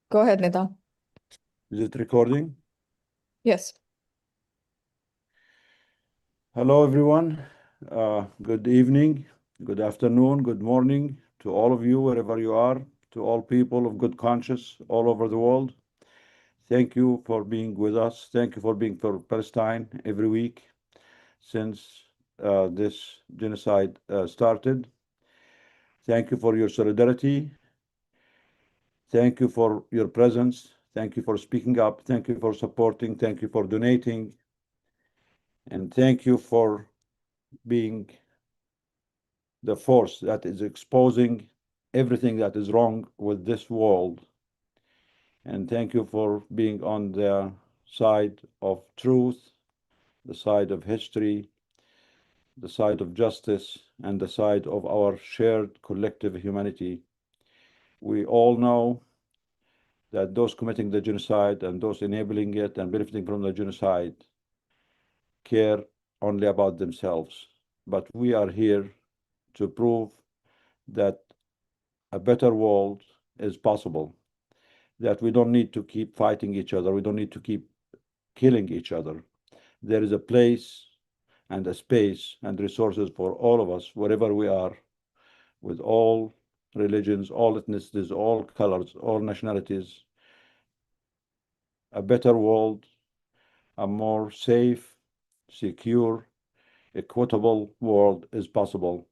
Go ahead, Nida. Is it recording? Yes. Hello, everyone. Good evening, good afternoon, good morning to all of you, wherever you are, to all people of good conscience all over the world. Thank you for being with us. Thank you for being for Palestine every week since this genocide started. Thank you for your solidarity. Thank you for your presence. Thank you for speaking up. Thank you for supporting. Thank you for donating. And thank you for being the force that is exposing everything that is wrong with this world. And thank you for being on the side of truth, the side of history, the side of justice, and the side of our shared collective humanity. We all know that those committing the genocide and those enabling it and benefiting from the genocide care only about themselves. But we are here to prove that a better world is possible, that we don't need to keep fighting each other, we don't need to keep killing each other. There is a place and a space and resources for all of us, wherever we are, with all religions, all ethnicities, all colors, all nationalities. A better world, a more safe, secure, equitable world is possible.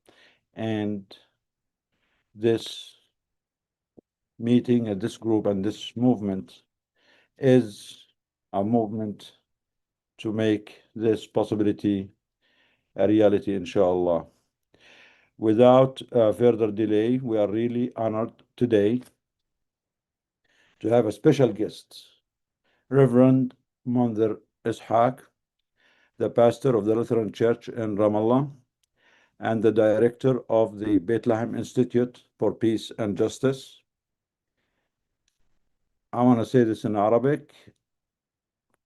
And this meeting and this group and this movement is a movement to make this possibility a reality, inshallah. Without further delay, we are really honored today to have a special guest, Reverend Munther Isaac, the pastor of the Lutheran Church in Ramallah and the director of the Bethlehem Institute for Peace and Justice. I want to say this in Arabic.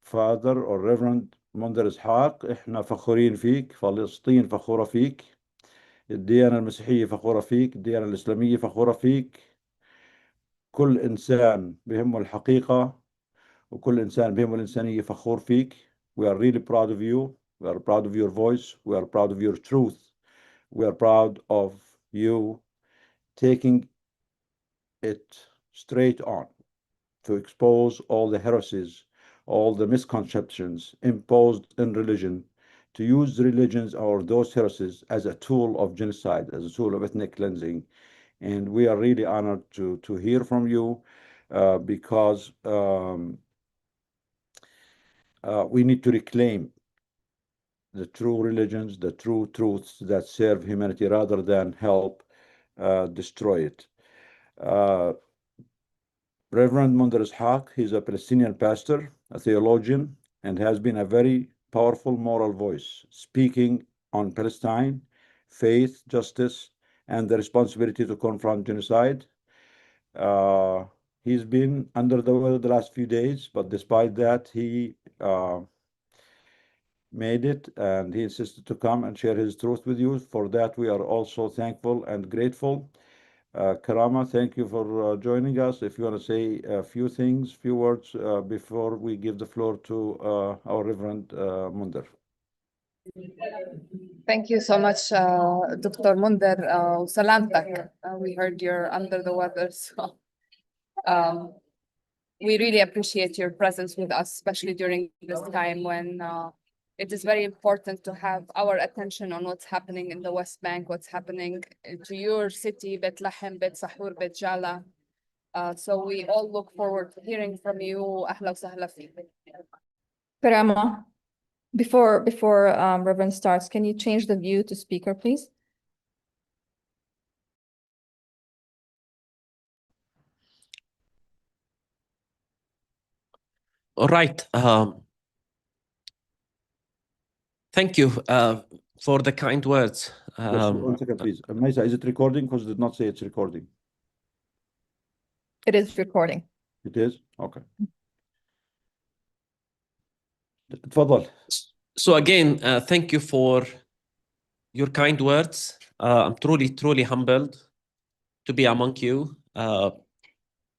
Father or Reverend Munther إسحاق، إحنا فخورين فيك، فلسطين فخورة فيك، الديانة المسيحية فخورة فيك، الديانة الإسلامية فخورة فيك، كل إنسان بهمه الحقيقة وكل إنسان بهمه الإنسانية فخور فيك. We are really proud of you. We are proud of your voice. We are proud of your truth. We are proud of you taking it straight on to expose all the heresies, all the misconceptions imposed in religion, to use religions or those heresies as a tool of genocide, as a tool of ethnic cleansing. And we are really honored to hear from you because we need to reclaim the true religions, the true truths that serve humanity rather than help destroy it. Reverend Munther Isaac, he's a Palestinian pastor, a theologian, and has been a very powerful moral voice, speaking on Palestine, faith, justice, and the responsibility to confront genocide. He's been under the weather the last few days, but despite that, he made it, and he insisted to come and share his truth with you. For that, we are also thankful and grateful. Karama, thank you for joining us. If you want to say a few things, few words before we give the floor to our Reverend Munther. Thank you so much, Dr. Munther. Salamtak. We heard you're under the weather, so we really appreciate your presence with us, especially during this time when it is very important to have our attention on what's happening in the West Bank, what's happening to your city, Bethlehem, Bet Sahur, Bet Jala. So we all look forward to hearing from you. Ahla wa sahla fi. Karama, before Reverend starts, can you change the view to speaker, please? All right. Thank you for the kind words. Just 1 second, please. Maisa, is it recording? Because it did not say it's recording. It is recording. It is? Okay. تفضل. So again, thank you for your kind words. I'm truly, truly humbled to be among you.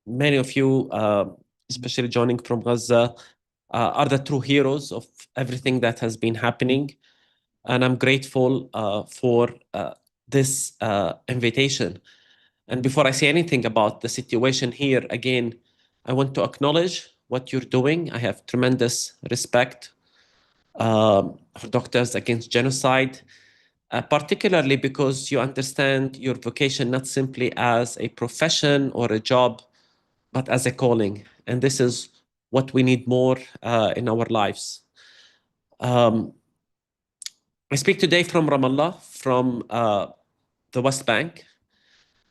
many of you, especially joining from Gaza, are the true heroes of everything that has been happening. And I'm grateful for this invitation. And before I say anything about the situation here, again, I want to acknowledge what you're doing. I have tremendous respect for Doctors Against Genocide, particularly because you understand your vocation not simply as a profession or a job, but as a calling. And this is what we need more in our lives. I speak today from Ramallah, from the West Bank.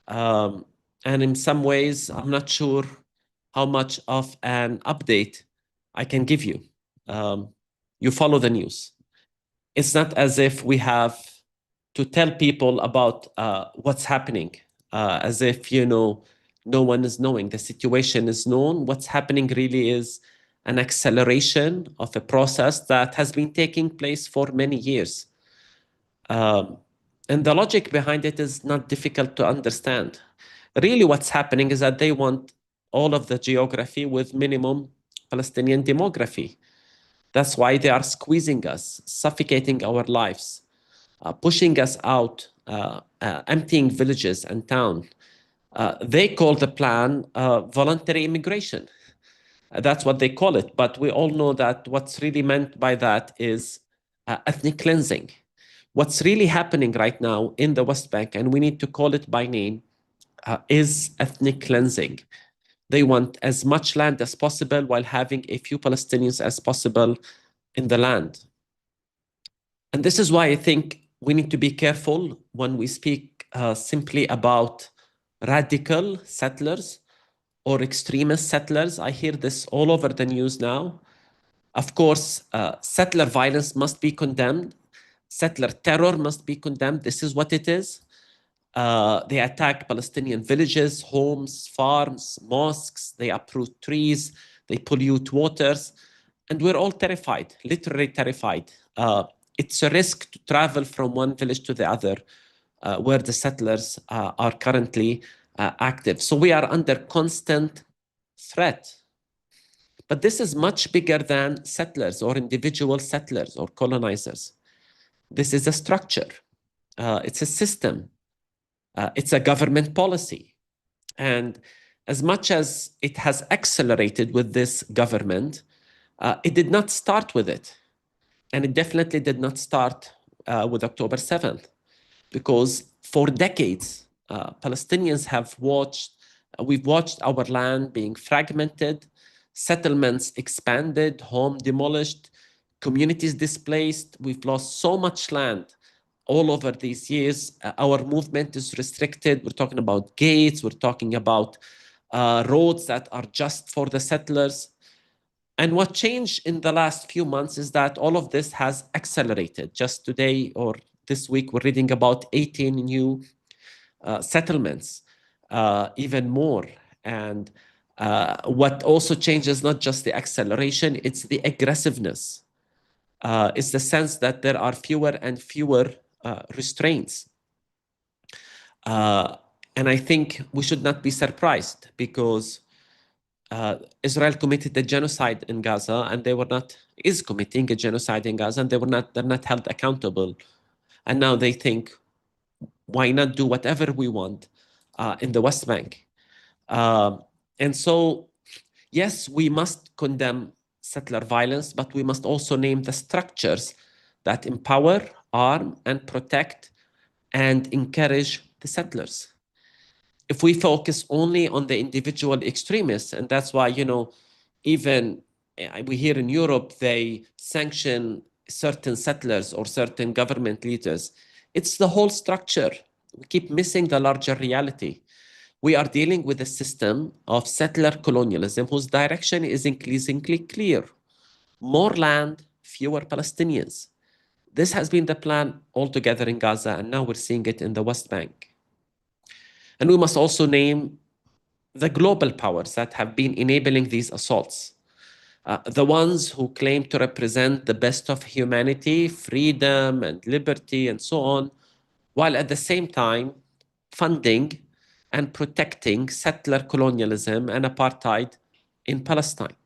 And in some ways, I'm not sure how much of an update I can give you. You follow the news. It's not as if we have to tell people about what's happening, as if, no one is knowing. The situation is known. What's happening really is an acceleration of a process that has been taking place for many years. And the logic behind it is not difficult to understand. Really what's happening is that they want all of the geography with minimum Palestinian demography. That's why they are squeezing us, suffocating our lives, pushing us out, emptying villages and towns. They call the plan voluntary immigration. That's what they call it. But we all know that what's really meant by that is ethnic cleansing. What's really happening right now in the West Bank, and we need to call it by name, is ethnic cleansing. They want as much land as possible while having a few Palestinians as possible in the land. And this is why I think we need to be careful when we speak simply about radical settlers or extremist settlers. I hear this all over the news now. Of course, settler violence must be condemned. Settler terror must be condemned. This is what it is. They attack Palestinian villages, homes, farms, mosques. They uproot trees. They pollute waters. And we're all terrified, literally terrified. It's a risk to travel from one village to the other where the settlers are currently active. So we are under constant threat. But this is much bigger than settlers or individual settlers or colonizers. This is a structure. It's a system. It's a government policy. And as much as it has accelerated with this government, it did not start with it. And it definitely did not start with October 7th, because for decades, Palestinians have we've watched our land being fragmented, settlements expanded, homes demolished, communities displaced. We've lost so much land all over these years. Our movement is restricted. We're talking about gates. We're talking about roads that are just for the settlers. And what changed in the last few months is that all of this has accelerated. Just today or this week, we're reading about 18 new settlements, even more. And what also changes, not just the acceleration, it's the aggressiveness. It's the sense that there are fewer and fewer restraints. And I think we should not be surprised, because Israel committed a genocide in Gaza, and is committing a genocide in Gaza, and they're not held accountable. And now they think, why not do whatever we want in the West Bank? And so, yes, we must condemn settler violence, but we must also name the structures that empower, arm, and protect and encourage the settlers. If we focus only on the individual extremists, and that's why, even we hear in Europe, they sanction certain settlers or certain government leaders. It's the whole structure. We keep missing the larger reality. We are dealing with a system of settler colonialism whose direction is increasingly clear. More land, fewer Palestinians. This has been the plan altogether in Gaza, and now we're seeing it in the West Bank. And we must also name the global powers that have been enabling these assaults. The ones who claim to represent the best of humanity, freedom and liberty and so on, while at the same time funding and protecting settler colonialism and apartheid in Palestine.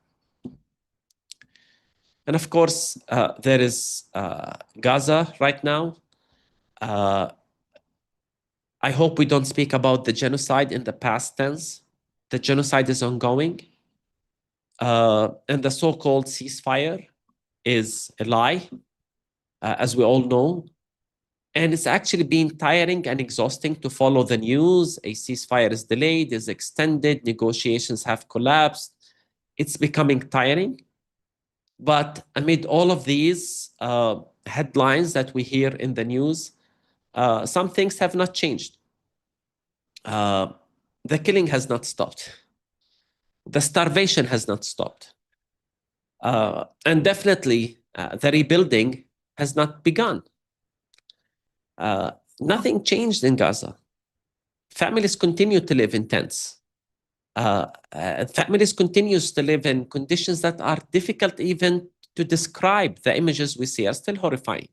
And of course, there is Gaza right now. I hope we don't speak about the genocide in the past tense. The genocide is ongoing. And the so-called ceasefire is a lie, as we all know. And it's actually been tiring and exhausting to follow the news. A ceasefire is delayed, is extended, negotiations have collapsed. It's becoming tiring. But amid all of these headlines that we hear in the news, some things have not changed. The killing has not stopped. The starvation has not stopped. And definitely, the rebuilding has not begun. Nothing changed in Gaza. Families continue to live in tents. Families continue to live in conditions that are difficult even to describe. The images we see are still horrifying.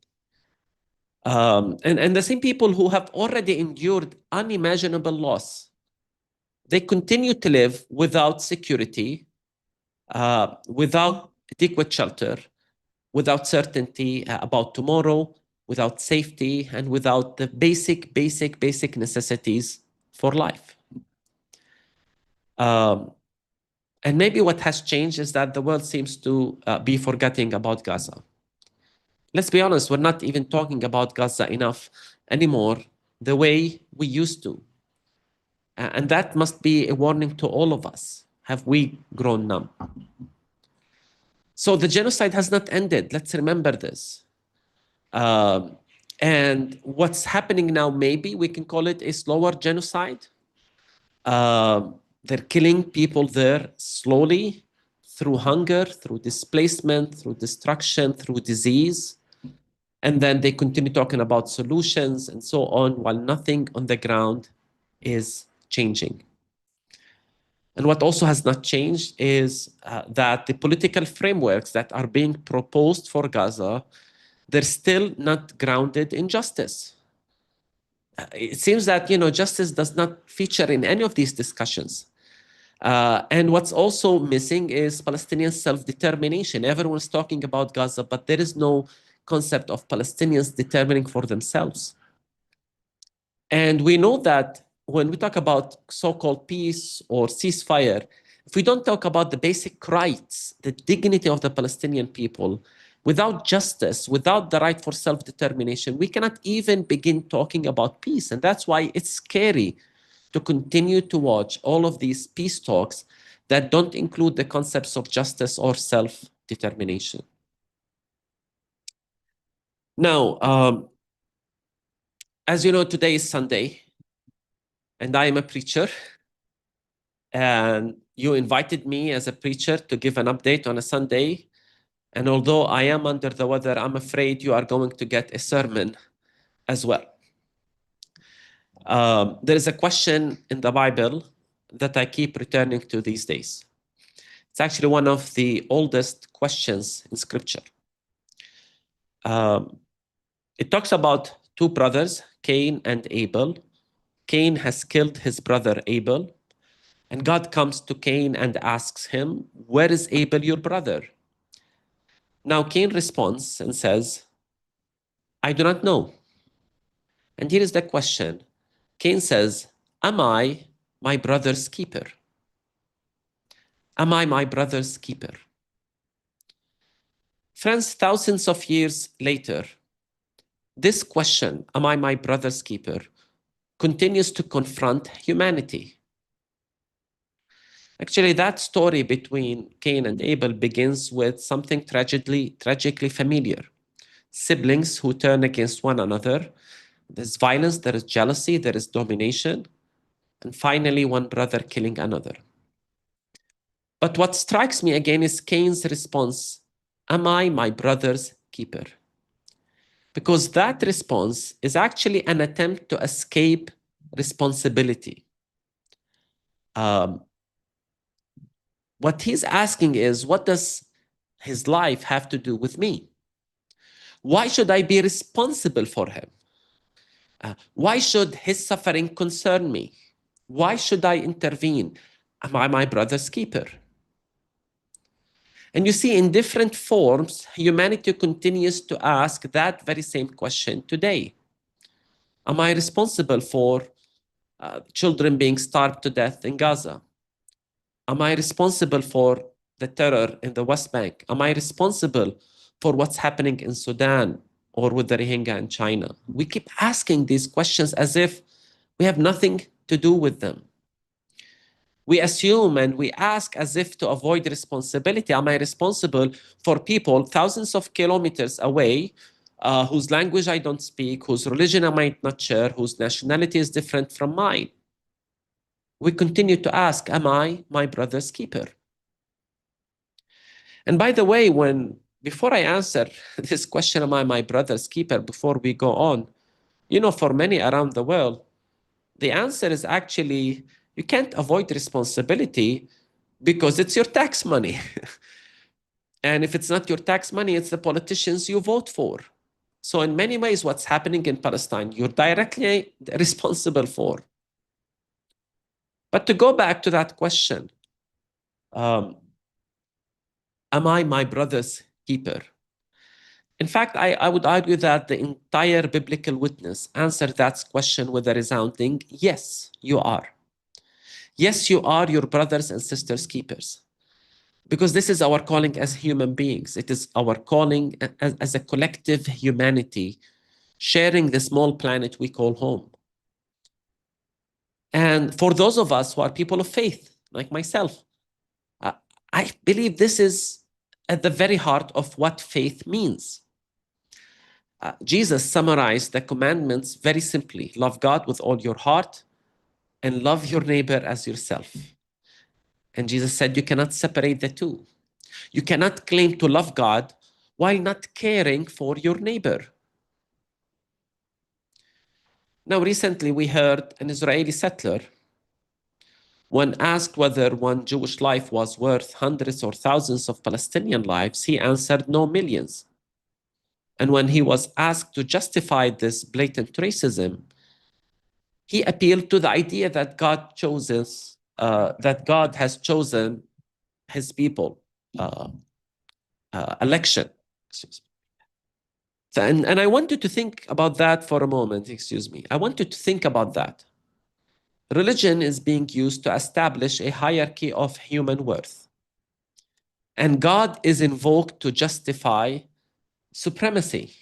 And the same people who have already endured unimaginable loss, they continue to live without security, without adequate shelter, without certainty about tomorrow, without safety, and without the basic necessities for life. And maybe what has changed is that the world seems to be forgetting about Gaza. Let's be honest, we're not even talking about Gaza enough anymore the way we used to. And that must be a warning to all of us. Have we grown numb? So the genocide has not ended. Let's remember this. And what's happening now, maybe we can call it a slower genocide. They're killing people there slowly through hunger, through displacement, through destruction, through disease. And then they continue talking about solutions and so on, while nothing on the ground is changing. And what also has not changed is that the political frameworks that are being proposed for Gaza, they're still not grounded in justice. It seems that, justice does not feature in any of these discussions. And what's also missing is Palestinian self-determination. Everyone's talking about Gaza, but there is no concept of Palestinians determining for themselves. And we know that when we talk about so-called peace or ceasefire, if we don't talk about the basic rights, the dignity of the Palestinian people, without justice, without the right for self-determination, we cannot even begin talking about peace. And that's why it's scary to continue to watch all of these peace talks that don't include the concepts of justice or self-determination. Now, as you know, today is Sunday, and I am a preacher. And you invited me as a preacher to give an update on a Sunday. And although I am under the weather, I'm afraid you are going to get a sermon as well. There is a question in the Bible that I keep returning to these days. It's actually one of the oldest questions in Scripture. It talks about two brothers, Cain and Abel. Cain has killed his brother Abel. And God comes to Cain and asks him, "Where is Abel, your brother?" Now Cain responds and says, "I do not know." And here is the question. Cain says, "Am I my brother's keeper? Am I my brother's keeper?" Friends, thousands of years later, this question, "Am I my brother's keeper?" continues to confront humanity. Actually, that story between Cain and Abel begins with something tragically familiar. Siblings who turn against one another. There's violence, there is jealousy, there is domination, and finally one brother killing another. But what strikes me again is Cain's response, "Am I my brother's keeper?" Because that response is actually an attempt to escape responsibility. What he's asking is, what does his life have to do with me? Why should I be responsible for him? Why should his suffering concern me? Why should I intervene? Am I my brother's keeper? And you see, in different forms, humanity continues to ask that very same question today. Am I responsible for children being starved to death in Gaza? Am I responsible for the terror in the West Bank? Am I responsible for what's happening in Sudan or with the Rohingya in China? We keep asking these questions as if we have nothing to do with them. We assume and we ask as if to avoid responsibility. Am I responsible for people thousands of kilometers away whose language I don't speak, whose religion I might not share, whose nationality is different from mine? We continue to ask, am I my brother's keeper? And by the way, before I answer this question, am I my brother's keeper, before we go on, you know, for many around the world, the answer is actually, you can't avoid responsibility because it's your tax money. And if it's not your tax money, it's the politicians you vote for. So in many ways, what's happening in Palestine, you're directly responsible for. But to go back to that question, am I my brother's keeper? In fact, I would argue that the entire biblical witness answered that question with a resounding, yes, you are. Yes, you are your brothers and sisters' keepers. Because this is our calling as human beings. It is our calling as a collective humanity, sharing the small planet we call home. And for those of us who are people of faith, like myself, I believe this is at the very heart of what faith means. Jesus summarized the commandments very simply. Love God with all your heart and love your neighbor as yourself. And Jesus said you cannot separate the two. You cannot claim to love God while not caring for your neighbor. Now, recently we heard an Israeli settler, when asked whether one Jewish life was worth hundreds or thousands of Palestinian lives, he answered no, millions. And when he was asked to justify this blatant racism, he appealed to the idea that God has chosen his people, election. And I want you to think about that for a moment, I want you to think about that. Religion is being used to establish a hierarchy of human worth. And God is invoked to justify supremacy.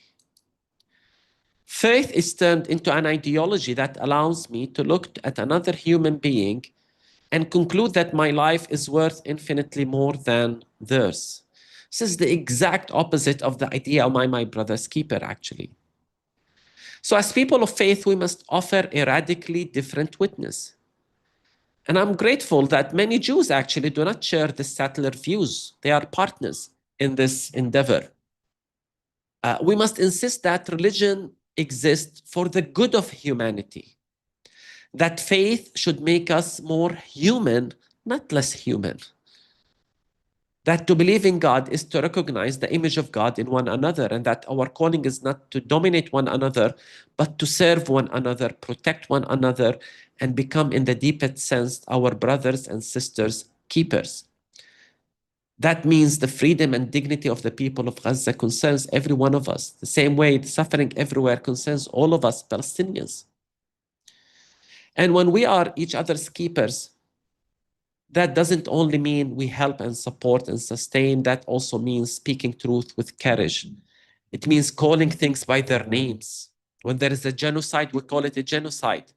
Faith is turned into an ideology that allows me to look at another human being and conclude that my life is worth infinitely more than theirs. This is the exact opposite of the idea of my brother's keeper, actually. So as people of faith, we must offer a radically different witness. And I'm grateful that many Jews actually do not share the settler views. They are partners in this endeavor. We must insist that religion exists for the good of humanity, that faith should make us more human, not less human. That to believe in God is to recognize the image of God in one another, and that our calling is not to dominate one another, but to serve one another, protect one another, and become, in the deepest sense, our brothers and sisters' keepers. That means the freedom and dignity of the people of Gaza concerns every one of us, the same way the suffering everywhere concerns all of us Palestinians. And when we are each other's keepers, that doesn't only mean we help and support and sustain, that also means speaking truth with courage. It means calling things by their names. When there is a genocide, we call it a genocide.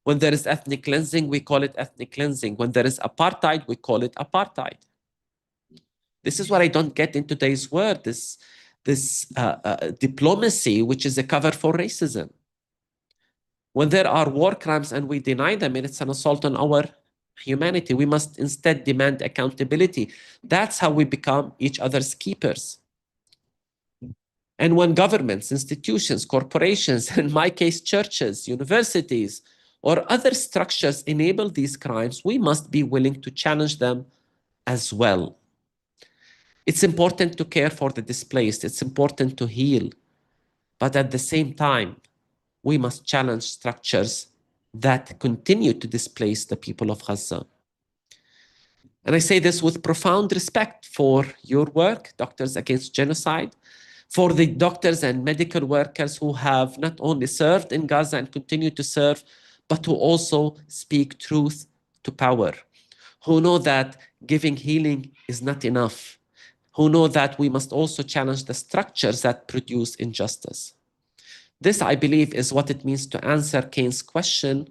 When there is ethnic cleansing, we call it ethnic cleansing. When there is apartheid, we call it apartheid. This is what I don't get in today's world, this diplomacy, which is a cover for racism. When there are war crimes and we deny them, and it's an assault on our humanity, we must instead demand accountability. That's how we become each other's keepers. And when governments, institutions, corporations, in my case, churches, universities, or other structures enable these crimes, we must be willing to challenge them as well. It's important to care for the displaced. It's important to heal. But at the same time, we must challenge structures that continue to displace the people of Gaza. And I say this with profound respect for your work, Doctors Against Genocide, for the doctors and medical workers who have not only served in Gaza and continue to serve, but who also speak truth to power, who know that giving healing is not enough, who know that we must also challenge the structures that produce injustice. This, I believe, is what it means to answer Cain's question,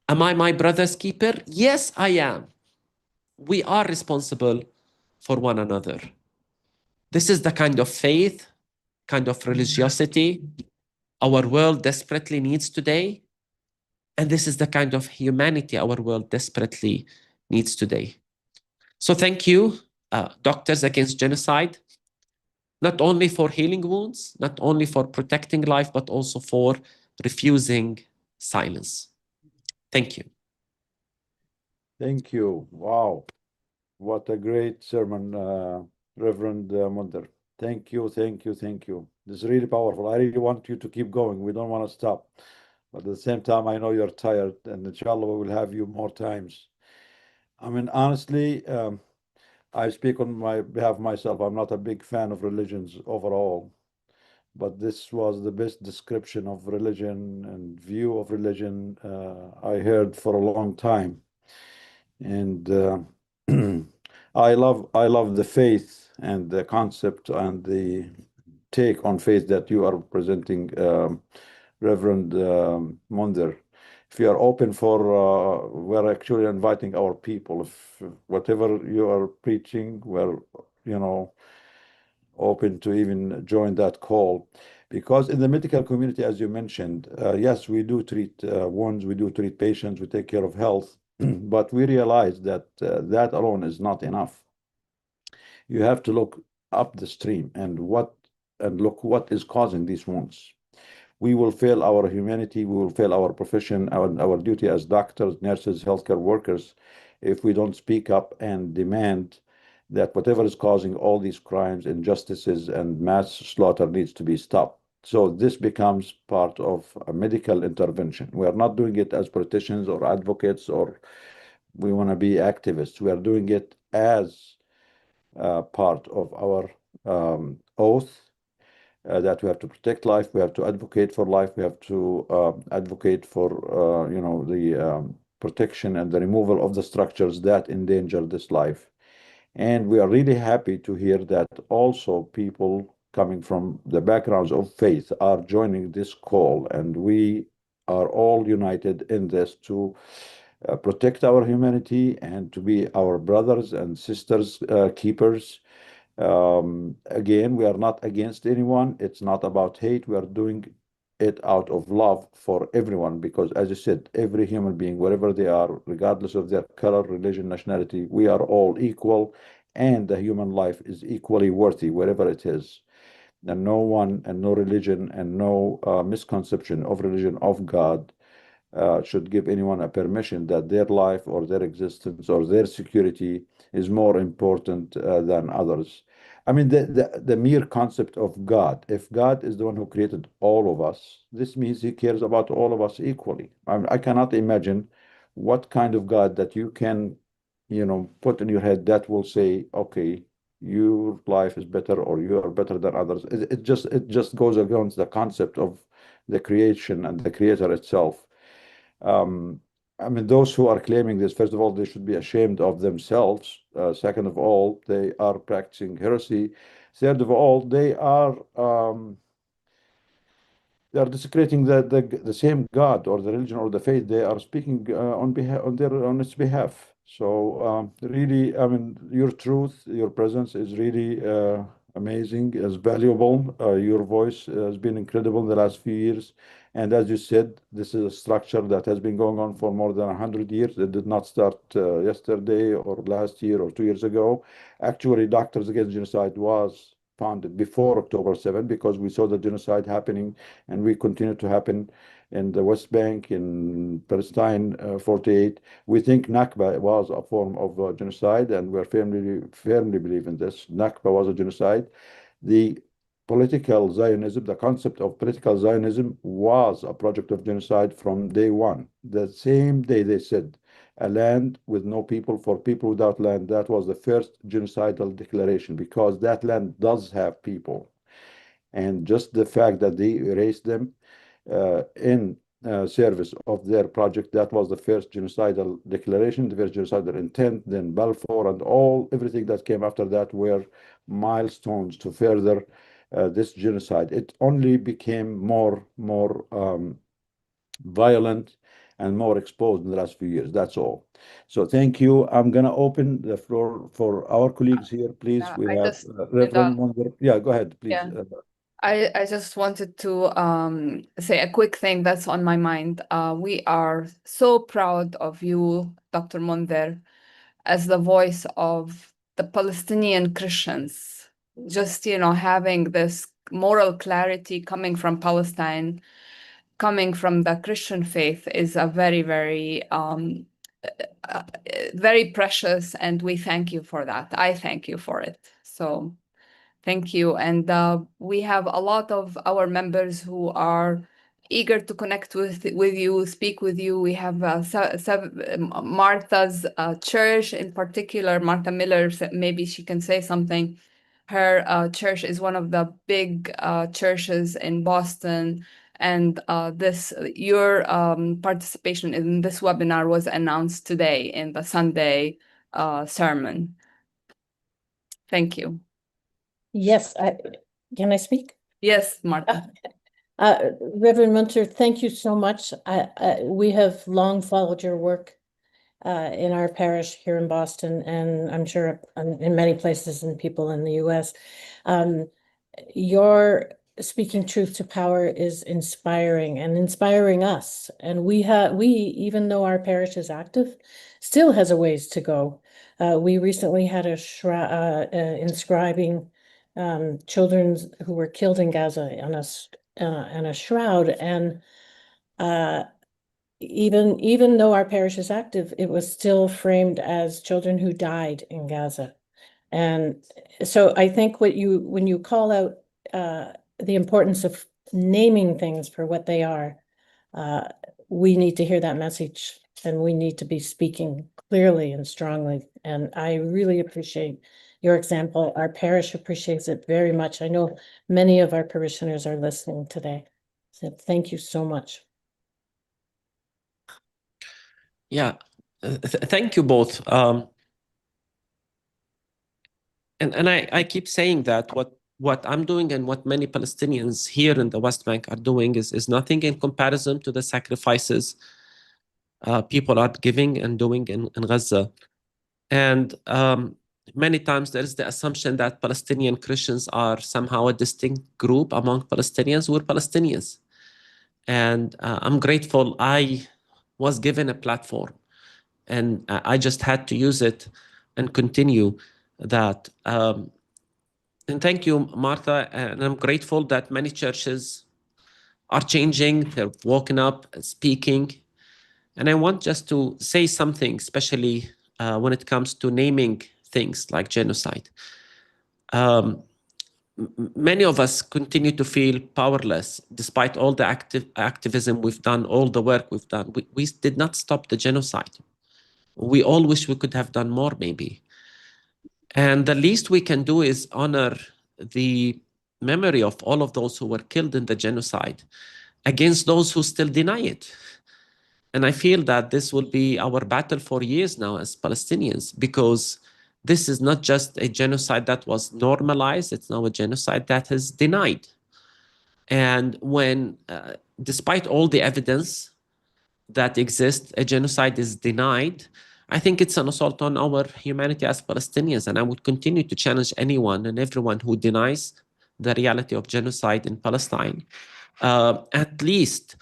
am I my brother's keeper? Yes, I am. We are responsible for one another. This is the kind of faith, kind of religiosity our world desperately needs today. And this is the kind of humanity our world desperately needs today. So thank you, Doctors Against Genocide, not only for healing wounds, not only for protecting life, but also for refusing silence. Thank you. Thank you. Wow. What a great sermon, Reverend Munther. Thank you, thank you, thank you. This is really powerful. I really want you to keep going. We don't want to stop. But at the same time, I know you're tired, and inshallah, we will have you more times. I mean, honestly, I speak on my behalf myself. I'm not a big fan of religions overall, but this was the best description of religion and view of religion I heard for a long time. And I love the faith and the concept and the take on faith that you are presenting, Reverend Munther. If you are open for, we're actually inviting our people. If whatever you are preaching, we're, open to even join that call. Because in the medical community, as you mentioned, yes, we do treat wounds, we do treat patients, we take care of health, but we realize that that alone is not enough. You have to look up the stream and look what is causing these wounds. We will fail our humanity, we will fail our profession, our duty as doctors, nurses, healthcare workers, if we don't speak up and demand that whatever is causing all these crimes, injustices, and mass slaughter needs to be stopped. So this becomes part of a medical intervention. We are not doing it as politicians or advocates, or we want to be activists. We are doing it as part of our oath that we have to protect life, we have to advocate for life, we have to advocate for the protection and the removal of the structures that endanger this life. And we are really happy to hear that also people coming from the backgrounds of faith are joining this call, and we are all united in this to protect our humanity and to be our brothers and sisters keepers. Again, we are not against anyone. It's not about hate. We are doing it out of love for everyone, because as you said, every human being, wherever they are, regardless of their color, religion, nationality, we are all equal, and the human life is equally worthy wherever it is. And no one and no religion and no misconception of religion of God should give anyone a permission that their life or their existence or their security is more important than others. I mean, the mere concept of God, if God is the one who created all of us, this means he cares about all of us equally. I cannot imagine what kind of God that you can, put in your head that will say, okay, your life is better or you are better than others. It just goes against the concept of the creation and the creator itself. I mean, those who are claiming this, first of all, they should be ashamed of themselves. Second of all, they are practicing heresy. Third of all, they are desecrating the same God or the religion or the faith they are speaking on its behalf. So really, I mean, your truth, your presence is really amazing, is valuable. Your voice has been incredible in the last few years. And as you said, this is a structure that has been going on for more than 100 years. It did not start yesterday or last year or 2 years ago. Actually, Doctors Against Genocide was founded before October 7 because we saw the genocide happening, and we continue to happen in the West Bank, in Palestine 48. We think Nakba was a form of genocide, and we're firmly believe in this. Nakba was a genocide. The political Zionism, the concept of political Zionism was a project of genocide from day one. The same day they said, a land with no people for people without land, that was the first genocidal declaration, because that land does have people. And just the fact that they erased them in service of their project, that was the first genocidal declaration, the first genocidal intent. Then Balfour and everything that came after that were milestones to further this genocide. It only became more violent and more exposed in the last few years. That's all. So thank you. I'm going to open the floor for our colleagues here, please. Yeah, We I have just- Reverend Munther. Yeah, go ahead, please. Yeah. I just wanted to say a quick thing that's on my mind. We are so proud of you, Dr. Munther, as the voice of the Palestinian Christians. Just, having this moral clarity coming from Palestine, coming from the Christian faith is a very, very, very precious, and we thank you for that. I thank you for it. So thank you. And we have a lot of our members who are eager to connect with you, speak with you. We have Martha's church in particular, Martha Miller, maybe she can say something. Her church is one of the big churches in Boston. And your participation in this webinar was announced today in the Sunday sermon. Thank you. Yes, can I speak? Yes, Martha. Reverend Munther, thank you so much. We have long followed your work in our parish here in Boston, and I'm sure in many places and people in the US. Your speaking truth to power is inspiring and inspiring us. And we, even though our parish is active, still has a ways to go. We recently had a inscribing children who were killed in Gaza on a shroud, and even though our parish is active, it was still framed as children who died in Gaza. And so I think when you call out the importance of naming things for what they are, we need to hear that message, and we need to be speaking clearly and strongly. And I really appreciate your example. Our parish appreciates it very much. I know many of our parishioners are listening today. So thank you so much. Yeah, thank you both. And I keep saying that what I'm doing and what many Palestinians here in the West Bank are doing is nothing in comparison to the sacrifices people are giving and doing in Gaza. And many times there is the assumption that Palestinian Christians are somehow a distinct group among Palestinians. We're Palestinians. And I'm grateful I was given a platform, and I just had to use it and continue that. And thank you, Martha. And I'm grateful that many churches are changing, they're waking up, speaking. And I want just to say something, especially when it comes to naming things like genocide. Many of us continue to feel powerless despite all the activism we've done, all the work we've done. We did not stop the genocide. We all wish we could have done more, maybe. And the least we can do is honor the memory of all of those who were killed in the genocide against those who still deny it. And I feel that this will be our battle for years now as Palestinians, because this is not just a genocide that was normalized, it's now a genocide that is denied. And when, despite all the evidence that exists, a genocide is denied, I think it's an assault on our humanity as Palestinians. And I would continue to challenge anyone and everyone who denies the reality of genocide in Palestine, at least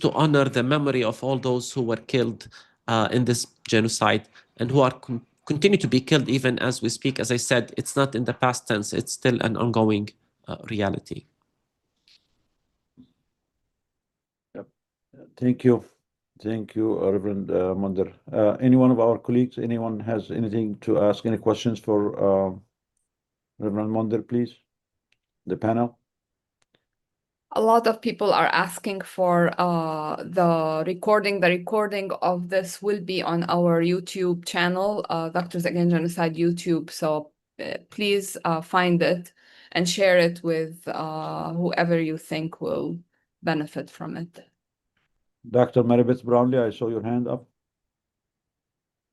to honor the memory of all those who were killed in this genocide and who are continue to be killed even as we speak. As I said, it's not in the past tense, it's still an ongoing reality. Yep. Thank you. Thank you, Reverend Munther. Any one of our colleagues, anyone has anything to ask, any questions for Reverend Munther, please? the panel? A lot of people are asking for the recording. The recording of this will be on our YouTube channel, Doctors Against Genocide YouTube. So please find it and share it with whoever you think will benefit from it. Dr. Maribeth Brownlee, I saw your hand up.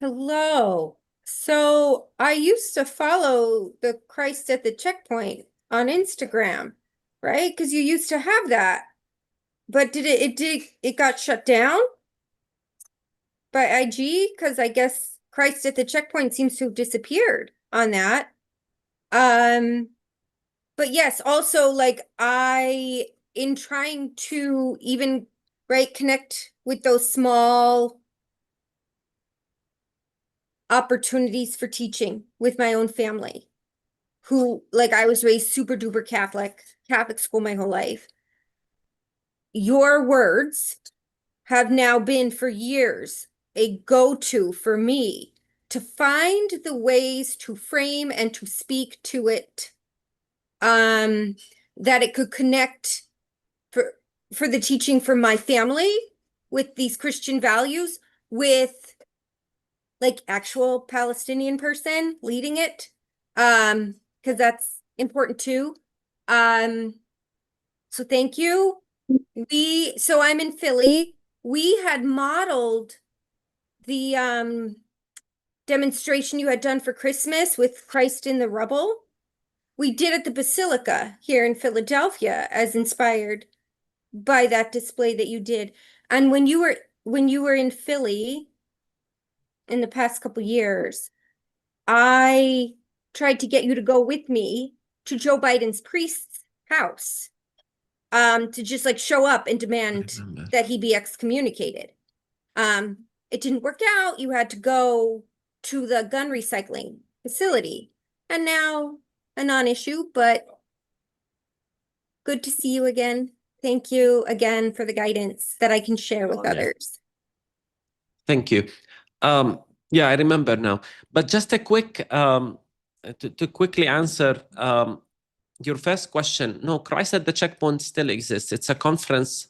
Hello. So I used to follow the Christ at the Checkpoint on Instagram, right? Because you used to have that. But it got shut down by IG? Because I guess Christ at the Checkpoint seems to have disappeared on that. But yes, also like in trying to even, right, connect with those small opportunities for teaching with my own family, who, like, I was raised super duper Catholic school my whole life. Your words have now been for years a go-to for me to find the ways to frame and to speak to it, that it could connect for the teaching from my family with these Christian values, with like actual Palestinian person leading it, because that's important too. So thank you. So I'm in Philly. We had modeled the demonstration you had done for Christmas with Christ in the Rubble. We did at the Basilica here in Philadelphia, as inspired by that display that you did. And when you were in Philly in the past couple years, I tried to get you to go with me to Joe Biden's priest's house, to just like show up and demand that he be excommunicated. It didn't work out. You had to go to the gun recycling facility, and now a non-issue, but good to see you again. Thank you again for the guidance that I can share with others. Thank you. Yeah, I remember now. But just a quick, to quickly answer your first question. No, Christ at the Checkpoint still exists. It's a conference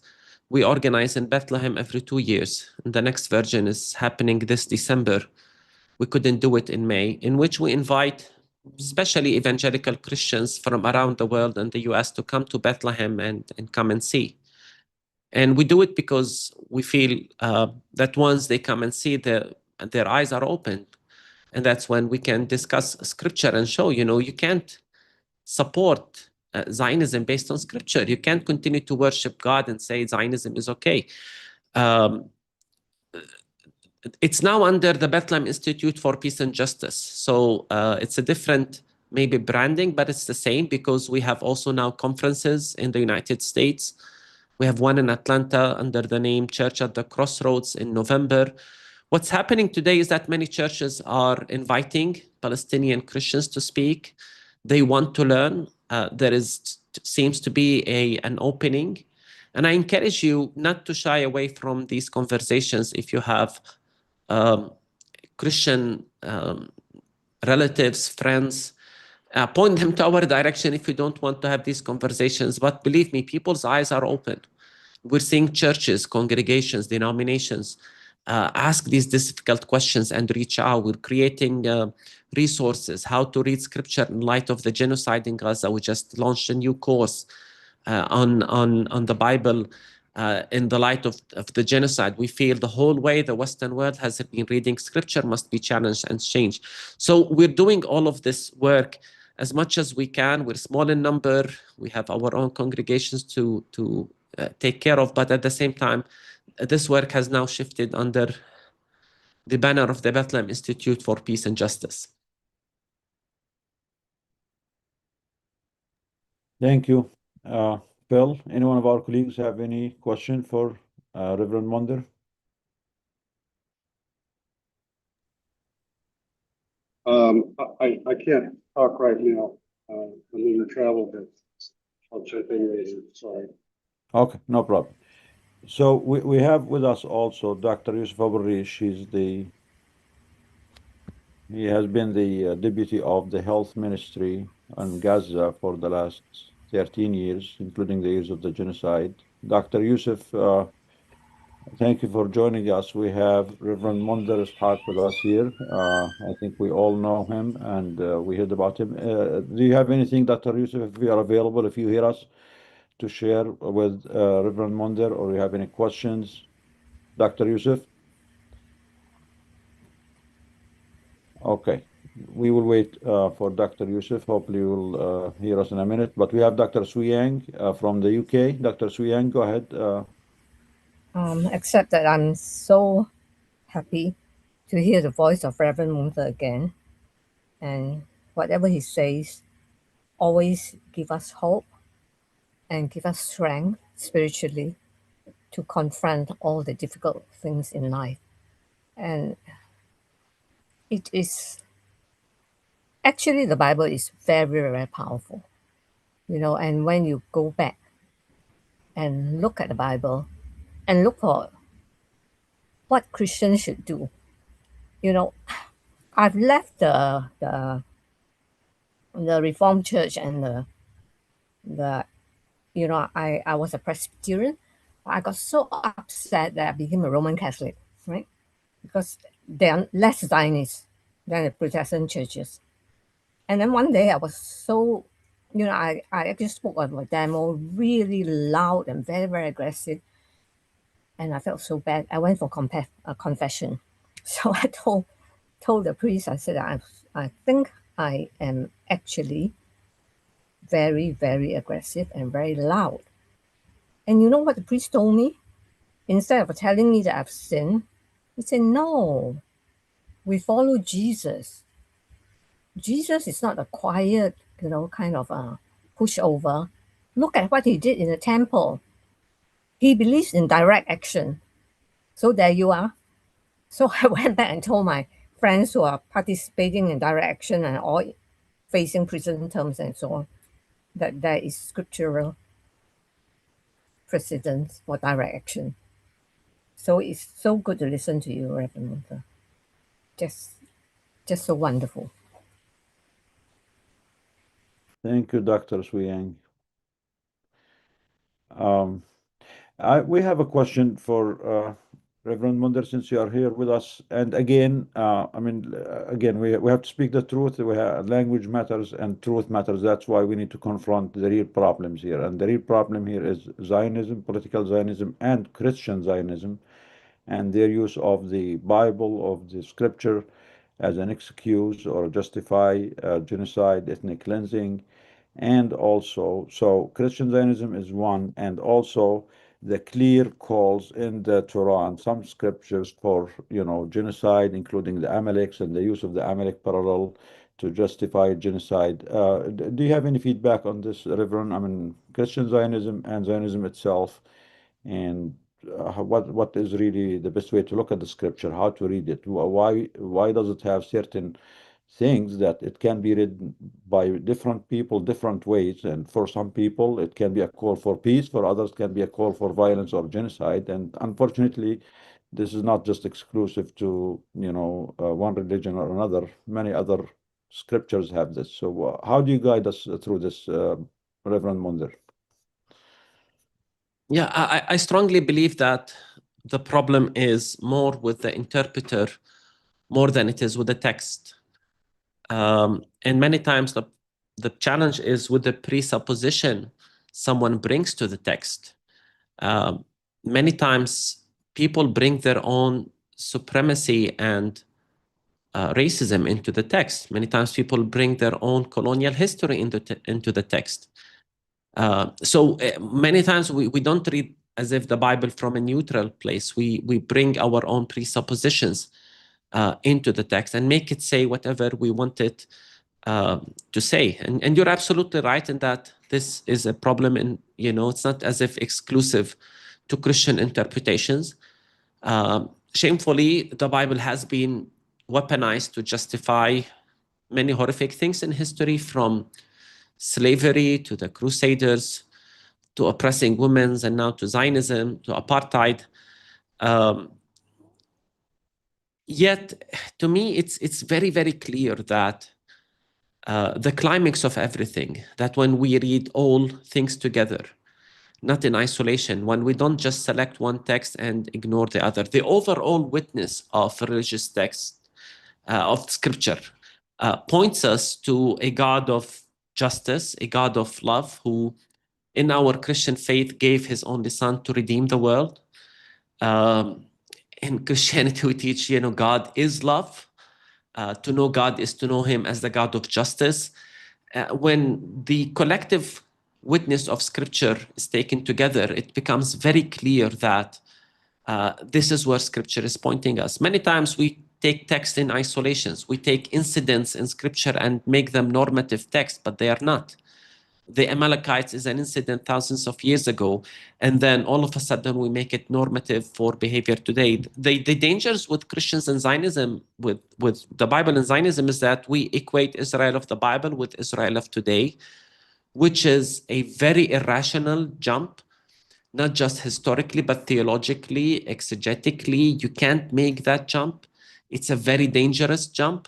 we organize in Bethlehem every 2 years. And the next version is happening this December. We couldn't do it in May, in which we invite especially evangelical Christians from around the world and the US to come to Bethlehem and come and see. And we do it because we feel that once they come and see, their eyes are opened. And that's when we can discuss scripture and show, you can't support Zionism based on scripture. You can't continue to worship God and say Zionism is okay. It's now under the Bethlehem Institute for Peace and Justice. So it's a different, maybe branding, but it's the same because we have also now conferences in the United States. We have one in Atlanta under the name Church at the Crossroads in November. What's happening today is that many churches are inviting Palestinian Christians to speak. They want to learn. There seems to be an opening. And I encourage you not to shy away from these conversations if you have Christian relatives, friends. Point them to our direction if you don't want to have these conversations. But believe me, people's eyes are open. We're seeing churches, congregations, denominations ask these difficult questions and reach out. We're creating resources, how to read scripture in light of the genocide in Gaza. We just launched a new course on the Bible in the light of the genocide. We feel the whole way the Western world has been reading scripture must be challenged and changed. So we're doing all of this work as much as we can. We're small in number. We have our own congregations to take care of, but at the same time, this work has now shifted under the banner of the Bethlehem Institute for Peace and Justice. Thank you. Bill, any one of our colleagues have any question for Reverend Munther? I can't talk right now. I'm in travel, but I'll check in later. Sorry. Okay, no problem. So we have with us also Dr. Yusuf Aburish. He has been the deputy of the health ministry in Gaza for the last 13 years, including the years of the genocide. Dr. Yusuf, thank you for joining us. We have Reverend Munther Isaac with us here. I think we all know him, and we heard about him. Do you have anything, Dr. Yusuf, if we are available, if you hear us, to share with Reverend Munther, or you have any questions? Dr. Yusuf? Okay. We will wait for Dr. Yusuf. Hopefully you will hear us in a minute. But we have Dr. Suyang from the UK. Dr. Suyang, go ahead. Except that I'm so happy to hear the voice of Reverend Munther again. And whatever he says always give us hope and give us strength spiritually to confront all the difficult things in life. And it is actually, the Bible is very, very powerful, you know, and when you go back and look at the Bible and look for what Christians should do, you know, I've left the Reformed Church and the you know, I was a Presbyterian. I got so upset that I became a Roman Catholic, right? Because they are less Zionist than the Protestant churches. And then one day I was so, you know, I actually spoke on a demo really loud and very, very aggressive. And I felt so bad. I went for confession. So I told the priest, I said, I think I am actually very, very aggressive and very loud. And you know what the priest told me? Instead of telling me that I've sinned, he said, no, we follow Jesus. Jesus is not a quiet, you know, kind of a pushover. Look at what he did in the temple. He believes in direct action. So there you are. So I went back and told my friends who are participating in direct action and all facing prison terms and so on, that there is scriptural precedence for direct action. So it's so good to listen to you, Reverend Munther. Just so wonderful. Thank you, Dr. Suyang. We have a question for Reverend Munther, since you are here with us. And again, again, we have to speak the truth. Language matters and truth matters. That's why we need to confront the real problems here. And the real problem here is Zionism, political Zionism, and Christian Zionism, and their use of the Bible, of the scripture, as an excuse or justify genocide, ethnic cleansing. And also, so Christian Zionism is one, and also the clear calls in the Torah and some scriptures for, you know, genocide, including the Amaleks and the use of the Amalek parallel to justify genocide. Do you have any feedback on this, Reverend? I mean, Christian Zionism and Zionism itself, and what is really the best way to look at the scripture, how to read it? Why does it have certain things that it can be read by different people different ways, and for some people it can be a call for peace, for others can be a call for violence or genocide, and unfortunately this is not just exclusive to, you know, one religion or another. Many other scriptures have this. So how do you guide us through this, Reverend Munther? Yeah, I strongly believe that the problem is more with the interpreter more than it is with the text. And many times the challenge is with the presupposition someone brings to the text. Many times people bring their own supremacy and racism into the text. Many times people bring their own colonial history into the text. So many times we don't read as if the Bible from a neutral place. We bring our own presuppositions into the text and make it say whatever we want it to say. And you're absolutely right in that this is a problem, and you know, it's not as if exclusive to Christian interpretations. Shamefully, the Bible has been weaponized to justify many horrific things in history, from slavery to the Crusaders, to oppressing women, and now to Zionism, to apartheid. Yet, to me, it's very, very clear that the climax of everything, that when we read all things together, not in isolation, when we don't just select one text and ignore the other, the overall witness of religious text, of scripture, points us to a God of justice, a God of love, who in our Christian faith gave his only son to redeem the world. In Christianity, we teach, God is love. To know God is to know him as the God of justice. When the collective witness of scripture is taken together, it becomes very clear that this is where scripture is pointing us. Many times we take text in isolations. We take incidents in scripture and make them normative text, but they are not. The Amalekites is an incident thousands of years ago, and then all of a sudden we make it normative for behavior today. The dangers with Christians and Zionism, with the Bible and Zionism, is that we equate Israel of the Bible with Israel of today, which is a very irrational jump, not just historically, but theologically, exegetically. You can't make that jump. It's a very dangerous jump.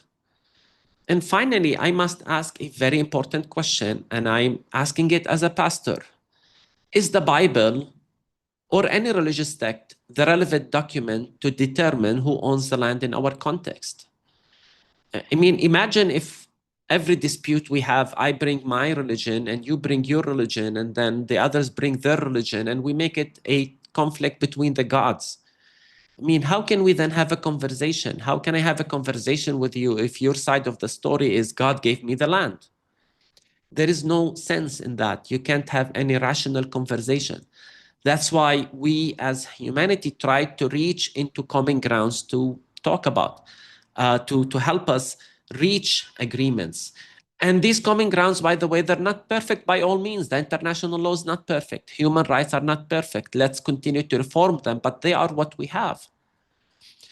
And finally, I must ask a very important question, and I'm asking it as a pastor. Is the Bible or any religious text the relevant document to determine who owns the land in our context? I mean, imagine if every dispute we have, I bring my religion and you bring your religion, and then the others bring their religion, and we make it a conflict between the gods. I mean, how can we then have a conversation? How can I have a conversation with you if your side of the story is God gave me the land? There is no sense in that. You can't have any rational conversation. That's why we as humanity try to reach into common grounds to talk about, to help us reach agreements. And these common grounds, by the way, they're not perfect by all means. The international law is not perfect. Human rights are not perfect. Let's continue to reform them, but they are what we have.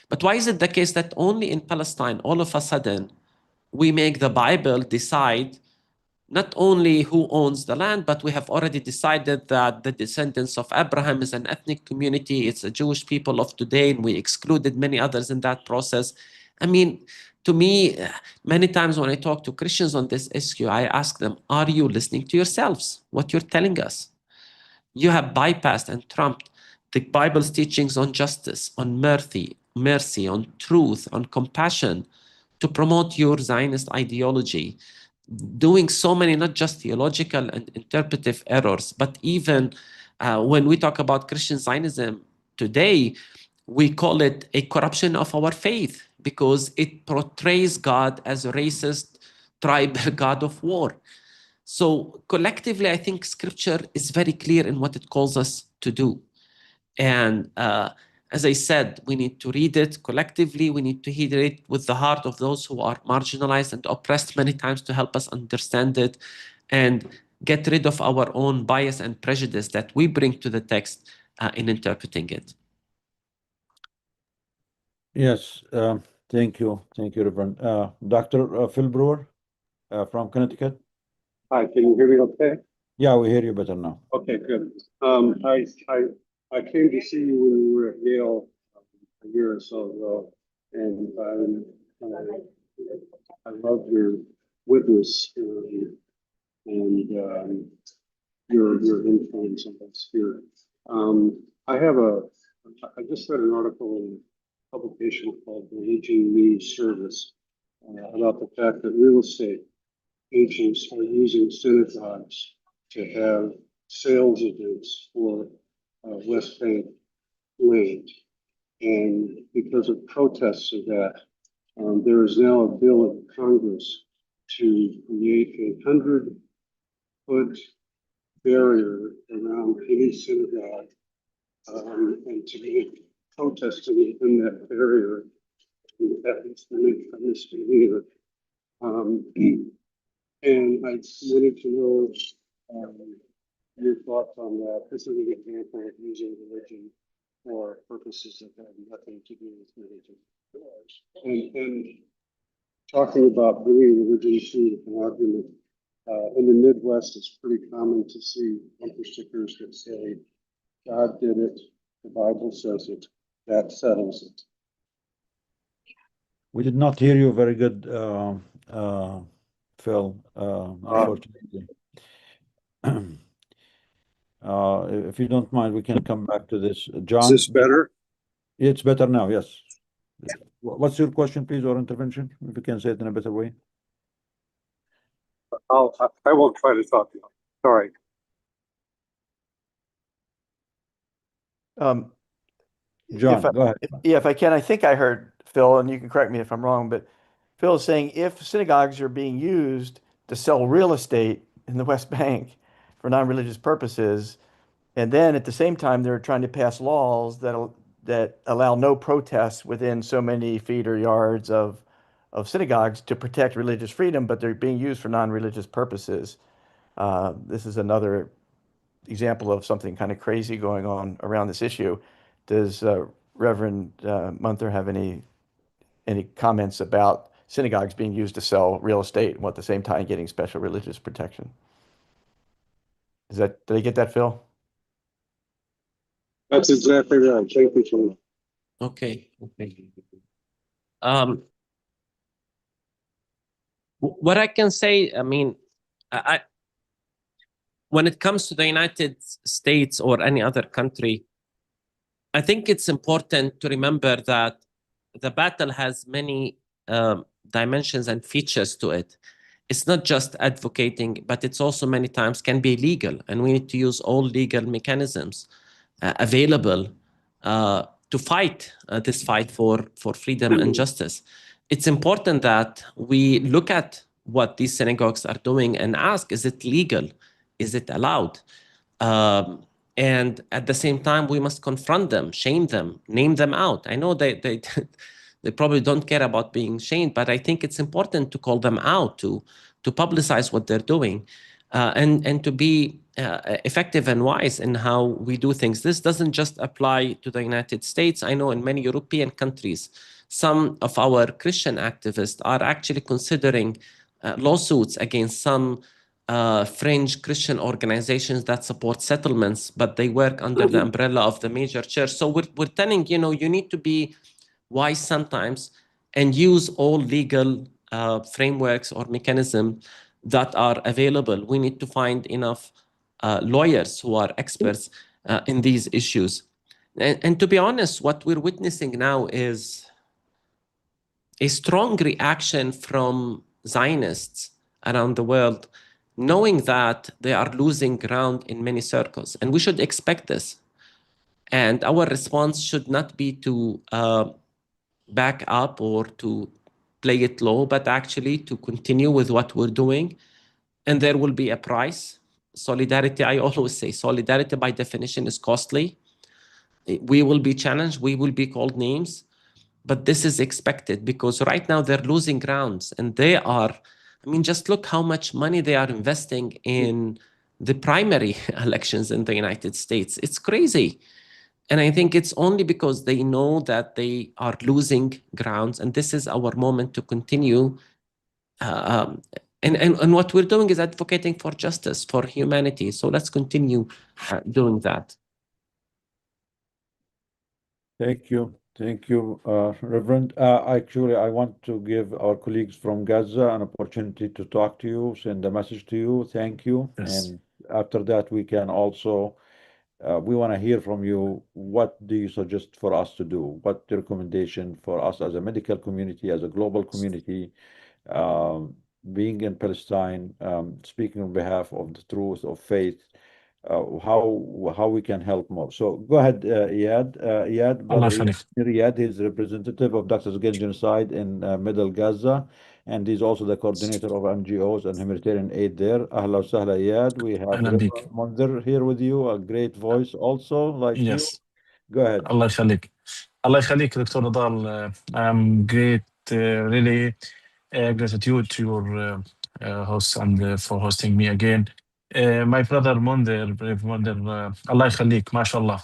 But why is it the case that only in Palestine, all of a sudden, we make the Bible decide not only who owns the land, but we have already decided that the descendants of Abraham is an ethnic community, it's a Jewish people of today, and we excluded many others in that process. I mean, to me, many times when I talk to Christians on this issue, I ask them, are you listening to yourselves, what you're telling us? You have bypassed and trumped the Bible's teachings on justice, on mercy, on truth, on compassion, to promote your Zionist ideology, doing so many, not just theological and interpretive errors, but even when we talk about Christian Zionism today, we call it a corruption of our faith because it portrays God as a racist, tribal God of war. So collectively, I think scripture is very clear in what it calls us to do. And as I said, we need to read it collectively. We need to hear it with the heart of those who are marginalized and oppressed many times to help us understand it and get rid of our own bias and prejudice that we bring to the text in interpreting it. Yes, thank you. Thank you, Reverend. Dr. Phil Brewer from Connecticut. Hi, can you hear me okay? Yeah, we hear you better now. Okay, good. I came to see you when you were at Yale a year or so ago, and I love your witness and your influence on that spirit. I just read an article in a publication called Religion Means Service about the fact that real estate agents are using synagogues to have sales events for West Bank land. And because of protests of that, there is now a bill in Congress to create a 100-foot barrier around any synagogue and to make protesting within that barrier, at least a misdemeanor. And I wanted to know your thoughts on that. This is an example of using religion for purposes that have nothing to do with religion. And talking about bringing religion to an argument, in the Midwest, it's pretty common to see bumper stickers that say, God did it, the Bible says it, that settles it. We did not hear you very good, Phil, unfortunately. If you don't mind, we can come back to this. John? Is this better? It's better now, yes. What's your question, please, or intervention? If you can say it in a better way. I won't try to talk to you. Sorry. John, go ahead. Yeah, if I can, I think I heard Phil, and you can correct me if I'm wrong, but Phil is saying if synagogues are being used to sell real estate in the West Bank for non-religious purposes, and then at the same time they're trying to pass laws that allow no protests within so many feet or yards of synagogues to protect religious freedom, but they're being used for non-religious purposes. This is another example of something kind of crazy going on around this issue. Does Reverend Munther have any comments about synagogues being used to sell real estate while at the same time getting special religious protection? Did I get that, Phil? That's exactly right. Thank you, Phil. Okay. What I can say, I mean, when it comes to the United States or any other country, I think it's important to remember that the battle has many dimensions and features to it. It's not just advocating, but it's also many times can be legal, and we need to use all legal mechanisms available to fight this fight for freedom and justice. It's important that we look at what these synagogues are doing and ask, is it legal? Is it allowed? And at the same time, we must confront them, shame them, name them out. I know they probably don't care about being shamed, but I think it's important to call them out, to publicize what they're doing, and to be effective and wise in how we do things. This doesn't just apply to the United States. I know in many European countries, some of our Christian activists are actually considering lawsuits against some fringe Christian organizations that support settlements, but they work under the umbrella of the major church. So we're telling, you need to be wise sometimes and use all legal frameworks or mechanisms that are available. We need to find enough lawyers who are experts in these issues. And to be honest, what we're witnessing now is a strong reaction from Zionists around the world, knowing that they are losing ground in many circles. And we should expect this. And our response should not be to back up or to play it low, but actually to continue with what we're doing. And there will be a price. Solidarity, I always say, solidarity by definition is costly. We will be challenged. We will be called names. But this is expected because right now they're losing grounds. And they are, I mean, just look how much money they are investing in the primary elections in the United States. It's crazy. And I think it's only because they know that they are losing grounds. And this is our moment to continue. And what we're doing is advocating for justice, for humanity. So let's continue doing that. Thank you. Thank you, Reverend. Actually, I want to give our colleagues from Gaza an opportunity to talk to you, send a message to you. Thank you. Yes. And after that, we can also, we want to hear from you. What do you suggest for us to do? What the recommendation for us as a medical community, as a global community, being in Palestine, speaking on behalf of the truth of faith, how we can help more. So go ahead, Iyad. Iyad, Allah Brother يخليك. Iyad, he's representative of Doctors Against Genocide in Middle Gaza, and he's also the coordinator of NGOs and humanitarian aid there. Ahla wa sahla, Iyad. We have أهلا بك. Munther here with you, a great voice also, like you. Yes. Go ahead. الله يخليك. الله يخليك دكتور نضال. I'm great, really gratitude to your host and for hosting me again. My brother Munther, Allah يخليك, mashallah.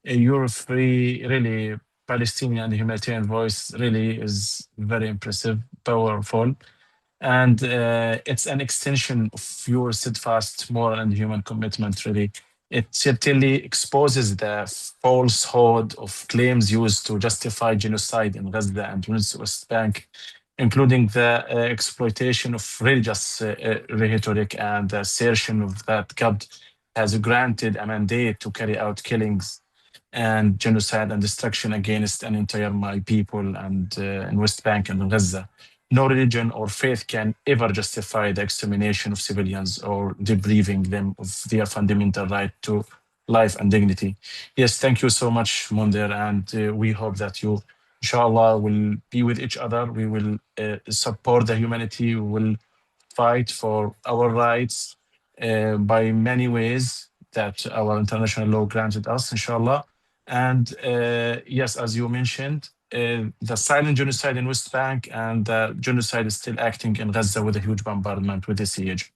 Your free, really Palestinian and humanitarian voice really is very impressive, powerful. And it's an extension of your steadfast moral and human commitment, really. It certainly exposes the falsehood of claims used to justify genocide in Gaza and West Bank including the exploitation of religious rhetoric and the assertion of that God has granted a mandate to carry out killings and genocide and destruction against an entire my people and in West Bank and in Gaza. No religion or faith can ever justify the extermination of civilians or depriving them of their fundamental right to life and dignity. Yes, thank you so much, Munther, and we hope that you, inshallah, will be with each other. We will support the humanity. We will fight for our rights by many ways that our international law granted us, inshallah. And yes, as you mentioned, the silent genocide in West Bank and the genocide is still acting in Gaza with a huge bombardment, with the siege.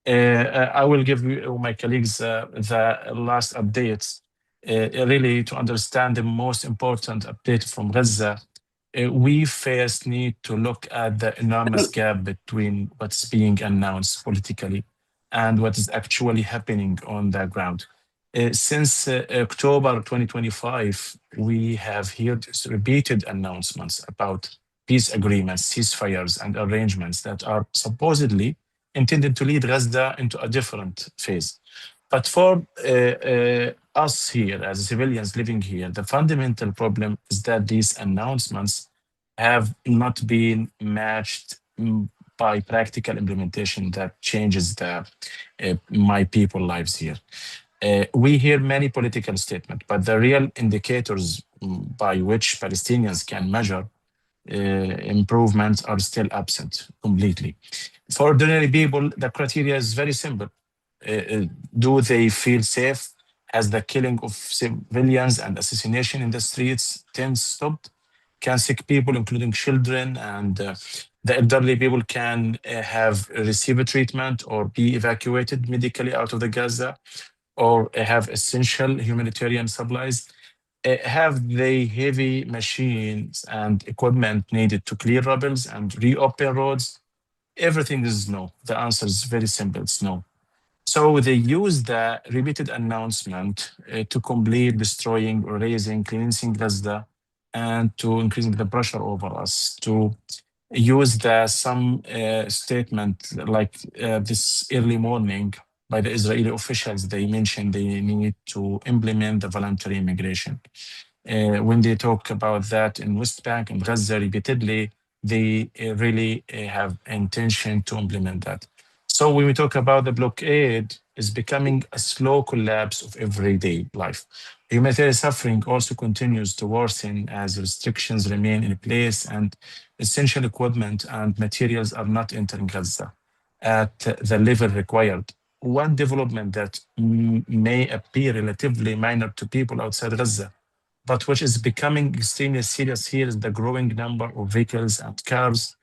I will give you, my colleagues, the last updates, really to understand the most important update from Gaza. We first need to look at the enormous gap between what's being announced politically and what is actually happening on the ground. Since October 2025, we have heard repeated announcements about peace agreements, ceasefires, and arrangements that are supposedly intended to lead Gaza into a different phase. But for us here, as civilians living here, the fundamental problem is that these announcements have not been matched by practical implementation that changes the my people lives here. We hear many political statements, but the real indicators by which Palestinians can measure improvements are still absent completely. For ordinary people, the criteria is very simple. Do they feel safe? Has the killing of civilians and assassination in the streets stopped? Can sick people, including children and the elderly people, can receive a treatment or be evacuated medically out of the Gaza, or have essential humanitarian supplies? Have they heavy machines and equipment needed to clear rubbles and reopen roads? Everything is no. The answer is very simple, it's no. So they use the repeated announcement to complete destroying, erasing, cleansing Gaza, and to increasing the pressure over us, to use some statement like this early morning by the Israeli officials. They mentioned they need to implement the voluntary immigration. When they talk about that in West Bank and Gaza repeatedly, they really have intention to implement that. So when we talk about the blockade, it's becoming a slow collapse of everyday life. Humanitarian suffering also continues to worsen as restrictions remain in place and essential equipment and materials are not entering Gaza at the level required. One development that may appear relatively minor to people outside Gaza, but which is becoming extremely serious here, is the growing number of vehicles and cars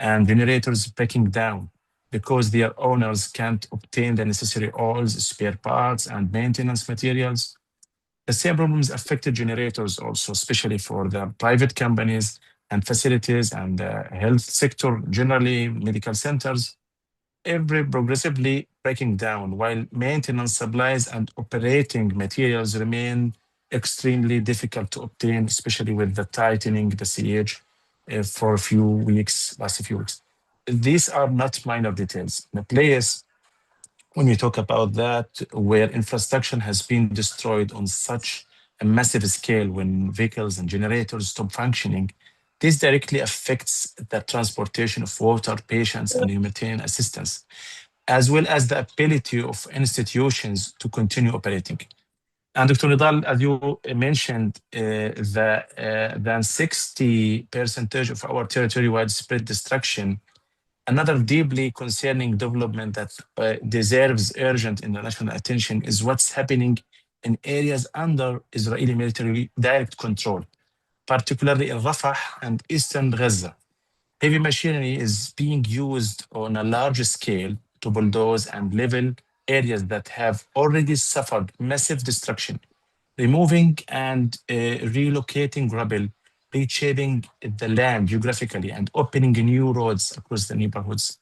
and generators breaking down because their owners can't obtain the necessary oils, spare parts, and maintenance materials. The same problems affected generators also, especially for the private companies and facilities and the health sector, generally medical centers, every progressively breaking down, while maintenance supplies and operating materials remain extremely difficult to obtain, especially with the tightening the siege for a few weeks, last few weeks. These are not minor details. The place, when you talk about that, where infrastructure has been destroyed on such a massive scale, when vehicles and generators stop functioning, this directly affects the transportation of water, patients, and humanitarian assistance, as well as the ability of institutions to continue operating. And Dr. Nidal, as you mentioned, than 60% of our territory widespread destruction. Another deeply concerning development that deserves urgent international attention is what's happening in areas under Israeli military direct control, particularly in Rafah and eastern Gaza. Heavy machinery is being used on a large scale to bulldoze and level areas that have already suffered massive destruction, removing and relocating rubble, reshaping the land geographically, and opening new roads across the neighborhoods.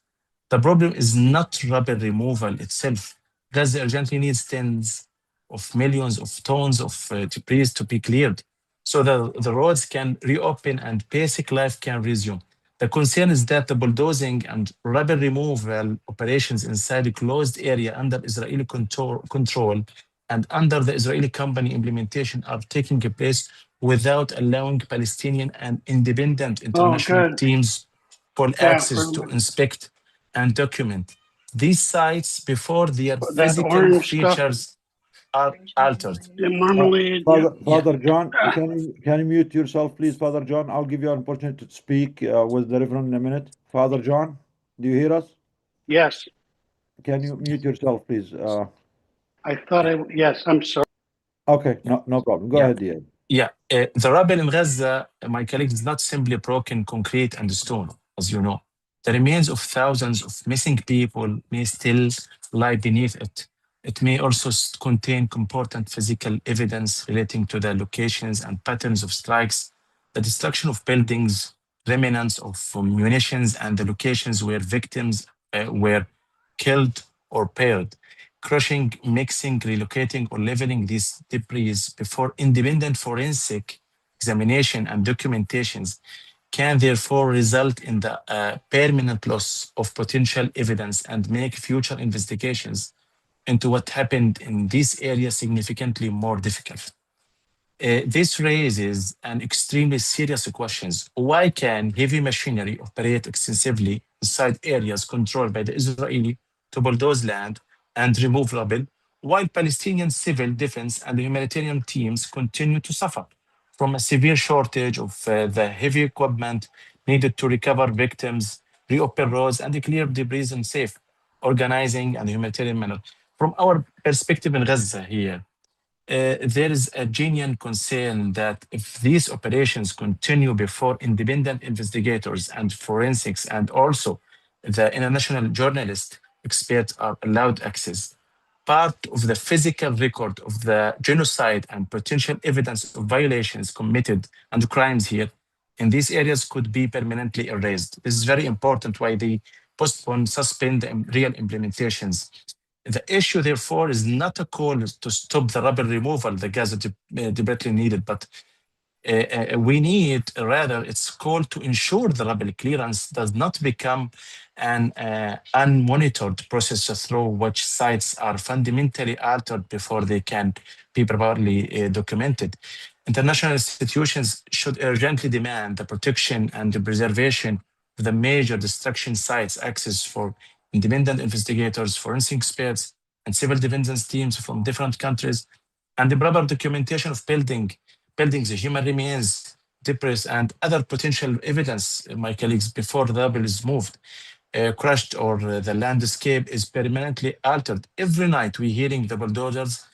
The problem is not rubble removal itself. Gaza urgently needs tens of millions of tons of debris to be cleared so that the roads can reopen and basic life can resume. The concern is that the bulldozing and rubble removal operations inside a closed area under Israeli control and under the Israeli company implementation are taking place without allowing Palestinian and independent international good. teams full Yeah, access to inspect and document these sites before their that physical orange stuff, features are altered. the marmalade. Father John, can you mute yourself, please, Father John? I'll give you an opportunity to speak with the Reverend in a minute. Father John, do you hear us? Yes, Can you mute yourself, please? I thought yes, I'm sorry. Okay, no problem. Go ahead, Ian. Yeah, the rubble in Gaza, my colleague, is not simply broken concrete and stone, as you know. The remains of thousands of missing people may still lie beneath it. It may also contain important physical evidence relating to the locations and patterns of strikes, the destruction of buildings, remnants of munitions, and the locations where victims were killed or paired. Crushing, mixing, relocating, or leveling these debris before independent forensic examination and documentations can therefore result in the permanent loss of potential evidence and make future investigations into what happened in this area significantly more difficult. This raises an extremely serious questions. Why can heavy machinery operate extensively inside areas controlled by the Israeli to bulldoze land and remove rubble, while Palestinian civil defense and humanitarian teams continue to suffer from a severe shortage of the heavy equipment needed to recover victims, reopen roads, and clear debris in safe, organizing, and humanitarian manner? From our perspective in Gaza here, there is a genuine concern that if these operations continue before independent investigators and forensics and also the international journalist experts are allowed access, part of the physical record of the genocide and potential evidence of violations committed and crimes here in these areas could be permanently erased. This is very important why they postpone, suspend the real implementations. The issue, therefore, is not a call to stop the rubble removal the Gaza desperately needed, but we need, rather, it's called to ensure the rubble clearance does not become an unmonitored process through which sites are fundamentally altered before they can be properly documented. International institutions should urgently demand the protection and the preservation of the major destruction sites, access for independent investigators, forensic experts, and civil defense teams from different countries, and the proper documentation of buildings, human remains, debris, and other potential evidence, my colleagues, before the rubble is moved, crushed, or the landscape is permanently altered. Every night we're hearing the bulldozers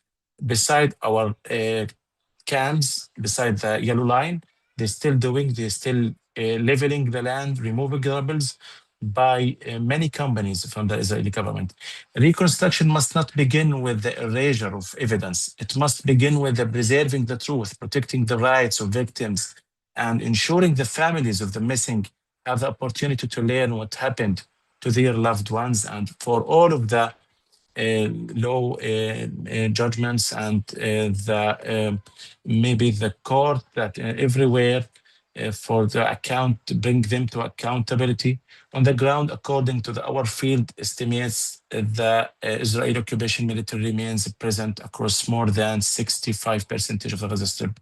beside our camps, beside the yellow line. They're still leveling the land, removing rubbles by many companies from the Israeli government. Reconstruction must not begin with the erasure of evidence. It must begin with the preserving the truth, protecting the rights of victims, and ensuring the families of the missing have the opportunity to learn what happened to their loved ones, and for all of the law judgments and maybe the court that everywhere for the account to bring them to accountability on the ground. According to our field estimates, the Israeli occupation military remains present across more than 65% of the Gaza Strip,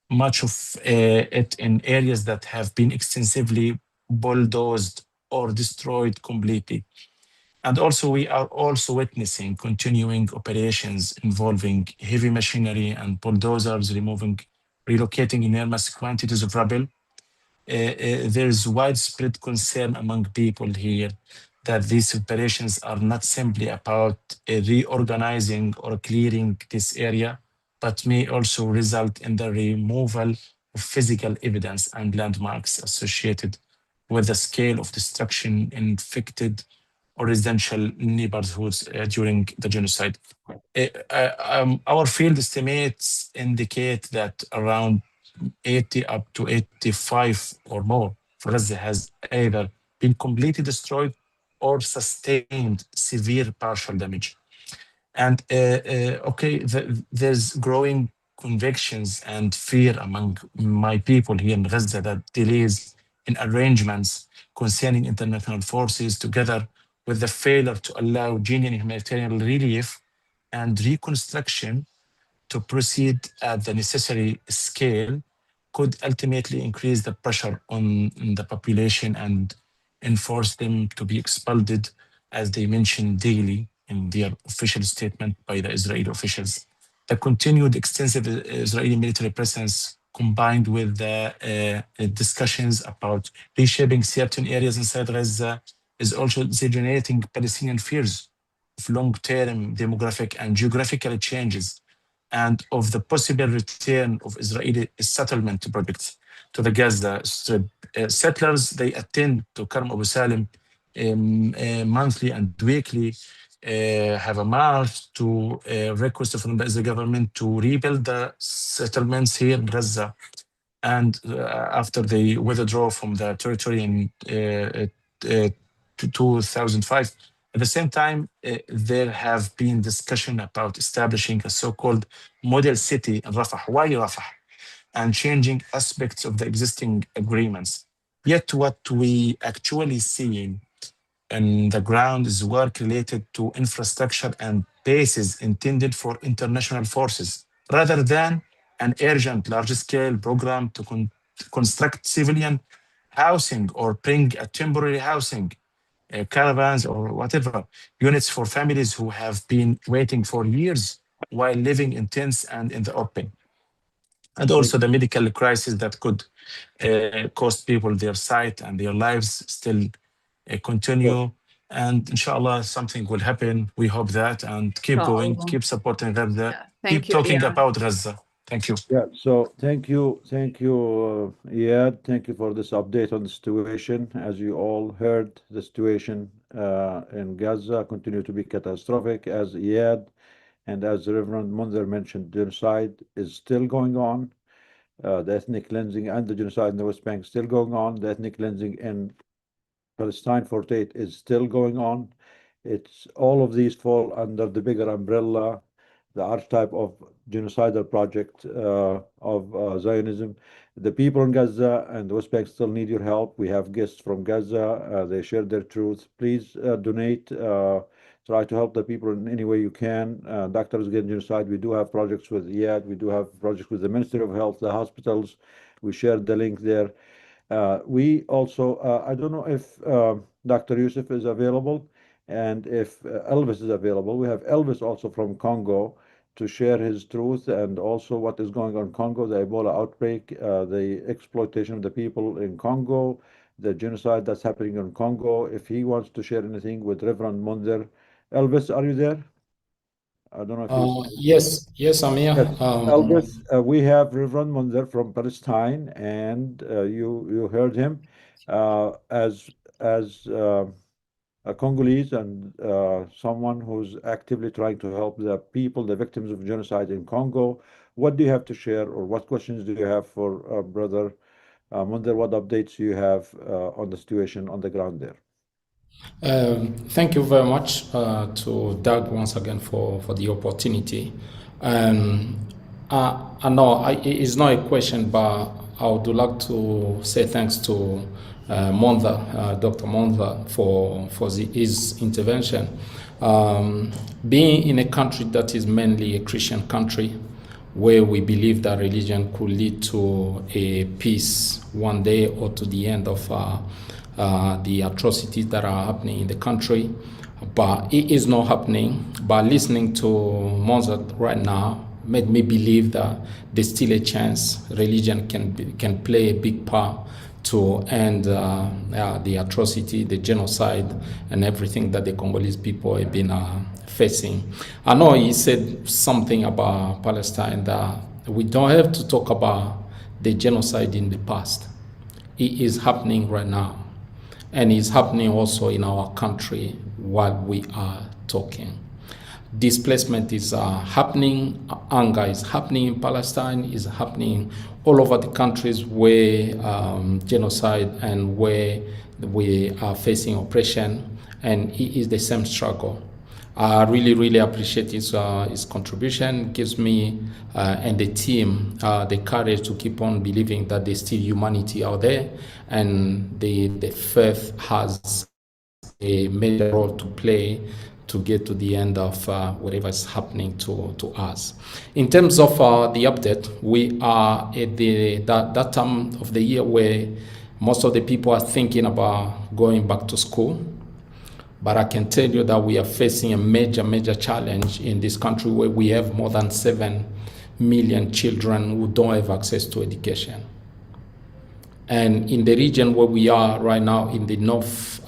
much of it in areas that have been extensively bulldozed or destroyed completely. And also, we are also witnessing continuing operations involving heavy machinery and bulldozers relocating enormous quantities of rubble. There is widespread concern among people here that these operations are not simply about reorganizing or clearing this area, but may also result in the removal of physical evidence and landmarks associated with the scale of destruction infected or residential neighborhoods during the genocide. Our field estimates indicate that around 80 up to 85 or more for Gaza has either been completely destroyed or sustained severe partial damage. And there's growing convictions and fear among my people here in Gaza that delays in arrangements concerning international forces, together with the failure to allow genuine humanitarian relief and reconstruction to proceed at the necessary scale, could ultimately increase the pressure on the population and enforce them to be expelled, as they mention daily in their official statement by the Israeli officials. The continued extensive Israeli military presence, combined with the discussions about reshaping certain areas inside Gaza, is also generating Palestinian fears of long-term demographic and geographical changes, and of the possible return of Israeli settlement projects to the Gaza Strip. Settlers, they attend to Karm Abu Salim monthly and weekly, have a march to request from the Israeli government to rebuild the settlements here in Gaza. And after they withdraw from the territory in 2005, at the same time, there have been discussion about establishing a so-called model city in Rafah. Why Rafah? And changing aspects of the existing agreements. Yet what we actually see on the ground is work related to infrastructure and bases intended for international forces, rather than an urgent large-scale program to construct civilian housing or bring a temporary housing, caravans or whatever, units for families who have been waiting for years while living in tents and in the open. And also the medical crisis that could cost people their sight and their lives still continue. And inshallah, something will happen. We hope that, and keep going, keep supporting Gaza, keep talking about Gaza. Thank you. Yeah, so thank you, Iyad. Thank you for this update on the situation. As you all heard, the situation in Gaza continue to be catastrophic, as Iyad and as Reverend Munther mentioned. Genocide is still going on. The ethnic cleansing and the genocide in the West Bank still going on. The ethnic cleansing in Palestine 48 is still going on. It's all of these fall under the bigger umbrella, the archetype of genocidal project of Zionism. The people in Gaza and the West Bank still need your help. We have guests from Gaza. They share their truth. Please donate. Try to help the people in any way you can. Doctors Against Genocide, we do have projects with IAD. We do have projects with the Ministry of Health, the hospitals. We shared the link there. We also, I don't know if Dr. Yusuf is available and if Elvis is available. We have Elvis also from Congo to share his truth and also what is going on in Congo, the Ebola outbreak, the exploitation of the people in Congo, the genocide that's happening in Congo. If he wants to share anything with Reverend Munther. Elvis, are you there? I don't know if yes, I'm here. Yes. Elvis, we have Reverend Munther from Palestine, and you heard him as a Congolese and someone who's actively trying to help the people, the victims of genocide in Congo. What do you have to share, or what questions do you have for Brother Munther? What updates do you have on the situation on the ground there? Thank you very much to Doug once again for the opportunity. I know it's not a question, but I would like to say thanks to Munther, Dr. Munther, for his intervention. Being in a country that is mainly a Christian country, where we believe that religion could lead to a peace one day or to the end of the atrocities that are happening in the country, but it is not happening. But listening to Munther right now made me believe that there's still a chance religion can play a big part to end the atrocity, the genocide, and everything that the Congolese people have been facing. I know he said something about Palestine, that we don't have to talk about the genocide in the past. It is happening right now. And it's happening also in our country while we are talking. Displacement is happening, anger is happening in Palestine, is happening all over the countries where genocide and where we are facing oppression, and it is the same struggle. I really appreciate his contribution. Gives me and the team the courage to keep on believing that there's still humanity out there, and the faith has a major role to play to get to the end of whatever is happening to us. In terms of the update, we are at that time of the year where most of the people are thinking about going back to school. But I can tell you that we are facing a major challenge in this country where we have more than 7 million children who don't have access to education. And in the region where we are right now, in the North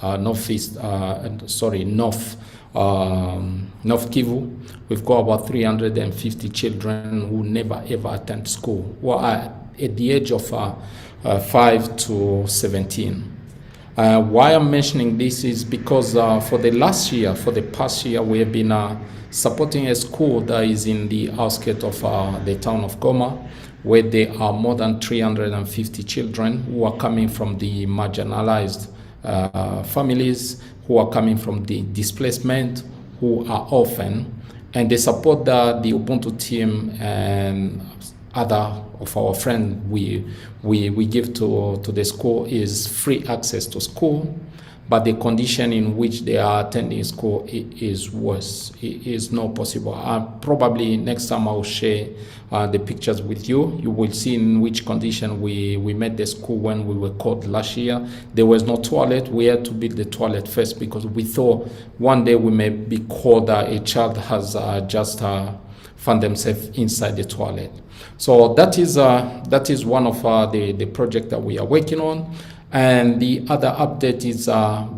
Kivu, we've got about 350 children who never ever attend school, who are at the age of 5 to 17. Why I'm mentioning this is because for the past year, we have been supporting a school that is in the outskirts of the town of Goma, where there are more than 350 children who are coming from the marginalized families, who are coming from the displacement, who are orphan, and they support the Ubuntu team and other of our friends we give to the school is free access to school, but the condition in which they are attending school is worse. It is not possible. Probably next time I will share the pictures with you. You will see in which condition we met the school when we were called last year. There was no toilet. We had to build the toilet first because we thought one day we may be called a child has just found themselves inside the toilet. So that is one of the project that we are working on. And the other update is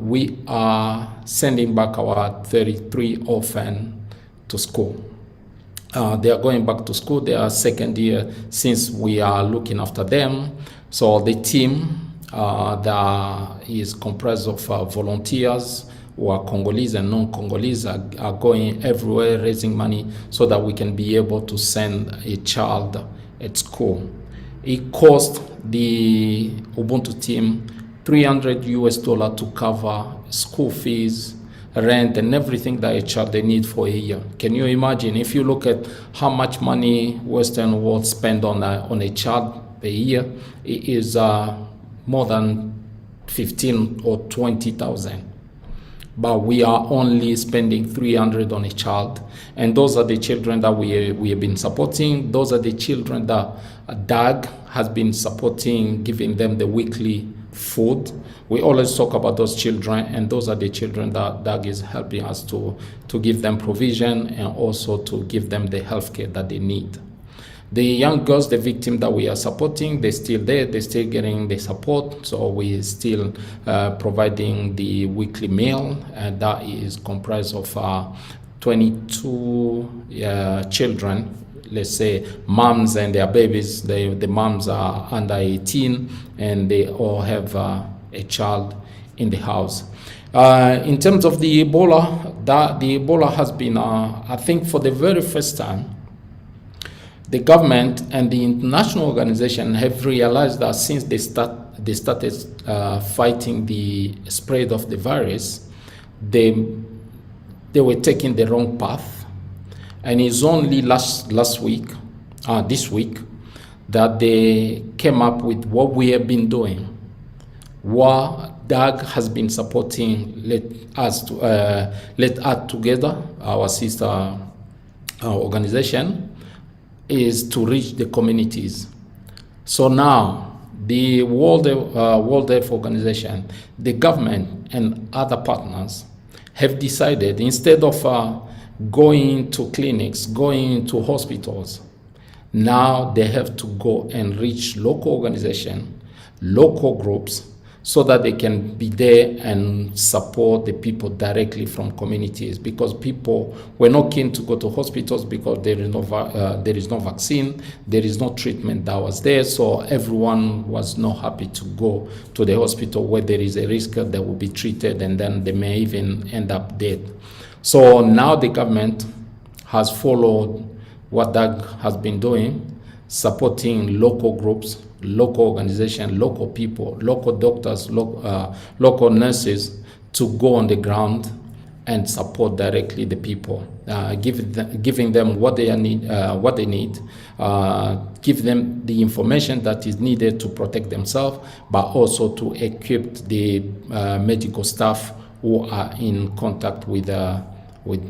we are sending back our 33 orphans to school. They are going back to school. They are second year since we are looking after them. So the team that is comprised of volunteers who are Congolese and non-Congolese are going everywhere raising money so that we can be able to send a child at school. It cost the Ubuntu team $300 to cover school fees, rent, and everything that a child they need for a year. Can you imagine? If you look at how much money Western world spend on a child a year, it is more than 15 or 20,000. But we are only spending $300 on a child, and those are the children that we have been supporting. Those are the children that DAG has been supporting, giving them the weekly food. We always talk about those children, and those are the children that DAG is helping us to give them provision and also to give them the healthcare that they need. The young girls, the victim that we are supporting, they're still there, they're still getting the support. So we're still providing the weekly meal, and that is comprised of 22 children, let's say moms and their babies. The moms are under 18 and they all have a child in the house. In terms of the Ebola, the Ebola has been, I think for the very first time, the government and the international organization have realized that since they started fighting the spread of the virus, they were taking the wrong path. And it's only this week, that they came up with what we have been doing. What DAG has been supporting, Let Us Together, our sister organization, is to reach the communities. So now the World Health Organization, the government and other partners have decided, instead of going to clinics, going to hospitals, now they have to go and reach local organizations, local groups, so that they can be there and support the people directly from communities, because people were not keen to go to hospitals because there is no vaccine, there is no treatment that was there, so everyone was not happy to go to the hospital where there is a risk that they will be treated and then they may even end up dead. So now the government has followed what DAG has been doing, supporting local groups, local organizations, local people, local doctors, local nurses to go on the ground and support directly the people, giving them what they need, give them the information that is needed to protect themselves, but also to equip the medical staff who are in contact with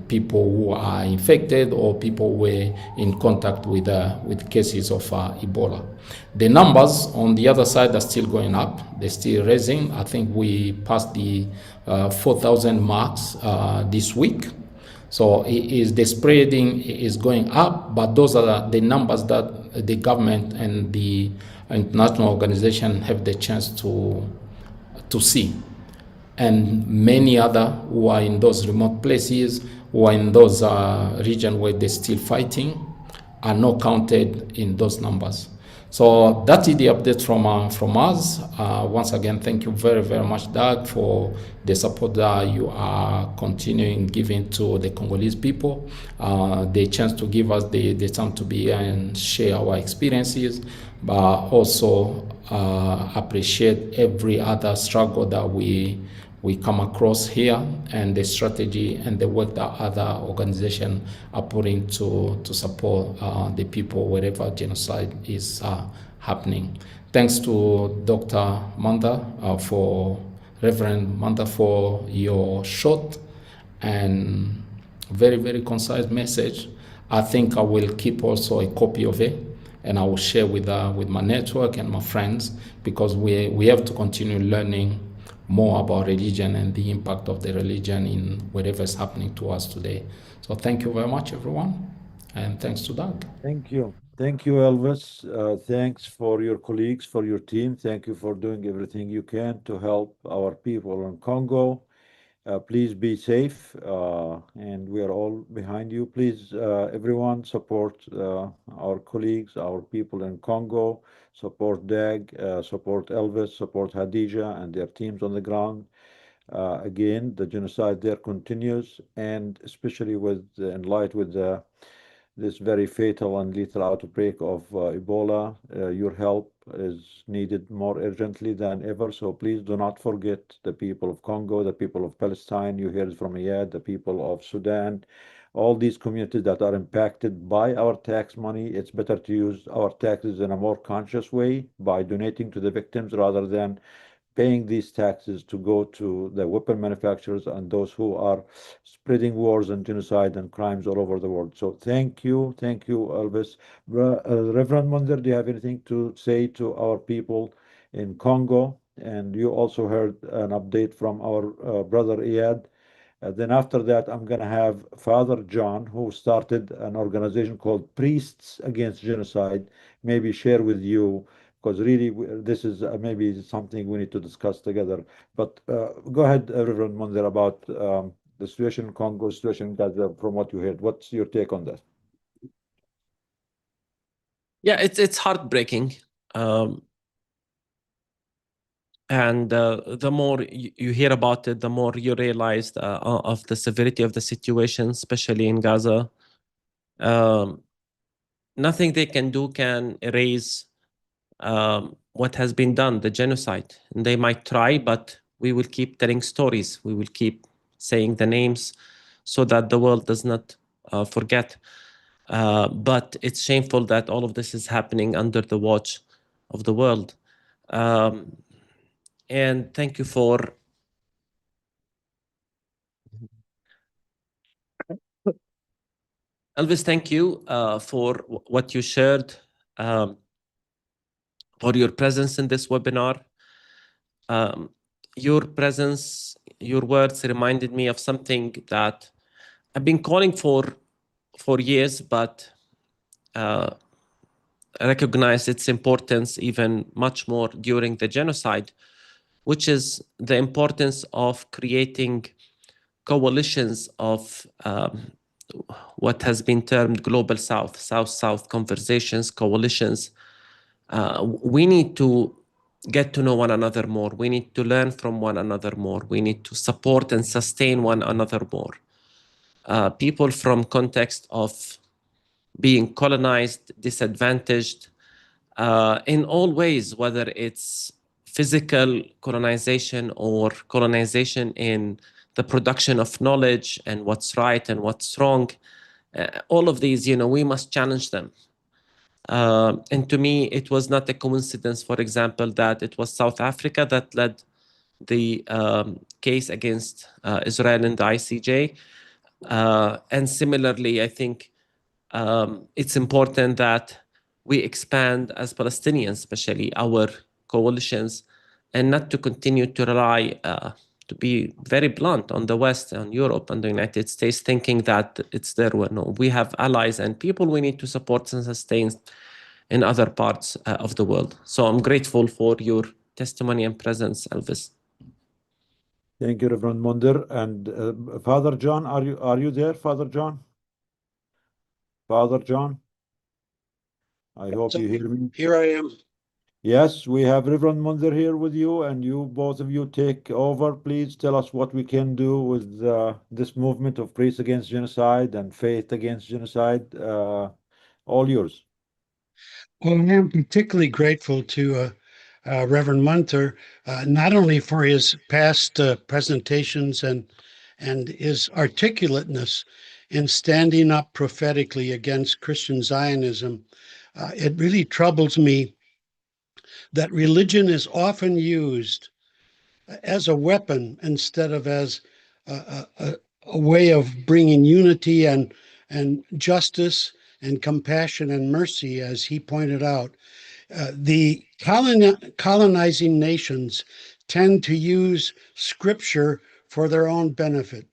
people who are infected or people who were in contact with cases of Ebola. The numbers on the other side are still going up. They're still rising. I think we passed the 4,000 marks this week. So the spreading is going up, but those are the numbers that the government and the international organization have the chance to see. And many other who are in those remote places, who are in those regions where they're still fighting, are not counted in those numbers. So that is the update from us. Once again, thank you very, very much, Doug, for the support that you are continuing giving to the Congolese people, the chance to give us the time to be here and share our experiences, but also appreciate every other struggle that we come across here, and the strategy and the work that other organizations are putting to support the people wherever genocide is happening. Thanks to Dr. Munther, Reverend Munther, for your short and very, very concise message. I think I will keep also a copy of it, and I will share with my network and my friends, because we have to continue learning more about religion and the impact of the religion in whatever is happening to us today. So thank you very much, everyone, and thanks to Doug. Thank you. Thank you, Elvis. Thanks for your colleagues, for your team. Thank you for doing everything you can to help our people in Congo. Please be safe, and we are all behind you. Please, everyone, support our colleagues, our people in Congo. Support DAG, support Elvis, support Hadija and their teams on the ground. Again, the genocide there continues, and especially in light with this very fatal and lethal outbreak of Ebola. Your help is needed more urgently than ever. So please do not forget the people of Congo, the people of Palestine. You heard from Iyad, the people of Sudan, all these communities that are impacted by our tax money. It's better to use our taxes in a more conscious way by donating to the victims rather than paying these taxes to go to the weapon manufacturers and those who are spreading wars and genocide and crimes all over the world. So thank you, Elvis. Reverend Munther, do you have anything to say to our people in Congo? And you also heard an update from our brother Iyad. Then after that, I'm going to have Father John, who started an organization called Priests Against Genocide, maybe share with you, because really this is maybe something we need to discuss together. But go ahead, Reverend Munther, about the situation in Congo, situation in Gaza, from what you heard. What's your take on that? Yeah, it's heartbreaking. And the more you hear about it, the more you realize of the severity of the situation, especially in Gaza. Nothing they can do can erase what has been done, the genocide. And they might try, but we will keep telling stories. We will keep saying the names so that the world does not forget. But it's shameful that all of this is happening under the watch of the world. And thank you for Elvis, thank you for what you shared, for your presence in this webinar. Your presence, your words reminded me of something that I've been calling for years, but recognize its importance even much more during the genocide, which is the importance of creating coalitions of what has been termed global South, South-South conversations, coalitions. We need to get to know one another more. We need to learn from one another more. We need to support and sustain one another more. People from context of being colonized, disadvantaged, in all ways, whether it's physical colonization or colonization in the production of knowledge and what's right and what's wrong. All of these, we must challenge them. And to me, it was not a coincidence, for example, that it was South Africa that led the case against Israel in the ICJ. And similarly, I think it's important that we expand as Palestinians, especially our coalitions, and not to continue to rely, to be very blunt, on the West, on Europe, and the United States, thinking that it's their way. No, we have allies and people we need to support and sustain in other parts of the world. So I'm grateful for your testimony and presence, Elvis. Thank you, Reverend Munther. And Father John, are you there, Father John? Father John? I hope you hear me. Here I am. Yes, we have Reverend Munther here with you, and you, both of you, take over. Please tell us what we can do with this movement of Priests Against Genocide and Faith Against Genocide. All yours. Well, I am particularly grateful to Reverend Munther, not only for his past presentations and his articulateness in standing up prophetically against Christian Zionism. It really troubles me that religion is often used as a weapon instead of as a way of bringing unity and justice and compassion and mercy, as he pointed out. The colonizing nations tend to use scripture for their own benefit.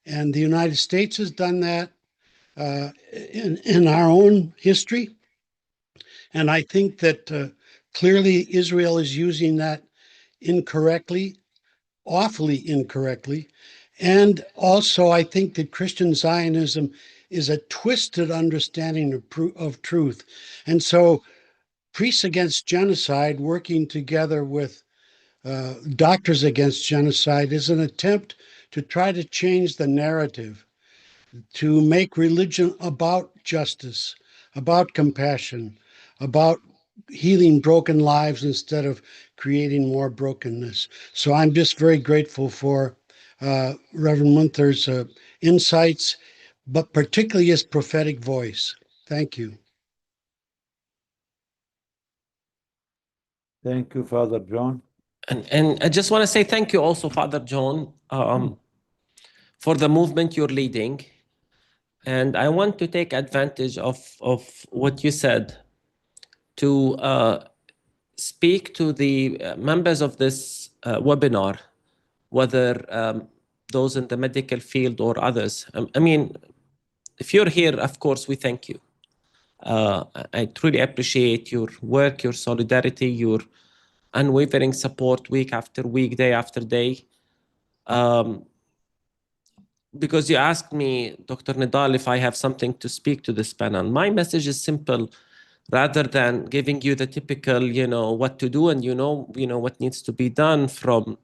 And the United States has done that in our own history. And I think that clearly Israel is using that incorrectly, awfully incorrectly. And also, I think that Christian Zionism is a twisted understanding of truth. And so Priests Against Genocide, working together with Doctors Against Genocide, is an attempt to try to change the narrative, to make religion about justice, about compassion, about healing broken lives instead of creating more brokenness. So I'm just very grateful for Reverend Munther's insights, but particularly his prophetic voice. Thank you. Thank you, Father John. And I just want to say thank you also, Father John, for the movement you're leading. And I want to take advantage of what you said to speak to the members of this webinar, whether those in the medical field or others. I mean, if you're here, of course, we thank you. I truly appreciate your work, your solidarity, your unwavering support week after week, day after day. Because you asked me, Dr. Nidal, if I have something to speak to this panel. My message is simple. Rather than giving you the typical, what to do and what needs to be done, from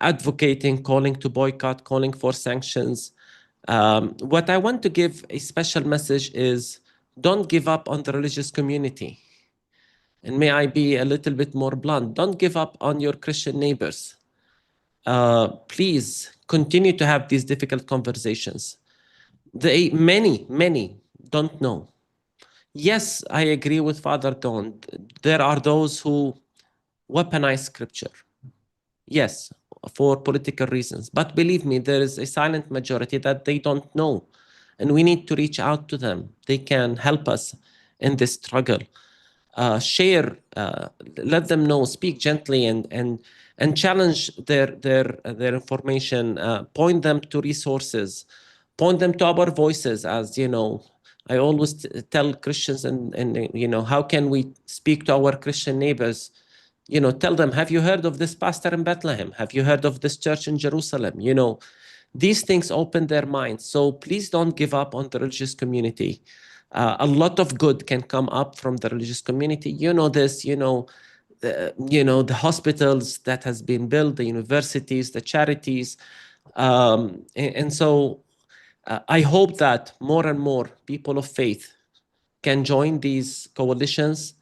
advocating, calling to boycott, calling for sanctions. What I want to give a special message is, don't give up on the religious community. And may I be a little bit more blunt? Don't give up on your Christian neighbors. Please continue to have these difficult conversations. Many don't know. Yes, I agree with Father Don. There are those who weaponize scripture. Yes, for political reasons. But believe me, there is a silent majority that they don't know. And we need to reach out to them. They can help us in this struggle. Share, let them know, speak gently and challenge their information, point them to resources, point them to our voices. As I always tell Christians, and how can we speak to our Christian neighbors? Tell them, have you heard of this pastor in Bethlehem? Have you heard of this church in Jerusalem? These things open their minds. So please don't give up on the religious community. A lot of good can come up from the religious community. The hospitals that has been built, the universities, the charities. So I hope that more and more people of faith can join these coalitions,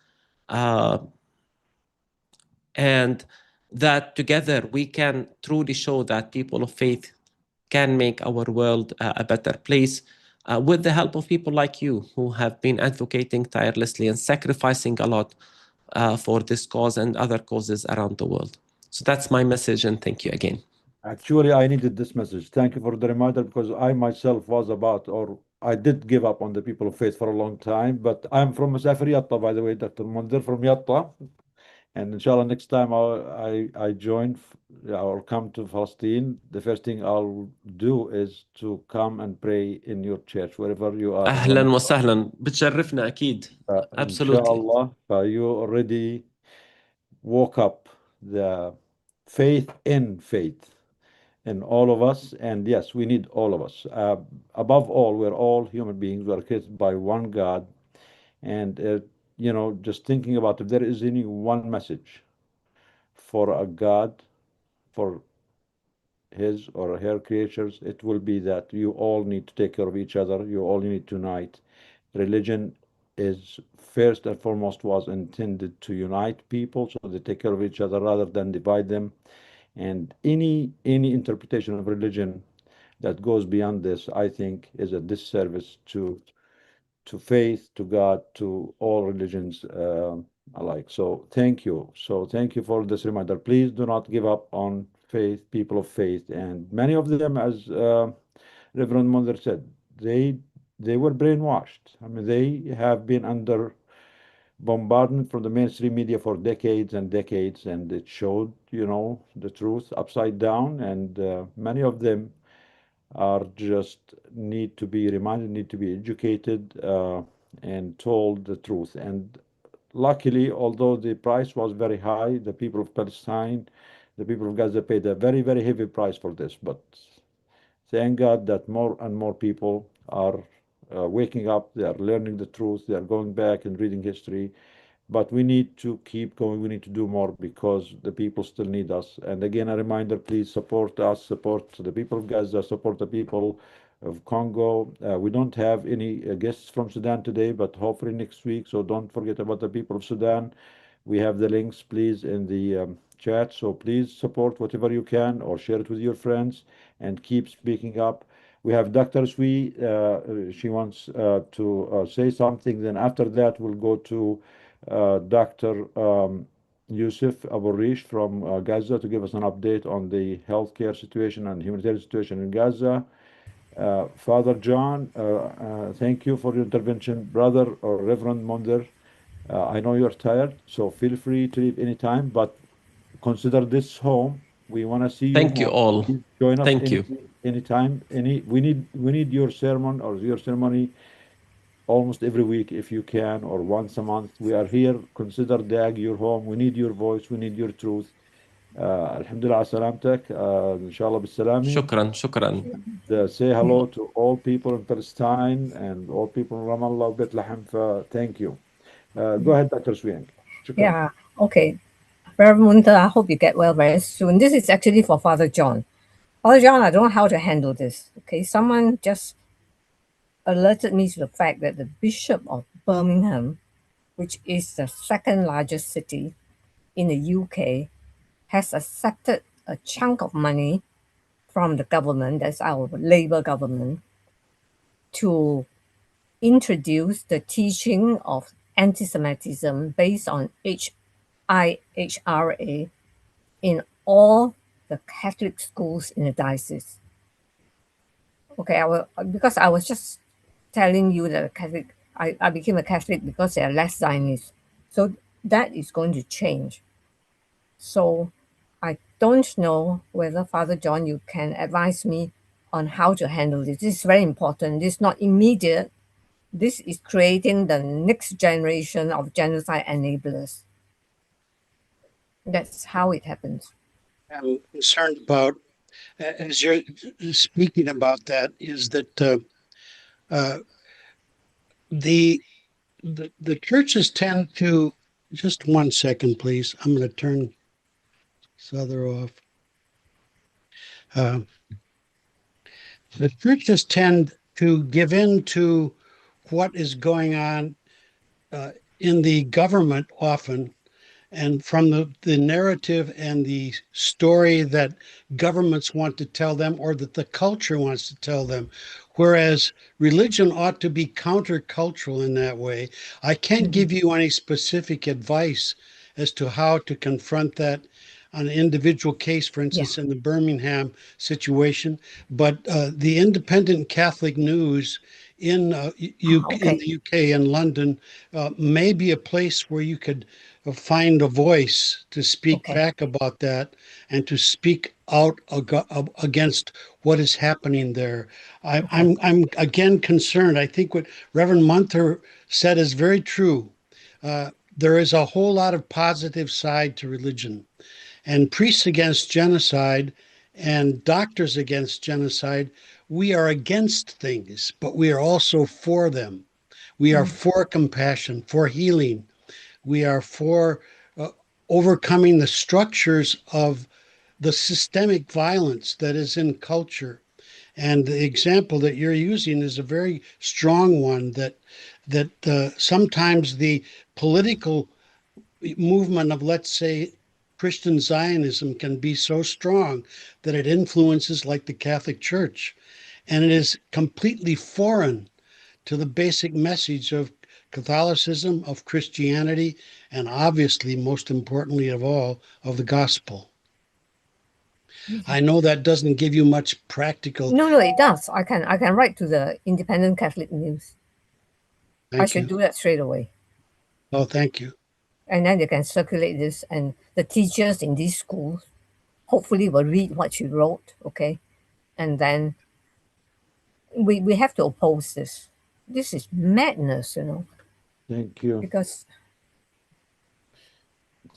and that together we can truly show that people of faith can make our world a better place with the help of people like you who have been advocating tirelessly and sacrificing a lot for this cause and other causes around the world. So that's my message, and thank you again. Actually, I needed this message. Thank you for the reminder, because I myself was about, or I did give up on the people of faith for a long time, but I'm from Masafir Yatta, by the way, Dr. Munther from Yatta. And inshallah, next time I join or come to Palestine, the first thing I'll do is to come and pray in your church, wherever you are. أهلا وسهلا بتشرفنا أكيد. Absolutely. Inshallah, you already woke up the faith in all of us. And yes, we need all of us. Above all, we're all human beings. We're created by one God. And, you know, just thinking about if there is any one message for a God, for his or her creatures, it will be that you all need to take care of each other. You all need to unite. Religion is first and foremost was intended to unite people so they take care of each other rather than divide them. And any interpretation of religion that goes beyond this, I think, is a disservice to faith, to God, to all religions alike. So thank you. So thank you for this reminder. Please do not give up on faith, people of faith. And many of them, as Reverend Munther said, they were brainwashed. I mean, they have been under bombardment from the mainstream media for decades and decades, and it showed, you know, the truth upside down. And many of them are just need to be reminded, need to be educated and told the truth. And luckily, although the price was very high, the people of Palestine, the people of Gaza paid a very, very heavy price for this. But thank God that more and more people are waking up, they are learning the truth, they are going back and reading history. But we need to keep going. We need to do more because the people still need us. And again, a reminder, please support us, support the people of Gaza, support the people of Congo. We don't have any guests from Sudan today, but hopefully next week. So don't forget about the people of Sudan. We have the links, please, in the chat. So please support whatever you can or share it with your friends and keep speaking up. We have Dr. Sui. She wants to say something. Then after that, we'll go to Dr. Yusuf Aburish from Gaza to give us an update on the healthcare situation and humanitarian situation in Gaza. Father John, thank you for your intervention. Brother or Reverend Munther, I know you're tired, so feel free to leave anytime, but consider this home. We want to see you. Thank you all. Please join us Thank you. anytime. We need your sermon or your ceremony almost every week if you can, or once a month. We are here. Consider DAG your home. We need your voice. We need your truth. Alhamdulillah ala salamtak. Inshallah bisalami. شكرا. Say hello to all people in Palestine and all people in Ramallah, Bethlehem. Thank you. Go ahead, Dr. Swiang. Yeah, okay. Rev Munther, I hope you get well very soon. This is actually for Father John. Father John, I don't know how to handle this. Okay, someone just alerted me to the fact that the Bishop of Birmingham, which is the second largest city in the UK, has accepted a chunk of money from the government, that's our Labour government, to introduce the teaching of anti-Semitism based on HIHRA in all the Catholic schools in the diocese. Okay, because I was just telling you that I became a Catholic because they are less Zionist. So that is going to change. So I don't know whether Father John, you can advise me on how to handle this. This is very important. This is not immediate. This is creating the next generation of genocide enablers. That's how it happens. I'm concerned about, as you're speaking about that, is that the churches tend to, just 1 second, please. I'm going to turn this other off. The churches tend to give in to what is going on in the government often, and from the narrative and the story that governments want to tell them or that the culture wants to tell them. Whereas religion ought to be countercultural in that way. I can't give you any specific advice as to how to confront that on an individual case, for instance, in the Birmingham situation. But the Independent Catholic News in the UK and London may be a place where you could find a voice to speak back about that and to speak out against what is happening there. I'm again concerned. I think what Reverend Munther said is very true. There is a whole lot of positive side to religion, and Priests Against Genocide and Doctors Against Genocide, we are against things, but we are also for them. We are for compassion, for healing. We are for overcoming the structures of the systemic violence that is in culture. And the example that you're using is a very strong one, that sometimes the political movement of, let's say, Christian Zionism can be so strong that it influences like the Catholic Church. And it is completely foreign to the basic message of Catholicism, of Christianity, and obviously, most importantly of all, of the gospel. I know that doesn't give you much practical. No, it does. I can write to the Independent Catholic News. I should do that straight away. Oh, thank you. And then they can circulate this, and the teachers in these schools hopefully will read what you wrote, okay? And then we have to oppose this. This is madness, you know. Thank you. Because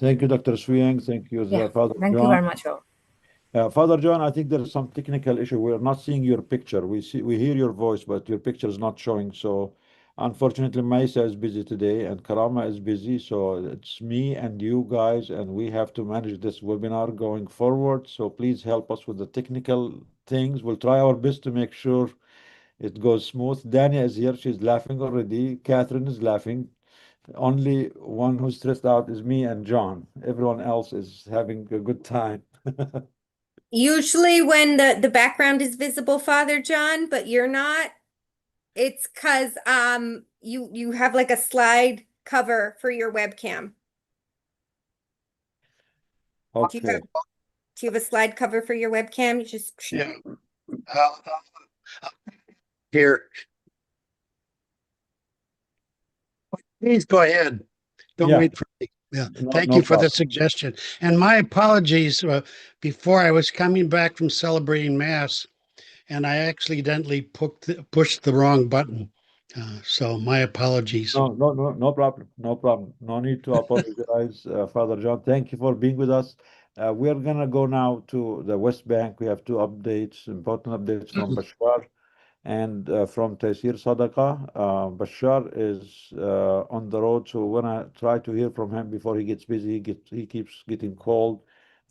thank you, Dr. Swiyang. Thank you, Father John. Thank you very much, Rob. Father John, I think there is some technical issue. We're not seeing your picture. We hear your voice, but your picture is not showing. So unfortunately, Maisa is busy today and Karama is busy. So it's me and you guys, and we have to manage this webinar going forward. So please help us with the technical things. We'll try our best to make sure it goes smooth. Dania is here. She's laughing already. Catherine is laughing. Only one who's stressed out is me and John. Everyone else is having a good time. Usually when the background is visible, Father John, but you're not, it's because you have like a slide cover for your webcam. Okay. Do you have a slide cover for your webcam? You just Here. Please go ahead. Don't wait for me. Yeah, thank you for the suggestion. And my apologies. Before I was coming back from celebrating Mass, and I accidentally pushed the wrong button. So my apologies. No problem. No problem. No need to apologize, Father John. Thank you for being with us. We're gonna go now to the West Bank. We have two updates, important updates from Bashar and from Taysir Sadaqa. Bashar is on the road, so we're gonna try to hear from him before he gets busy. He keeps getting called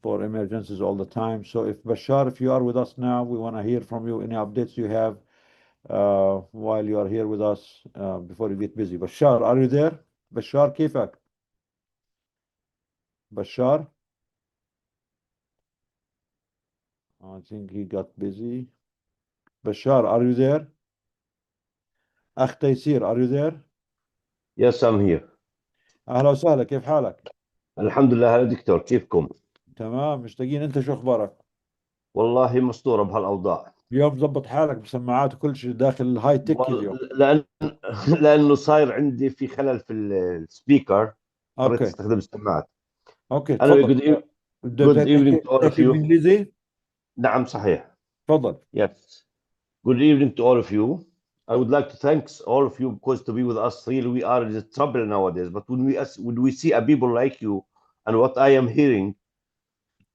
for emergencies all the time. So if Bashar, if you are with us now, we want to hear from you, any updates you have while you are here with us before you get busy. Bashar, are you there? Bashar, كيفك? Bashar? I think he got busy. Bashar, are you there? أخ تيسير, are you there? Yes, I'm here. أهلا وسهلا, كيف حالك؟ الحمد لله. هلا دكتور، كيفكم؟ تمام, مشتاقين. أنت شو أخبارك؟ والله مسطورة بهالأوضاع. اليوم ضبط حالك بسماعات وكل شيء داخل الهاي تك اليوم. لأنه صاير عندي في خلل في السبيكر. اضطريت استخدم السماعات. اوكي تفضل. Good evening to all of you. بالإنجليزي؟ نعم صحيح. تفضل. Yes. Good evening to all of you. I would like to thank all of you because to be with us, really we are in trouble nowadays. But when we see a people like you and what I am hearing,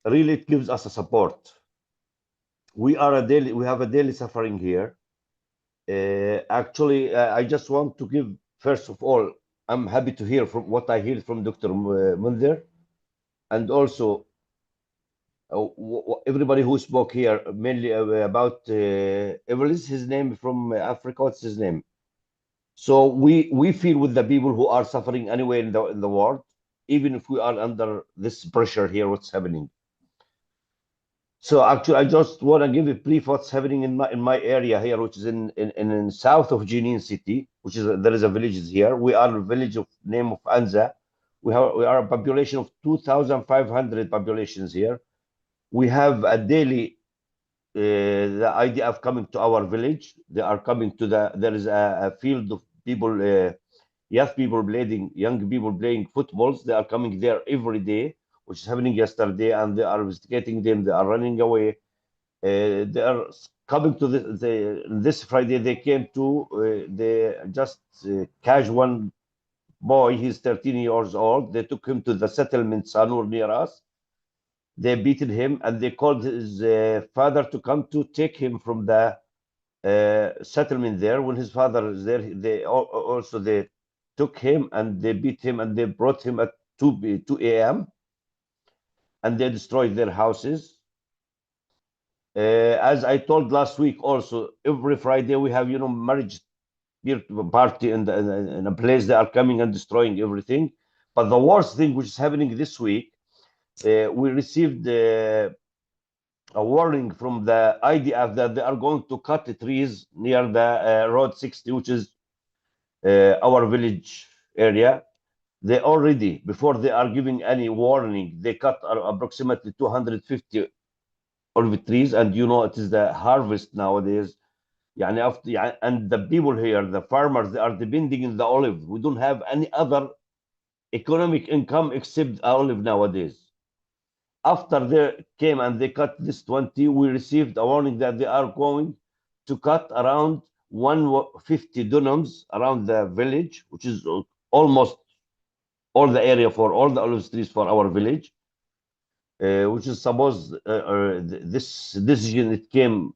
really it gives us a support. We have a daily suffering here. Actually, I just want to give, first of all, I'm happy to hear from what I hear from Dr. Munther, and also everybody who spoke here, mainly about what is his name from Africa? What's his name? So we feel with the people who are suffering anywhere in the world. even if we are under this pressure here, what's happening. So actually, I just want to give a brief what's happening in my area here, which is in south of Jenin city, which is there is a village here. We are a village of name of Anza. We are a population of 2,500 populations here. We have a daily the idea of coming to our village. They are coming to there is a field of people, young people playing footballs. They are coming there every day, which is happening yesterday, and they are investigating them. They are running away. They are coming to this Friday. They came to they just catch one boy. He's 13 years old. They took him to the settlement Sanur near us. They beaten him, and they called his father to come to take him from the settlement there. When his father is there, they took him and they beat him, and they brought him at 2 a.m. and they destroyed their houses. As I told last week, also every Friday we have marriage beer party in a place. They are coming and destroying everything. But the worst thing which is happening this week, we received a warning from the IDF that they are going to cut the trees near the road 60, which is our village area. They already, before they are giving any warning, they cut approximately 250 olive trees, and it is the harvest nowadays. And the people here, the farmers, they are depending on the olive. We don't have any other economic income except olive nowadays. After they came and they cut this 20, we received a warning that they are going to cut around 150 dunums around the village, which is almost all the area for all the olive trees for our village, which is supposed this decision, it came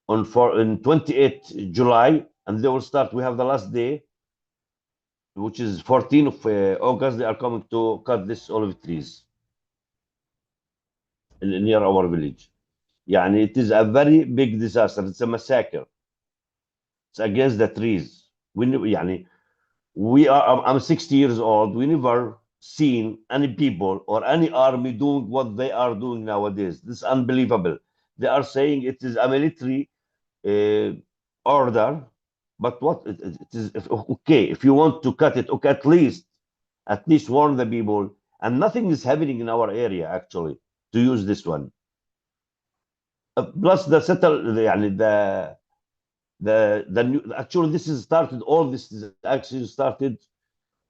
on 28 July, and they will start. We have the last day, which is 14 of August. They are coming to cut this olive trees near our village. It is a very big disaster. It's a massacre. It's against the trees. I'm 60 years old. We never seen any people or any army doing what they are doing nowadays. This is unbelievable. They are saying it is a military order, but what it is, okay, if you want to cut it, okay, at least warn the people. And nothing is happening in our area actually to use this one. Plus the new, actually this is started. All this is actually started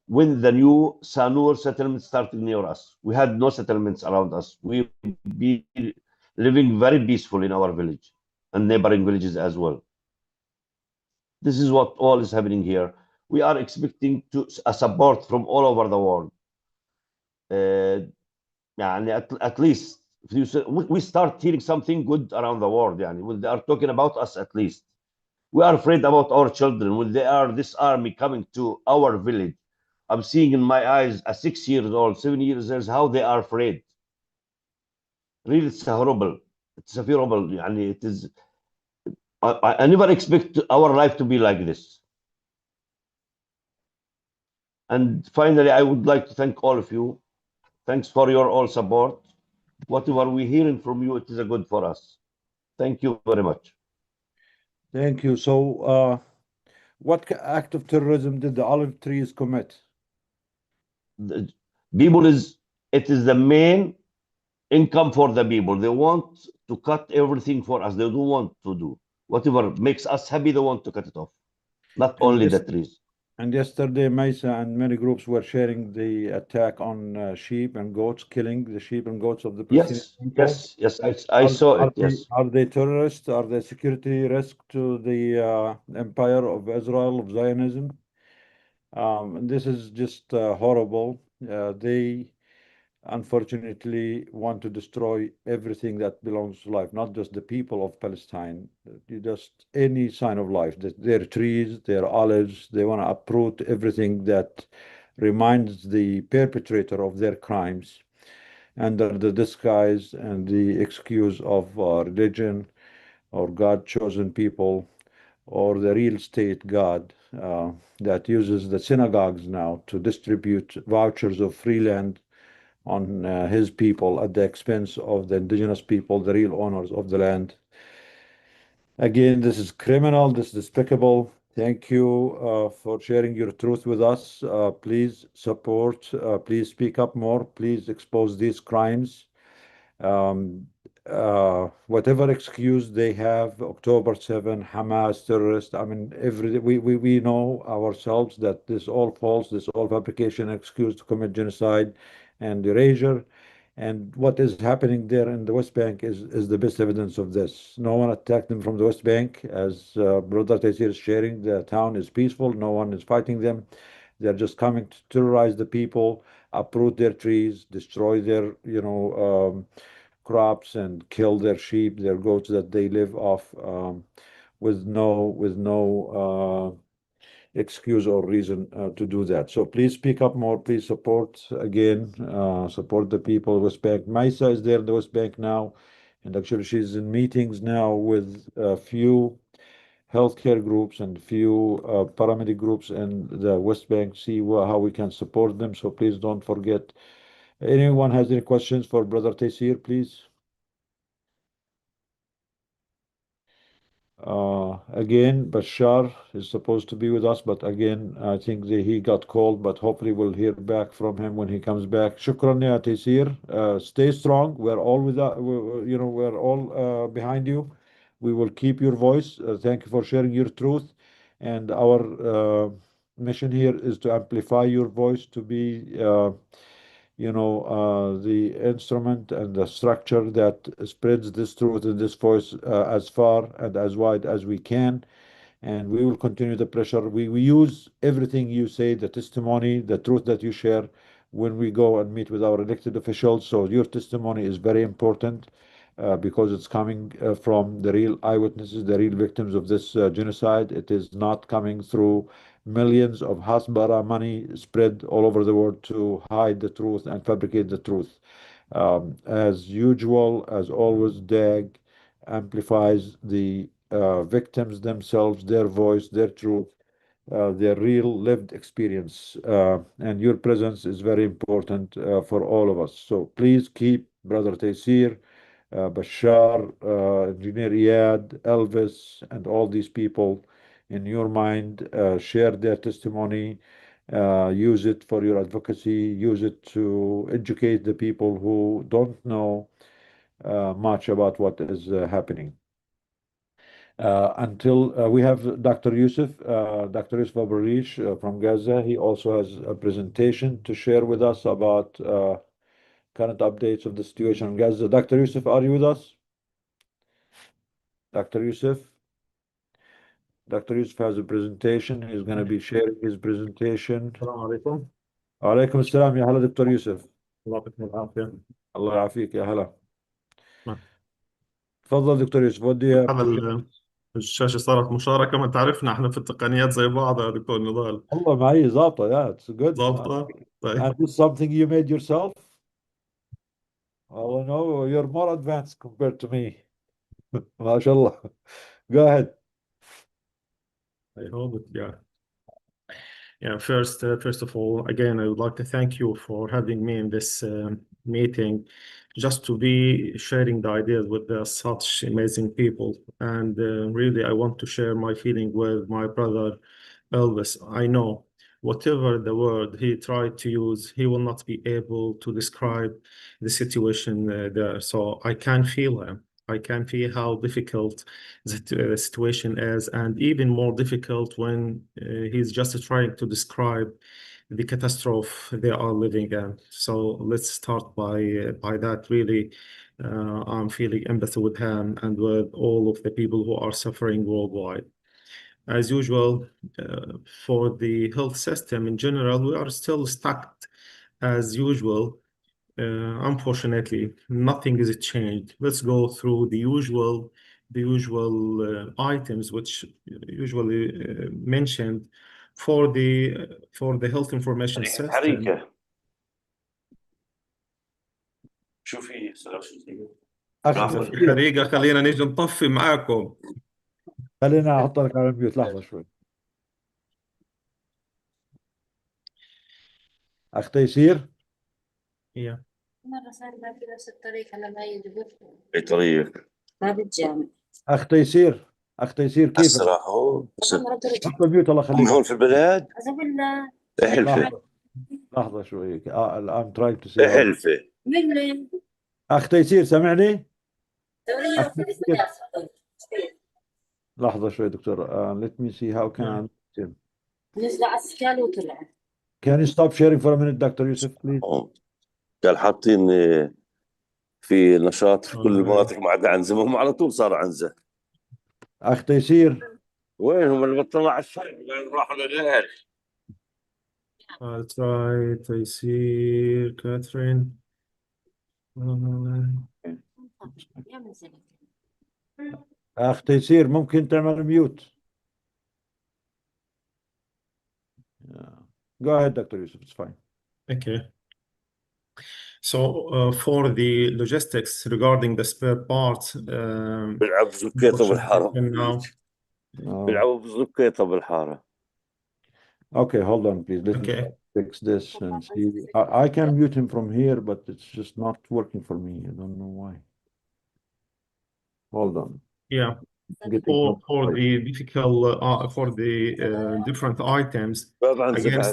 when the new Sanur settlement started near us. We had no settlements around us. We be living very peaceful in our village and neighboring villages as well. This is what all is happening here. We are expecting a support from all over the world. At least we start hearing something good around the world. When they are talking about us, at least we are afraid about our children. When they are this army coming to our village, I'm seeing in my eyes a 6 years old, 7 years old, how they are afraid. Really, it's horrible. It's horrible. It is. I never expect our life to be like this. And finally, I would like to thank all of you. Thanks for your all support. Whatever we're hearing from you, it is a good for us. Thank you very much. Thank you. So, what act of terrorism did the olive trees commit? It is the main income for the people. They want to cut everything for us. They don't want to do whatever makes us happy. They want to cut it off, not only the trees. And yesterday, Mesa and many groups were sharing the attack on sheep and goats, killing the sheep and goats of the Palestinian people. Yes. I saw it. Yes. Are they terrorists? Are they security risk to the empire of Israel, of Zionism? And this is just horrible. They unfortunately want to destroy everything that belongs to life, not just the people of Palestine, just any sign of life, their trees, their olives. They want to uproot everything that reminds the perpetrator of their crimes under the disguise and the excuse of religion or God-chosen people or the real state God. that uses the synagogues now to distribute vouchers of free land on his people at the expense of the indigenous people, the real owners of the land. Again, this is criminal, this is despicable. Thank you for sharing your truth with us. Please support, please speak up more, please expose these crimes. Whatever excuse they have, October 7, Hamas, terrorists, I mean, we know ourselves that this all false, this all fabrication excuse to commit genocide and erasure. And what is happening there in the West Bank is the best evidence of this. No one attacked them from the West Bank. As Brother Taysir is sharing, the town is peaceful. No one is fighting them. They're just coming to terrorize the people, uproot their trees, destroy their, crops, and kill their sheep, their goats that they live off, with no excuse or reason to do that. So please speak up more. Please support again. Support the people of West Bank. Maisa is there in the West Bank now, and actually she's in meetings now with a few healthcare groups and few paramedic groups in the West Bank. See how we can support them. So please don't forget. Anyone has any questions for Brother Taysir, please? Again, Bashar is supposed to be with us, but again, I think that he got called, but hopefully we'll hear back from him when he comes back. Shukran, ya Taysir. Stay strong. We're all we're all behind you. We will keep your voice. Thank you for sharing your truth. And our mission here is to amplify your voice, to be the instrument and the structure that spreads this truth and this voice as far and as wide as we can. And we will continue the pressure. We use everything you say, the testimony, the truth that you share when we go and meet with our elected officials. So your testimony is very important because it's coming from the real eyewitnesses, the real victims of this genocide. It is not coming through millions of hasbara money spread all over the world to hide the truth and fabricate the truth. As usual, as always, DAG amplifies the victims themselves, their voice, their truth, their real lived experience. And your presence is very important for all of us. So please keep Brother Taysir, Bashar, Engineer Iyad, Elvis, and all these people in your mind. Share their testimony, use it for your advocacy, use it to educate the people who don't know much about what is happening. Until we have Dr. Yusuf Abarish from Gaza. He also has a presentation to share with us about current updates of the situation in Gaza. Dr. Yusuf, are you with us? Dr. Yusuf? Dr. Yusuf has a presentation. He's going to be sharing his presentation. السلام عليكم. وعليكم السلام. يا هلا دكتور يوسف. الله يعطيكم العافية. الله يعافيك. يا هلا. نعم. تفضل دكتور يوسف. ودي هذا الشاشة صارت مشاركة، ما تعرفنا احنا في التقنيات زي بعض يا دكتور نضال. والله معي ظابطة. Yeah, it's good. ضابطة. طيب. And this is something you made yourself? Oh no, you're more advanced compared to me. ما شاء الله. Go ahead. I hope it, yeah. Yeah, first of all, again, I would like to thank you for having me in this meeting, just to be sharing the ideas with such amazing people. And really, I want to share my feeling with my brother Elvis. I know whatever the word he tried to use, he will not be able to describe the situation there. So I can feel him. I can feel how difficult the situation is, and even more difficult when he's just trying to describe the catastrophe they are living in. So let's start by that. Really, I'm feeling empathy with him and with all of the people who are suffering worldwide. As usual, for the health system in general, we are still stuck as usual. Unfortunately, nothing is changed. Let's go through the usual items which usually mentioned for the health information system. حريقة. شوفي أخي حريقة، خلينا نيجي نطفي معاكم. خلينا أحط لك على ميوت لحظة شوي. أخ تيسير Yeah. مرة صار في نفس الطريقة لما يجبر اي طريق باب الجامع أخ تيسير كيفك؟ اسرع هو حط الميوت الله هم هون يخليك. في البلد عزب الله حلفة لحظة شوي I'm trying to see حلفة من أخ تيسير سامعني؟ دورية أخ تيسير لحظة شوي دكتور let me see how can نزل على السكال وطلع can you stop sharing for a minute Dr. Yusuf please. قال حاطين في نشاط في كل المناطق ما عدا عنزة، هم على طول صار عنزة. أخ تيسير وينهم اللي بطلع على الشارع راحوا للأهل. I'll try تيسير كاترين. أخ تيسير ممكن تعمل ميوت. Go ahead Dr. Yusuf, it's fine. Okay. So for the logistics regarding the spare parts, بيلعب بزكيطة بالحارة. بيلعبوا بزكيطة بالحارة. Okay, hold on please. Let me fix this and see. I can mute him from here, but it's just not working for me. I don't know why. Hold on. Yeah. For the difficult for the different items, again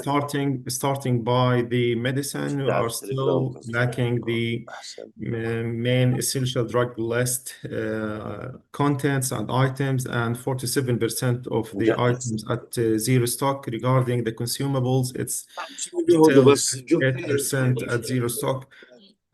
starting by the medicine, we are still lacking the main essential drug list contents and items, and 47% of the items at zero stock. Regarding the consumables, it's still 8% at zero stock.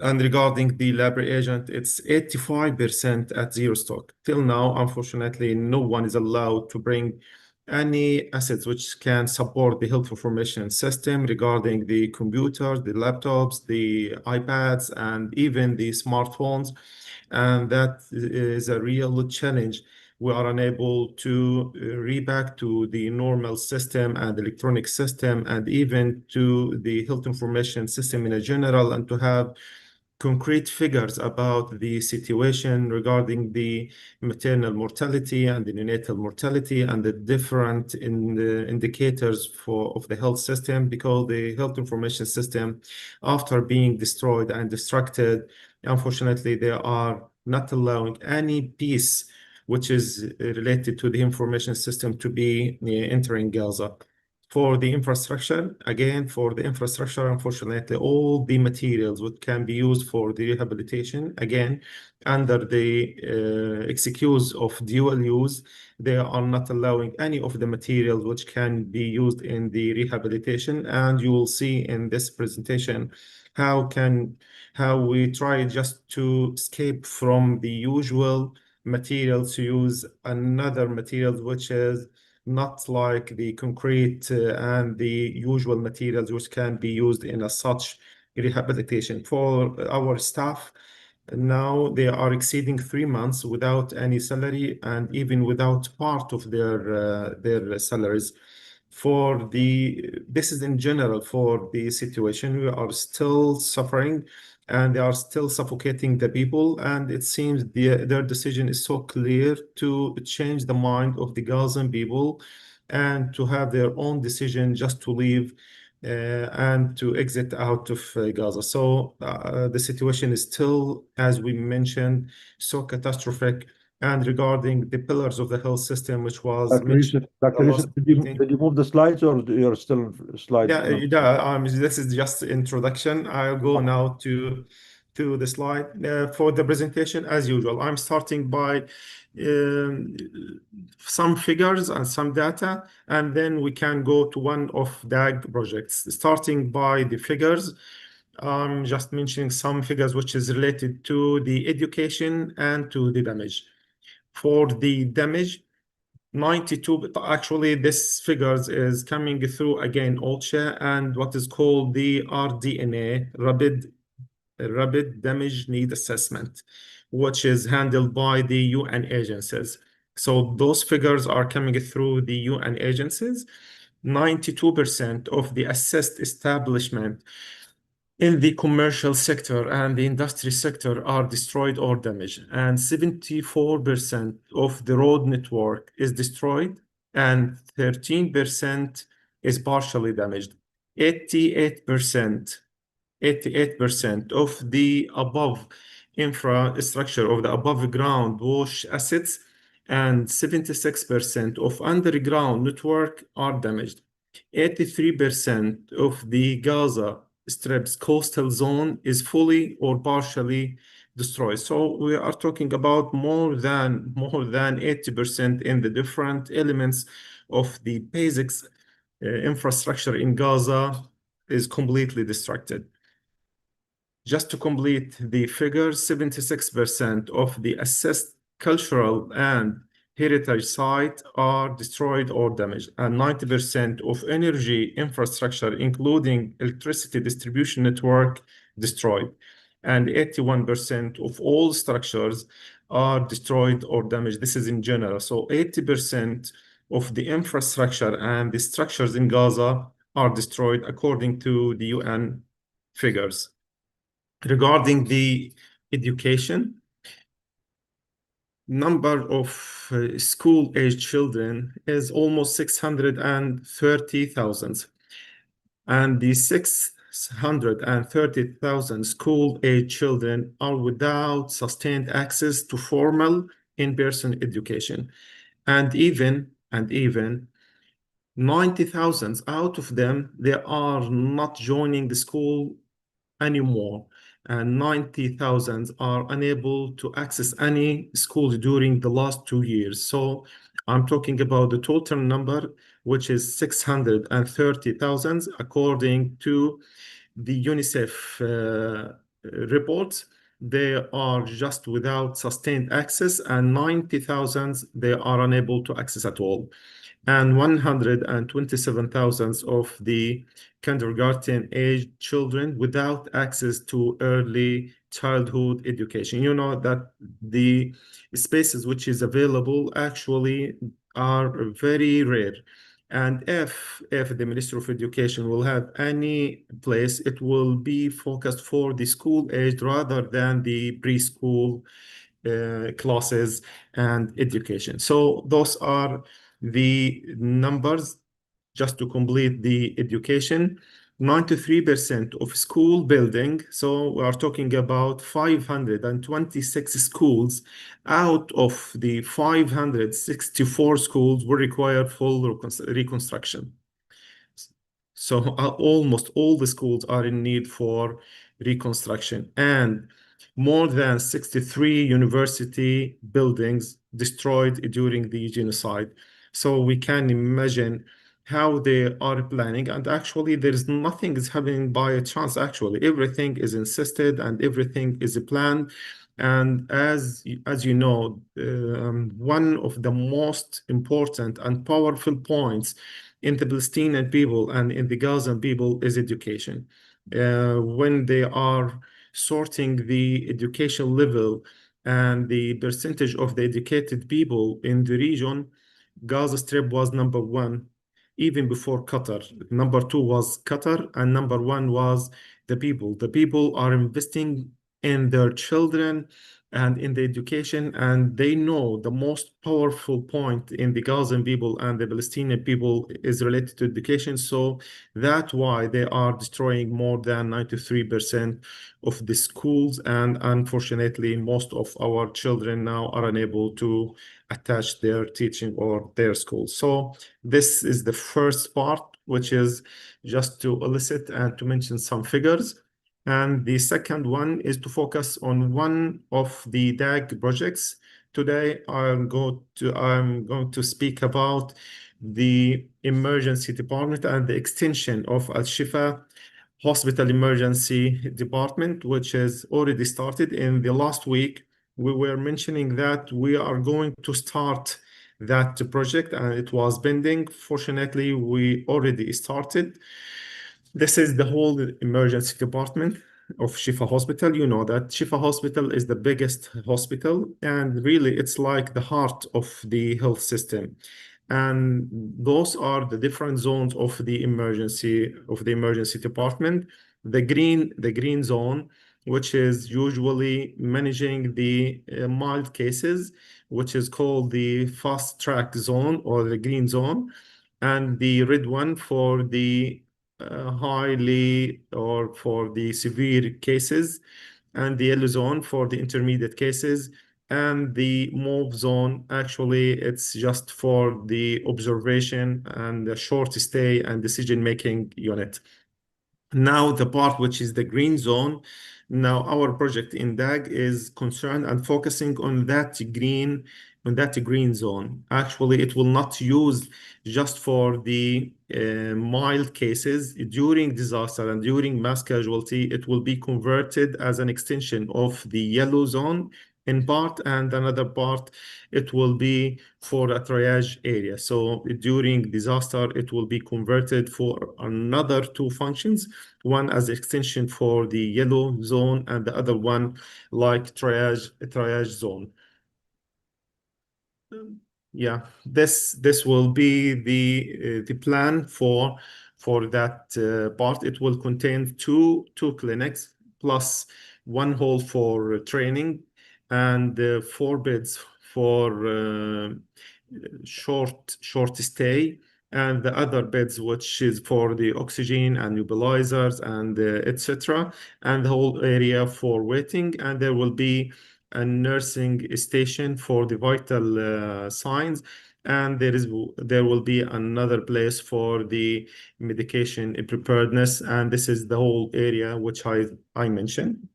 And regarding the lab reagent, it's 85% at zero stock. Till now, unfortunately, no one is allowed to bring any assets which can support the health information system regarding the computers, the laptops, the iPads, and even the smartphones. And that is a real challenge. We are unable to reback to the normal system and electronic system, and even to the health information system in general, and to have concrete figures about the situation regarding the maternal mortality and the neonatal mortality and the different indicators of the health system, because the health information system, after being destroyed and destructed, unfortunately, they are not allowing any piece which is related to the information system to be entering Gaza. For the infrastructure, unfortunately, all the materials which can be used for the rehabilitation, again, under the excuse of dual use, they are not allowing any of the materials which can be used in the rehabilitation. And you will see in this presentation how we try just to escape from the usual materials to use another material which is not like the concrete and the usual materials which can be used in a such rehabilitation. For our staff, now they are exceeding 3 months without any salary and even without part of their salaries. This is in general for the situation. We are still suffering, and they are still suffocating the people. And it seems their decision is so clear to change the mind of the Gazan people and to have their own decision just to leave and to exit out of Gaza. So the situation is still, as we mentioned, so catastrophic. And regarding the pillars of the health system, which was mentioned. Dr. Yusuf, did you move the slides, or you're still in slides? This is just introduction. I'll go now to the slide for the presentation. As usual, I'm starting by some figures and some data, and then we can go to one of DAG projects. Starting by the figures, I'm just mentioning some figures which is related to the education and to the damage. For the damage, 92, actually this figures is coming through again OCHA and what is called the RDNA, Rapid Damage Need Assessment, which is handled by the UN agencies. So those figures are coming through the UN agencies. 92% of the assessed establishment in the commercial sector and the industry sector are destroyed or damaged, and 74% of the road network is destroyed, and 13% is partially damaged. 88% of the above infrastructure of the above ground wash assets and 76% of underground network are damaged. 83% of the Gaza Strip's coastal zone is fully or partially destroyed. So we are talking about more than 80% in the different elements of the basics infrastructure in Gaza is completely destructed. Just to complete the figures, 76% of the assessed cultural and heritage sites are destroyed or damaged, and 90% of energy infrastructure, including electricity distribution network, destroyed, and 81% of all structures are destroyed or damaged. This is in general. So 80% of the infrastructure and the structures in Gaza are destroyed according to the UN figures. Regarding the education, number of school-aged children is almost 630,000. And the 630,000 school-aged children are without sustained access to formal in-person education. And even 90,000 out of them, they are not joining the school anymore. And 90,000 are unable to access any schools during the last 2 years. So I'm talking about the total number, which is 630,000, according to the UNICEF reports. They are just without sustained access, and 90,000 they are unable to access at all. And 127,000 of the kindergarten-aged children without access to early childhood education. You know that the spaces which is available actually are very rare. And if the Ministry of Education will have any place, it will be focused for the school age rather than the preschool classes and education. So those are the numbers. Just to complete the education, 93% of school building, so we are talking about 526 schools out of the 564 schools will require full reconstruction. So almost all the schools are in need for reconstruction, and more than 63 university buildings destroyed during the genocide. So we can imagine how they are planning, and actually there is nothing is happening by chance. Actually, everything is insisted and everything is planned. And as you know, one of the most important and powerful points in the Palestinian people and in the Gazan people is education. When they are sorting the education level and the percentage of the educated people in the region, Gaza Strip was number one, even before Qatar. Number two was Qatar, and number one was the people. The people are investing in their children and in the education, and they know the most powerful point in the Gazan people and the Palestinian people is related to education. So that's why they are destroying more than 93% of the schools, and unfortunately most of our children now are unable to attach their teaching or their schools. So this is the first part, which is just to elicit and to mention some figures. And the second one is to focus on one of the DAG projects. Today, I'm going to speak about the emergency department and the extension of Al-Shifa Hospital Emergency Department, which has already started in the last week. We were mentioning that we are going to start that project, and it was pending. Fortunately, we already started. This is the whole emergency department of Shifa Hospital. You know that Shifa Hospital is the biggest hospital, and really it's like the heart of the health system. And those are the different zones of the emergency department. The green zone, which is usually managing the mild cases, which is called the fast track zone or the green zone, and the red one for the highly or for the severe cases, and the yellow zone for the intermediate cases, and the mauve zone, actually, it's just for the observation and the short stay and decision-making unit. Now, the part which is the green zone, now our project in DAG is concerned and focusing on that green zone. Actually, it will not use just for the mild cases. During disaster and during mass casualty, it will be converted as an extension of the yellow zone in part, and another part, it will be for a triage area. So during disaster, it will be converted for another two functions, one as extension for the yellow zone and the other one like triage zone. Yeah, this will be the plan for that part. It will contain two clinics plus one hall for training and 4 beds for short stay, and the other beds which is for the oxygen and nebulizers and etc., and the whole area for waiting. And there will be a nursing station for the vital signs, and there will be another place for the medication preparedness, and this is the whole area which I mentioned.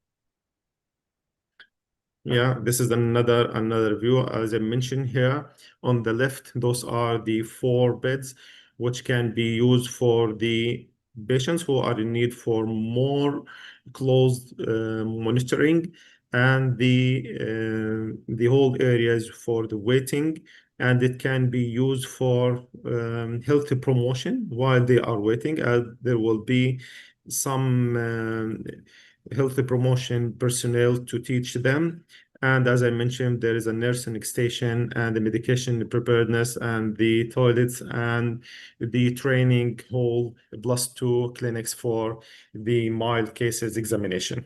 Yeah, this is another view. As I mentioned here on the left, those are the 4 beds which can be used for the patients who are in need for more close monitoring, and the whole areas for the waiting, and it can be used for health promotion while they are waiting. There will be some health promotion personnel to teach them. And as I mentioned, there is a nursing station and the medication preparedness and the toilets and the training hall, plus 2 clinics for the mild cases examination.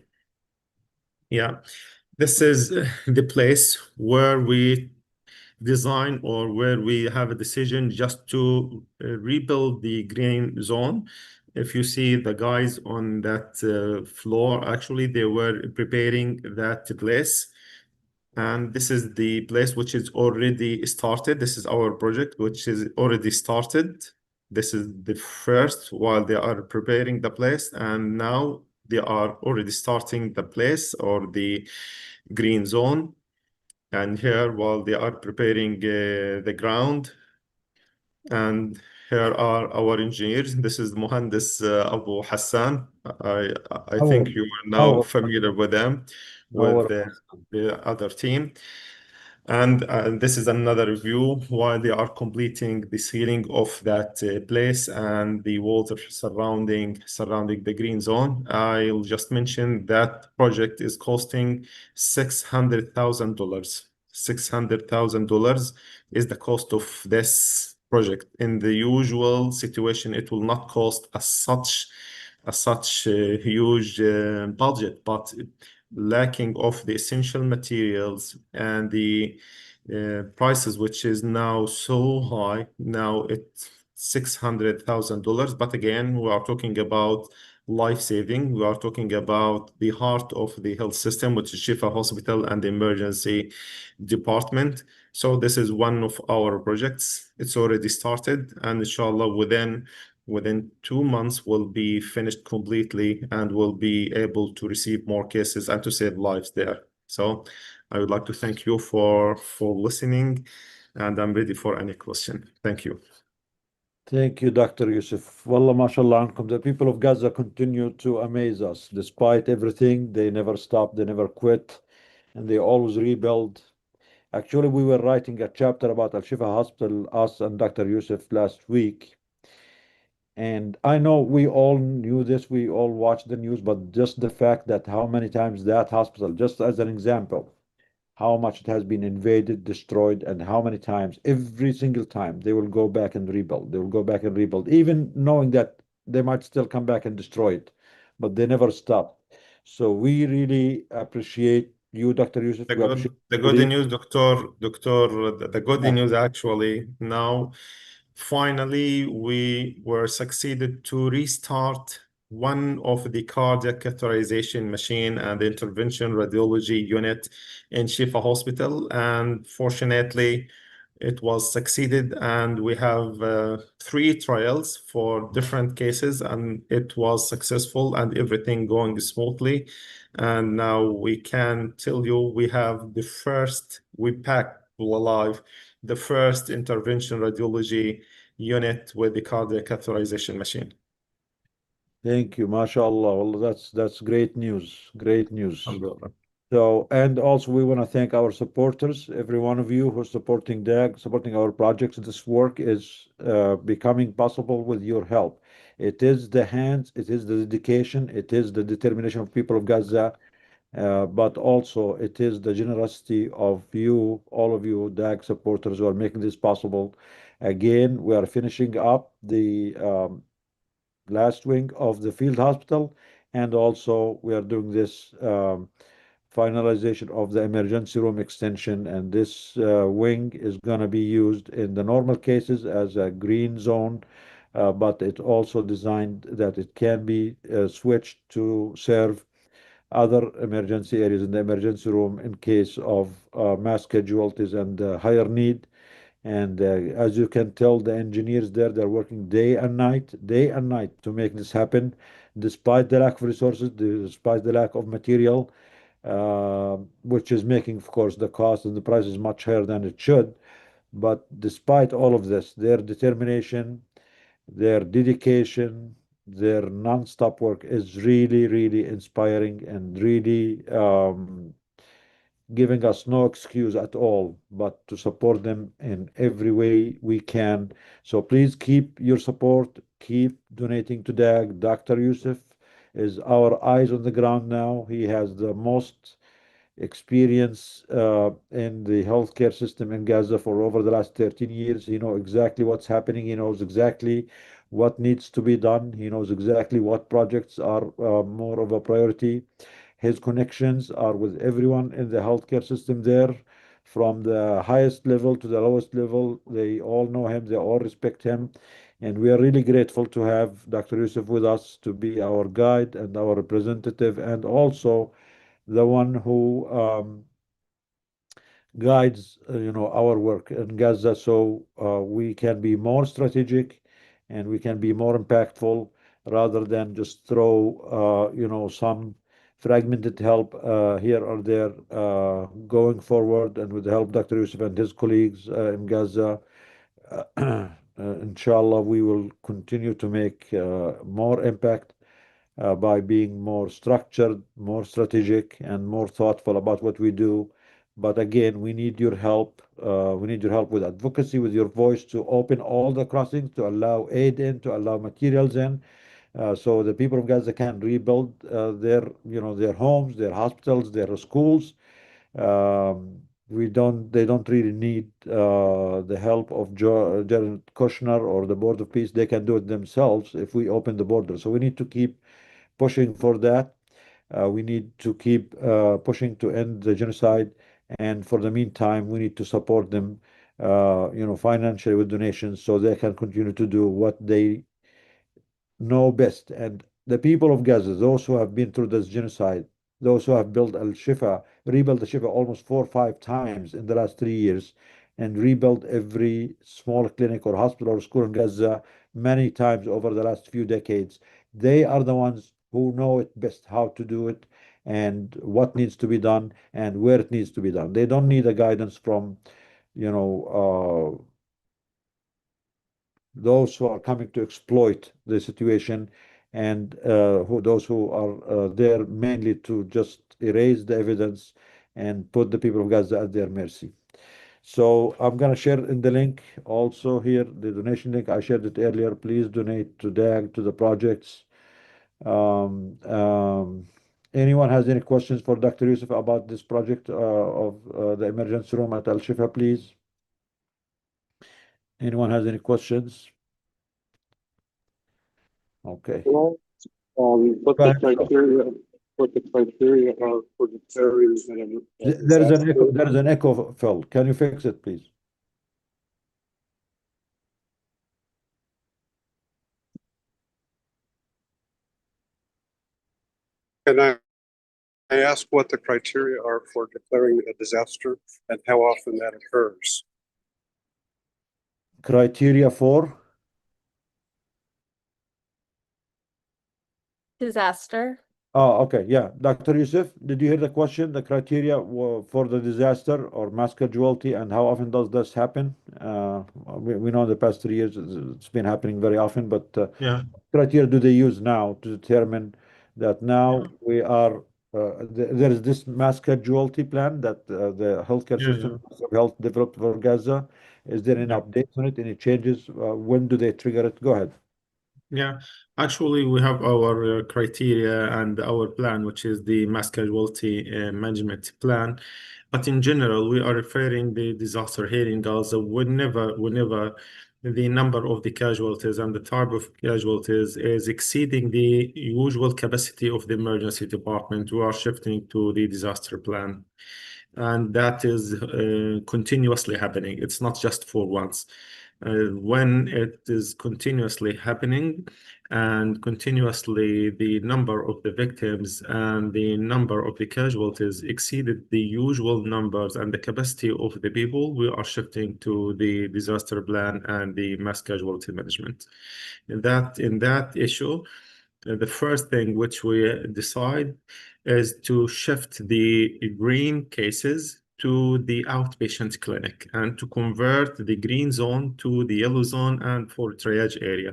Yeah, this is the place where we design or where we have a decision just to rebuild the green zone. If you see the guys on that floor, actually, they were preparing that place. And this is the place which is already started. This is our project, which is already started. This is the first while they are preparing the place. And now they are already starting the place or the green zone. And here, while they are preparing the ground, and here are our engineers. This is Muhandis Abu Hassan. I think you are now familiar with them, with the other team. And this is another view while they are completing the ceiling of that place and the water surrounding the green zone. I'll just mention that project is costing $600,000. $600,000 is the cost of this project. In the usual situation, it will not cost as such a huge budget, but lacking of the essential materials and the prices, which is now so high. Now it's $600,000, but again, we are talking about life-saving. We are talking about the heart of the health system, which is Shifa Hospital and the emergency department. So this is one of our projects. It's already started, and inshallah, within 2 months will be finished completely and will be able to receive more cases and to save lives there. So I would like to thank you for listening, and I'm ready for any question. Thank you. Thank you, Dr. Yusuf. Wallah, mashallah ankum. The people of Gaza continue to amaze us. Despite everything, they never stop, they never quit, and they always rebuild. Actually, we were writing a chapter about Al-Shifa Hospital, us and Dr. Yusuf, last week. And I know we all knew this, we all watched the news, but just the fact that how many times that hospital, just as an example, how much it has been invaded, destroyed, and how many times, every single time, they will go back and rebuild. They will go back and rebuild, even knowing that they might still come back and destroy it, but they never stop. So we really appreciate you, Dr. Yusuf. The good news, Doctor, the good news actually now finally, we were succeeded to restart one of the cardiac catheterization machine and intervention radiology unit in Shifa Hospital. And fortunately, it was succeeded, and we have 3 trials for different cases, and it was successful and everything going smoothly. And now we can tell you we have we packed alive the first intervention radiology unit with the cardiac catheterization machine. Thank you, mashallah. Well, that's great news. Great news. Alhamdulillah. So, and also we want to thank our supporters, every one of you who's supporting DAG, supporting our projects. This work is becoming possible with your help. It is the hands, it is the dedication, it is the determination of people of Gaza, but also it is the generosity of you, all of you DAG supporters who are making this possible. Again, we are finishing up the last wing of the field hospital, and also we are doing this finalization of the emergency room extension, and this wing is going to be used in the normal cases as a green zone, but it also designed that it can be switched to serve other emergency areas in the emergency room in case of mass casualties and higher need. And as you can tell, the engineers there, they're working day and night to make this happen, despite the lack of resources, despite the lack of material, which is making, of course, the cost and the price is much higher than it should. But despite all of this, their determination, their dedication, their non-stop work is really, really inspiring and really giving us no excuse at all but to support them in every way we can. So please keep your support, keep donating to DAG. Dr. Yusuf is our eyes on the ground now. He has the most experience in the healthcare system in Gaza for over the last 13 years. He knows exactly what's happening. He knows exactly what needs to be done. He knows exactly what projects are more of a priority. His connections are with everyone in the healthcare system there, from the highest level to the lowest level. They all know him, they all respect him. And we are really grateful to have Dr. Yusuf with us to be our guide and our representative, and also the one who guides our work in Gaza, so we can be more strategic and we can be more impactful rather than just throw some fragmented help here or there. Going forward, and with the help of Dr. Yusuf and his colleagues in Gaza, inshallah, we will continue to make more impact by being more structured, more strategic, and more thoughtful about what we do. But again, we need your help. We need your help with advocacy, with your voice, to open all the crossings, to allow aid in, to allow materials in, so the people of Gaza can rebuild their homes, their hospitals, their schools. They don't really need the help of Jared Kushner or the Board of Peace. They can do it themselves if we open the border. So we need to keep pushing for that. We need to keep pushing to end the genocide. And for the meantime, we need to support them, financially with donations so they can continue to do what they know best. And the people of Gaza, those who have been through this genocide, those who have built rebuilt Al-Shifa almost 4 or 5 times in the last 3 years, and rebuilt every small clinic or hospital or school in Gaza many times over the last few decades. They are the ones who know it best how to do it and what needs to be done and where it needs to be done. They don't need a guidance from, those who are coming to exploit the situation, and those who are there mainly to just erase the evidence and put the people of Gaza at their mercy. So I'm going to share in the link also here, the donation link. I shared it earlier. Please donate to DAG, to the projects. Anyone has any questions for Dr. Yusuf about this project of the emergency room at Al-Shifa, please? Anyone has any questions? Okay. What Go the ahead. criteria are for the areas that are There is an echo, Phil. Can you fix it, please? Can I ask what the criteria are for declaring a disaster and how often that occurs? Criteria for? Disaster. Oh, okay. Yeah. Dr. Yusuf, did you hear the question? The criteria for the disaster or mass casualty, and how often does this happen? We know in the past 3 years it's been happening very often, but Yeah, criteria do they use now to determine that now yeah, we are, there is this mass casualty plan that the healthcare yeah, system of health developed for Gaza? Is there any yeah. updates on it, any changes? When do they trigger it? Go ahead. Yeah, actually, we have our criteria and our plan, which is the mass casualty management plan. But in general, we are referring the disaster here in Gaza whenever the number of the casualties and the type of casualties is exceeding the usual capacity of the emergency department, we are shifting to the disaster plan. And that is continuously happening. It's not just for once. When it is continuously happening and continuously the number of the victims and the number of the casualties exceeded the usual numbers and the capacity of the people, we are shifting to the disaster plan and the mass casualty management. In that issue, the first thing which we decide is to shift the green cases to the outpatient clinic and to convert the green zone to the yellow zone and for triage area.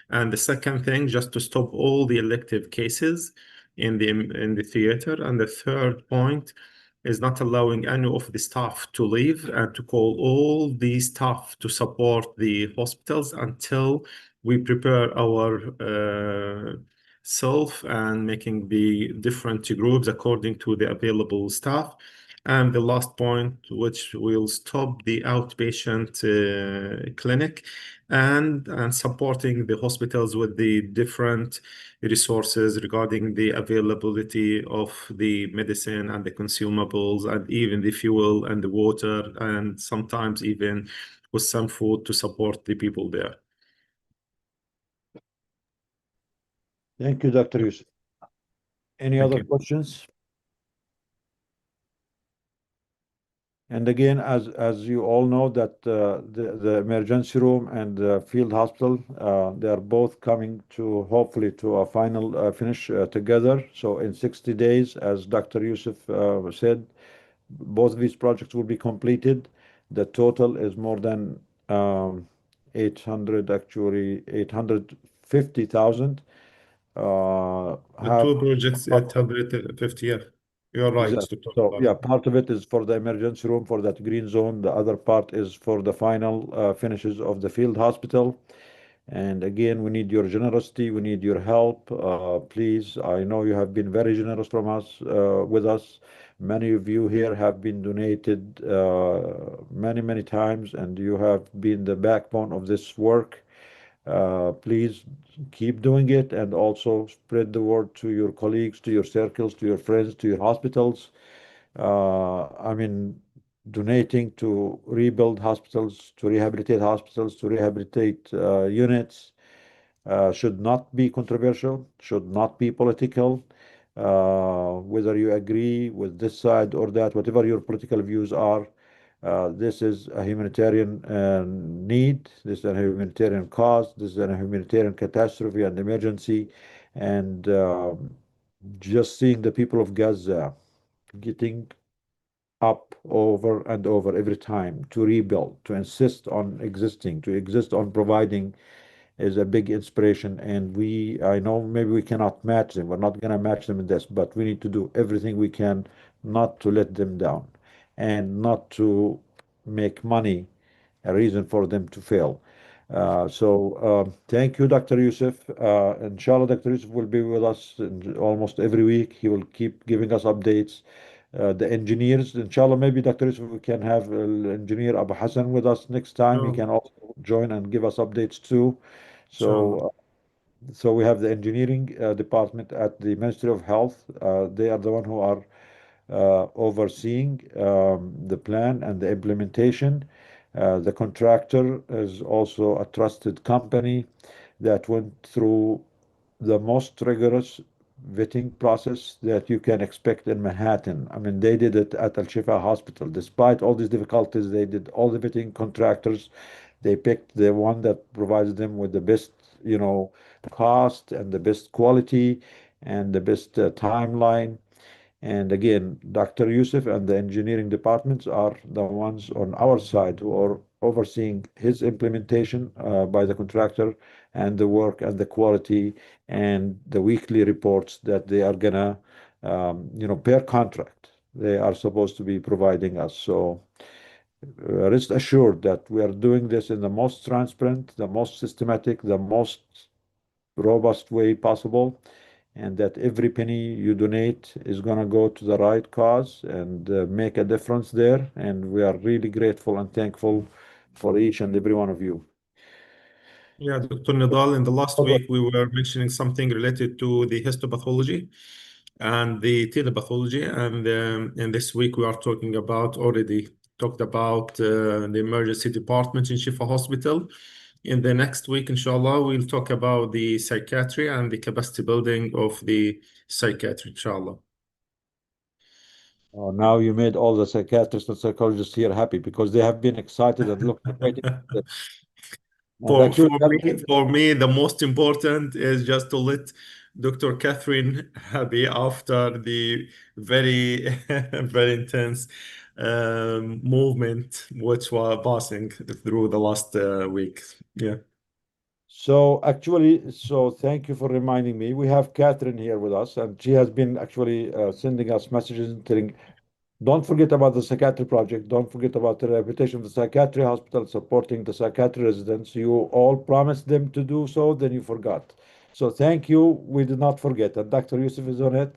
And the second thing, just to stop all the elective cases in the theater. And the third point is not allowing any of the staff to leave and to call all the staff to support the hospitals until we prepare our self and making the different groups according to the available staff. And the last point, which will stop the outpatient clinic and supporting the hospitals with the different resources regarding the availability of the medicine and the consumables and even the fuel and the water and sometimes even with some food to support the people there. Thank you, Dr. Yusuf. Any Thank other you. questions? And again, as you all know, that the emergency room and the field hospital, they are both coming to hopefully to a final finish together. So in 60 days, as Dr. Yusuf said, both of these projects will be completed. The total is more than 850,000. The two projects at 150, yeah. You're right. Exactly. So yeah, part of it is for the emergency room for that green zone. The other part is for the final finishes of the field hospital. And again, we need your generosity. We need your help. Please, I know you have been very generous from us with us. Many of you here have been donated many times, and you have been the backbone of this work. Please keep doing it and also spread the word to your colleagues, to your circles, to your friends, to your hospitals. I mean, donating to rebuild hospitals, to rehabilitate hospitals, to rehabilitate units should not be controversial, should not be political. Whether you agree with this side or that, whatever your political views are, this is a humanitarian need, this is a humanitarian cause, this is a humanitarian catastrophe and emergency. And just seeing the people of Gaza getting up over and over every time to rebuild, to insist on existing, to exist on providing is a big inspiration. And I know maybe we cannot match them. We're not going to match them in this, but we need to do everything we can not to let them down and not to make money a reason for them to fail. Thank you, Dr. Yusuf. Inshallah, Dr. Yusuf will be with us almost every week. He will keep giving us updates. The engineers, inshallah, maybe Dr. Yusuf, we can have engineer Abu Hassan with us next time. He can also join and give us updates too. So we have the engineering department at the Ministry of Health. They are the one who are overseeing the plan and the implementation. The contractor is also a trusted company that went through the most rigorous vetting process that you can expect in Manhattan. I mean, they did it at Al-Shifa Hospital. Despite all these difficulties, they did all the vetting contractors. They picked the one that provides them with the best, cost and the best quality and the best timeline. And again, Dr. Yusuf and the engineering departments are the ones on our side who are overseeing his implementation by the contractor and the work and the quality and the weekly reports that they are gonna, per contract, they are supposed to be providing us. So rest assured that we are doing this in the most transparent, the most systematic, the most robust way possible, and that every penny you donate is going to go to the right cause and make a difference there. And we are really grateful and thankful for each and every one of you. Yeah, Dr. Nidal, in the last week, we were mentioning something related to the histopathology and the telepathology. And this week, we are already talked about the emergency department in Shifa Hospital. In the next week, inshallah, we'll talk about the psychiatry and the capacity building of the psychiatry, inshallah. Oh, now you made all the psychiatrists and psychologists here happy because they have been excited and waiting. For me, the most important is just to let Dr. Catherine happy after the very, very intense movement which was passing through the last week. Yeah. So thank you for reminding me. We have Catherine here with us, and she has been actually sending us messages and telling, don't forget about the psychiatry project. Don't forget about the reputation of the psychiatry hospital supporting the psychiatry residents. You all promised them to do so, then you forgot. So thank you. We did not forget. And Dr. Yusuf is on it.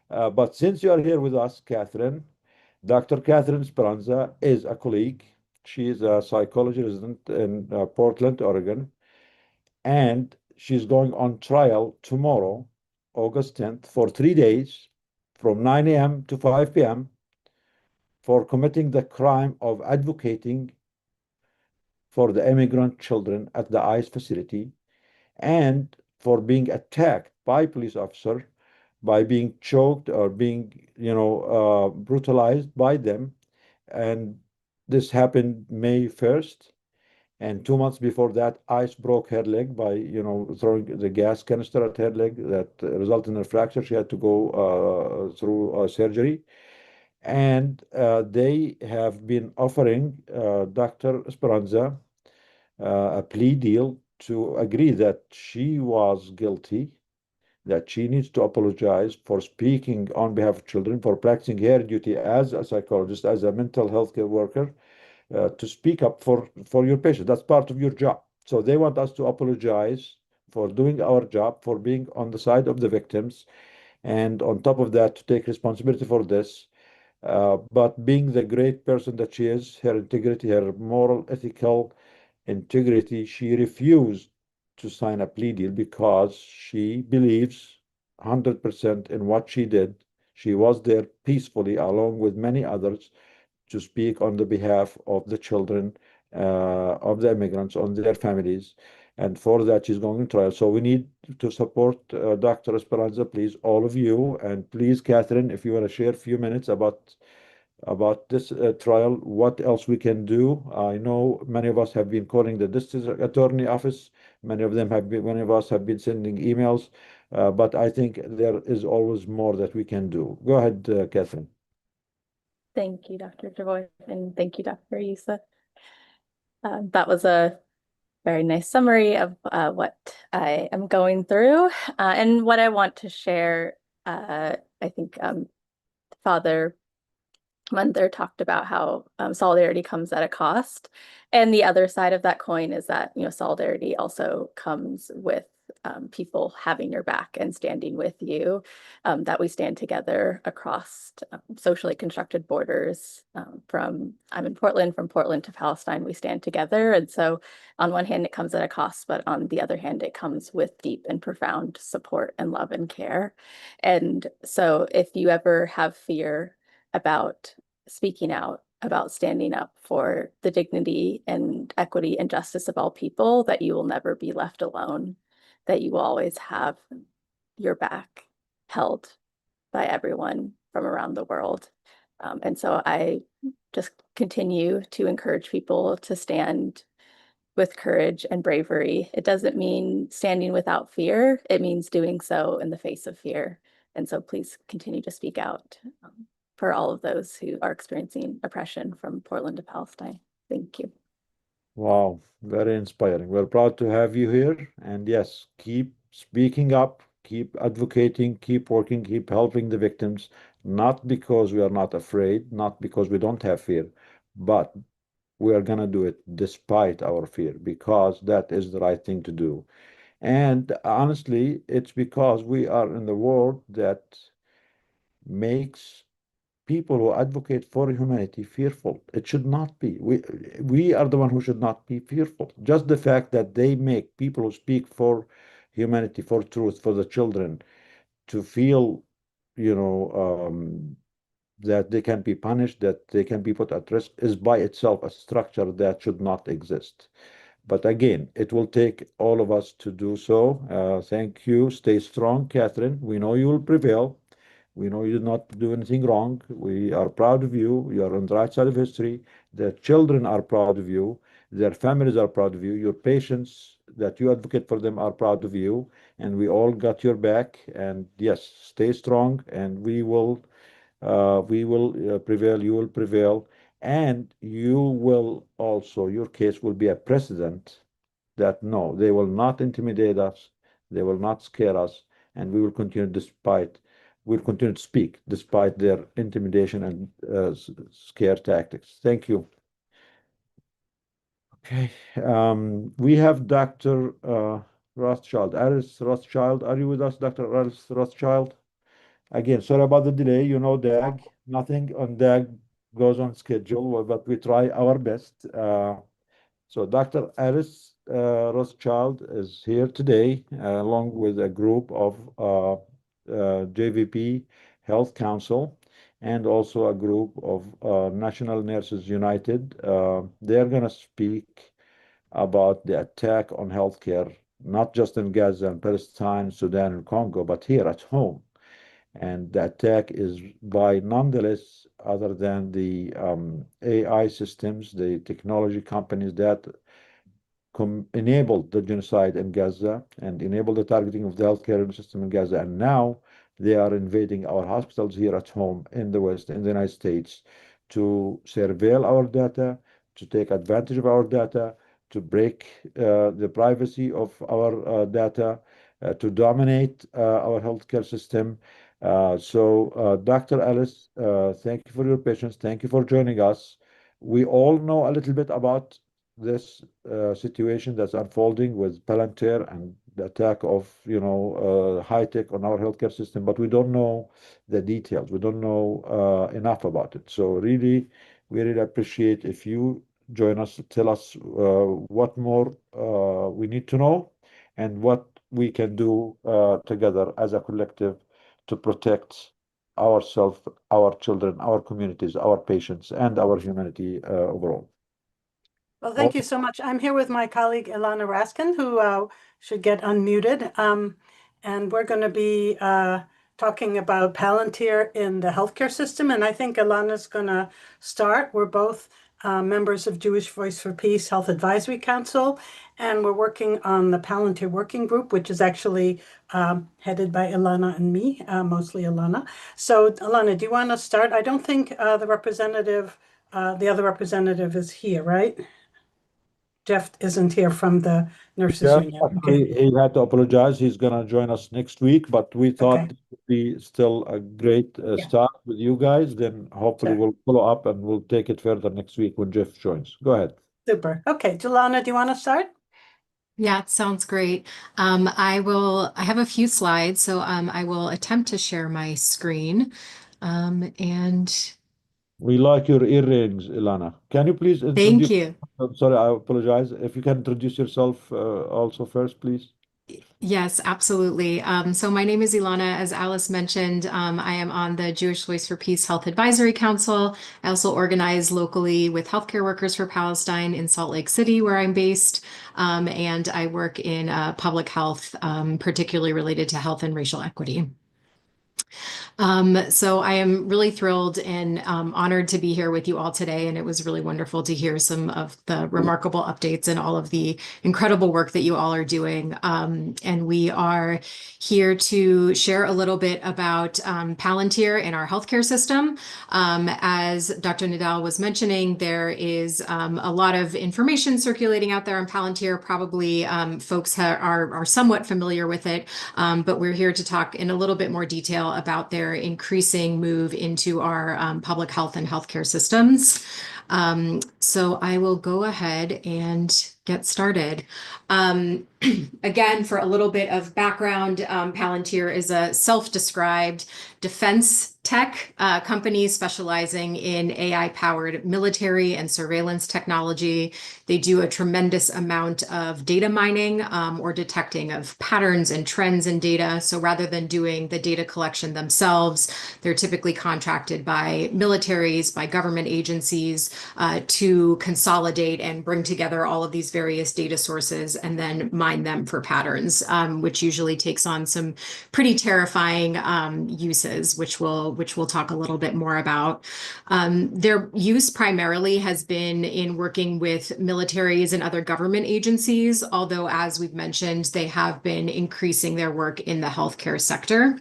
But since you are here with us, Catherine, Dr. Catherine Speranza is a colleague. She is a psychology resident in Portland, Oregon. And she's going on trial tomorrow, August 10th, for 3 days from 9 a.m. to 5 p.m. for committing the crime of advocating for the immigrant children at the ICE facility and for being attacked by police officer, by being choked or being, brutalized by them. And this happened May 1st. And 2 months before that, ICE broke her leg by, throwing the gas canister at her leg that resulted in a fracture. She had to go through surgery. And they have been offering Dr. Speranza a plea deal to agree that she was guilty, that she needs to apologize for speaking on behalf of children, for practicing her duty as a psychologist, as a mental health care worker, to speak up for your patient. That's part of your job. So they want us to apologize for doing our job, for being on the side of the victims, and on top of that, to take responsibility for this. But being the great person that she is, her integrity, her moral, ethical integrity, she refused to sign a plea deal because she believes 100% in what she did. She was there peacefully, along with many others, to speak on the behalf of the children of the immigrants, on their families. And for that, she's going to trial. So we need to support Dr. Esperanza, please, all of you. And please, Catherine, if you want to share a few minutes about this trial, what else we can do. I know many of us have been calling the district attorney office. Many of us have been sending emails. But I think there is always more that we can do. Go ahead, Catherine. Thank you, Dr. Javoy, and thank you, Dr. Yusuf. That was a very nice summary of what I am going through and what I want to share. I think Father Munther talked about how solidarity comes at a cost. And the other side of that coin is that, solidarity also comes with people having your back and standing with you, that we stand together across socially constructed borders. I'm in Portland, from Portland to Palestine, we stand together. And so on one hand, it comes at a cost, but on the other hand, it comes with deep and profound support and love and care. And so if you ever have fear about speaking out, about standing up for the dignity and equity and justice of all people, that you will never be left alone, that you will always have your back held by everyone from around the world. And so I just continue to encourage people to stand with courage and bravery. It doesn't mean standing without fear. It means doing so in the face of fear. And so please continue to speak out for all of those who are experiencing oppression from Portland to Palestine. Thank you. Wow, very inspiring. We're proud to have you here. And yes, keep speaking up, keep advocating, keep working, keep helping the victims, not because we are not afraid, not because we don't have fear, but we are going to do it despite our fear, because that is the right thing to do. And honestly, it's because we are in the world that makes people who advocate for humanity fearful. It should not be. We are the one who should not be fearful. Just the fact that they make people who speak for humanity, for truth, for the children, to feel, that they can be punished, that they can be put at risk, is by itself a structure that should not exist. But again, it will take all of us to do so. Thank you. Stay strong, Catherine. We know you will prevail. We know you did not do anything wrong. We are proud of you. You are on the right side of history. The children are proud of you. Their families are proud of you. Your patients that you advocate for them are proud of you. And we all got your back. And yes, stay strong, and we will prevail. You will prevail. And you will also, your case will be a precedent that no, they will not intimidate us. They will not scare us. And we will continue we'll continue to speak despite their intimidation and scare tactics. Thank you. Okay. We have Dr. Rothschild. Alice Rothschild, are you with us, Dr. Alice Rothschild? Again, sorry about the delay. You know, DAG, nothing on DAG goes on schedule, but we try our best. So Dr. Alice Rothschild is here today, along with a group of JVP Health Council and also a group of National Nurses United. They're going to speak about the attack on healthcare, not just in Gaza and Palestine, Sudan, and Congo, but here at home. And the attack is by nonetheless, other than the AI systems, the technology companies that enabled the genocide in Gaza and enabled the targeting of the healthcare system in Gaza. And now they are invading our hospitals here at home in the West, in the United States, to surveil our data, to take advantage of our data, to break the privacy of our data, to dominate our healthcare system. So, Dr. Alice, thank you for your patience. Thank you for joining us. We all know a little bit about this situation that's unfolding with Palantir and the attack of, high tech on our healthcare system, but we don't know the details. We don't know enough about it. So really, we really appreciate if you join us, tell us what more we need to know and what we can do together as a collective to protect ourselves, our children, our communities, our patients, and our humanity overall. Well, thank you so much. I'm here with my colleague, Ilana Raskin, who should get unmuted. And we're going to be talking about Palantir in the healthcare system. And I think Ilana's going to start. We're both members of Jewish Voice for Peace Health Advisory Council, and we're working on the Palantir Working Group, which is actually headed by Ilana and me, mostly Ilana. So Ilana, do you want to start? I don't think the other representative is here, right? Jeff isn't here from the nurses union. Okay. He had to apologize. He's going to join us next week, but we thought it would be still a great start with you guys. Then hopefully we'll follow up and we'll take it further next week when Jeff joins. Go ahead. Super. Okay. Jelana, do you want to start? Yeah, it sounds great. I have a few slides, so I will attempt to share my screen. And we like your earrings, Ilana. Can you please introduce? Thank you. I'm sorry, I apologize. If you can introduce yourself also first, please. Yes, absolutely. So my name is Ilana. As Alice mentioned, I am on the Jewish Voice for Peace Health Advisory Council. I also organize locally with Healthcare Workers for Palestine in Salt Lake City, where I'm based. And I work in public health, particularly related to health and racial equity. So I am really thrilled and honored to be here with you all today. And it was really wonderful to hear some of the remarkable updates and all of the incredible work that you all are doing. And we are here to share a little bit about Palantir in our healthcare system. As Dr. Nadal was mentioning, there is a lot of information circulating out there on Palantir. Probably folks are somewhat familiar with it, but we're here to talk in a little bit more detail about their increasing move into our public health and healthcare systems. So I will go ahead and get started. Again, for a little bit of background, Palantir is a self-described defense tech company specializing in AI-powered military and surveillance technology. They do a tremendous amount of data mining or detecting of patterns and trends in data. So rather than doing the data collection themselves, they're typically contracted by militaries, by government agencies to consolidate and bring together all of these various data sources and then mine them for patterns, which usually takes on some pretty terrifying uses, which we'll talk a little bit more about. Their use primarily has been in working with militaries and other government agencies, although as we've mentioned, they have been increasing their work in the healthcare sector.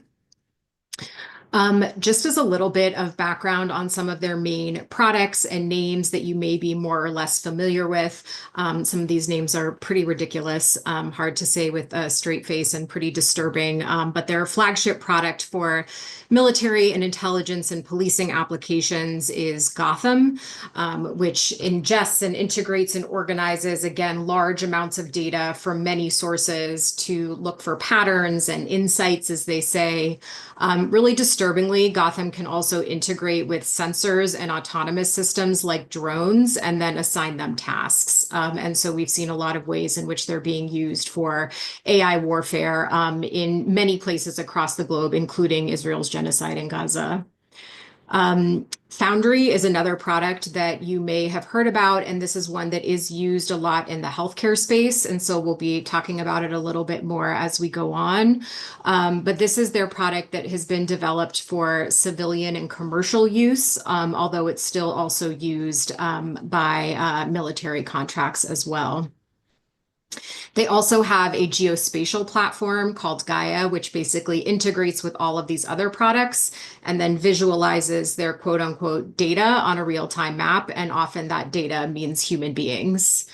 Just as a little bit of background on some of their main products and names that you may be more or less familiar with. Some of these names are pretty ridiculous, hard to say with a straight face and pretty disturbing, but their flagship product for military and intelligence and policing applications is Gotham, which ingests and integrates and organizes, again, large amounts of data from many sources to look for patterns and insights, as they say. Really disturbingly, Gotham can also integrate with sensors and autonomous systems like drones and then assign them tasks. And so we've seen a lot of ways in which they're being used for AI warfare in many places across the globe, including Israel's genocide in Gaza. Foundry is another product that you may have heard about, and this is one that is used a lot in the healthcare space, and so we'll be talking about it a little bit more as we go on. But this is their product that has been developed for civilian and commercial use, although it's still also used by military contracts as well. They also have a geospatial platform called Gaia, which basically integrates with all of these other products and then visualizes their quote unquote data on a real-time map. And often that data means human beings.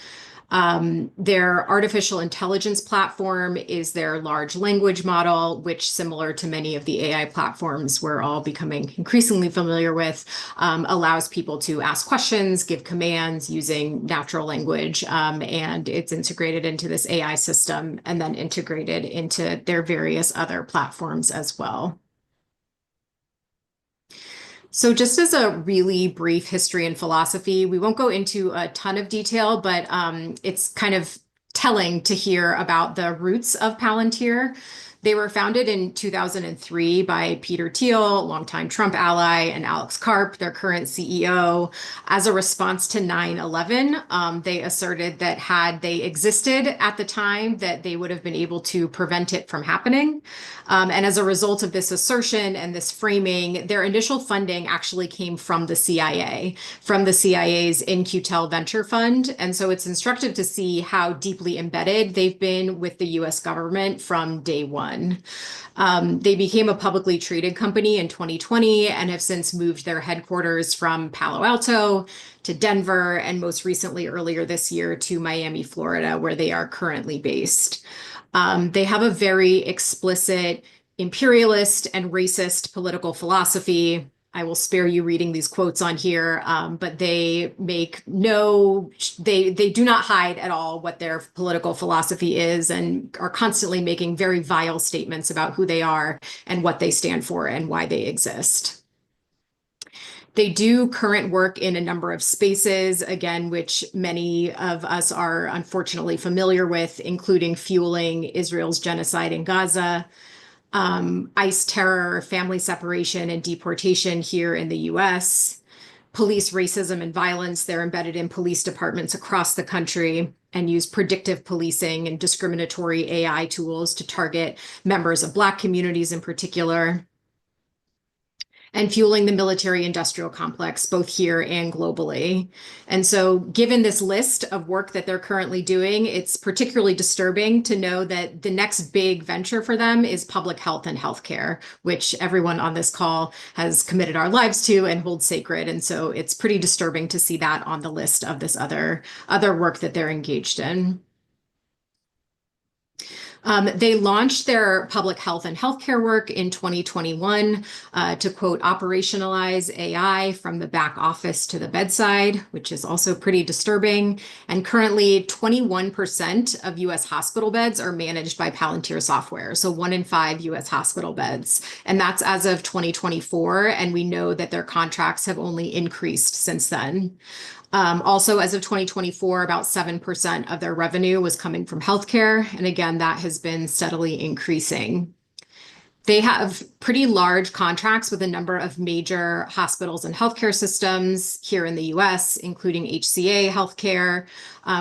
Their artificial intelligence platform is their large language model, which, similar to many of the AI platforms we're all becoming increasingly familiar with, allows people to ask questions, give commands using natural language, and it's integrated into this AI system and then integrated into their various other platforms as well. So just as a really brief history and philosophy, we won't go into a ton of detail, but it's kind of telling to hear about the roots of Palantir. They were founded in 2003 by Peter Thiel, longtime Trump ally, and Alex Karp, their current CEO. As a response to 9/11, they asserted that had they existed at the time, that they would have been able to prevent it from happening. And as a result of this assertion and this framing, their initial funding actually came from the CIA, from the CIA's In-Q-Tel Venture Fund. And so it's instructive to see how deeply embedded they've been with the US government from day one. They became a publicly traded company in 2020 and have since moved their headquarters from Palo Alto to Denver, and most recently earlier this year to Miami, Florida, where they are currently based. They have a very explicit imperialist and racist political philosophy. I will spare you reading these quotes on here, but they do not hide at all what their political philosophy is and are constantly making very vile statements about who they are and what they stand for and why they exist. They do current work in a number of spaces, again, which many of us are unfortunately familiar with, including fueling Israel's genocide in Gaza, ICE terror, family separation and deportation here in the US, police racism and violence. They're embedded in police departments across the country and use predictive policing and discriminatory AI tools to target members of Black communities in particular. and fueling the military industrial complex, both here and globally. And so given this list of work that they're currently doing, it's particularly disturbing to know that the next big venture for them is public health and healthcare, which everyone on this call has committed our lives to and hold sacred. And so it's pretty disturbing to see that on the list of this other work that they're engaged in. They launched their public health and healthcare work in 2021 to, quote, operationalize AI from the back office to the bedside, which is also pretty disturbing. And currently 21% of US hospital beds are managed by Palantir software. So 1 in 5 US hospital beds. And that's as of 2024. And we know that their contracts have only increased since then. Also, as of 2024, about 7% of their revenue was coming from healthcare. And again, that has been steadily increasing. They have pretty large contracts with a number of major hospitals and healthcare systems here in the US, including HCA Healthcare,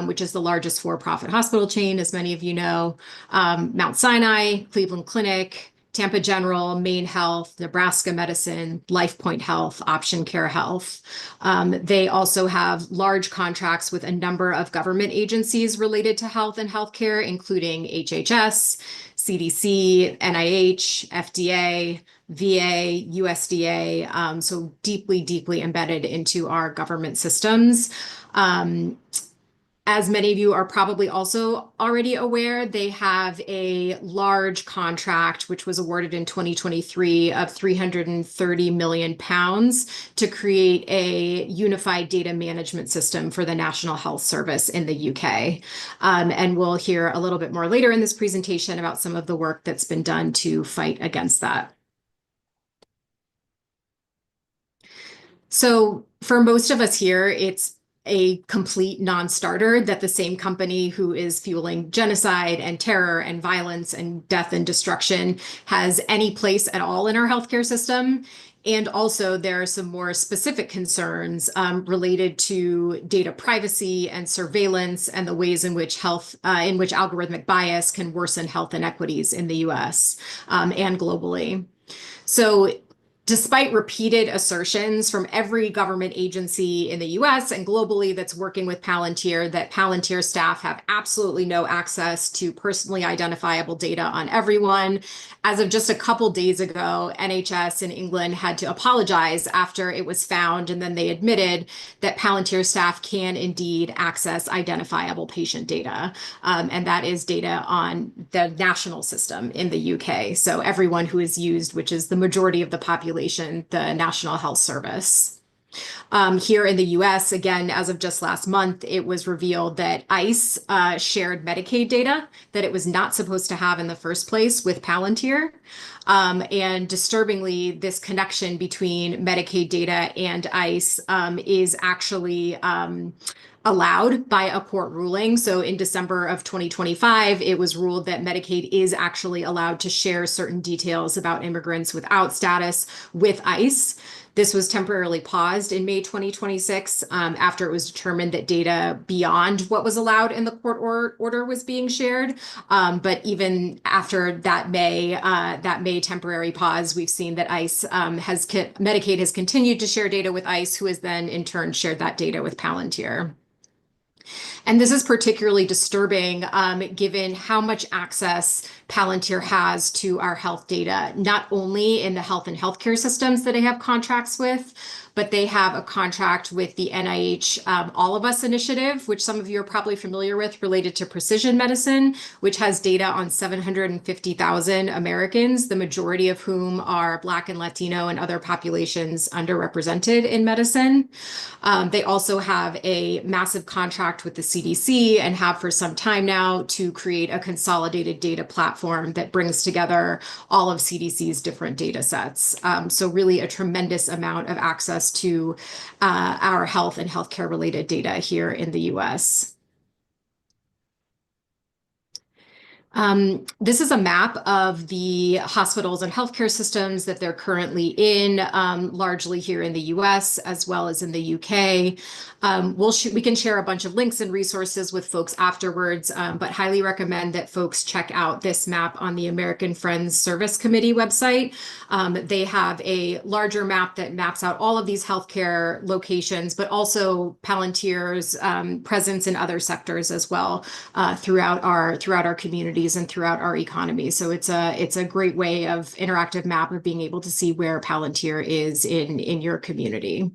which is the largest for-profit hospital chain, as many of you know, Mount Sinai, Cleveland Clinic, Tampa General, Maine Health, Nebraska Medicine, LifePoint Health, Option Care Health. They also have large contracts with a number of government agencies related to health and healthcare, including HHS, CDC, NIH, FDA, VA, USDA, so deeply, deeply embedded into our government systems. As many of you are probably also already aware, they have a large contract, which was awarded in 2023 of £330 million to create a unified data management system for the National Health Service in the UK. And we'll hear a little bit more later in this presentation about some of the work that's been done to fight against that. So for most of us here, it's a complete non-starter that the same company who is fueling genocide and terror and violence and death and destruction has any place at all in our healthcare system. And also there are some more specific concerns related to data privacy and surveillance and the ways in which algorithmic bias can worsen health inequities in the US and globally. So despite repeated assertions from every government agency in the US and globally that's working with Palantir, that Palantir staff have absolutely no access to personally identifiable data on everyone, as of just a couple days ago, NHS in England had to apologize after it was found, and then they admitted that Palantir staff can indeed access identifiable patient data. And that is data on the national system in the UK. So everyone who is used, which is the majority of the population, the National Health Service. Here in the US, again, as of just last month, it was revealed that ICE shared Medicaid data that it was not supposed to have in the first place with Palantir. And disturbingly, this connection between Medicaid data and ICE is actually allowed by a court ruling. So in December of 2025, it was ruled that Medicaid is actually allowed to share certain details about immigrants without status with ICE. This was temporarily paused in May 2026 after it was determined that data beyond what was allowed in the court order was being shared. But even after that May temporary pause, we've seen that Medicaid has continued to share data with ICE, who has then in turn shared that data with Palantir. And this is particularly disturbing given how much access Palantir has to our health data, not only in the health and healthcare systems that they have contracts with, but they have a contract with the NIH All of Us initiative, which some of you are probably familiar with, related to precision medicine, which has data on 750,000 Americans, the majority of whom are Black and Latino and other populations underrepresented in medicine. They also have a massive contract with the CDC and have for some time now to create a consolidated data platform that brings together all of CDC's different data sets. So really a tremendous amount of access to our health and healthcare related data here in the US. This is a map of the hospitals and healthcare systems that they're currently in, largely here in the US as well as in the UK. We can share a bunch of links and resources with folks afterwards, but highly recommend that folks check out this map on the American Friends Service Committee website. They have a larger map that maps out all of these healthcare locations, but also Palantir's presence in other sectors as well throughout our communities and throughout our economy. So it's a great way of interactive map of being able to see where Palantir is in your community.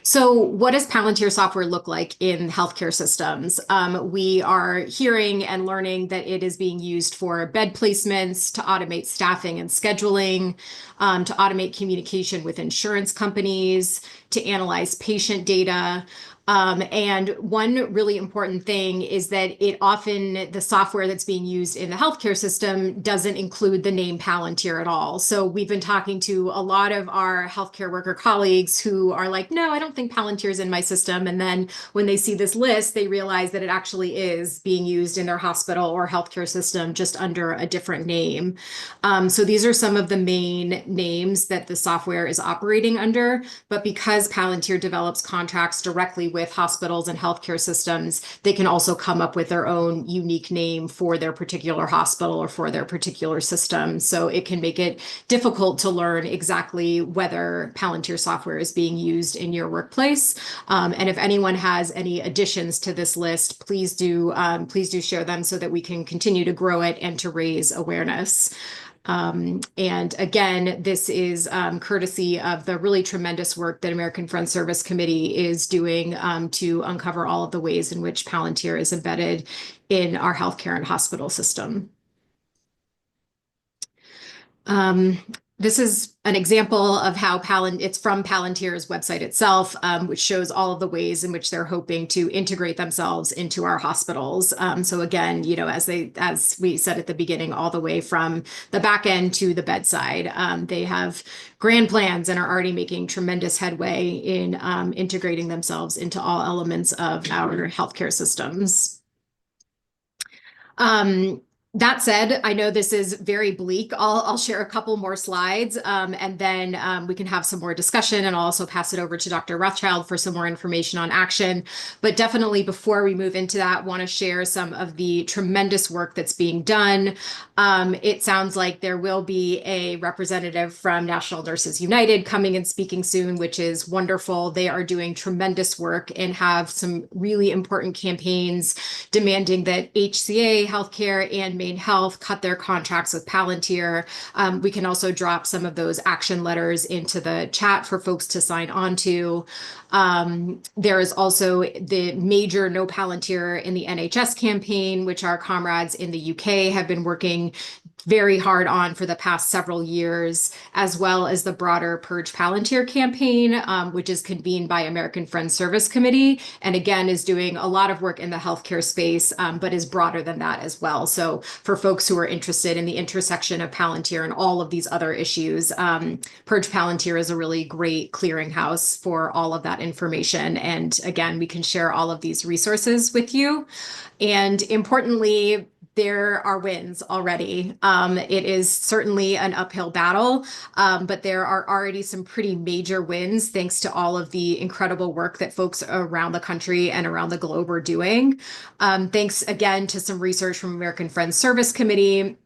So what does Palantir software look like in healthcare systems? We are hearing and learning that it is being used for bed placements, to automate staffing and scheduling, to automate communication with insurance companies, to analyze patient data. And one really important thing is that the software that's being used in the healthcare system doesn't include the name Palantir at all. So we've been talking to a lot of our healthcare worker colleagues who are like, no, I don't think Palantir is in my system. And then when they see this list, they realize that it actually is being used in their hospital or healthcare system just under a different name. So these are some of the main names that the software is operating under. But because Palantir develops contracts directly with hospitals and healthcare systems, they can also come up with their own unique name for their particular hospital or for their particular system. So it can make it difficult to learn exactly whether Palantir software is being used in your workplace. And if anyone has any additions to this list, please do share them so that we can continue to grow it and to raise awareness. And again, this is courtesy of the really tremendous work that American Friends Service Committee is doing to uncover all of the ways in which Palantir is embedded in our healthcare and hospital system. This is an example of how it's from Palantir's website itself, which shows all of the ways in which they're hoping to integrate themselves into our hospitals. So again, as we said at the beginning, all the way from the back end to the bedside, they have grand plans and are already making tremendous headway in integrating themselves into all elements of our healthcare systems. That said, I know this is very bleak. I'll share a couple more slides and then we can have some more discussion, and I'll also pass it over to Dr. Rothschild for some more information on action. But definitely before we move into that, want to share some of the tremendous work that's being done. It sounds like there will be a representative from National Nurses United coming and speaking soon, which is wonderful. They are doing tremendous work and have some really important campaigns demanding that HCA Healthcare and Maine Health cut their contracts with Palantir. We can also drop some of those action letters into the chat for folks to sign on to. There is also the major No Palantir in the NHS campaign, which our comrades in the UK have been working very hard on for the past several years, as well as the broader Purge Palantir campaign, which is convened by American Friends Service Committee, and again is doing a lot of work in the healthcare space, but is broader than that as well. So for folks who are interested in the intersection of Palantir and all of these other issues, Purge Palantir is a really great clearinghouse for all of that information. And again, we can share all of these resources with you. And importantly, there are wins already. It is certainly an uphill battle, but there are already some pretty major wins thanks to all of the incredible work that folks around the country and around the globe are doing. Thanks again to some research from American Friends Service Committee.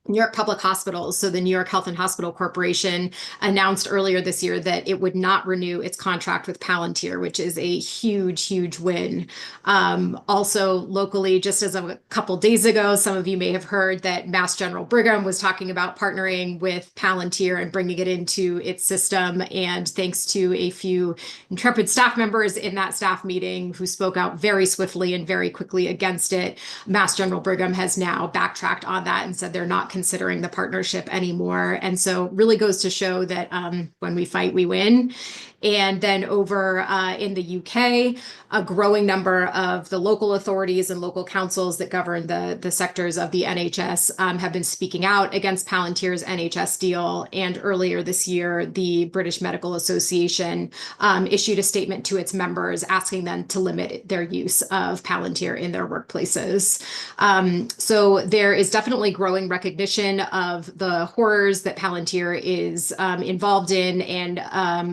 New York Public Hospitals, so the New York Health and Hospital Corporation, announced earlier this year that it would not renew its contract with Palantir, which is a huge, huge win. Also locally, just as a couple days ago, some of you may have heard that Mass General Brigham was talking about partnering with Palantir and bringing it into its system. And thanks to a few intrepid staff members in that staff meeting who spoke out very swiftly and very quickly against it, Mass General Brigham has now backtracked on that and said they're not considering the partnership anymore. And so really goes to show that when we fight, we win. And then over in the UK, a growing number of the local authorities and local councils that govern the sectors of the NHS have been speaking out against Palantir's NHS deal. And earlier this year, the British Medical Association issued a statement to its members asking them to limit their use of Palantir in their workplaces. So there is definitely growing recognition of the horrors that Palantir is involved in, and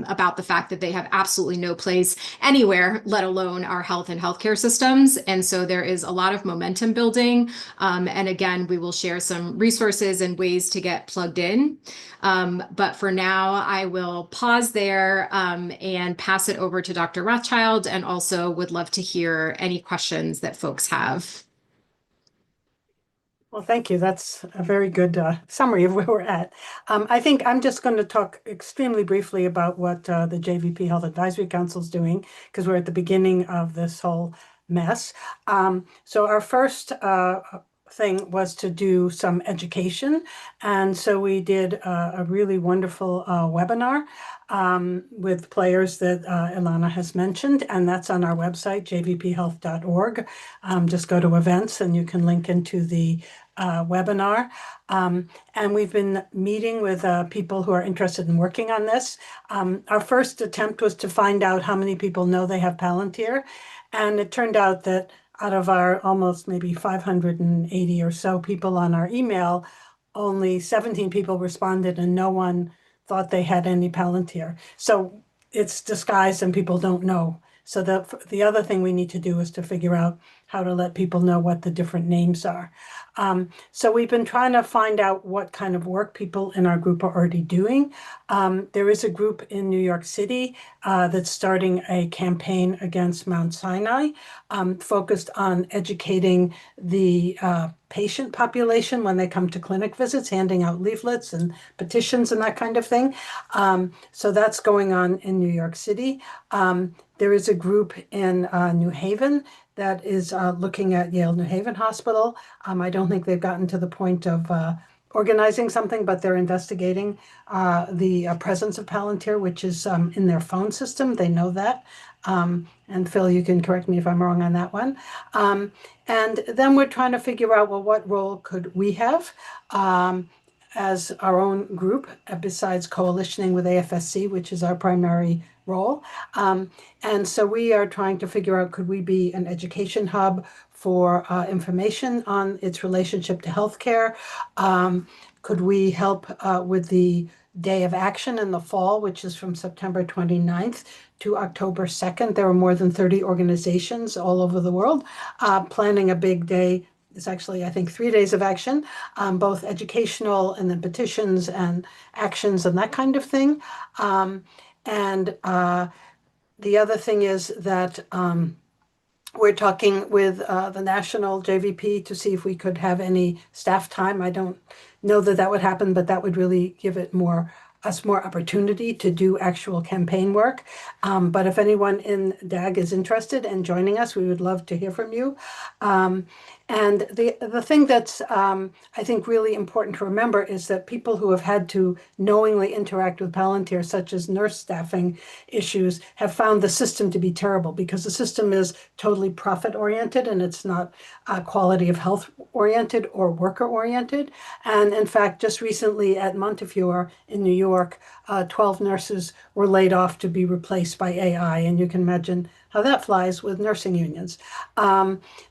about the fact that they have absolutely no place anywhere, let alone our health and healthcare systems. And so there is a lot of momentum building. And again, we will share some resources and ways to get plugged in. But for now, I will pause there and pass it over to Dr. Rothschild, and also would love to hear any questions that folks have. Well, thank you. That's a very good summary of where we're at. I think I'm just going to talk extremely briefly about what the JVP Health Advisory Council is doing, because we're at the beginning of this whole mess. So our first thing was to do some education. And so we did a really wonderful webinar with players that Ilana has mentioned, and that's on our website, jvphealth.org. Just go to events and you can link into the webinar. And we've been meeting with people who are interested in working on this. Our first attempt was to find out how many people know they have Palantir. And it turned out that out of our almost maybe 580 or so people on our email, only 17 people responded and no one thought they had any Palantir. So it's disguised and people don't know. So the other thing we need to do is to figure out how to let people know what the different names are. So we've been trying to find out what kind of work people in our group are already doing. There is a group in New York City that's starting a campaign against Mount Sinai, focused on educating the patient population when they come to clinic visits, handing out leaflets and petitions and that kind of thing. So that's going on in New York City. There is a group in New Haven that is looking at Yale New Haven Hospital. I don't think they've gotten to the point of organizing something, but they're investigating the presence of Palantir, which is in their phone system. They know that. And Phil, you can correct me if I'm wrong on that one. And then we're trying to figure out, well, what role could we have as our own group, besides coalitioning with AFSC, which is our primary role. And so we are trying to figure out, could we be an education hub for information on its relationship to healthcare? Could we help with the Day of Action in the fall, which is from September 29th to October 2nd? There are more than 30 organizations all over the world planning a big day. It's actually, I think, 3 days of action, both educational and then petitions and actions and that kind of thing. And the other thing is that we're talking with the national JVP to see if we could have any staff time. I don't know that that would happen, but that would really give it us more opportunity to do actual campaign work. But if anyone in DAG is interested in joining us, we would love to hear from you. And the thing that's, I think, really important to remember is that people who have had to knowingly interact with Palantir, such as nurse staffing issues, have found the system to be terrible, because the system is totally profit-oriented and it's not quality of health-oriented or worker-oriented. And in fact, just recently at Montefiore in New York, 12 nurses were laid off to be replaced by AI. And you can imagine how that flies with nursing unions.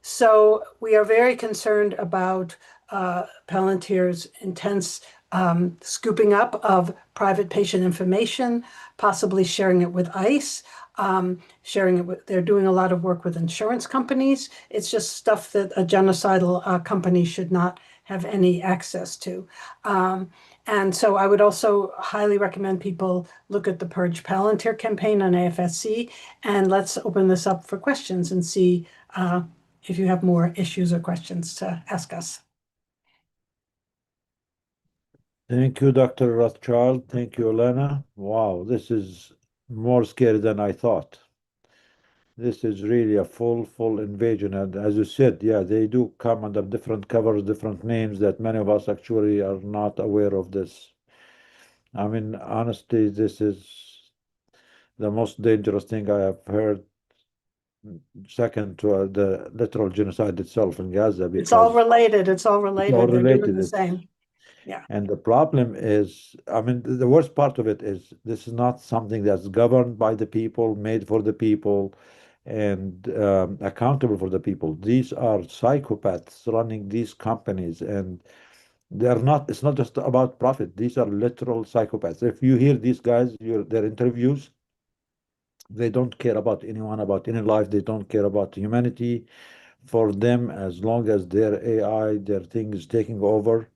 So we are very concerned about Palantir's intense scooping up of private patient information, possibly sharing it with ICE, they're doing a lot of work with insurance companies. It's just stuff that a genocidal company should not have any access to. And so I would also highly recommend people look at the Purge Palantir campaign on AFSC, and let's open this up for questions and see if you have more issues or questions to ask us. Thank you, Dr. Rothschild. Thank you, Elena. Wow, this is more scary than I thought. This is really a full invasion. And as you said, yeah, they do come under different covers, different names that many of us actually are not aware of this. I mean, honestly, this is the most dangerous thing I have heard, second to the literal genocide itself in Gaza, It's all because related. It's all it's related. all They're doing related. the It's, same. Yeah. and the problem is, I mean, the worst part of it is this is not something that's governed by the people, made for the people, and accountable for the people. These are psychopaths running these companies, and they're not, it's not just about profit. These are literal psychopaths. If you hear these guys, their interviews, they don't care about anyone, about any life. They don't care about humanity. For them, as long as their AI, their thing is taking over,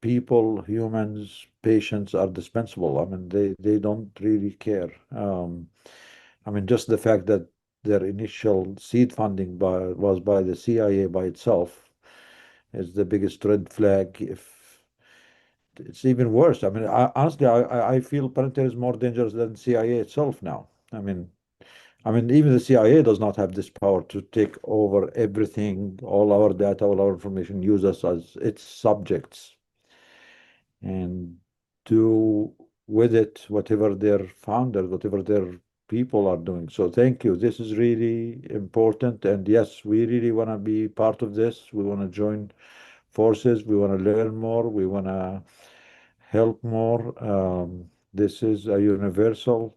people, humans, patients are dispensable. I mean, they don't really care. I mean, just the fact that their initial seed funding was by the CIA by itself is the biggest red flag. If it's even worse, I mean, honestly, I feel Palantir is more dangerous than CIA itself now. I mean, even the CIA does not have this power to take over everything, all our data, all our information, use us as its subjects, and do with it whatever their founders, whatever their people are doing. So thank you. This is really important. And yes, we really want to be part of this. We want to join forces. We want to learn more. We want to help more. This is a universal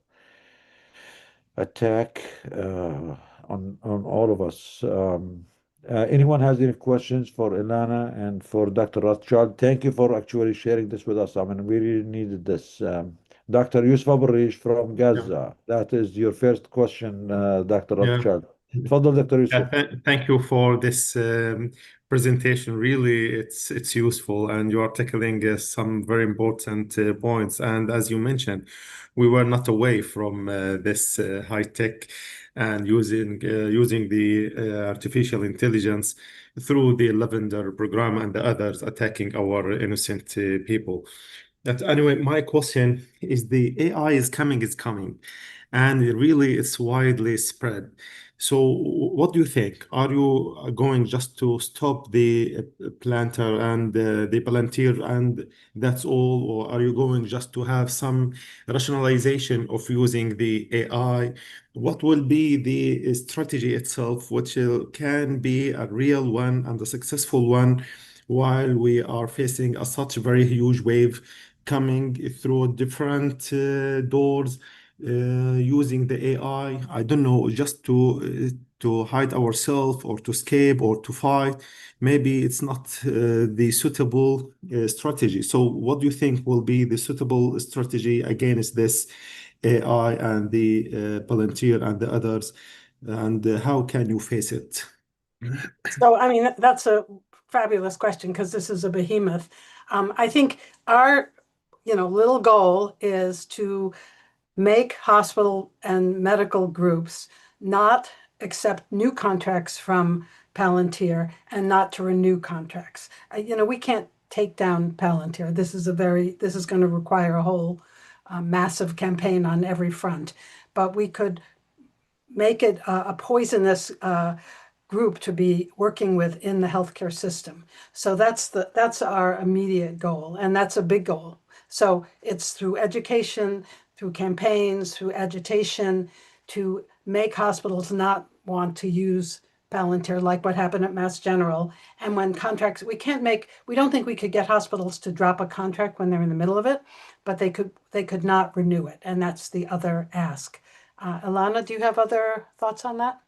attack on all of us. Anyone has any questions for Ilana and for Dr. Rothschild? Thank you for actually sharing this with us. I mean, we really needed this. Dr. Yusuf Aburish from Gaza. That is your first question, Dr. Yeah. Rothschild. Tfadal, Dr. Yeah, Yusuf. thank you for this presentation. Really, it's useful, and you are tackling some very important points. And as you mentioned, we were not away from this high tech and using the artificial intelligence through the Lavender program and the others attacking our innocent people. But anyway, my question is: the AI is coming, and really it's widely spread. So what do you think? Are you going just to stop the planter and the Palantir and that's all? Or are you going just to have some rationalization of using the AI? What will be the strategy itself, which can be a real one and a successful one while we are facing such a very huge wave coming through different doors? Using the AI, I don't know, just to hide ourselves or to escape or to fight. Maybe it's not the suitable strategy. So, what do you think will be the suitable strategy against this AI and the Palantir and the others? And how can you face it? So, I mean, that's a fabulous question because this is a behemoth. I think our, little goal is to make hospital and medical groups not accept new contracts from Palantir and not to renew contracts. We can't take down Palantir. This is going to require a whole massive campaign on every front. But we could make it a poisonous group to be working with in the healthcare system. So that's our immediate goal, and that's a big goal. So it's through education, through campaigns, through agitation, to make hospitals not want to use Palantir, like what happened at Mass General. And when contracts, we don't think we could get hospitals to drop a contract when they're in the middle of it, but they could not renew it. And that's the other ask. Ilana, do you have other thoughts on that?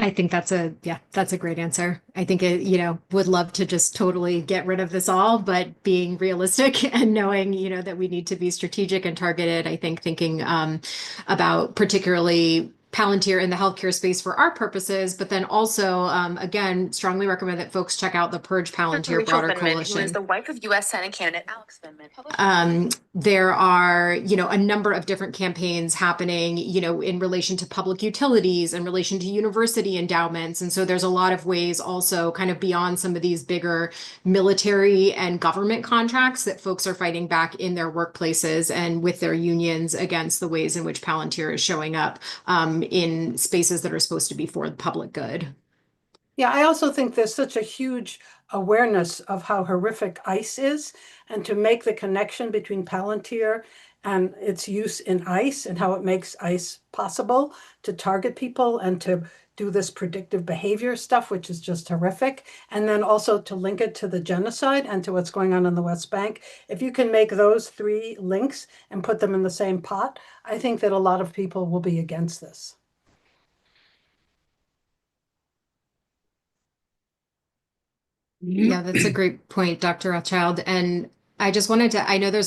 I think that's a great answer. I think would love to just totally get rid of this all, but being realistic and knowing, that we need to be strategic and targeted. I think thinking about particularly Palantir in the healthcare space for our purposes, but then also, again, strongly recommend that folks check out the Purge Palantir broader coalition. Who is the wife of U.S. Senate candidate Alex Vindman. There are, a number of different campaigns happening, in relation to public utilities, in relation to university endowments. And so there's a lot of ways also kind of beyond some of these bigger military and government contracts that folks are fighting back in their workplaces and with their unions against the ways in which Palantir is showing up in spaces that are supposed to be for the public good. Yeah, I also think there's such a huge awareness of how horrific ICE is, and to make the connection between Palantir and its use in ICE and how it makes ICE possible to target people and to do this predictive behavior stuff, which is just horrific. And then also to link it to the genocide and to what's going on in the West Bank. If you can make those three links and put them in the same pot, I think that a lot of people will be against this. Yeah, that's a great point, Dr. Rothschild. And I just wanted to, I know there's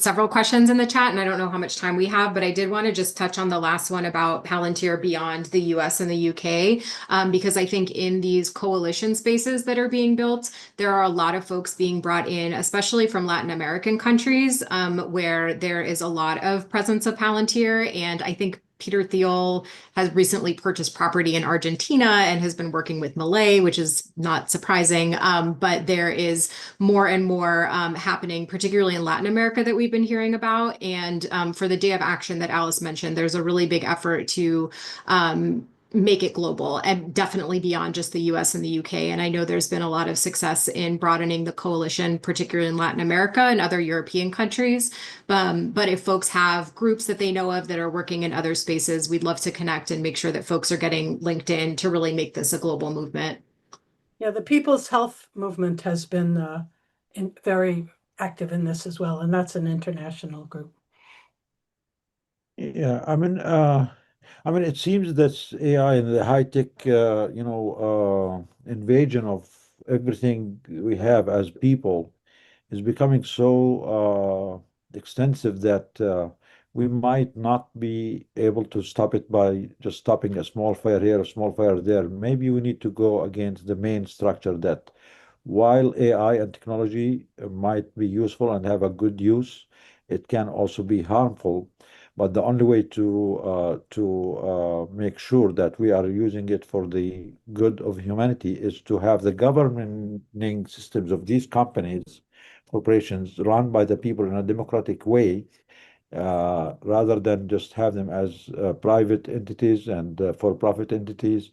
several questions in the chat, and I don't know how much time we have, but I did want to just touch on the last one about Palantir beyond the US and the UK, because I think in these coalition spaces that are being built, there are a lot of folks being brought in, especially from Latin American countries, where there is a lot of presence of Palantir. And I think Peter Thiel has recently purchased property in Argentina and has been working with Malay, which is not surprising. But there is more and more happening, particularly in Latin America, that we've been hearing about. And for the Day of Action that Alice mentioned, there's a really big effort to make it global and definitely beyond just the US and the UK. And I know there's been a lot of success in broadening the coalition, particularly in Latin America and other European countries. But if folks have groups that they know of that are working in other spaces, we'd love to connect and make sure that folks are getting linked in to really make this a global movement. Yeah, the People's Health Movement has been very active in this as well, and that's an international group. Yeah, I mean, it seems that AI and the high-tech, invasion of everything we have as people is becoming so extensive that we might not be able to stop it by just stopping a small fire here, a small fire there. Maybe we need to go against the main structure that while AI and technology might be useful and have a good use, it can also be harmful. But the only way to make sure that we are using it for the good of humanity is to have the governing systems of these companies, corporations, run by the people in a democratic way, rather than just have them as private entities and for-profit entities.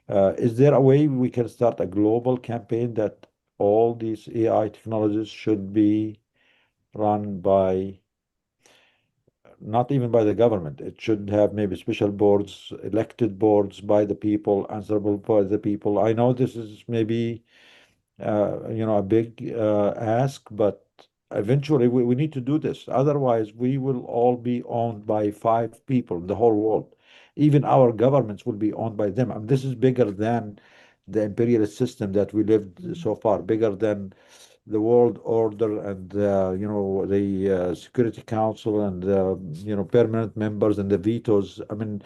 Is there a way we can start a global campaign that all these AI technologies should be run by, not even by the government? It should have maybe special boards, elected boards by the people, answerable by the people. I know this is maybe a big ask, but eventually we need to do this. Otherwise, we will all be owned by 5 people in the whole world. Even our governments will be owned by them. And this is bigger than the imperialist system that we lived so far, bigger than the world order and the Security Council and permanent members and the vetoes. I mean,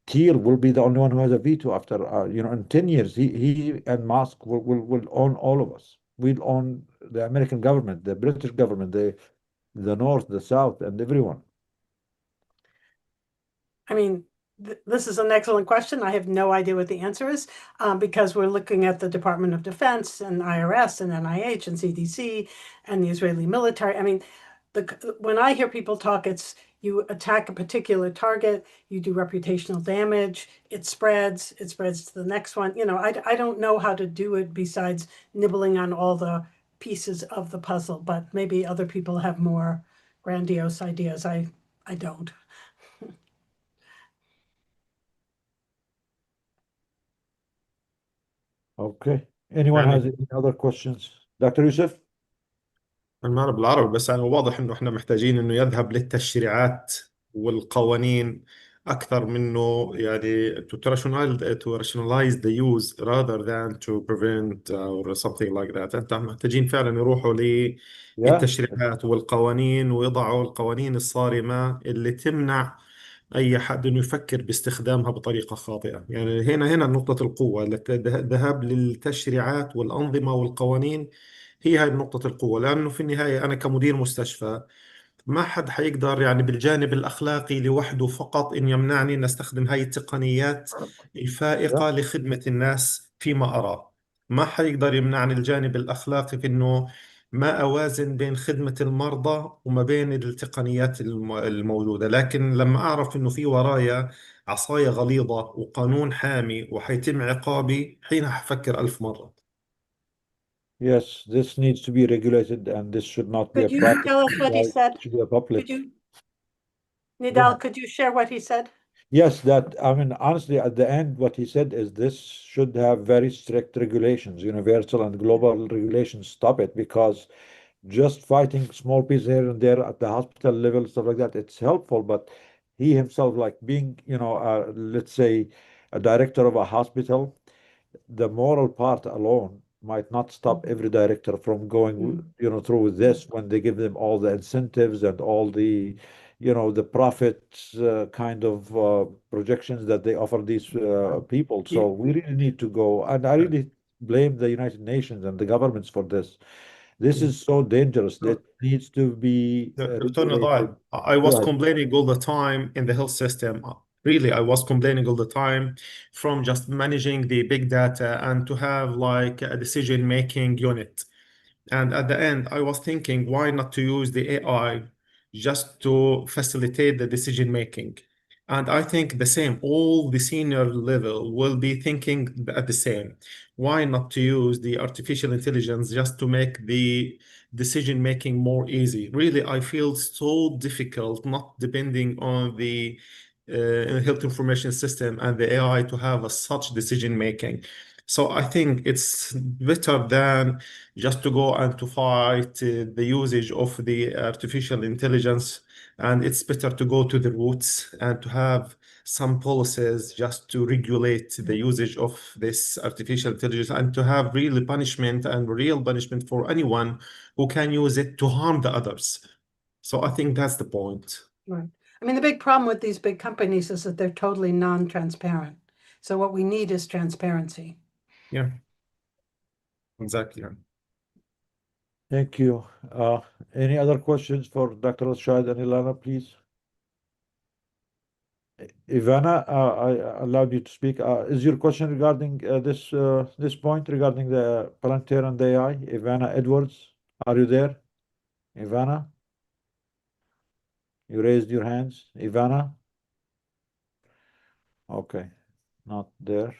Thiel will be the only one who has a veto after in 10 years he and Musk will own all of us. We'll own the American government, the British government, the North, the South, and everyone. I mean, this is an excellent question. I have no idea what the answer is, because we're looking at the Department of Defense and IRS and NIH and CDC and the Israeli military. I mean, when I hear people talk, it's you attack a particular target, you do reputational damage, it spreads to the next one. I don't know how to do it besides nibbling on all the pieces of the puzzle, but maybe other people have more grandiose ideas. I don't. Okay. Anyone has any other questions? Dr. Yusuf? أنا ما بالعربي، بس أنا واضح إنه إحنا محتاجين إنه يذهب للتشريعات والقوانين أكثر منه يعني to rationalize the use rather than to prevent or something like that. أنت محتاجين فعلا يروحوا للتشريعات والقوانين ويضعوا القوانين الصارمة اللي تمنع أي حد إنه يفكر باستخدامها بطريقة خاطئة. يعني هنا نقطة القوة، الذهاب للتشريعات والأنظمة والقوانين هي هاي نقطة القوة. لأنه في النهاية أنا كمدير مستشفى ما حد حيقدر يعني بالجانب الأخلاقي لوحده فقط إن يمنعني أن أستخدم هاي التقنيات الفائقة لخدمة الناس فيما أرى. ما حيقدر يمنعني الجانب الأخلاقي في إنه ما أوازن بين خدمة المرضى وما بين التقنيات الموجودة. لكن لما أعرف إنه في ورايا عصاية غليظة وقانون حامي وحيتم عقابي، حينها حفكر 1000 مرة. Yes, this needs to be regulated, and this should not be a Could you private tell us what he right, said? it should be a public. Could you, Go Nidal, ahead. could you share what he said? Yes, that, I mean, honestly, at the end, what he said is this should have very strict regulations, universal and global regulations. Stop it, because just fighting small pieces here and there at the hospital level, stuff like that, it's helpful. But he himself, like being, let's say, a director of a hospital, the moral part alone might not stop every director from going, through with this when they give them all the incentives and all the, the profit kind of projections that they offer these people. So we really need to go, and I really blame the United Nations and the governments for this. This is so dangerous. That needs to be Dr. regulated. Nadal, I Go was ahead. complaining all the time in the health system. Really, I was complaining all the time from just managing the big data and to have like a decision-making unit. And at the end, I was thinking, why not to use the AI just to facilitate the decision making? And I think the same, all the senior level will be thinking at the same. Why not to use the artificial intelligence just to make the decision making more easy? Really, I feel so difficult not depending on the health information system and the AI to have a such decision making. So I think it's better than just to go and to fight the usage of the artificial intelligence. And it's better to go to the roots and to have some policies just to regulate the usage of this artificial intelligence and to have really punishment and real punishment for anyone who can use it to harm the others. So I think that's the point. Right. I mean, the big problem with these big companies is that they're totally non-transparent. So what we need is transparency. Yeah, exactly. Thank you. Any other questions for Dr. Rashad and Ilana, please? Ivana, I allowed you to speak. Is your question regarding this point regarding the Palantir and the AI? Ivana Edwards, are you there? Ivana? You raised your hands. Ivana? Okay, not there.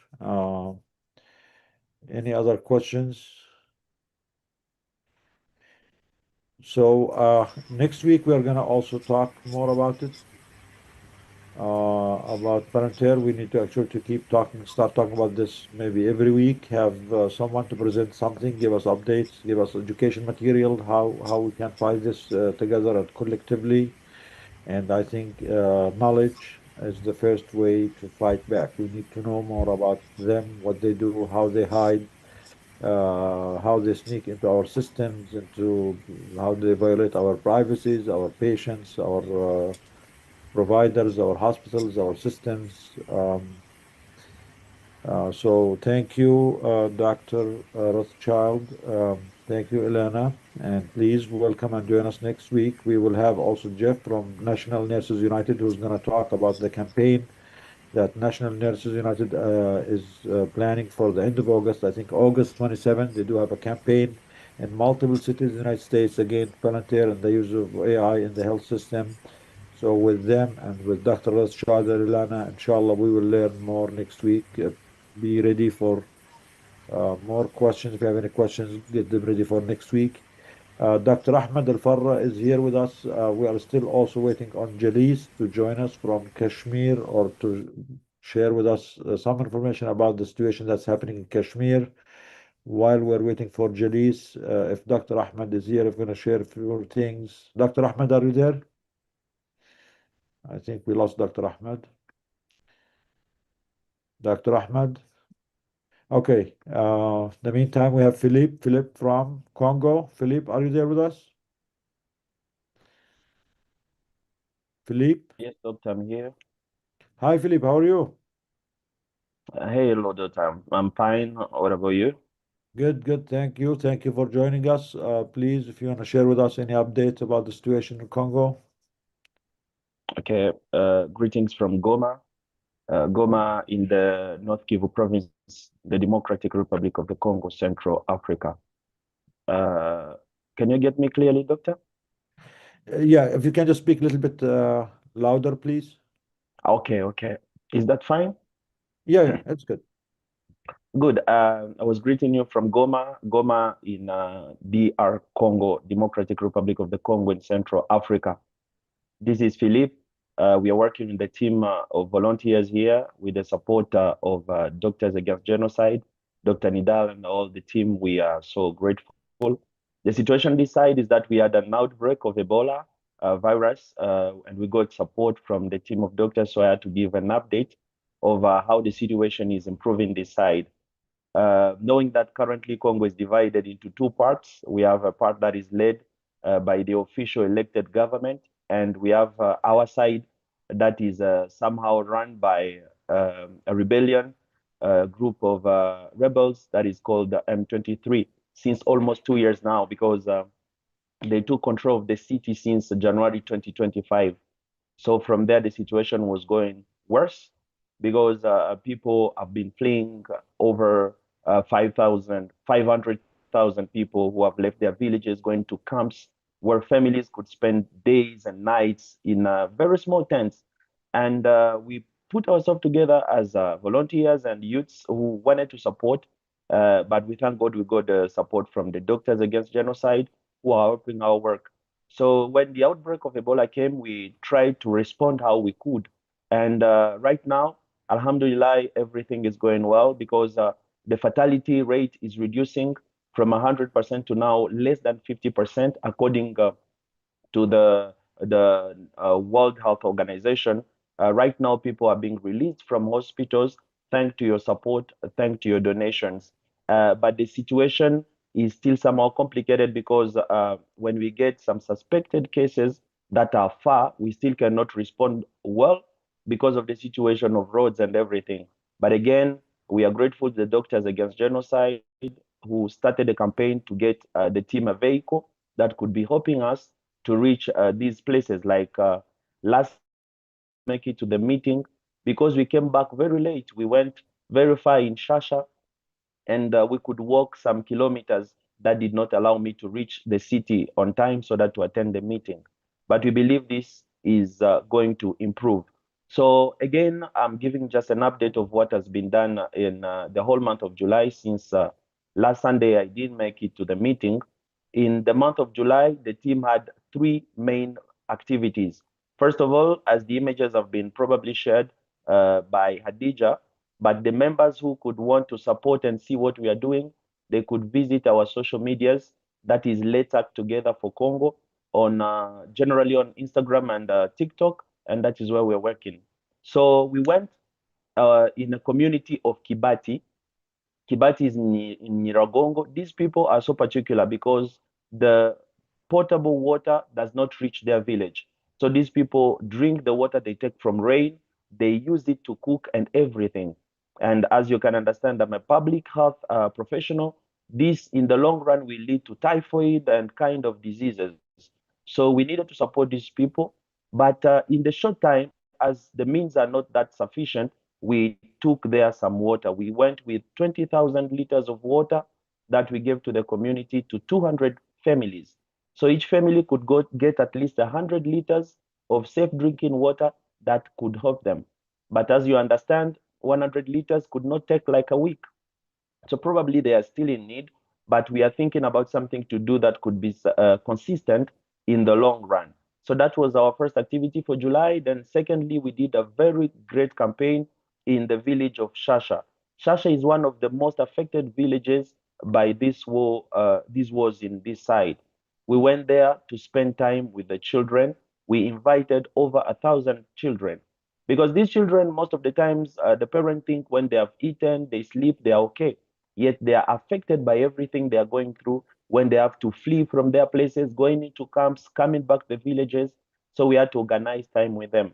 Any other questions? So next week we're gonna also talk more about it. About Palantir, we need to actually start talking about this maybe every week. Have someone to present something, give us updates, give us education material, how we can fight this together and collectively. And I think knowledge is the first way to fight back. We need to know more about them, what they do, how they hide, how they sneak into our systems, into how they violate our privacies, our patients, our providers, our hospitals, our systems. So thank you, Dr. Rothschild. Thank you, Elena. And please welcome and join us next week. We will have also Jeff from National Nurses United, who's going to talk about the campaign that National Nurses United is planning for the end of August. I think August 27th, they do have a campaign in multiple cities in the United States against Palantir and the use of AI in the health system. So with them and with Dr. Rashad Ilana, inshallah, we will learn more next week. Be ready for more questions. If you have any questions, get them ready for next week. Dr. Ahmed Al-Farra is here with us. We are still also waiting on Jalis to join us from Kashmir or to share with us some information about the situation that's happening in Kashmir. While we're waiting for Jalis, if Dr. Ahmed is here, I'm going to share a few things. Dr. Ahmed, are you there? I think we lost Dr. Ahmed. Dr. Ahmed. Okay. In the meantime, we have Philippe. Philippe from Congo. Philippe, are you there with us? Philippe? Yes, Doctor, I'm here. Hi, Philippe. How are you? Hey, hello, Doctor. I'm fine. What about you? Good, good. Thank you. Thank you for joining us. Please, if you want to share with us any updates about the situation in Congo. Okay. Greetings from Goma. Goma in the North Kivu province, the Democratic Republic of the Congo, Central Africa. Can you get me clearly, Doctor? Yeah, if you can just speak a little bit louder, please. Okay, okay. Is that fine? Yeah, that's good. Good. I was greeting you from Goma, Goma in DR Congo, Democratic Republic of the Congo in Central Africa. This is Philippe. We are working in the team of volunteers here with the support of Doctors Against Genocide, Dr. Nidal and all the team. We are so grateful. The situation this side is that we had an outbreak of Ebola virus, and we got support from the team of doctors. So I had to give an update of how the situation is improving this side. Knowing that currently Congo is divided into two parts. We have a part that is led by the official elected government, and we have our side that is somehow run by a rebellion group of rebels that is called the M23 since almost 2 years now, because they took control of the city since January 2025. So from there, the situation was going worse because people have been fleeing. Over 500,000 people who have left their villages, going to camps where families could spend days and nights in very small tents. And we put ourselves together as volunteers and youths who wanted to support. But we thank God we got the support from the Doctors Against Genocide, who are helping our work. So when the outbreak of Ebola came, we tried to respond how we could. And right now, Alhamdulillah, everything is going well because the fatality rate is reducing from 100% to now less than 50%, according to the World Health Organization. Right now, people are being released from hospitals thanks to your support, thanks to your donations. But the situation is still somehow complicated because when we get some suspected cases that are far, we still cannot respond well because of the situation of roads and everything. But again, we are grateful to the Doctors Against Genocide who started a campaign to get the team a vehicle that could be helping us to reach these places. Like last make it to the meeting because we came back very late. We went very far in Shasha, and we could walk some kilometers that did not allow me to reach the city on time so that to attend the meeting. But we believe this is going to improve. So again, I'm giving just an update of what has been done in the whole month of July. Since last Sunday, I didn't make it to the meeting. In the month of July, the team had three main activities. First of all, as the images have been probably shared by Hadija, but the members who could want to support and see what we are doing, they could visit our social medias. That is Let's Act Together for Congo on generally on Instagram and TikTok, and that is where we're working. So we went in a community of Kibati. Kibati is in Nyiragongo. These people are so particular because the potable water does not reach their village. So these people drink the water they take from rain. They use it to cook and everything. And as you can understand, I'm a public health professional. This, in the long run, will lead to typhoid and kind of diseases. So we needed to support these people. But in the short time, as the means are not that sufficient, we took there some water. We went with 20,000 liters of water that we gave to the community to 200 families. So each family could go get at least 100 liters of safe drinking water that could help them. But as you understand, 100 liters could not take like a week. So probably they are still in need, but we are thinking about something to do that could be consistent in the long run. So that was our first activity for July. Then secondly, we did a very great campaign in the village of Shasha. Shasha is one of the most affected villages by this war, these wars in this side. We went there to spend time with the children. We invited over 1,000 children because these children, most of the times, the parents think when they have eaten, they sleep, they are okay. Yet they are affected by everything they are going through when they have to flee from their places, going into camps, coming back to the villages. So we had to organize time with them.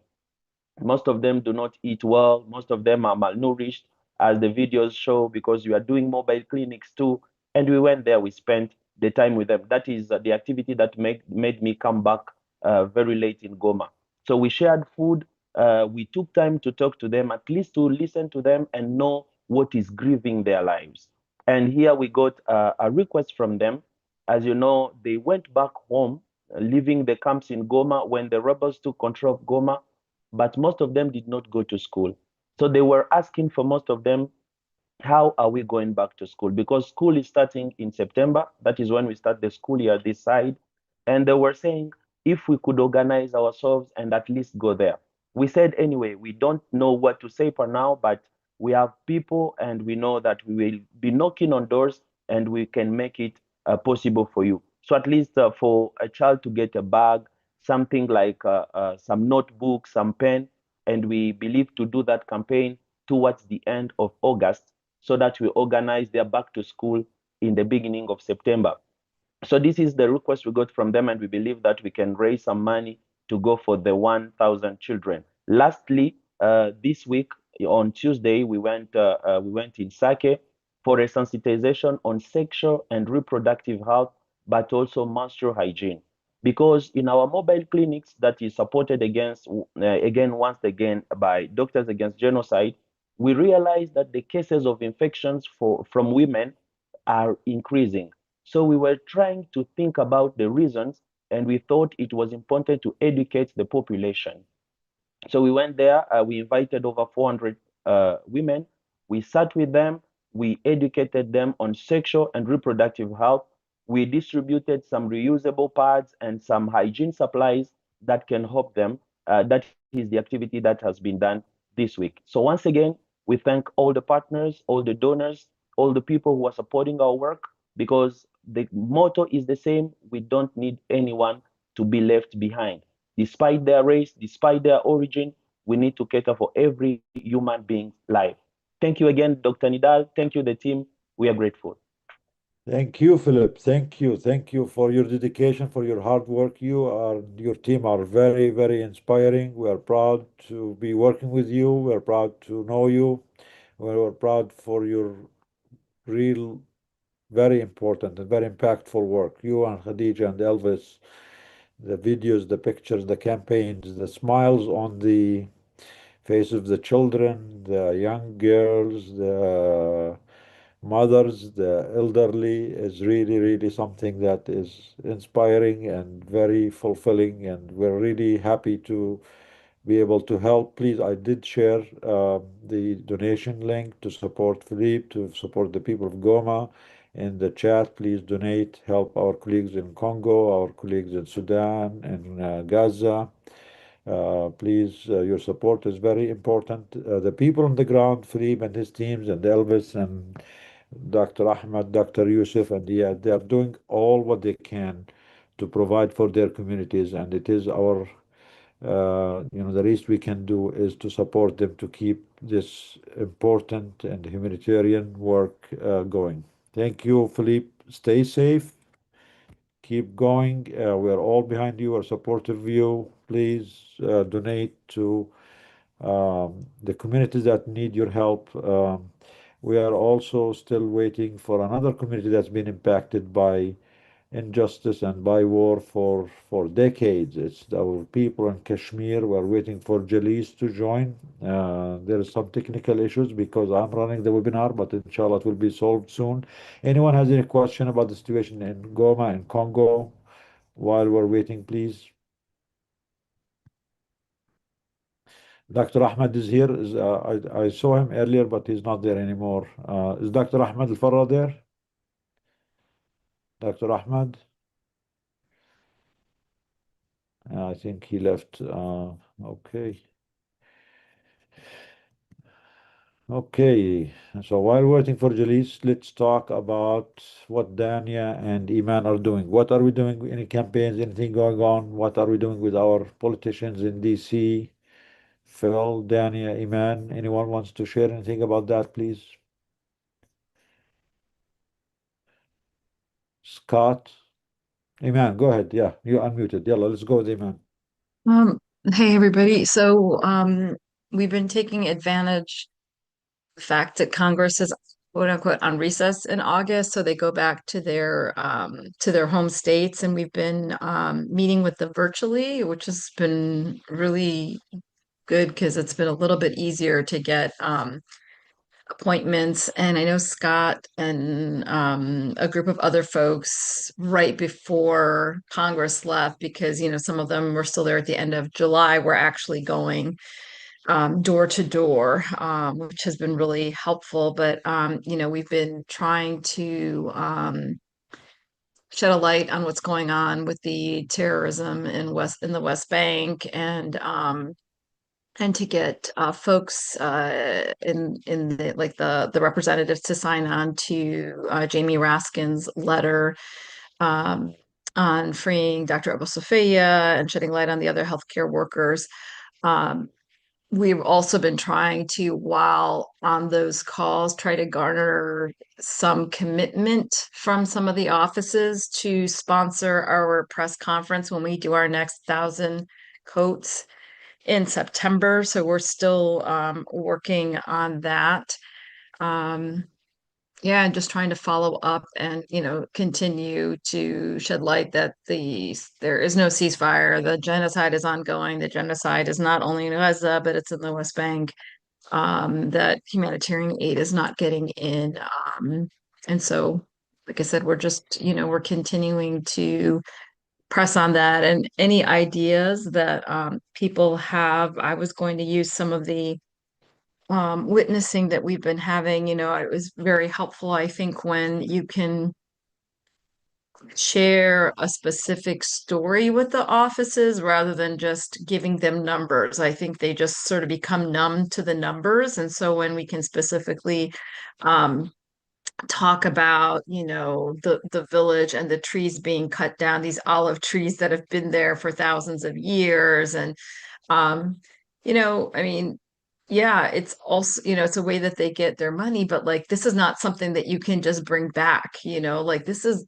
Most of them do not eat well. Most of them are malnourished, as the videos show, because we are doing mobile clinics too. And we went there, we spent the time with them. That is the activity that made me come back very late in Goma. So we shared food. We took time to talk to them, at least to listen to them and know what is grieving their lives. And here we got a request from them. As you know, they went back home, leaving the camps in Goma when the rebels took control of Goma, but most of them did not go to school. So they were asking for most of them how are we going back to school? Because school is starting in September. That is when we start the school year this side. And they were saying if we could organize ourselves and at least go there. We said, anyway, we don't know what to say for now, but we have people and we know that we will be knocking on doors and we can make it possible for you. So at least for a child to get a bag, something like some notebook, some pen, and we believe to do that campaign towards the end of August so that we organize their back to school in the beginning of September. So this is the request we got from them, and we believe that we can raise some money to go for the 1,000 children. Lastly, this week on Tuesday, we went in Sake for a sensitization on sexual and reproductive health, but also menstrual hygiene. Because in our mobile clinics that is supported once again by Doctors Against Genocide, we realized that the cases of infections from women are increasing. So we were trying to think about the reasons, and we thought it was important to educate the population. So we went there, we invited over 400 women. We sat with them, we educated them on sexual and reproductive health. We distributed some reusable pads and some hygiene supplies that can help them. That is the activity that has been done this week. So once again, we thank all the partners, all the donors, all the people who are supporting our work, because the motto is the same: we don't need anyone to be left behind. Despite their race, despite their origin, we need to cater for every human being's life. Thank you again, Dr. Nidal. Thank you, the team. We are grateful. Thank you, Philip. Thank you. Thank you for your dedication, for your hard work. Your team are very, very inspiring. We are proud to be working with you. We are proud to know you. We are proud for your real, very important and very impactful work. You and Khadija and Elvis, the videos, the pictures, the campaigns, the smiles on the faces of the children, the young girls, the mothers, the elderly is really, really something that is inspiring and very fulfilling. And we're really happy to be able to help. Please, I did share the donation link to support Philippe, to support the people of Goma in the chat. Please donate, help our colleagues in Congo, our colleagues in Sudan and Gaza. Please, your support is very important. The people on the ground, Philippe and his teams, and Elvis and Dr. Ahmed, Dr. Yusuf, and they are doing all what they can to provide for their communities, and it is our the least we can do is to support them to keep this important and humanitarian work going. Thank you, Philippe. Stay safe. Keep going. We're all behind you. We're supportive of you. Please donate to the communities that need your help. We are also still waiting for another community that's been impacted by injustice and by war for decades. It's our people in Kashmir. We're waiting for Jalis to join. There is some technical issues because I'm running the webinar, but inshallah it will be solved soon. Anyone has any question about the situation in Goma and Congo while we're waiting, please? Dr. Ahmed is here. I saw him earlier, but he's not there anymore. Is Dr. Ahmed Al-Farra there? Dr. Ahmed? I think he left. Okay. Okay. So while waiting for Jalis, let's talk about what Dania and Iman are doing. What are we doing? Any campaigns? Anything going on? What are we doing with our politicians in DC? Phil, Dania, Iman, anyone wants to share anything about that, please? Scott? Iman, go ahead. Yeah, you're unmuted. Yalla, let's go with Iman. Hey everybody. So we've been taking advantage of the fact that Congress is quote unquote on recess in August, so they go back to their home states, and we've been meeting with them virtually, which has been really good because it's been a little bit easier to get appointments. And I know Scott and a group of other folks right before Congress left, because some of them were still there at the end of July, were actually going door to door, which has been really helpful. But we've been trying to shed a light on what's going on with the terrorism in the West Bank, and to get folks in the representatives to sign on to Jamie Raskin's letter on freeing Dr. Abu Sofia and shedding light on the other healthcare workers. We've also been trying to, while on those calls, try to garner some commitment from some of the offices to sponsor our press conference when we do our next 1,000 coats in September. So we're still working on that. And just trying to follow up and, continue to shed light that there is no ceasefire. The genocide is ongoing. The genocide is not only in Gaza, but it's in the West Bank. That humanitarian aid is not getting in. And so, like I said, we're just, we're continuing to press on that. And any ideas that people have, I was going to use some of the witnessing that we've been having. It was very helpful, I think, when you can share a specific story with the offices rather than just giving them numbers. I think they just sort of become numb to the numbers. And so when we can specifically talk about, the village and the trees being cut down, these olive trees that have been there for thousands of years. And, yeah, it's also, it's a way that they get their money, but like, this is not something that you can just bring back, like this is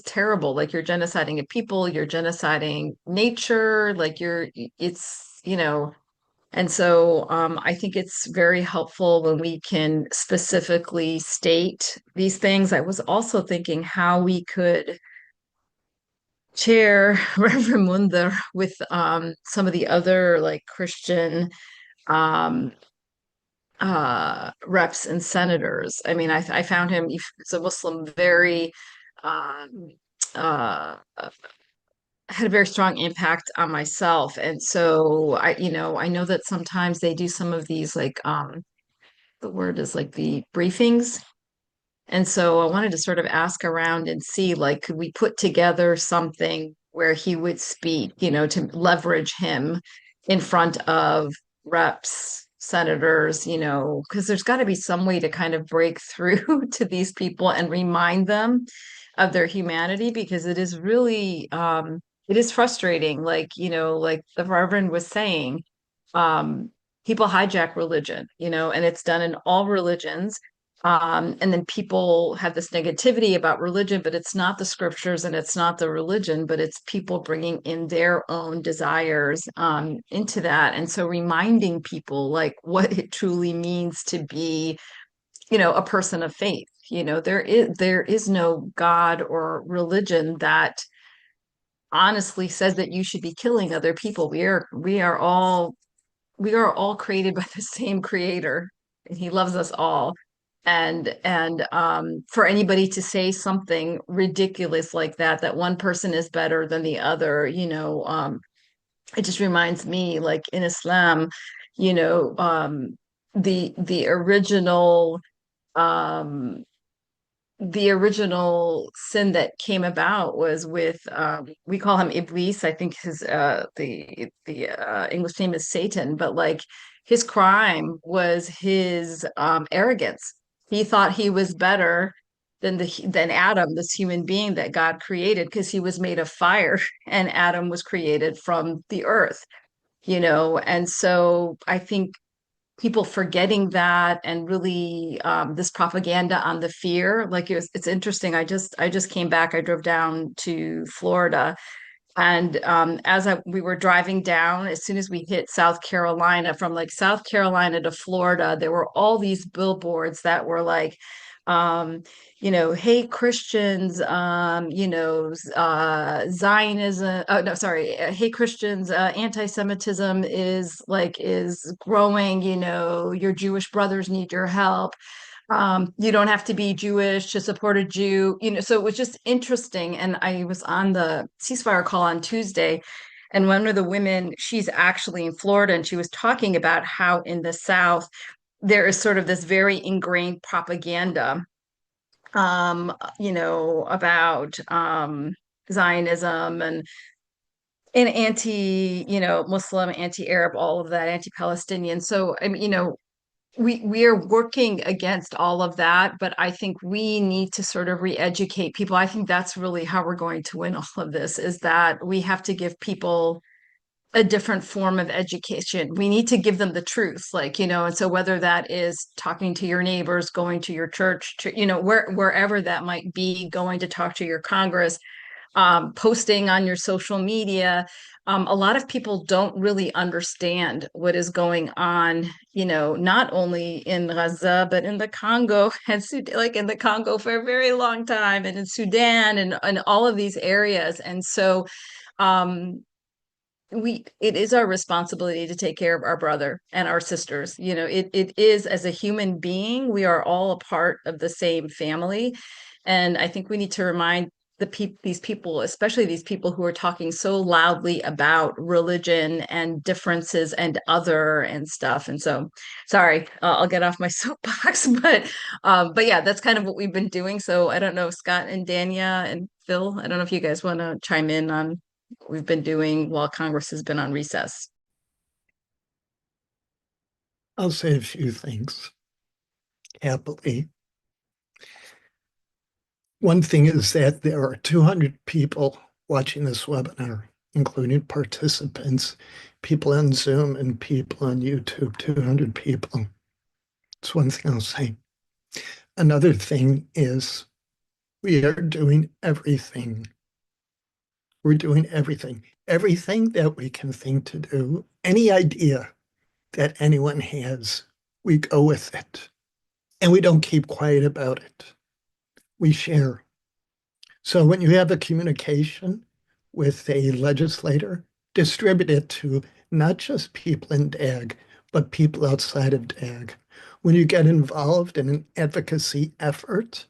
terrible. Like, you're genociding a people, you're genociding nature, like and so I think it's very helpful when we can specifically state these things. I was also thinking how we could chair Reverend Munther with some of the other like Christian reps and senators. I mean, I found him, he's a Muslim, very had a very strong impact on myself. And so I know that sometimes they do some of these like the word is like the briefings. And so I wanted to sort of ask around and see, like, could we put together something where he would speak, to leverage him in front of reps, senators, because there's got to be some way to kind of break through to these people and remind them of their humanity, because it is really, it is frustrating. Like, like the Reverend was saying, people hijack religion, and it's done in all religions. And then people have this negativity about religion, but it's not the scriptures and it's not the religion, but it's people bringing in their own desires into that. And so reminding people like what it truly means to be, a person of faith. There is no God or religion that honestly says that you should be killing other people. We are all created by the same creator, and he loves us all. And for anybody to say something ridiculous like that one person is better than the other, it just reminds me, like in Islam, the original sin that came about was with we call him Iblis. I think his the English name is Satan, but like his crime was his arrogance. He thought he was better than Adam, this human being that God created, because he was made of fire and Adam was created from the earth, and so I think people forgetting that, and really this propaganda on the fear, like it's interesting. I just came back. I drove down to Florida, and as we were driving down, as soon as we hit South Carolina, from like South Carolina to Florida, there were all these billboards that were like, hey Christians, Zionism. Oh no, sorry. Hey Christians, anti-Semitism is growing. Your Jewish brothers need your help. You don't have to be Jewish to support a Jew, so it was just interesting. And I was on the ceasefire call on Tuesday, And one of the women, she's actually in Florida, and she was talking about how in the South, there is sort of this very ingrained propaganda, about Zionism and Muslim, anti-Arab, all of that, anti-Palestinian. So, I mean, we are working against all of that, but I think we need to sort of re-educate people. I think that's really how we're going to win all of this, is that we have to give people a different form of education. We need to give them the truth, and so whether that is talking to your neighbors, going to your church, wherever that might be, going to talk to your Congress, posting on your social media. A lot of people don't really understand what is going on, not only in Gaza, but in the Congo and like in the Congo for a very long time, and in Sudan and all of these areas. And so it is our responsibility to take care of our brother and our sisters. It is, as a human being, we are all a part of the same family. And I think we need to remind these people, especially these people who are talking so loudly about religion and differences and other and stuff. And so, sorry, I'll get off my soapbox, but yeah, that's kind of what we've been doing. So I don't know, Scott and Dania and Phil, I don't know if you guys want to chime in on what we've been doing while Congress has been on recess. I'll say a few things happily. One thing is that there are 200 people watching this webinar, including participants, people on Zoom and people on YouTube, 200 people. That's one thing I'll say. Another thing is we are doing everything. We're doing everything that we can think to do. Any idea that anyone has, we go with it. And we don't keep quiet about it. We share. So when you have a communication with a legislator, distribute it to not just people in DAG, but people outside of DAG. When you get involved in an advocacy effort,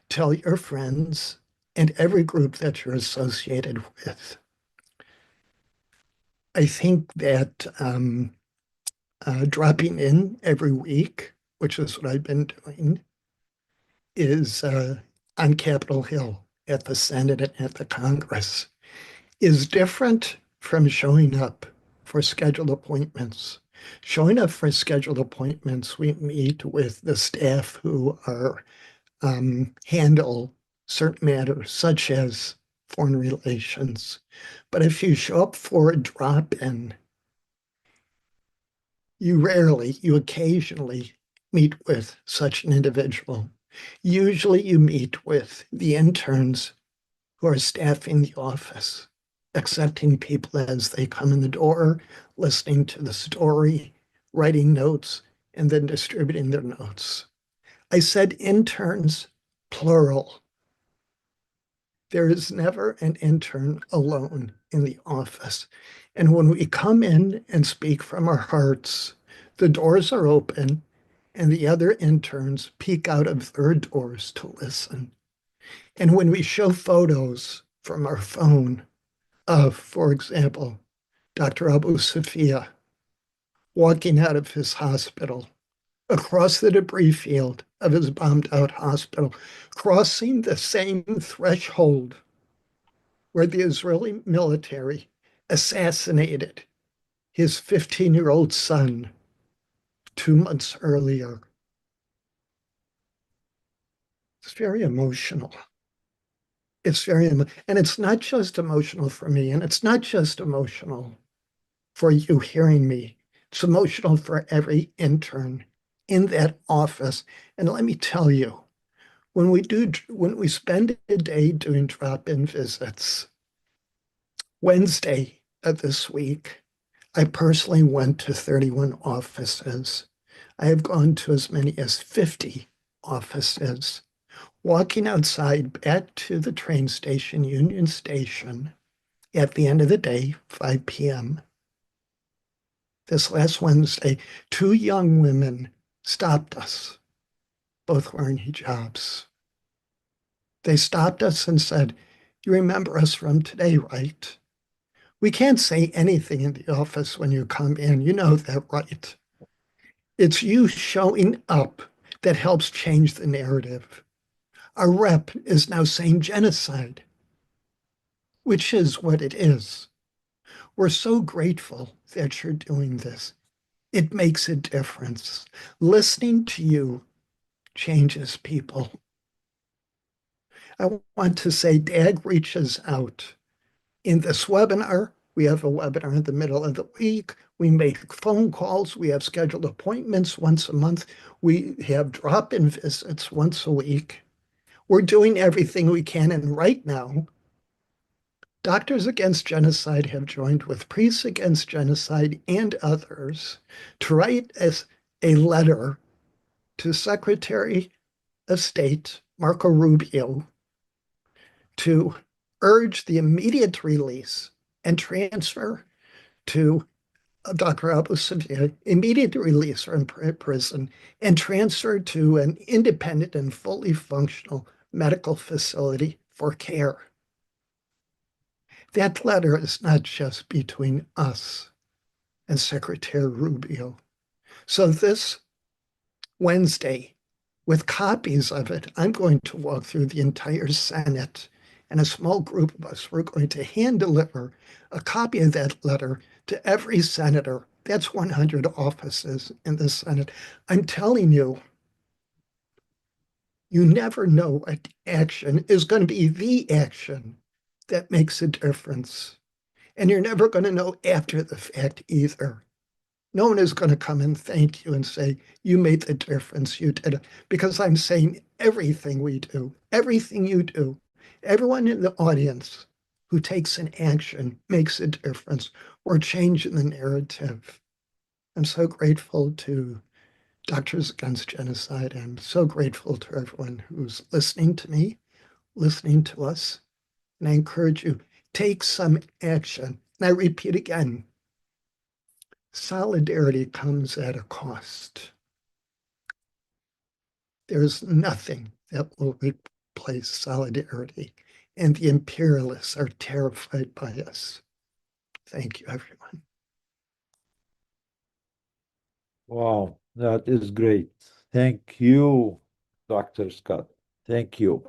tell your friends and every group that you're associated with. I think that dropping in every week, which is what I've been doing, is on Capitol Hill at the Senate and at the Congress, is different from showing up for scheduled appointments. Showing up for scheduled appointments, we meet with the staff who are handle certain matters, such as foreign relations. But if you show up for a drop-in, you occasionally meet with such an individual. Usually you meet with the interns who are staffing the office, accepting people as they come in the door, listening to the story, writing notes, and then distributing their notes. I said interns, plural. There is never an intern alone in the office. And when we come in and speak from our hearts, the doors are open and the other interns peek out of their doors to listen. And when we show photos from our phone of, for example, Dr. Abu Safia walking out of his hospital, across the debris field of his bombed out hospital, crossing the same threshold where the Israeli military assassinated his 15-year-old son 2 months earlier. It's very emotional. And it's not just emotional for me, and it's not just emotional for you hearing me. It's emotional for every intern in that office. And let me tell you, when we spend a day doing drop-in visits, Wednesday of this week, I personally went to 31 offices. I have gone to as many as 50 offices. Walking outside back to the train station, Union Station, at the end of the day, 5 p.m. This last Wednesday, 2 young women stopped us, both wearing hijabs. They stopped us and said, "You remember us from today, right? We can't say anything in the office when you come in. You know that, right? It's you showing up that helps change the narrative. Our rep is now saying genocide, which is what it is. We're so grateful that you're doing this. It makes a difference. Listening to you changes people. I want to say DAG reaches out. In this webinar, we have a webinar in the middle of the week. We make phone calls. We have scheduled appointments once a month. We have drop-in visits once a week. We're doing everything we can. And right now, Doctors Against Genocide have joined with Priests Against Genocide and others to write a letter to Secretary of State Marco Rubio to urge the immediate release and transfer to Dr. Abu Savia, immediate release from prison and transfer to an independent and fully functional medical facility for care. That letter is not just between us and Secretary Rubio. So this Wednesday, with copies of it, I'm going to walk through the entire Senate, and a small group of us, we're going to hand deliver a copy of that letter to every senator. That's 100 offices in the Senate. I'm telling you, you never know what action is going to be the action that makes a difference. And you're never going to know after the fact either. No one is going to come and thank you and say, you made the difference, you did it. Because I'm saying everything we do, everything you do, everyone in the audience who takes an action makes a difference or change in the narrative. I'm so grateful to Doctors Against Genocide. I'm so grateful to everyone who's listening to me, listening to us. And I encourage you, take some action. And I repeat again, solidarity comes at a cost. There's nothing that will replace solidarity, and the imperialists are terrified by us. Thank you, everyone. Wow, that is great. Thank you, Dr. Scott. Thank you.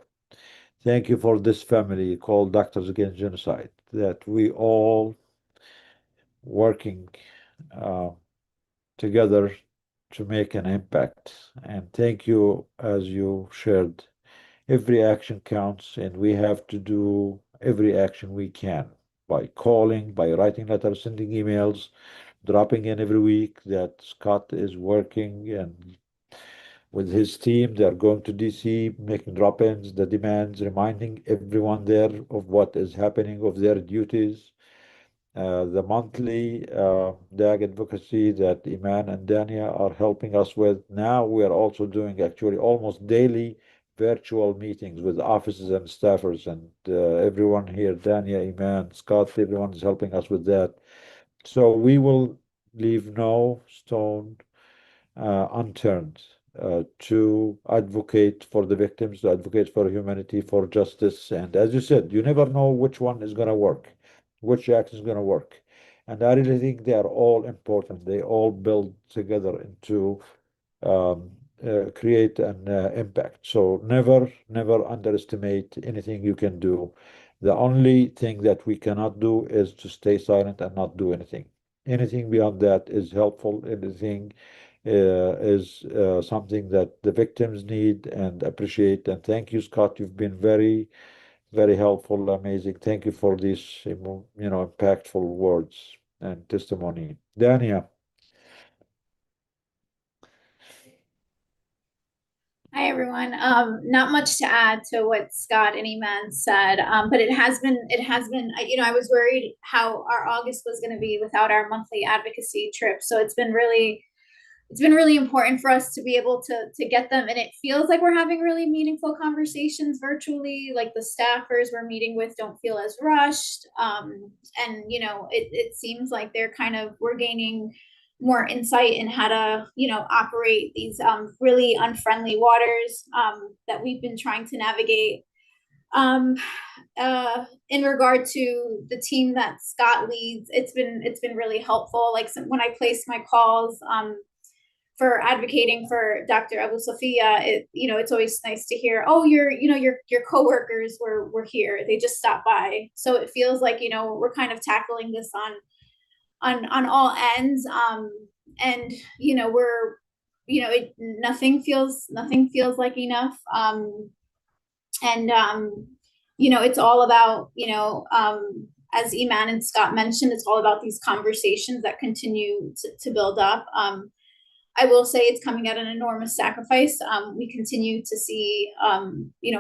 Thank you for this family called Doctors Against Genocide, that we all working together to make an impact. And thank you, as you shared, every action counts, and we have to do every action we can by calling, by writing letters, sending emails, dropping in every week that Scott is working and with his team. They're going to DC, making drop-ins, the demands, reminding everyone there of what is happening, of their duties. The monthly DAG advocacy that Iman and Dania are helping us with. Now we are also doing actually almost daily virtual meetings with offices and staffers, and everyone here, Dania, Iman, Scott, everyone is helping us with that. So we will leave no stone unturned to advocate for the victims, to advocate for humanity, for justice. And as you said, you never know which one is going to work, which action is going to work. And I really think they are all important. They all build together into create an impact. So never underestimate anything you can do. The only thing that we cannot do is to stay silent and not do anything. Anything beyond that is helpful. Anything is something that the victims need and appreciate. And thank you, Scott. You've been very, very helpful, amazing. Thank you for these, impactful words and testimony. Dania. Hi, everyone. Not much to add to what Scott and Iman said, but it has been, I was worried how our August was going to be without our monthly advocacy trip. So it's been really important for us to be able to get them. And it feels like we're having really meaningful conversations virtually. Like the staffers we're meeting with don't feel as rushed. And, it seems like we're gaining more insight in how to, operate these really unfriendly waters that we've been trying to navigate. Um, in regard to the team that Scott leads, it's been really helpful. Like when I place my calls, for advocating for Dr. Abu Sophia, it's always nice to hear, oh, your coworkers were here. They just stopped by. So it feels like, we're kind of tackling this on all ends. And, nothing feels like enough. It's all about, as Iman and Scott mentioned, it's all about these conversations that continue to build up. I will say it's coming at an enormous sacrifice. We continue to see,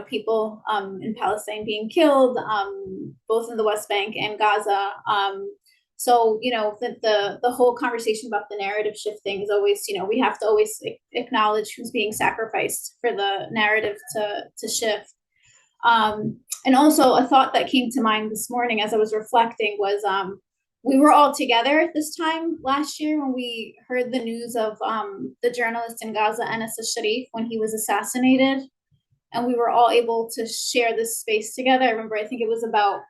people in Palestine being killed, both in the West Bank and Gaza. So, the whole conversation about the narrative shifting is always, we have to always acknowledge who's being sacrificed for the narrative to shift. And also a thought that came to mind this morning as I was reflecting was, we were all together at this time last year when we heard the news of the journalist in Gaza, Anas al-Sharif, when he was assassinated. And we were all able to share this space together. I remember, I think it was about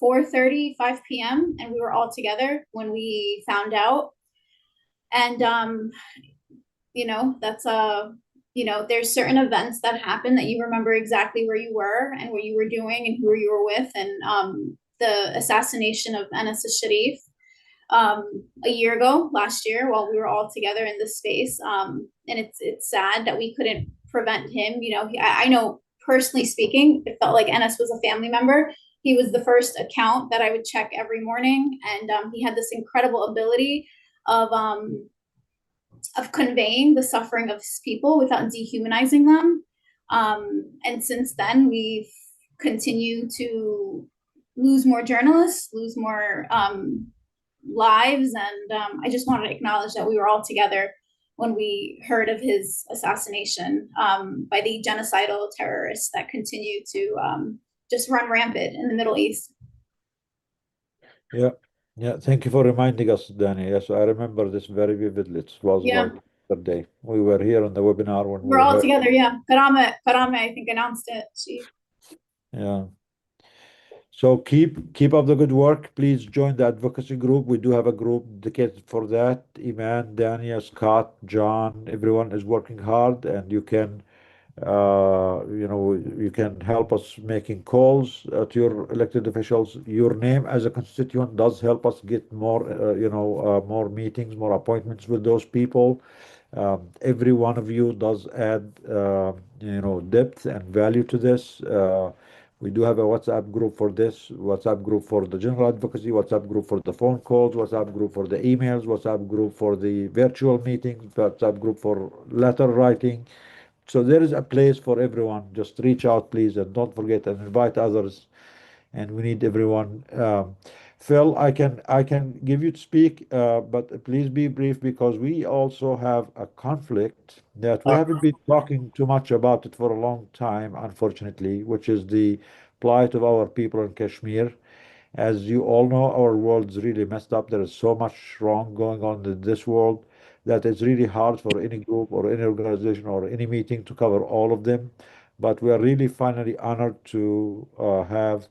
4:30, 5 p.m. And we were all together when we found out. And, that's there's certain events that happen that you remember exactly where you were and what you were doing and who you were with. And the assassination of Anas al-Sharif a year ago, last year, while we were all together in this space. And it's sad that we couldn't prevent him. I know personally speaking, it felt like Anas was a family member. He was the first account that I would check every morning. And he had this incredible ability of conveying the suffering of his people without dehumanizing them. And since then, we've continued to lose more journalists, lose more lives. And I just wanted to acknowledge that we were all together when we heard of his assassination by the genocidal terrorists that continue to just run rampant in the Middle East. Yeah. Yeah, thank you for reminding us, Danny. Yes, I remember this very vividly. It was like yesterday. We were here on the webinar when we're all together, yeah. Karame, I think, announced it. Yeah. So keep up the good work. Please join the advocacy group. We do have a group dedicated for that. Iman, Dania, Scott, John, everyone is working hard, and you can you can help us making calls to your elected officials. Your name as a constituent does help us get more, more meetings, more appointments with those people. Every one of you does add, depth and value to this. We do have a WhatsApp group for this, WhatsApp group for the general advocacy, WhatsApp group for the phone calls, WhatsApp group for the emails, WhatsApp group for the virtual meetings, WhatsApp group for letter writing. So there is a place for everyone. Just reach out, please, and don't forget and invite others. And we need everyone. Phil, I can give you to speak, but please be brief because we also have a conflict that we haven't been talking too much about it for a long time, unfortunately, which is the plight of our people in Kashmir. As you all know, our world's really messed up. There is so much wrong going on in this world that it's really hard for any group or any organization or any meeting to cover all of them. But we are really finally honored to have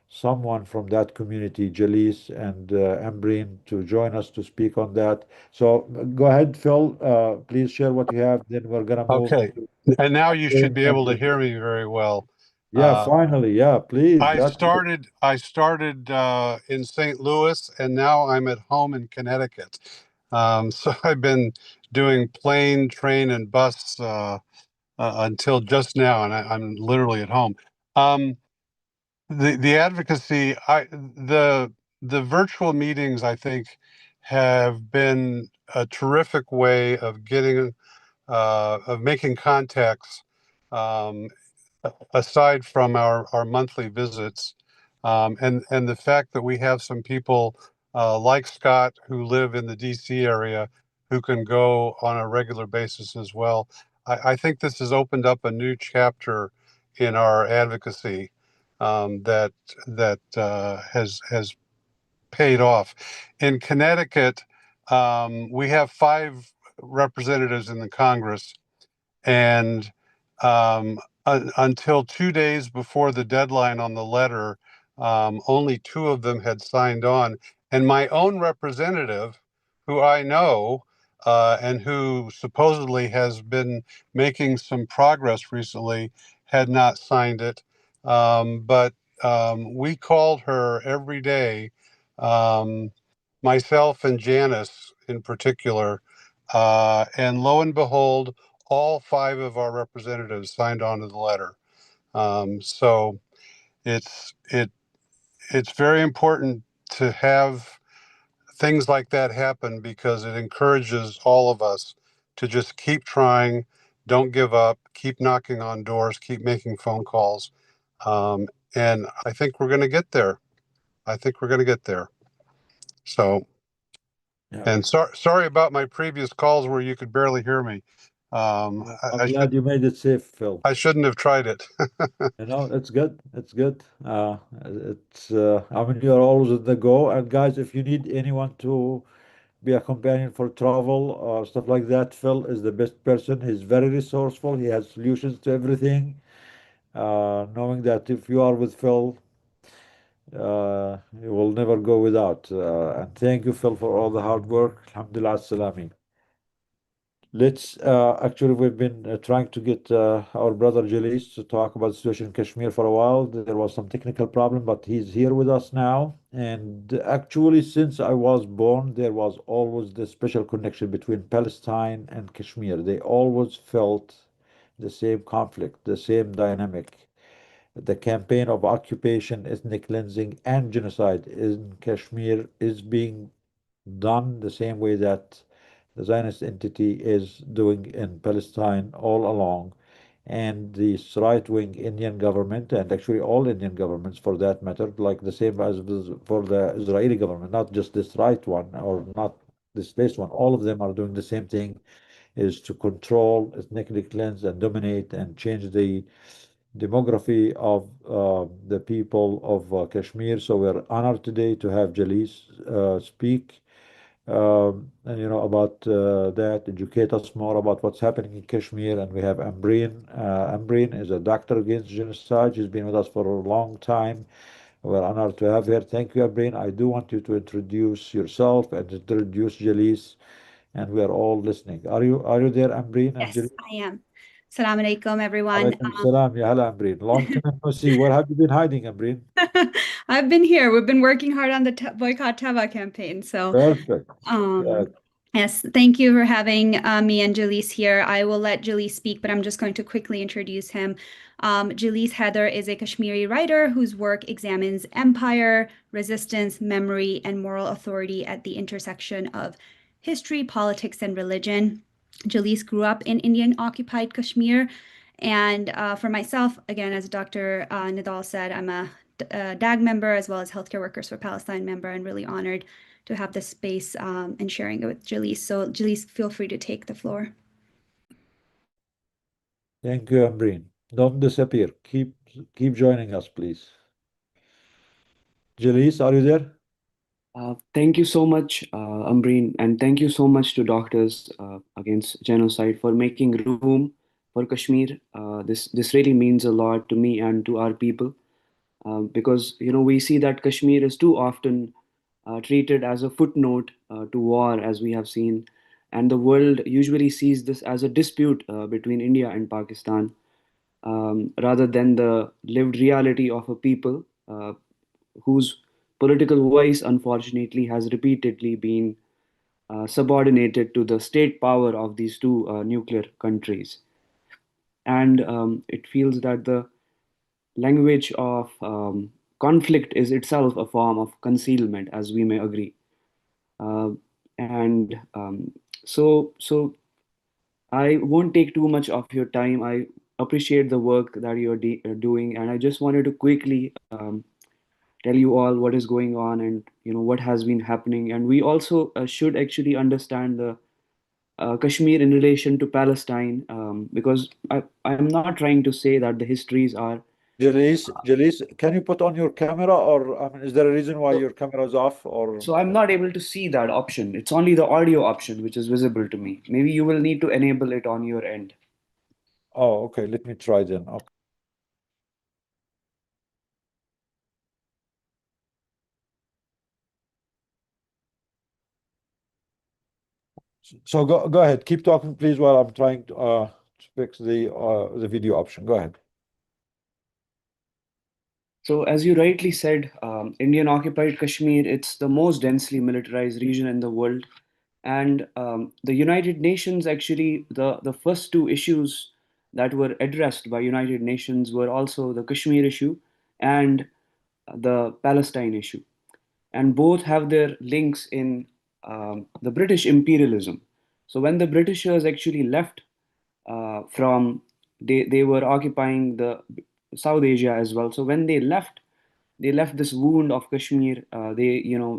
someone from that community, Jalis and Ambreen, to join us to speak on that. So go ahead, Phil. Please share what you have. Then we're gonna move. Okay, and now you should be able to hear me very well. Yeah, finally, yeah, please. I started in St. Louis, and now I'm at home in Connecticut. So I've been doing plane, train, and bus until just now, and I'm literally at home. The advocacy, the virtual meetings, I think, have been a terrific way of getting of making contacts. Aside from our monthly visits, and the fact that we have some people like Scott who live in the DC area who can go on a regular basis as well, I think this has opened up a new chapter in our advocacy that has paid off. In Connecticut, we have 5 representatives in the Congress, and until 2 days before the deadline on the letter, only 2 of them had signed on. And my own representative, who I know and who supposedly has been making some progress recently, had not signed it. But we called her every day, myself and Janice in particular, and lo and behold, all 5 of our representatives signed on to the letter. So it's very important to have things like that happen, because it encourages all of us to just keep trying, don't give up, keep knocking on doors, keep making phone calls. And I think we're going to get there. So, Yeah. and sorry about my previous calls where you could barely hear me. I'm glad you made it safe, Phil. I shouldn't have tried it. You know, it's good. It's good. I mean, you're always at the go. And guys, if you need anyone to be a companion for travel or stuff like that, Phil is the best person. He's very resourceful. He has solutions to everything. Knowing that if you are with Phil, you will never go without. And thank you, Phil, for all the hard work. Alhamdulillah, salami. Let's actually, we've been trying to get our brother Jalis to talk about the situation in Kashmir for a while. There was some technical problem, but he's here with us now. And actually, since I was born, there was always the special connection between Palestine and Kashmir. They always felt the same conflict, the same dynamic. The campaign of occupation, ethnic cleansing, and genocide in Kashmir is being done the same way that the Zionist entity is doing in Palestine all along. And this right-wing Indian government, and actually all Indian governments for that matter, like the same as for the Israeli government, not just this right one or not this last one, all of them are doing the same thing, is to control, ethnically cleanse, and dominate and change the demography of the people of Kashmir. So we're honored today to have Jalis speak. And about that, educate us more about what's happening in Kashmir. And we have Ambreen. Ambreen is a doctor against genocide. She's been with us for a long time. We're honored to have her. Thank you, Ambreen. I do want you to introduce yourself and introduce Jalis, and we are all listening. Are you there, Ambreen and Yes, Jalis? I am. Assalamu alaikum, everyone. Alaikum salam. Ya hala, Ambreen. Long time no see. Where have you been hiding, Ambreen? I've been here. We've been working hard on the boycott Tava campaign. So, Perfect. Good. yes, thank you for having me and Jalis here. I will let Jalis speak, but I'm just going to quickly introduce him. Jalis Heather is a Kashmiri writer whose work examines empire, resistance, memory, and moral authority at the intersection of history, politics, and religion. Jalis grew up in Indian-occupied Kashmir. And for myself, again, as Dr. Nidal said, I'm a DAG member as well as Healthcare Workers for Palestine member, and really honored to have this space and sharing it with Jalis. So Jalis, feel free to take the floor. Thank you, Ambreen. Don't disappear. Keep joining us, please. Jalis, are you there? Thank you so much, Ambreen, and thank you so much to Doctors Against Genocide for making room for Kashmir. This really means a lot to me and to our people, because we see that Kashmir is too often treated as a footnote to war, as we have seen, and the world usually sees this as a dispute between India and Pakistan, rather than the lived reality of a people whose political voice, unfortunately, has repeatedly been subordinated to the state power of these two nuclear countries. And it feels that the language of conflict is itself a form of concealment, as we may agree. So I won't take too much of your time. I appreciate the work that you're doing, and I just wanted to quickly tell you all what is going on and what has been happening. And we also should actually understand the Kashmir in relation to Palestine, because I'm not trying to say that the histories are. Jalis, can you put on your camera, or is there a reason why your camera is off? Or So I'm not able to see that option. It's only the audio option which is visible to me. Maybe you will need to enable it on your end. Oh, okay. Let me try then. Okay. So go ahead. Keep talking, please, while I'm trying to fix the video option. Go ahead. So, as you rightly said, Indian occupied Kashmir, it's the most densely militarized region in the world. And the United Nations, actually, the first two issues that were addressed by United Nations were also the Kashmir issue and the Palestine issue. And both have their links in the British imperialism. So when the Britishers actually left from, they were occupying the South Asia as well. So when they left this wound of Kashmir.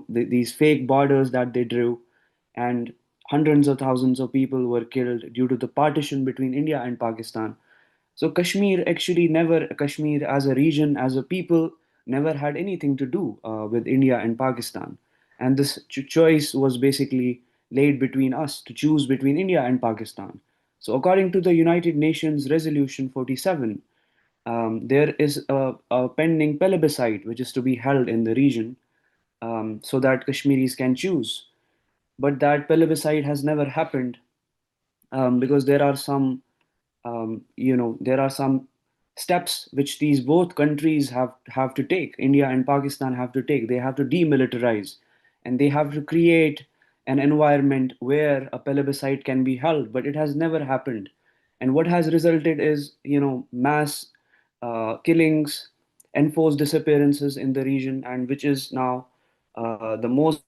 These fake borders that they drew, and hundreds of thousands of people were killed due to the partition between India and Pakistan. So Kashmir as a region, as a people, never had anything to do with India and Pakistan. And this choice was basically laid between us to choose between India and Pakistan. So according to the United Nations Resolution 47, there is a pending plebiscite which is to be held in the region, so that Kashmiris can choose. But that plebiscite has never happened, because there are some steps which these both countries have to take. India and Pakistan have to take. They have to demilitarize, and they have to create an environment where a plebiscite can be held. But it has never happened, and what has resulted is mass killings, enforced disappearances in the region, and which is now the most.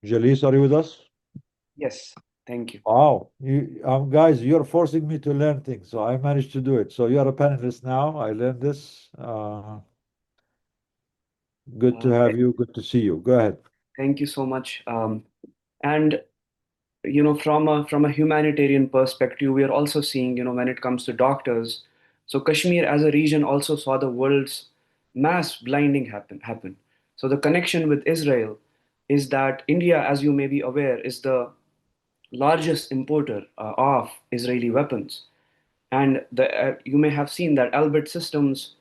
Jalis, are you with us? Yes, thank you. Wow, guys, you're forcing me to learn things, so I managed to do it. So you're a panelist now. I learned this. Good to have you. Good to see you. Go ahead. Thank you so much. And from a humanitarian perspective, we are also seeing, when it comes to doctors, so Kashmir as a region also saw the world's mass blinding happen. So the connection with Israel is that India, as you may be aware, is the largest importer of Israeli weapons. And you may have seen that Albert Systems,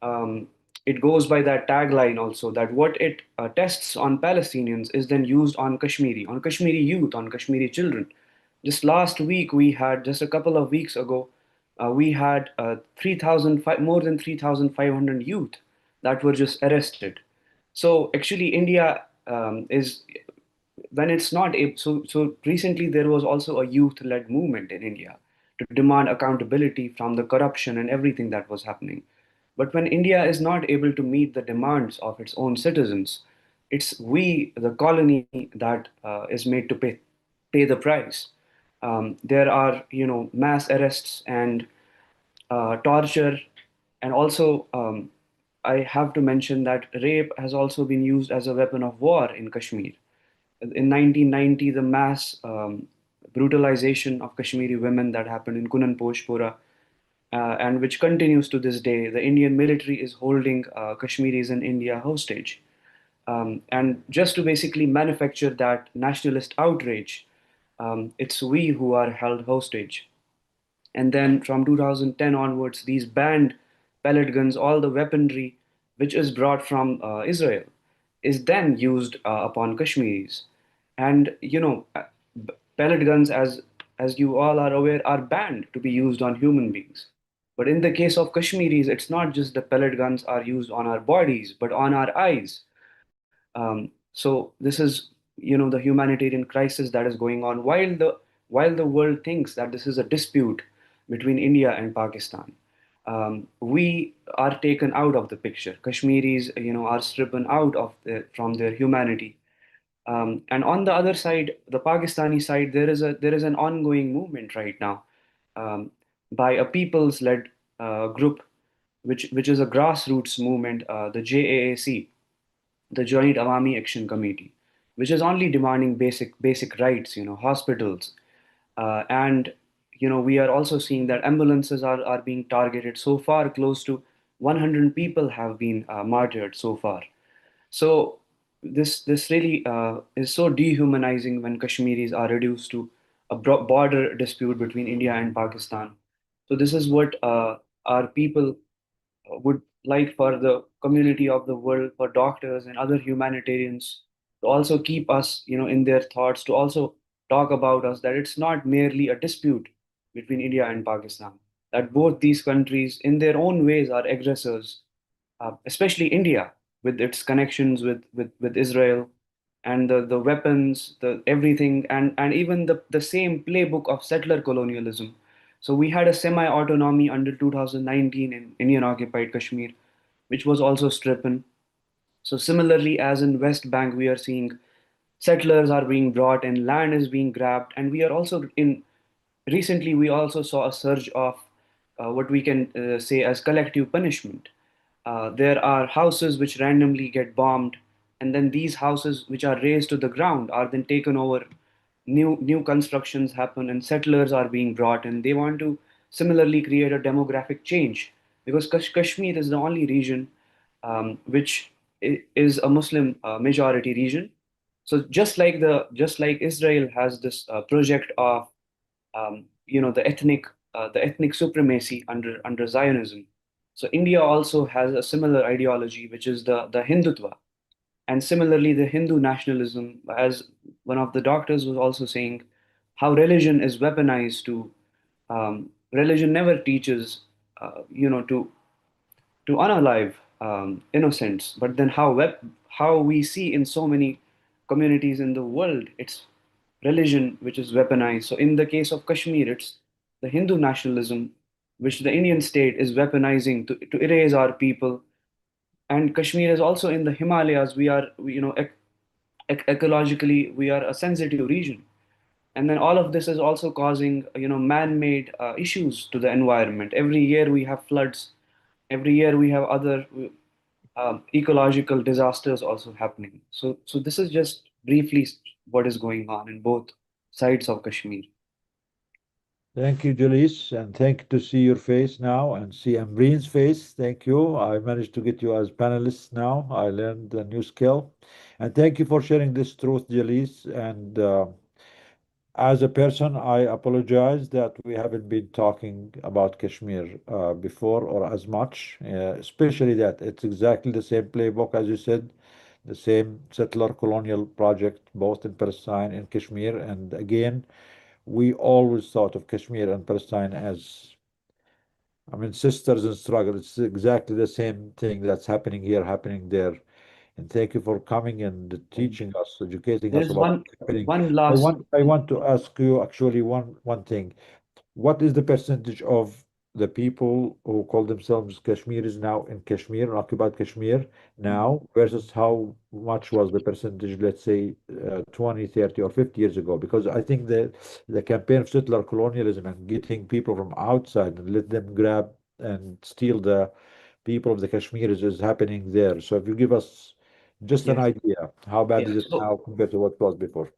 um, it goes by that tagline also, that what it tests on Palestinians is then used on Kashmiri youth, on Kashmiri children. Just last week, just a couple of weeks ago, we had more than 3,500 youth that were just arrested. So actually, India is when it's not so recently there was also a youth-led movement in India to demand accountability from the corruption and everything that was happening. But when India is not able to meet the demands of its own citizens, it's we, the colony, that is made to pay the price. There are, mass arrests and torture, and also I have to mention that rape has also been used as a weapon of war in Kashmir. In 1990, the mass brutalization of Kashmiri women that happened in Kunanposhpura, and which continues to this day. The Indian military is holding Kashmiris in India hostage. And just to basically manufacture that nationalist outrage, it's we who are held hostage. And then from 2010 onwards, these banned pellet guns, all the weaponry which is brought from Israel, is then used upon Kashmiris. And pellet guns, as you all are aware, are banned to be used on human beings. But in the case of Kashmiris, it's not just the pellet guns are used on our bodies, but on our eyes. So this is, the humanitarian crisis that is going on while the world thinks that this is a dispute between India and Pakistan. We are taken out of the picture. Kashmiris, are stripped out from their humanity. And on the other side, the Pakistani side, there is an ongoing movement right now, by a people's-led group, which is a grassroots movement, the JAAC, the Joint Awami Action Committee, which is only demanding basic rights, hospitals, and we are also seeing that ambulances are being targeted. So far, close to 100 people have been martyred so far. So this really is so dehumanizing when Kashmiris are reduced to a border dispute between India and Pakistan. So this is what our people would like for the community of the world, for doctors and other humanitarians to also keep us, in their thoughts, to also talk about us, that it's not merely a dispute between India and Pakistan, that both these countries in their own ways are aggressors, especially India with its connections with Israel and the weapons, the everything, and even the same playbook of settler colonialism. So we had a semi-autonomy until 2019 in Indian occupied Kashmir, which was also stripped. So similarly, as in West Bank, we are seeing settlers are being brought and land is being grabbed, and we are also in recently we also saw a surge of what we can say as collective punishment. There are houses which randomly get bombed, and then these houses which are razed to the ground are then taken over. New constructions happen, and settlers are being brought, and they want to similarly create a demographic change because Kashmir is the only region which is a Muslim majority region. So just like Israel has this project of the ethnic supremacy under Zionism. So India also has a similar ideology, which is the Hindutva, and similarly the Hindu nationalism. As one of the doctors was also saying, how religion is weaponized to religion never teaches to unalive innocents, but then how we see in so many communities in the world, it's religion which is weaponized. So in the case of Kashmir, it's the Hindu nationalism which the Indian state is weaponizing to erase our people. And Kashmir is also in the Himalayas. Ecologically, we are a sensitive region. And then all of this is also causing, man-made issues to the environment. Every year we have floods. Every year we have other ecological disasters also happening. So this is just briefly what is going on in both sides of Kashmir. Thank you, Jalees, and thank you to see your face now and see Amreen's face. Thank you. I managed to get you as panelists now. I learned a new skill. And thank you for sharing this truth, Jalees. And as a person, I apologize that we haven't been talking about Kashmir before or as much, especially that it's exactly the same playbook, as you said, the same settler colonial project, both in Palestine and Kashmir. And again, we always thought of Kashmir and Palestine as, I mean, sisters in struggle. It's exactly the same thing that's happening here, happening there. And thank you for coming and teaching us, educating us There's about what's happening. one last I want to ask you actually one thing. What is the percentage of the people who call themselves Kashmiris now in Kashmir, in occupied Kashmir now, versus how much was the percentage, let's say, 20, 30, or 50 years ago? Because I think the campaign of settler colonialism and getting people from outside and let them grab and steal the people of the Kashmiris is happening there. So if you give us just an Yes. idea, how bad Yeah. is it now compared to what it was before?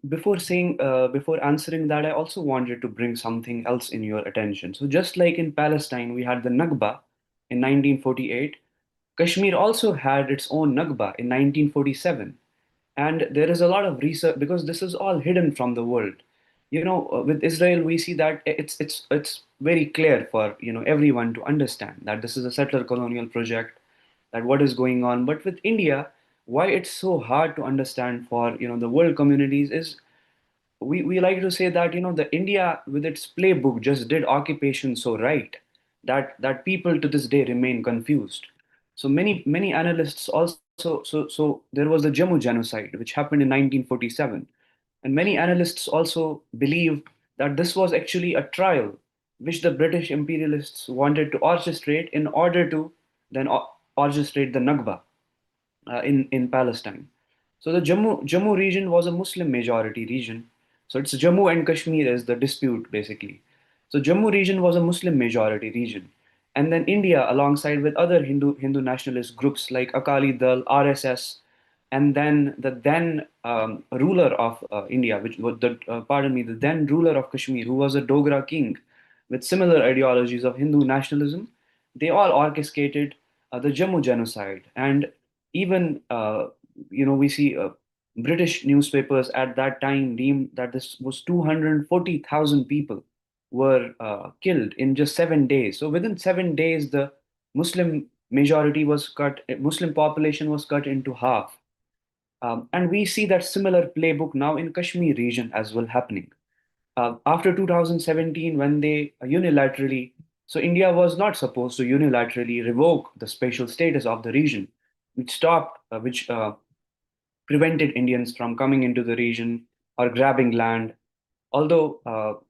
Before answering that, I also wanted to bring something else in your attention. So just like in Palestine, we had the Nakba in 1948. Kashmir also had its own Nakba in 1947. And there is a lot of research because this is all hidden from the world. With Israel, we see that it's very clear for everyone to understand that this is a settler colonial project, that what is going on. But with India, why it's so hard to understand for the world communities is we like to say that the India with its playbook just did occupation so right that people to this day remain confused. So many analysts also so there was the Jammu genocide which happened in 1947, and many analysts also believe that this was actually a trial which the British imperialists wanted to orchestrate in order to then orchestrate the Nakba in Palestine. So the Jammu region was a Muslim majority region. So it's Jammu and Kashmir is the dispute basically. So Jammu region was a Muslim majority region, and then India, alongside with other Hindu nationalist groups like Akali Dal, RSS, and then the then ruler of India, which was the then ruler of Kashmir, who was a Dogra king, with similar ideologies of Hindu nationalism, they all orchestrated the Jammu genocide. And even we see British newspapers at that time deemed that this was 240,000 people were killed in just 7 days. So within 7 days, the Muslim majority was cut, Muslim population was cut into half. And we see that similar playbook now in Kashmir region as well happening. After 2017, when they unilaterally, so India was not supposed to unilaterally revoke the special status of the region, which prevented Indians from coming into the region or grabbing land. Although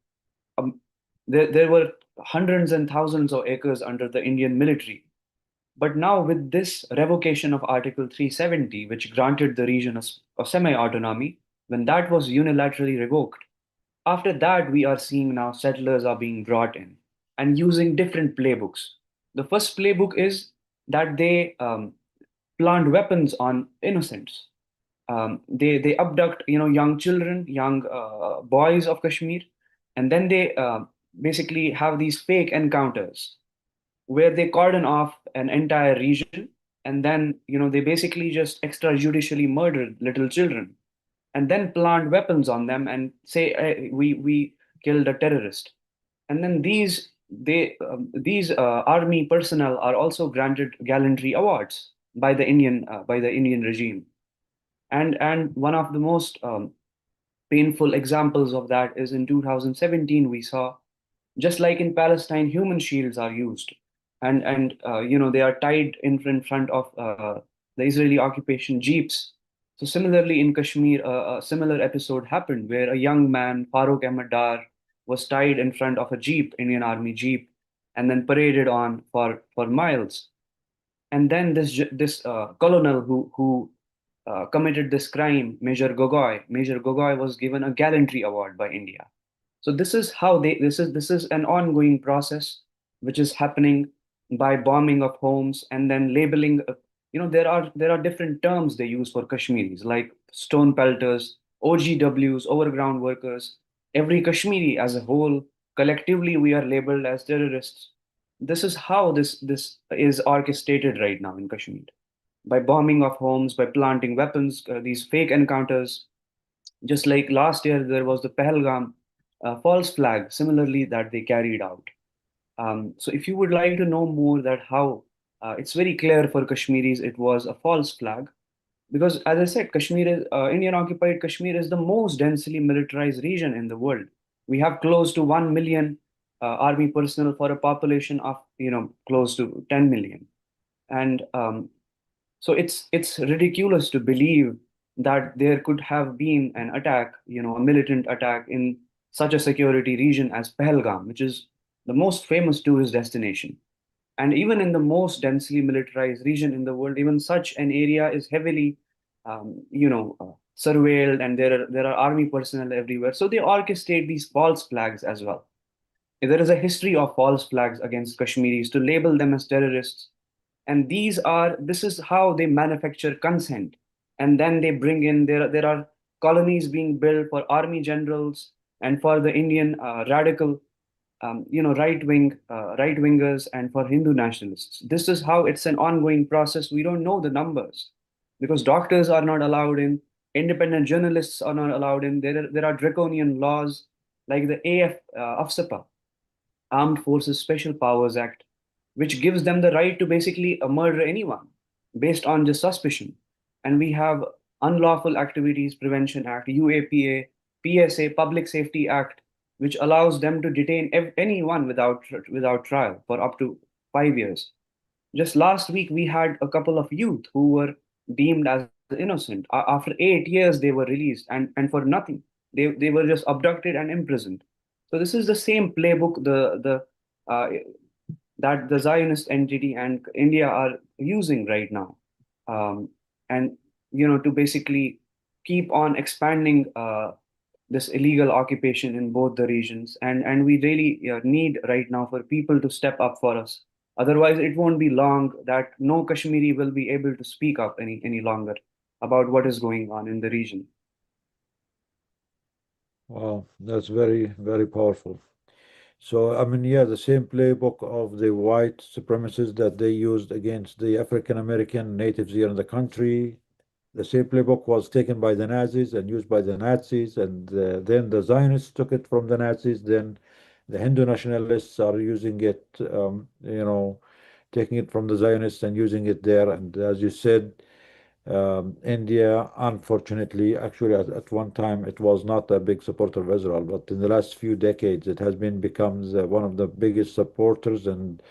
there were hundreds and thousands of acres under the Indian military. But now, with this revocation of Article 370, which granted the region a semi-autonomy, when that was unilaterally revoked, after that, we are seeing now settlers are being brought in and using different playbooks. The first playbook is that they plant weapons on innocents. They abduct young children, young boys of Kashmir, and then they basically have these fake encounters where they cordon off an entire region, and then they basically just extrajudicially murder little children and then plant weapons on them and say, hey, we killed a terrorist. And then these army personnel are also granted gallantry awards by the Indian regime. And one of the most painful examples of that is in 2017 we saw, just like in Palestine, human shields are used, and they are tied in front of the Israeli occupation jeeps. So similarly in Kashmir, a similar episode happened where a young man, Farooq Ahmad Dar, was tied in front of a jeep, Indian Army jeep, and then paraded on for miles. And then this colonel who committed this crime, Major Gogoi was given a gallantry award by India. So this is how this is an ongoing process which is happening by bombing of homes and then labeling. There are different terms they use for Kashmiris, like stone pelters, OGWs, overground workers. Every Kashmiri as a whole, collectively, we are labeled as terrorists. This is how this is orchestrated right now in Kashmir, by bombing of homes, by planting weapons, these fake encounters. Just like last year, there was the Pahalgam false flag, similarly, that they carried out. So if you would like to know more that how it's very clear for Kashmiris, it was a false flag. Because as I said, Indian occupied Kashmir is the most densely militarized region in the world. We have close to 1 million army personnel for a population of, close to 10 million. And so it's ridiculous to believe that there could have been an attack, a militant attack in such a security region as Pahalgam, which is the most famous tourist destination. And even in the most densely militarized region in the world, even such an area is heavily, surveilled, and there are army personnel everywhere. So they orchestrate these false flags as well. There is a history of false flags against Kashmiris to label them as terrorists. And this is how they manufacture consent. And then they bring in, there are colonies being built for army generals and for the Indian radical right-wingers and for Hindu nationalists. This is how it's an ongoing process. We don't know the numbers because doctors are not allowed in, independent journalists are not allowed in. There are draconian laws like the AFSPA, Armed Forces Special Powers Act, which gives them the right to basically murder anyone based on just suspicion. And we have Unlawful Activities Prevention Act, UAPA, PSA, Public Safety Act, which allows them to detain anyone without trial for up to 5 years. Just last week, we had a couple of youth who were deemed as innocent. After 8 years, they were released and for nothing. They were just abducted and imprisoned. So this is the same playbook that the Zionist entity and India are using right now. And to basically keep on expanding this illegal occupation in both the regions. And we really need right now for people to step up for us. Otherwise, it won't be long that no Kashmiri will be able to speak up any longer about what is going on in the region. Wow, that's very, very powerful. So, I mean, yeah, the same playbook of the white supremacists that they used against the African American natives here in the country. The same playbook was taken by the Nazis and used by the Nazis, and then the Zionists took it from the Nazis. Then the Hindu nationalists are using it, taking it from the Zionists and using it there. And as you said, India, unfortunately, actually, at one time, it was not a big supporter of Israel, but in the last few decades, it has become one of the biggest supporters and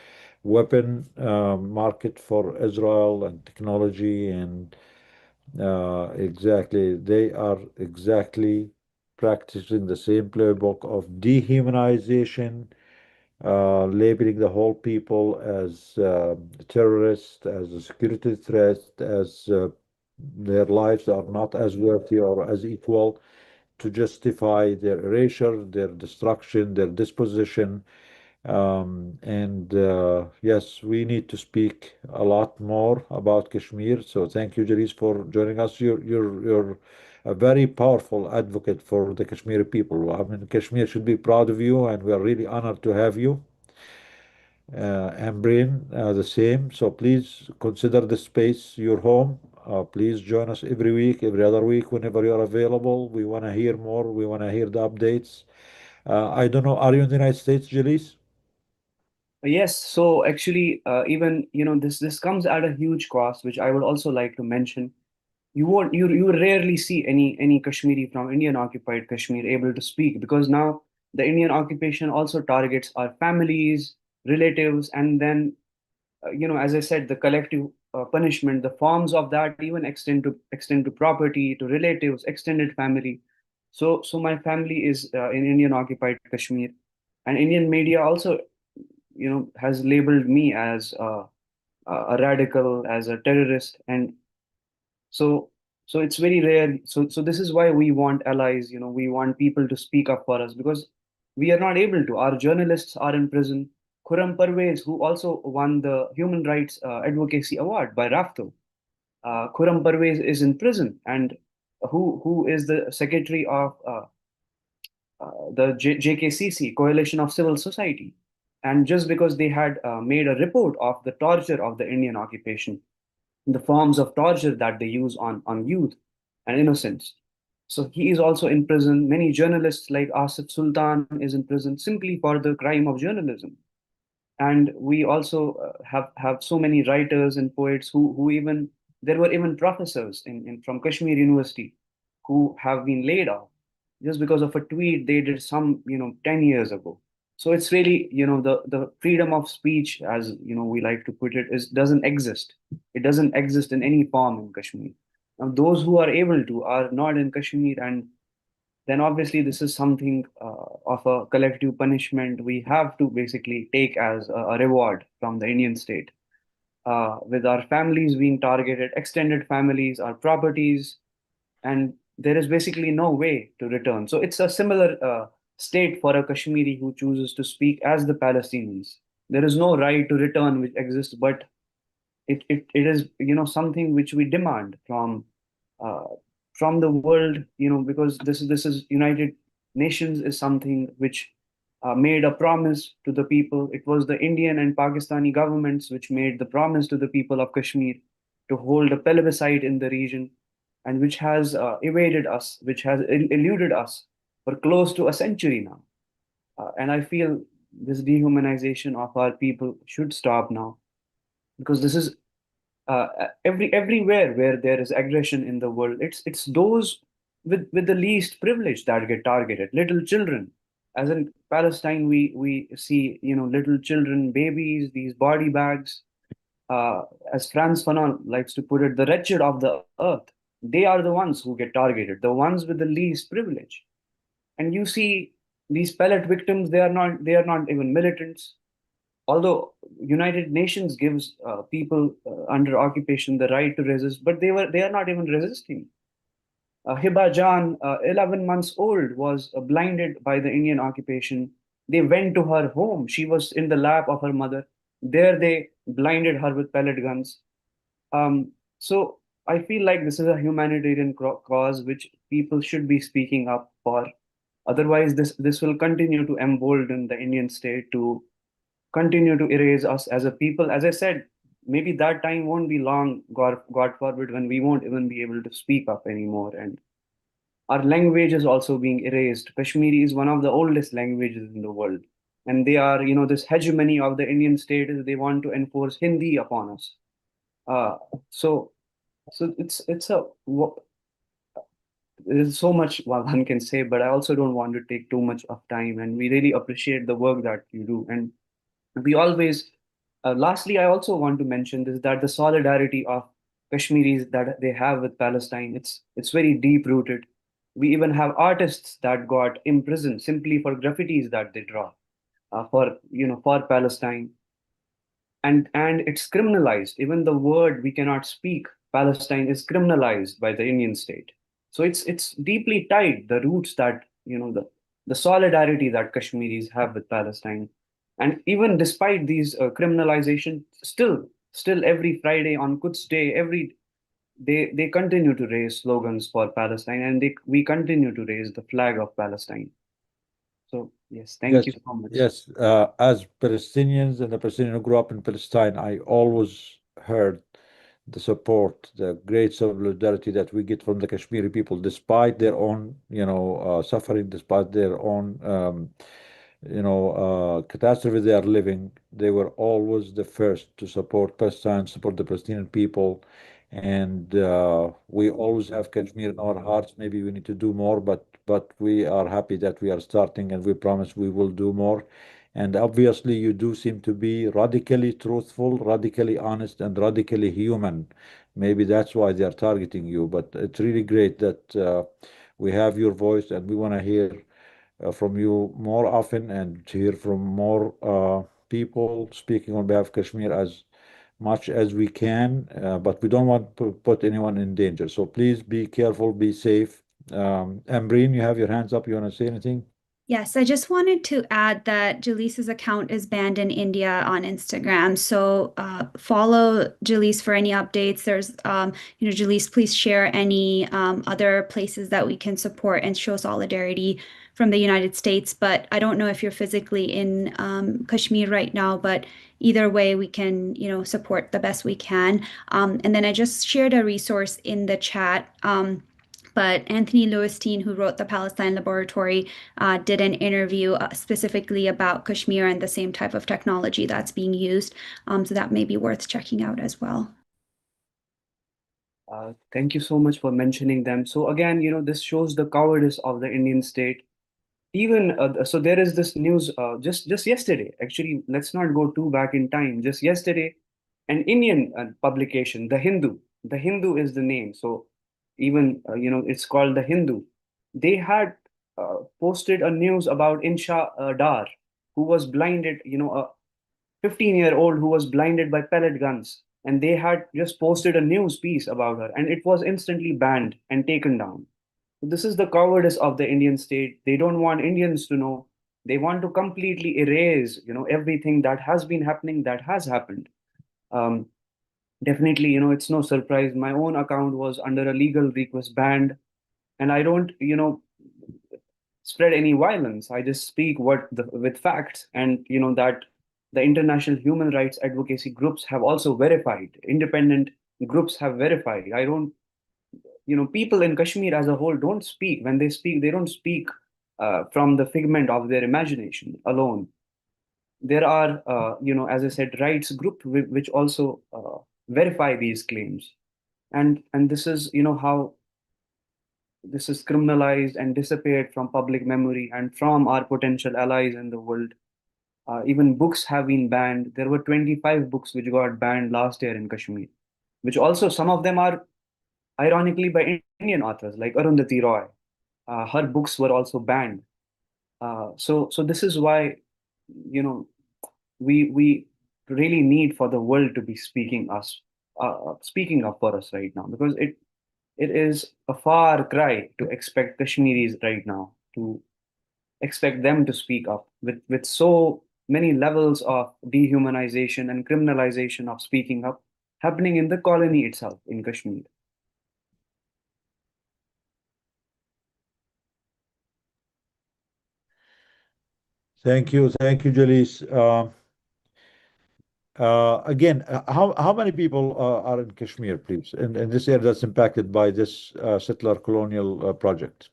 weapon market for Israel and technology and exactly, they are exactly practicing the same playbook of dehumanization, labeling the whole people as terrorists, as a security threat, as their lives are not as worthy or as equal to justify their erasure, their destruction, their disposition. And yes, we need to speak a lot more about Kashmir. So thank you, Jaris, for joining us. You're a very powerful advocate for the Kashmiri people. I mean, Kashmir should be proud of you, and we are really honored to have you. And Brain, the same. So please consider the space your home. Please join us every week, every other week, whenever you're available. We want to hear more. We want to hear the updates. I don't know, are you in the United States, Jalis? Yes, so actually, even this comes at a huge cost, which I would also like to mention. You rarely see any Kashmiri from Indian occupied Kashmir able to speak, because now the Indian occupation also targets our families, relatives, and then as I said, the collective punishment, the forms of that even extend to property, to relatives, extended family. So my family is in Indian occupied Kashmir, and Indian media also has labeled me as a radical, as a terrorist, and so it's very rare. So this is why we want allies. We want people to speak up for us, because we are not able to. Our journalists are in prison. Khurram Parvez, who also won the Human Rights Advocacy Award by RAFTO, Khurram Parvez is in prison, and who is the secretary of the JKCC, Coalition of Civil Society. And just because they had made a report of the torture of the Indian occupation, the forms of torture that they use on youth and innocents. So he is also in prison. Many journalists like Asif Sultan is in prison simply for the crime of journalism. And we also have so many writers and poets who even, there were even professors from Kashmir University who have been laid off just because of a tweet they did 10 years ago. So it's really, the freedom of speech, as we like to put it, doesn't exist. It doesn't exist in any form in Kashmir. Now, those who are able to are not in Kashmir, and then obviously this is something of a collective punishment we have to basically take as a reward from the Indian state. With our families being targeted, extended families, our properties, and there is basically no way to return. So it's a similar state for a Kashmiri who chooses to speak as the Palestinians. There is no right to return which exists, but it is something which we demand uh, from the world, because this is United Nations is something which made a promise to the people. It was the Indian and Pakistani governments which made the promise to the people of Kashmir to hold a plebiscite in the region, and which has evaded us, which has eluded us for close to a century now. And I feel this dehumanization of our people should stop now, because this is everywhere where there is aggression in the world. It's those with the least privilege that get targeted. Little children, as in Palestine, we see little children, babies, these body bags. As Franz Fanon likes to put it, the wretched of the earth. They are the ones who get targeted, the ones with the least privilege. And you see these pellet victims. They are not even militants, although United Nations gives people under occupation the right to resist, but they are not even resisting. Hiba Jan, 11 months old, was blinded by the Indian occupation. They went to her home. She was in the lap of her mother. There they blinded her with pellet guns. So I feel like this is a humanitarian cause which people should be speaking up for. Otherwise, this will continue to embolden the Indian state to continue to erase us as a people. As I said, maybe that time won't be long, God forbid, when we won't even be able to speak up anymore. And our language is also being erased. Kashmiri is one of the oldest languages in the world. And they are, this hegemony of the Indian state is they want to enforce Hindi upon us. So there's so much one can say, but I also don't want to take too much of time. And we really appreciate the work that you do. And we always, lastly, I also want to mention this, that the solidarity of Kashmiris that they have with Palestine, it's very deep rooted. We even have artists that got imprisoned simply for graffitis that they draw for Palestine. And it's criminalized. Even the word we cannot speak, Palestine, is criminalized by the Indian state. So it's deeply tied, the roots that, the solidarity that Kashmiris have with Palestine. And even despite these criminalization, still every Friday on Quds Day, they continue to raise slogans for Palestine, and we continue to raise the flag of Palestine. So yes, thank you so much. Yes, as Palestinians and the Palestinians who grew up in Palestine, I always heard the support, the great solidarity that we get from the Kashmiri people, despite their own, suffering, despite their own, catastrophe they are living. They were always the first to support Palestine, support the Palestinian people. And we always have Kashmir in our hearts. Maybe we need to do more, but we are happy that we are starting, and we promise we will do more. And obviously, you do seem to be radically truthful, radically honest, and radically human. Maybe that's why they are targeting you. But it's really great that we have your voice, and we want to hear from you more often, and to hear from more people speaking on behalf of Kashmir as much as we can. But we don't want to put anyone in danger. So please be careful, be safe. Ambreen, you have your hands up. You want to say anything? Yes, I just wanted to add that Jaleesa's account is banned in India on Instagram. So follow Jaleesa for any updates. There's, Jaleesa, please share any other places that we can support and show solidarity from the United States. But I don't know if you're physically in Kashmir right now, but either way, we can, support the best we can. And then I just shared a resource in the chat. But Anthony Lewistine, who wrote the Palestine Laboratory, did an interview specifically about Kashmir and the same type of technology that's being used. So that may be worth checking out as well. Thank you so much for mentioning them. So again, this shows the cowardice of the Indian state. Even so, there is this news just yesterday. Actually, let's not go too back in time. Just yesterday, an Indian publication, The Hindu. The Hindu is the name. So even it's called The Hindu. They had posted a news about Insha Dar, who was blinded. A 15-year-old who was blinded by pellet guns, and they had just posted a news piece about her, and it was instantly banned and taken down. This is the cowardice of the Indian state. They don't want Indians to know. They want to completely erase, everything that has been happening, that has happened. Definitely, it's no surprise. My own account was under a legal request banned, and I don't, spread any violence. I just speak with facts, and that the international human rights advocacy groups have also verified. Independent groups have verified. I don't. People in Kashmir as a whole don't speak. When they speak, they don't speak from the figment of their imagination alone. There are, as I said, rights group which also verify these claims, and this is, how this is criminalized and disappeared from public memory and from our potential allies in the world. Even books have been banned. There were 25 books which got banned last year in Kashmir, which also some of them are ironically by Indian authors like Arundhati Roy. Her books were also banned. So this is why, we really need for the world to be speaking up for us right now, because it is a far cry to expect Kashmiris right now, to expect them to speak up with so many levels of dehumanization and criminalization of speaking up happening in the colony itself in Kashmir. Thank you, Jalise. Again, how many people are in Kashmir, please, in this area that's impacted by this settler colonial project?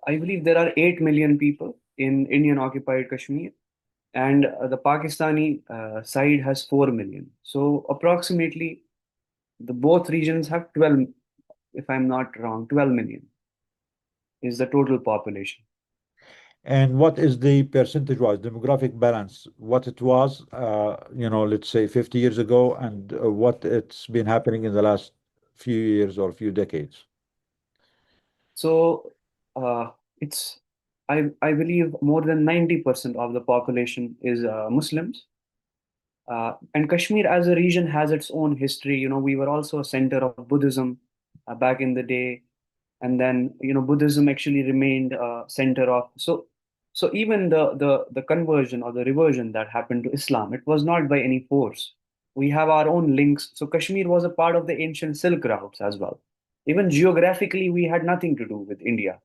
I believe there are 8 million people in Indian occupied Kashmir, and the Pakistani side has 4 million. So approximately the both regions have 12, if I'm not wrong, 12 million is the total population. And what is the percentage-wise demographic balance? What it was, let's say 50 years ago, and what it's been happening in the last few years or few decades? So it's I believe more than 90% of the population is Muslims. And Kashmir as a region has its own history. You know, we were also a center of Buddhism back in the day, and then Buddhism actually remained center of so even the conversion or the reversion that happened to Islam, it was not by any force. We have our own links. So Kashmir was a part of the ancient Silk routes as well. Even geographically, we had nothing to do with India.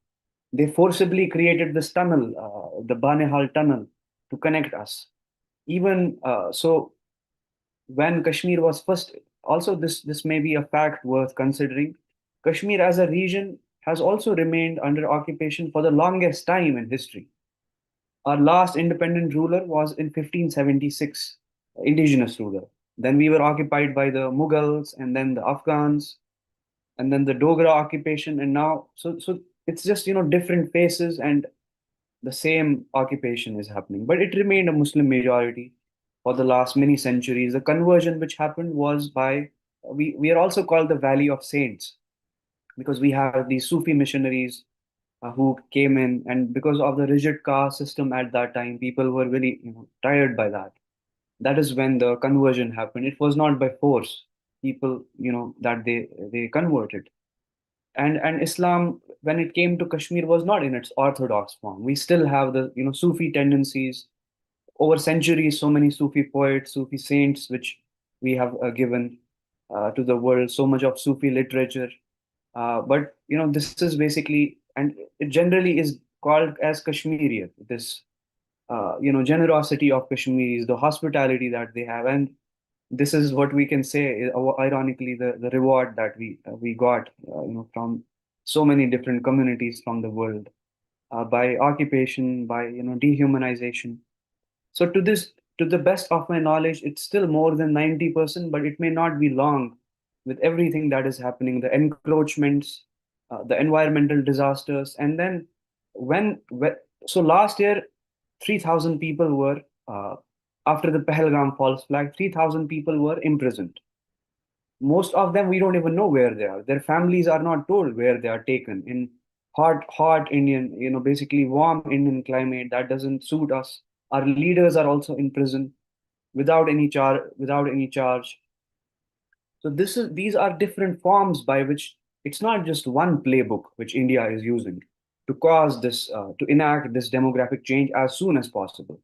They forcibly created this tunnel, the Banihal tunnel, to connect us. Even so, when Kashmir was first, also this may be a fact worth considering. Kashmir as a region has also remained under occupation for the longest time in history. Our last independent ruler was in 1576, indigenous ruler. Then we were occupied by the Mughals and then the Afghans and then the Dogra occupation. And now, so it's just, different phases and the same occupation is happening. But it remained a Muslim majority for the last many centuries. The conversion which happened was by, we are also called the Valley of Saints because we have these Sufi missionaries who came in, and because of the rigid caste system at that time, people were really tired by that. That is when the conversion happened. It was not by force. People, that they converted. And Islam, when it came to Kashmir, was not in its orthodox form. We still have the Sufi tendencies. Over centuries, so many Sufi poets, Sufi saints, which we have given to the world, so much of Sufi literature. But this is basically, and it generally is called as Kashmiriyat. This generosity of Kashmiris, the hospitality that they have, and this is what we can say, ironically, the reward that we got, from so many different communities from the world, by occupation, by dehumanization. So to the best of my knowledge, it's still more than 90%, but it may not be long with everything that is happening, the encroachments, the environmental disasters, and then so last year, 3,000 people were after the Pahalgam false flag, 3,000 people were imprisoned. Most of them, we don't even know where they are. Their families are not told where they are taken in hot Indian, basically warm Indian climate that doesn't suit us. Our leaders are also in prison without any charge. So these are different forms by which it's not just one playbook which India is using to cause this, to enact this demographic change as soon as possible.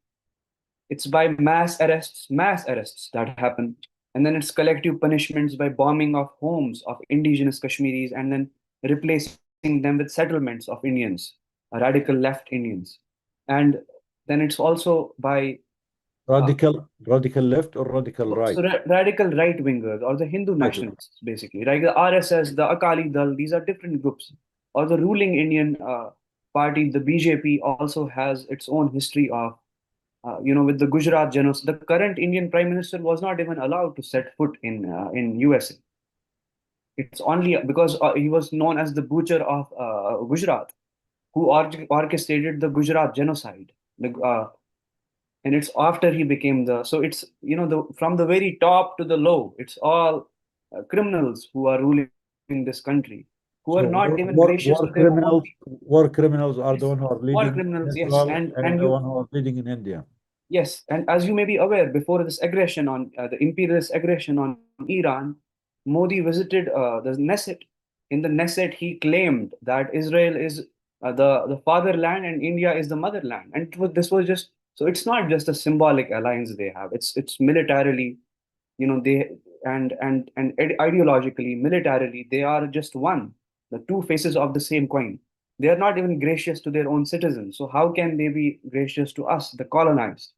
It's by mass arrests that happen. And then it's collective punishments by bombing of homes of indigenous Kashmiris and then replacing them with settlements of Indians, radical left Indians. And then it's also by radical left or radical right? So radical right wingers or the Hindu nationalists, basically, like the RSS, the Akali Dal, these are different groups. Or the ruling Indian party, the BJP, also has its own history of, with the Gujarat genocide. The current Indian Prime Minister was not even allowed to set foot in USA. It's only because he was known as the butcher of Gujarat, who orchestrated the Gujarat genocide. And it's after he became so it's from the very top to the low, it's all criminals who are ruling this country, who are not even gracious to their own people. War criminals are the one who are War leading criminals, in yes, Israel and the one who are leading in India. Yes, and as you may be aware, before this aggression on the imperialist aggression on Iran, Modi visited the Knesset. In the Knesset, he claimed that Israel is the fatherland and India is the motherland. And this was just, so it's not just a symbolic alliance they have. It's militarily, they and ideologically, militarily, they are just one, the two faces of the same coin. They are not even gracious to their own citizens. So how can they be gracious to us, the colonized?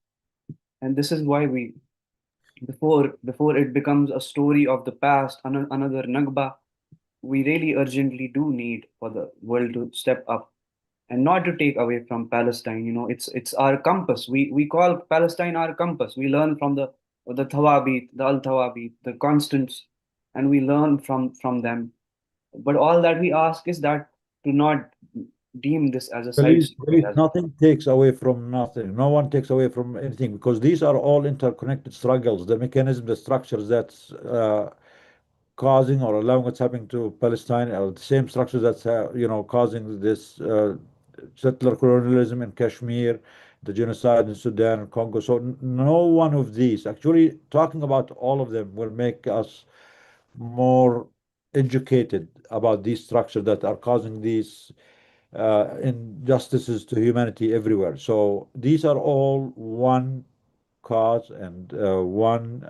And this is why before it becomes a story of the past, another Nakba, we really urgently do need for the world to step up and not to take away from Palestine. It's our compass. We call Palestine our compass. We learn from the Thawabit, the Al Thawabit, the constants, and we learn from them. But all that we ask is that to not deem this as a side story. Nothing takes away from nothing. No one takes away from anything because these are all interconnected struggles. The mechanism, the structures that's causing or allowing what's happening to Palestine are the same structures that's causing this settler colonialism in Kashmir, the genocide in Sudan and Congo. So no one of these, actually talking about all of them, will make us more educated about these structures that are causing these injustices to humanity everywhere. So these are all one cause and one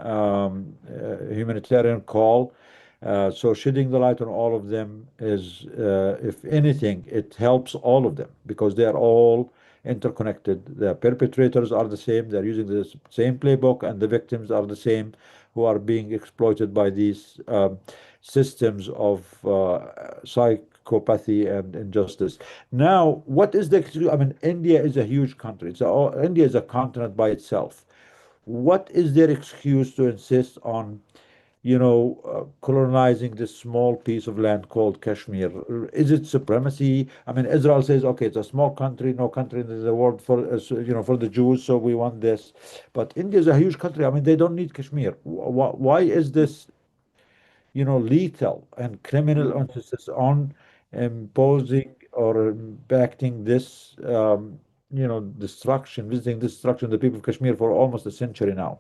humanitarian call. So shedding the light on all of them is, if anything, it helps all of them because they are all interconnected. The perpetrators are the same, they're using the same playbook, and the victims are the same who are being exploited by these systems of psychopathy and injustice. Now, what is India is a huge country. India is a continent by itself. What is their excuse to insist on, colonizing this small piece of land called Kashmir? Is it supremacy? Israel says, okay, it's a small country, no country in the world for the Jews, so we want this. But India is a huge country. They don't need Kashmir. Why is this, lethal and criminal emphasis on imposing or impacting this, visiting destruction of the people of Kashmir for almost a century now?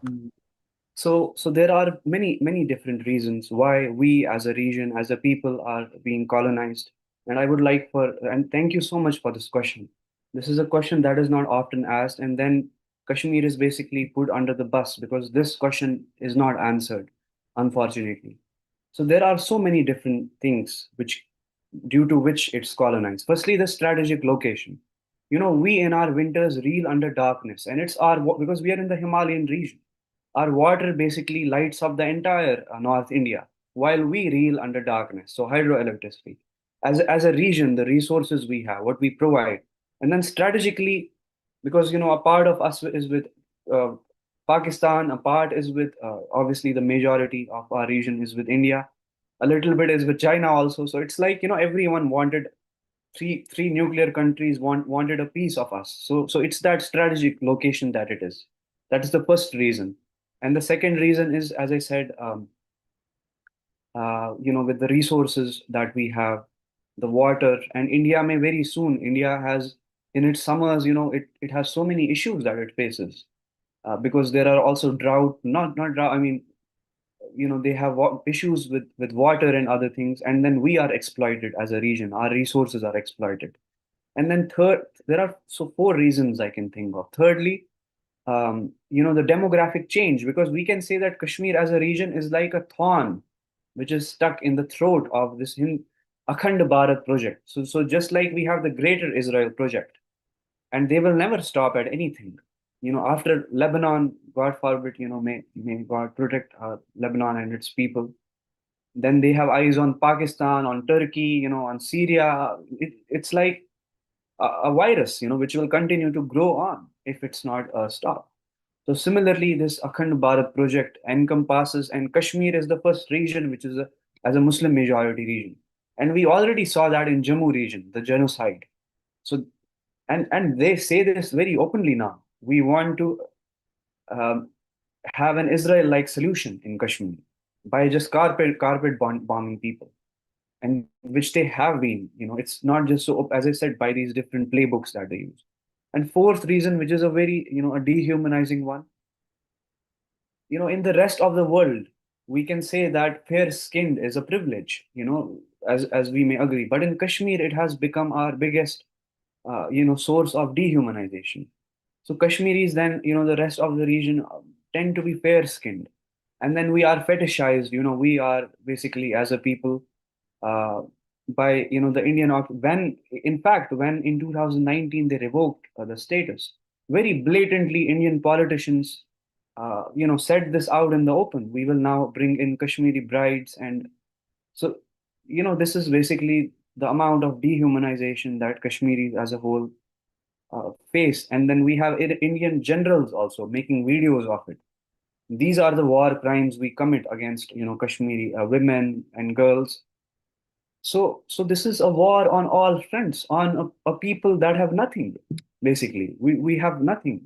So there are many different reasons why we as a region, as a people, are being colonized. And and thank you so much for this question. This is a question that is not often asked, and then Kashmir is basically put under the bus because this question is not answered, unfortunately. So there are so many different things due to which it's colonized. Firstly, the strategic location. We in our winters reel under darkness, and because we are in the Himalayan region. Our water basically lights up the entire North India while we reel under darkness. So hydroelectricity. As a region, the resources we have, what we provide. And then strategically, because a part of us is with Pakistan, a part is with obviously the majority of our region is with India, a little bit is with China also. So it's like everyone wanted three nuclear countries wanted a piece of us. So it's that strategic location that it is. That is the first reason. And the second reason is, as I said, with the resources that we have, the water, and India may very soon, India has in its summers, it has so many issues that it faces because there are also drought, not drought, they have issues with water and other things. And then we are exploited as a region, our resources are exploited. And then there are four reasons I can think of. Thirdly, the demographic change, because we can say that Kashmir as a region is like a thorn which is stuck in the throat of this Akhand Bharat project. So just like we have the Greater Israel project, and they will never stop at anything. After Lebanon, God forbid, may God protect Lebanon and its people. Then they have eyes on Pakistan, on Turkey, on Syria. It's like a virus, which will continue to grow on if it's not stopped. So similarly, this Akhand Bharat project encompasses, and Kashmir is the first region which is as a Muslim majority region. And we already saw that in Jammu region, the genocide. So, and they say this very openly now. We want to have an Israel-like solution in Kashmir by just carpet bombing people, and which they have been. It's not just so, as I said, by these different playbooks that they use. And fourth reason, which is a very a dehumanizing one. In the rest of the world, we can say that fair-skinned is a privilege. As we may agree, but in Kashmir, it has become our biggest source of dehumanization. So Kashmiris, then, the rest of the region tend to be fair-skinned. And then we are fetishized, we are basically, as a people, by the Indian when in fact when in 2019 they revoked the status, very blatantly Indian politicians said this out in the open. We will now bring in Kashmiri brides, and so this is basically the amount of dehumanization that Kashmiris as a whole face. And then we have Indian generals also making videos of it. These are the war crimes we commit against Kashmiri women and girls. So this is a war on all fronts, on a people that have nothing. Basically, we have nothing.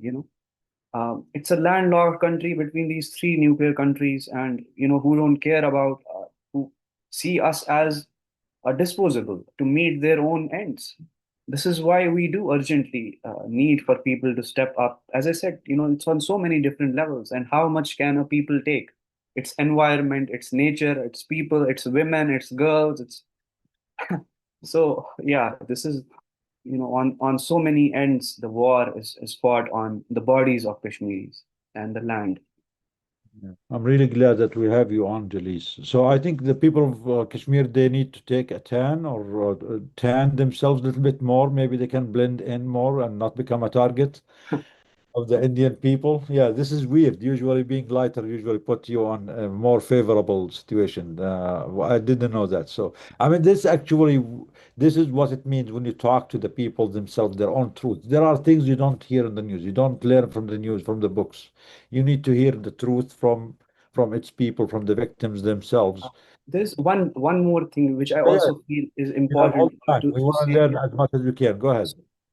It's a landlocked country between these three nuclear countries, and who don't care about, who see us as disposable to meet their own ends. This is why we do urgently need for people to step up. As I said, it's on so many different levels. And how much can a people take? It's environment, it's nature, it's people, it's women, it's girls, it's so yeah, this is on so many ends the war is fought on the bodies of Kashmiris and the land. Yeah. I'm really glad that we have you on, Jalise. So I think the people of Kashmir, they need to take a tan or tan themselves a little bit more. Maybe they can blend in more and not become a target of the Indian people. Yeah, this is weird. Usually being lighter usually put you on a more favorable situation. I didn't know that. So, I mean, this is what it means when you talk to the people themselves, their own truth. There are things you don't hear in the news. You don't learn from the news, from the books. You need to hear the truth from its people, from the victims themselves. There's one more thing which I Yeah, also feel is you have all important the time. to We want to say learn here. as much as we can. Go ahead.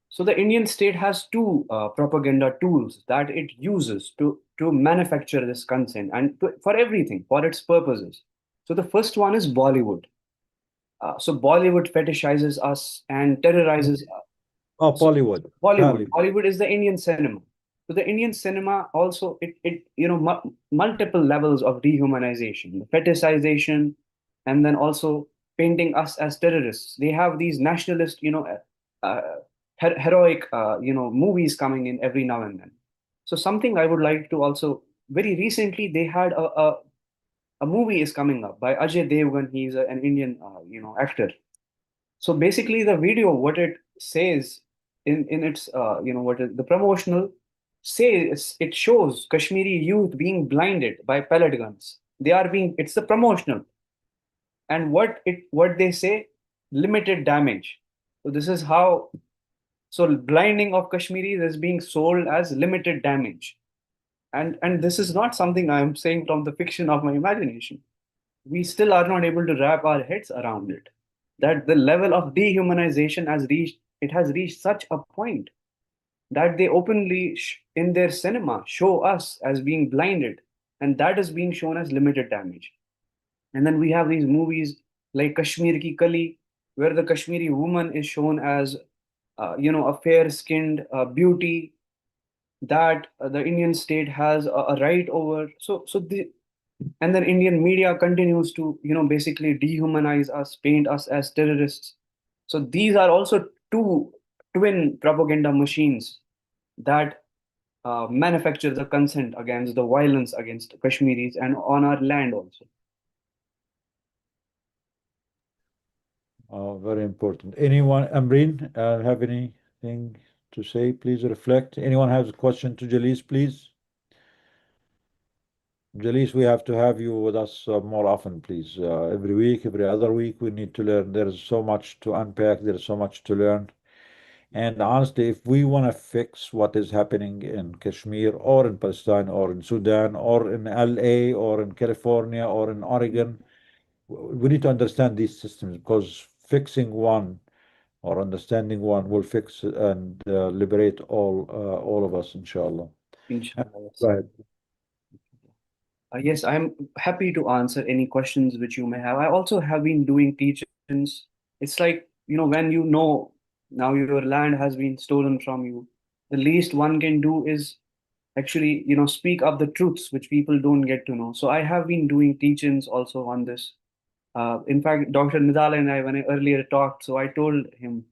So the Indian state has two propaganda tools that it uses to manufacture this consent and for everything, for its purposes. So the first one is Bollywood. So Bollywood fetishizes us and terrorizes us. Oh, Bollywood. Bollywood is the Indian cinema. So the Indian cinema also it multiple levels of dehumanization, the fetishization, and then also painting us as terrorists. They have these nationalist, uh, heroic, movies coming in every now and then. So something I would like to also very recently they had a movie is coming up by Ajay Devgan. He's an Indian, actor. So basically, the video, what it says in its, what is the promotional says, it shows Kashmiri youth being blinded by pellet guns. It's the promotional, and what they say, limited damage. So this is how. So blinding of Kashmiris is being sold as limited damage, and this is not something I am saying from the fiction of my imagination. We still are not able to wrap our heads around it, that the level of dehumanization has reached such a point that they openly in their cinema show us as being blinded, and that is being shown as limited damage. And then we have these movies like Kashmir Ki Kali, where the Kashmiri woman is shown as a fair-skinned beauty that the Indian state has a right over. And then Indian media continues to, basically dehumanize us, paint us as terrorists. So these are also two twin propaganda machines that manufacture the consent against the violence against Kashmiris and on our land also. Very important. Anyone, Amreen, have anything to say? Please reflect. Anyone has a question to Jalise, please? Jalise, we have to have you with us more often, please. Every week, every other week, we need to learn. There's so much to unpack. There's so much to learn. And honestly, if we want to fix what is happening in Kashmir or in Palestine or in Sudan or in LA or in California or in Oregon, we need to understand these systems, because fixing one or understanding one will fix and liberate all of us, inshallah. Inshallah. Go ahead. Yes, I'm happy to answer any questions which you may have. I also have been doing teach-ins. It's like, when now your land has been stolen from you, the least one can do is actually, speak up the truths which people don't get to know. So I have been doing teach-ins also on this. In fact, Dr. Nidal and I, when I earlier talked, so I told him,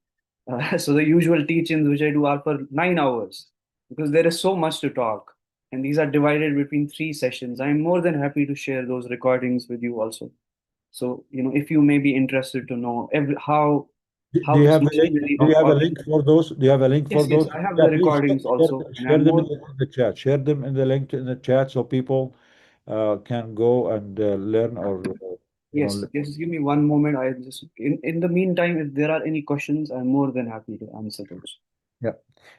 so the usual teach-ins which I do are for 9 hours, because there is so much to talk. And these are divided between 3 sessions. I'm more than happy to share those recordings with you also. So, if you may be interested to know how Do you it's have a link? machinery Do you have a of link for those? Do you have a link for yes, those? I have Yeah, the please recordings also, and share I'm them more in the chat. Share them in the link in the chat so people can go and learn or yes, just give me one moment. I just in the meantime, if there are any questions, I'm more than happy to answer those. Yeah.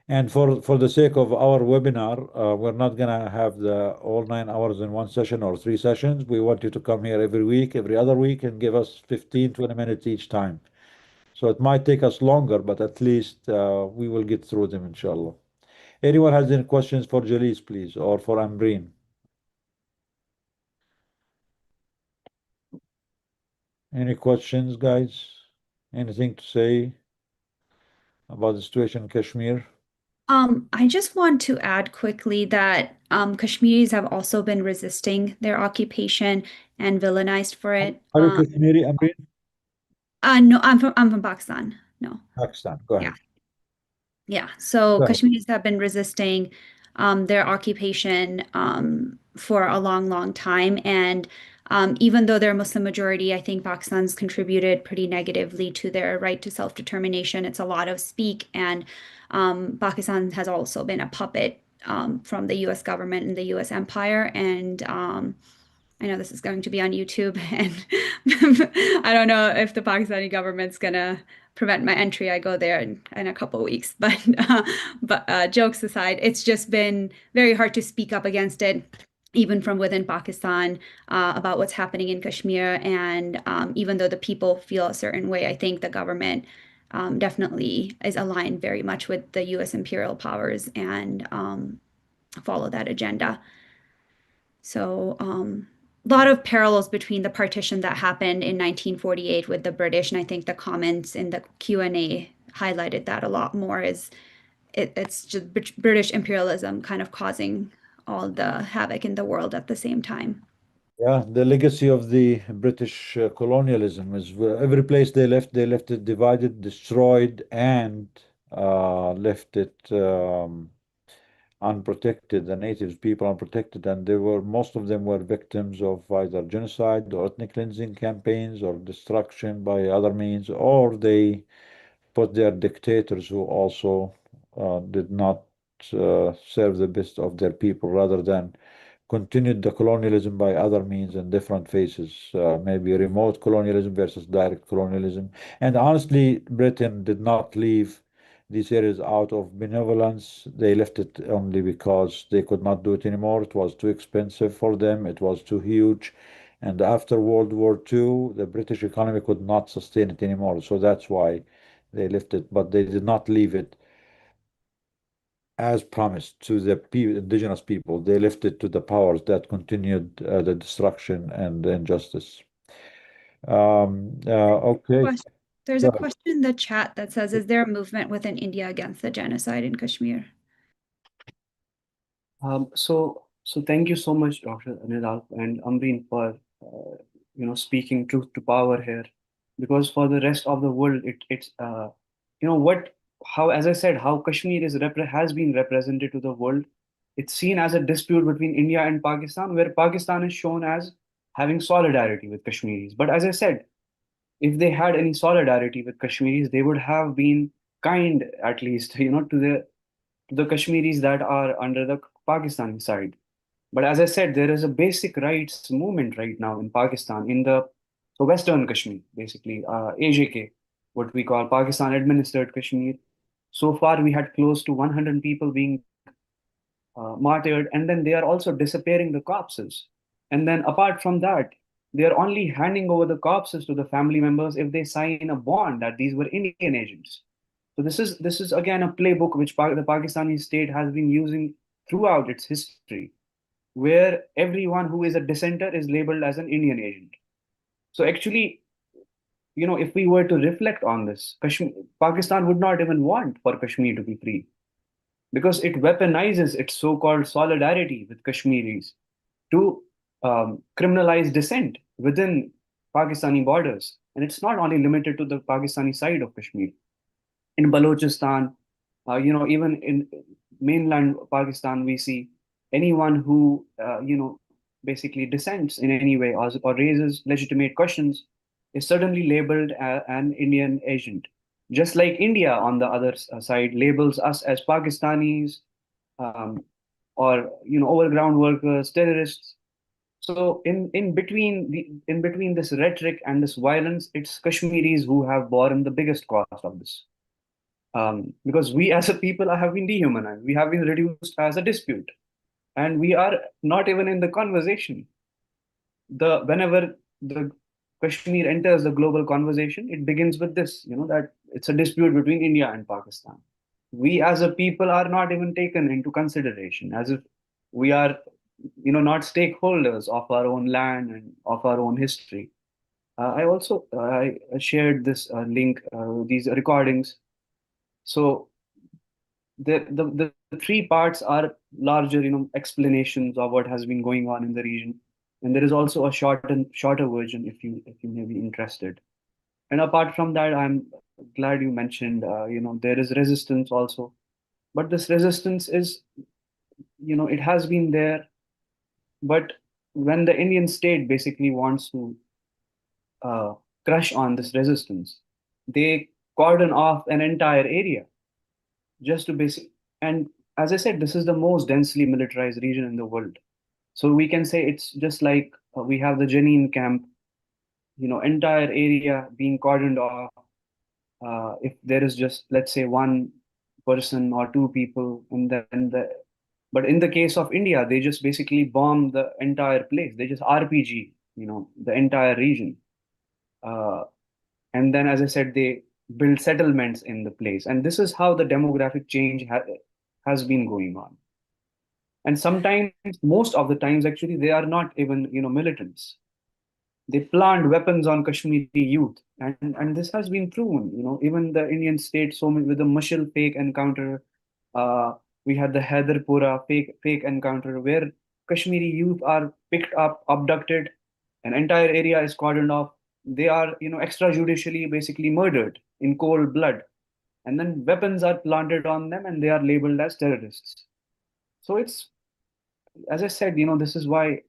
And for the sake of our webinar, we're not gonna have the all 9 hours in one session or 3 sessions. We want you to come here every week, every other week, and give us 15, 20 minutes each time. So it might take us longer, but at least we will get through them, inshallah. Anyone has any questions for Jalis, please, or for Ambreen? Any questions, guys? Anything to say about the situation in Kashmir? I just want to add quickly that Kashmiris have also been resisting their occupation and villainized for it. Are you Kashmiri, Ambreen? No, I'm from Pakistan. No. Pakistan. Go ahead. Yeah. So Go ahead. Kashmiris have been resisting their occupation for a long, long time. And even though they're a Muslim majority, I think Pakistan's contributed pretty negatively to their right to self-determination. It's a lot of speak, and Pakistan has also been a puppet from the US government and the US empire. And I know this is going to be on YouTube, and I don't know if the Pakistani government's gonna prevent my entry. I go there in a couple of weeks, but jokes aside, it's just been very hard to speak up against it, even from within Pakistan, about what's happening in Kashmir. And even though the people feel a certain way, I think the government definitely is aligned very much with the US imperial powers and follow that agenda. So a lot of parallels between the partition that happened in 1948 with the British, and I think the comments in the Q&A highlighted that a lot more. It's just British imperialism kind of causing all the havoc in the world at the same time. Yeah, the legacy of the British colonialism is every place they left it divided, destroyed, and left it unprotected, the native people unprotected, and most of them were victims of either genocide or ethnic cleansing campaigns or destruction by other means, or they put their dictators who also did not serve the best of their people, rather than continued the colonialism by other means and different phases, maybe remote colonialism versus direct colonialism. And honestly, Britain did not leave these areas out of benevolence. They left it only because they could not do it anymore. It was too expensive for them. It was too huge. And after World War II, the British economy could not sustain it anymore. So that's why they left it, but they did not leave it as promised to the indigenous people. They left it to the powers that continued the destruction and the injustice. Okay. There's a question in the chat that says, is there a movement within India against the genocide in Kashmir? So thank you so much, Dr. Nidal and Amreen, for speaking truth to power here, because for the rest of the world, it's how, as I said, how Kashmir has been represented to the world. It's seen as a dispute between India and Pakistan, where Pakistan is shown as having solidarity with Kashmiris. But as I said, if they had any solidarity with Kashmiris, they would have been kind, at least, to the Kashmiris that are under the Pakistani side. But as I said, there is a basic rights movement right now in Pakistan, in the Western Kashmir, basically, AJK, what we call Pakistan administered Kashmir. So far, we had close to 100 people being martyred, and then they are also disappearing the corpses. And then apart from that, they are only handing over the corpses to the family members if they sign a bond that these were Indian agents. So this is again a playbook which the Pakistani state has been using throughout its history, where everyone who is a dissenter is labeled as an Indian agent. So actually, if we were to reflect on this, Pakistan would not even want for Kashmir to be free, because it weaponizes its so-called solidarity with Kashmiris to criminalize dissent within Pakistani borders. And it's not only limited to the Pakistani side of Kashmir. In Balochistan, even in mainland Pakistan, we see anyone who, basically dissents in any way or raises legitimate questions is suddenly labeled an Indian agent. Just like India on the other side labels us as Pakistanis, or overground workers, terrorists. So in between this rhetoric and this violence, it's Kashmiris who have borne the biggest cost of this. Because we as a people have been dehumanized, we have been reduced as a dispute, and we are not even in the conversation. Whenever the Kashmir enters the global conversation, it begins with this, that it's a dispute between India and Pakistan. We as a people are not even taken into consideration, as if we are, not stakeholders of our own land and of our own history. I shared this link, these recordings. So the three parts are larger, explanations of what has been going on in the region. And there is also a shorter version if you may be interested. And apart from that, I'm glad you mentioned, there is resistance also. But this resistance is, it has been there. But when the Indian state basically wants to crush on this resistance, they cordon off an entire area just to and as I said, this is the most densely militarized region in the world. So we can say it's just like we have the Jenin camp, entire area being cordoned off. If there is just, let's say, one person or two people, and then but in the case of India, they just basically bomb the entire place. They just RPG, the entire region. And then, as I said, they build settlements in the place. And this is how the demographic change has been going on. And sometimes, most of the times, actually, they are not even, militants. They plant weapons on Kashmiri youth. And this has been proven, even the Indian state, so with the Mushal fake encounter, we had the Haidarpura fake encounter where Kashmiri youth are picked up, abducted, an entire area is cordoned off. They are, extrajudicially basically murdered in cold blood. And then weapons are planted on them and they are labeled as terrorists. So it's, as I said, this is why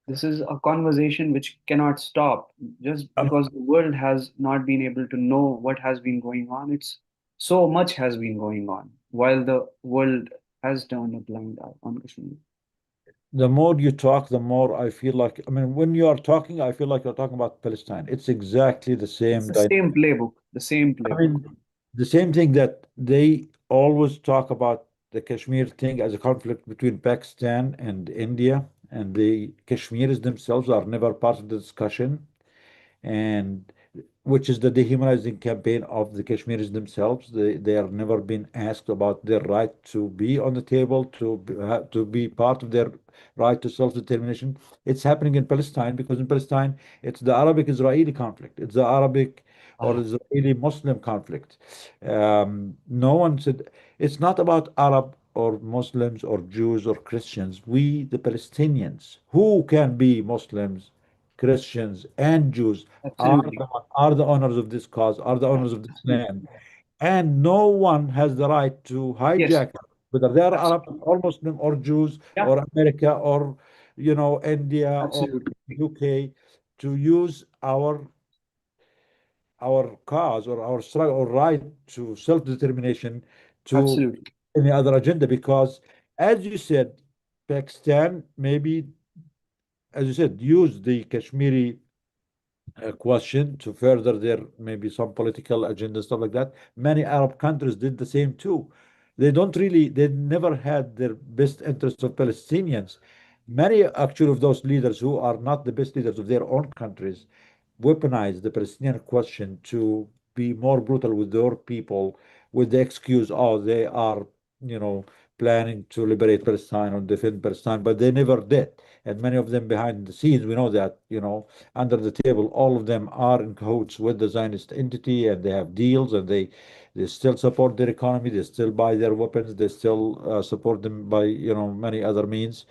this is a conversation which cannot stop just because the world has not been able to know what has been going on. It's so much has been going on while the world has turned a blind eye on Kashmir. The more you talk, the more I feel like, when you are talking, I feel like you're talking about Palestine. It's exactly the same. It's the same playbook, the same playbook. The same thing that they always talk about the Kashmir thing as a conflict between Pakistan and India, and the Kashmiris themselves are never part of the discussion, and which is the dehumanizing campaign of the Kashmiris themselves. They are never been asked about their right to be on the table, to be part of their right to self-determination. It's happening in Palestine because in Palestine, it's the Arabic-Israeli conflict. It's the Arabic or Israeli-Muslim conflict. No one said, it's not about Arab or Muslims or Jews or Christians. We, the Palestinians, who can be Muslims, Christians, and Jews, are the owners of this cause, are the owners of this land. And no one has the right to hijack it, whether they are Arab or Muslim or Jews or America or, India or UK, to use our cause or our struggle or right to self-determination to any other agenda. Because, as you said, Pakistan maybe, as you said, use the Kashmiri question to further their maybe some political agenda, stuff like that. Many Arab countries did the same too. They never had their best interests of Palestinians. Many actually of those leaders who are not the best leaders of their own countries weaponize the Palestinian question to be more brutal with their people with the excuse, oh, they are, planning to liberate Palestine or defend Palestine, but they never did. And many of them behind the scenes, we know that, under the table, all of them are in cahoots with the Zionist entity, and they have deals, and they still support their economy, they still buy their weapons, they still support them by, many other means.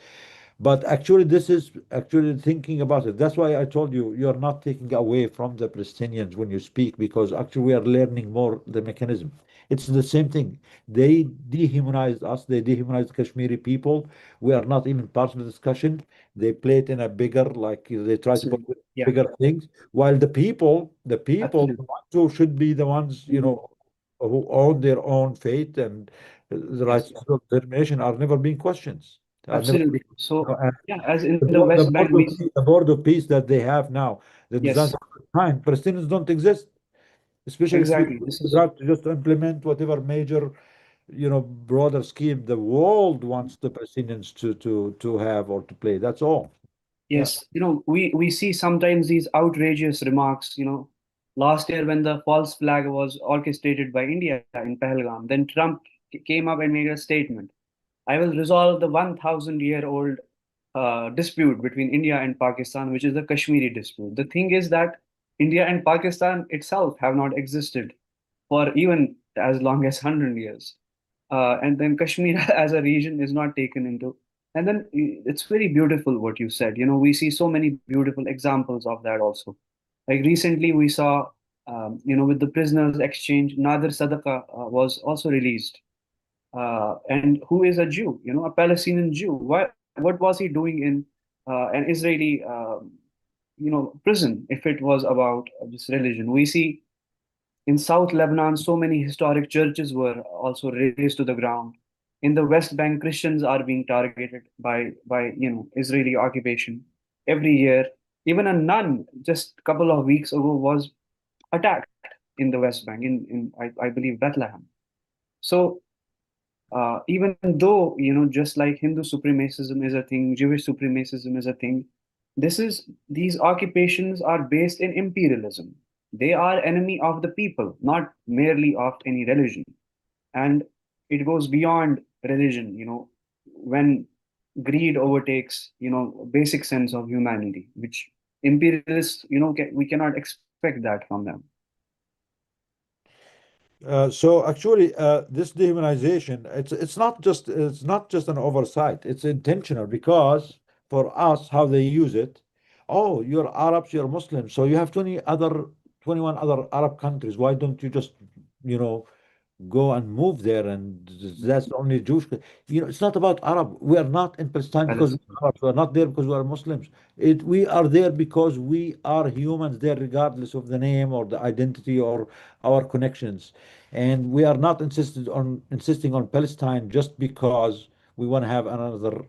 But actually, this is actually thinking about it. That's why I told you you're not taking away from the Palestinians when you speak, because actually we are learning more the mechanism. It's the same thing. They dehumanized us. They dehumanized Kashmiri people. We are not even part of the discussion. They play it in a bigger, like they try to put Absolutely. Yeah, bigger things. While the people absolutely. who should be the ones, who own their own fate and the rights Yes, of determination are never being questioned. Are never, absolutely. So, and yeah, as in the the board, West Bank, we, the board of peace that they have now, the yes, disaster time, Palestinians don't exist, especially if we exactly. This is, try to just implement whatever major, broader scheme the world wants the Palestinians to have or to play. That's all. Yeah. yes, we see sometimes these outrageous remarks, last year when the false flag was orchestrated by India in Pahalgam, then Trump came up and made a statement. I will resolve the 1,000-year-old dispute between India and Pakistan, which is the Kashmiri dispute. The thing is that India and Pakistan itself have not existed for even as long as 100 years. And then Kashmir as a region is not taken into. And then it's very beautiful what you said. We see so many beautiful examples of that also. Like recently we saw, with the prisoners exchange, Nadir Sadaka was also released, and who is a Jew, a Palestinian Jew. What was he doing in an Israeli, prison if it was about this religion? We see in South Lebanon, so many historic churches were also razed to the ground. In the West Bank, Christians are being targeted by Israeli occupation every year. Even a nun just a couple of weeks ago was attacked in the West Bank, in I believe Bethlehem. So even though, just like Hindu supremacism is a thing, Jewish supremacism is a thing, these occupations are based in imperialism. They are enemy of the people, not merely of any religion. And it goes beyond religion, when greed overtakes, basic sense of humanity, which imperialists, we cannot expect that from them. So actually, this dehumanization, it's not just an oversight. It's intentional because for us, how they use it, oh, you're Arabs, you're Muslims, so you have 21 other Arab countries. Why don't you just, you know, go and move there, and that's only Jewish. It's not about Arab. We are not in Palestine because we're Arabs. We are not there because we are Muslims. We are there because we are humans there, regardless of the name or the identity or our connections. And we are not insisting on Palestine just because we want to have another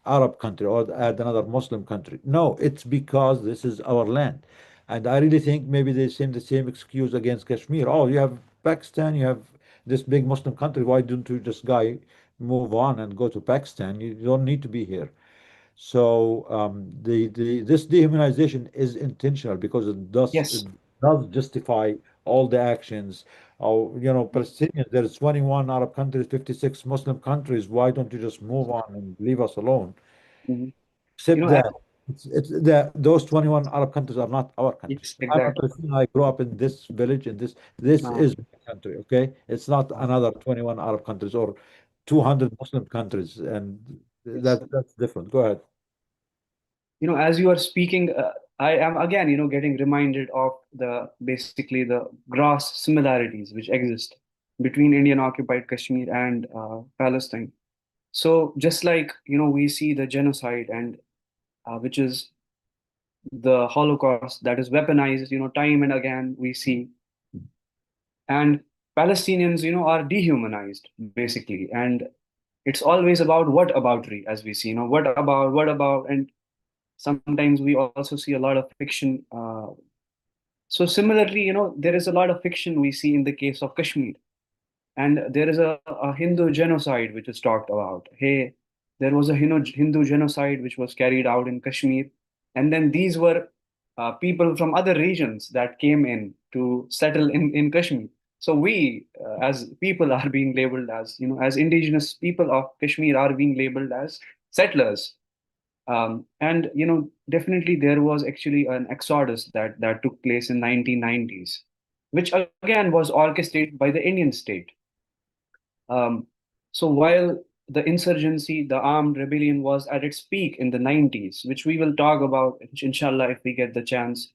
Arab country or add another Muslim country. No, it's because this is our land. And I really think maybe they same the same excuse against Kashmir. Oh, you have Pakistan, you have this big Muslim country. Why don't you just move on and go to Pakistan? You don't need to be here. So this dehumanization is intentional because Yes. it does justify all the actions. Oh, Palestinians, there's 21 Arab countries, 56 Muslim countries. Why don't you just move on and leave us alone? Mhm. Except I- that those 21 Arab countries are not our countries. yes, I'm a exactly. Palestinian. I grew up in this village, and this Uh, is my country. Okay, it's not another 21 Arab countries or 200 Muslim countries, and yes. that's different. Go ahead. As you are speaking, I am again, getting reminded of basically the gross similarities which exist between Indian occupied Kashmir and Palestine. So just like, we see the genocide and which is the Holocaust that is weaponized, time and again we see. And Palestinians, are dehumanized basically. And it's always about whataboutery, as we see, what about, and sometimes we also see a lot of fiction. So similarly, there is a lot of fiction we see in the case of Kashmir. And there is a Hindu genocide which is talked about. Hey, there was a Hindu genocide which was carried out in Kashmir. And then these were people from other regions that came in to settle in Kashmir. So we, as people, are being labeled as, as indigenous people of Kashmir, are being labeled as settlers. And definitely there was actually an exodus that took place in 1990s, which again was orchestrated by the Indian state. So while the insurgency, the armed rebellion was at its peak in the 90s, which we will talk about, inshallah, if we get the chance.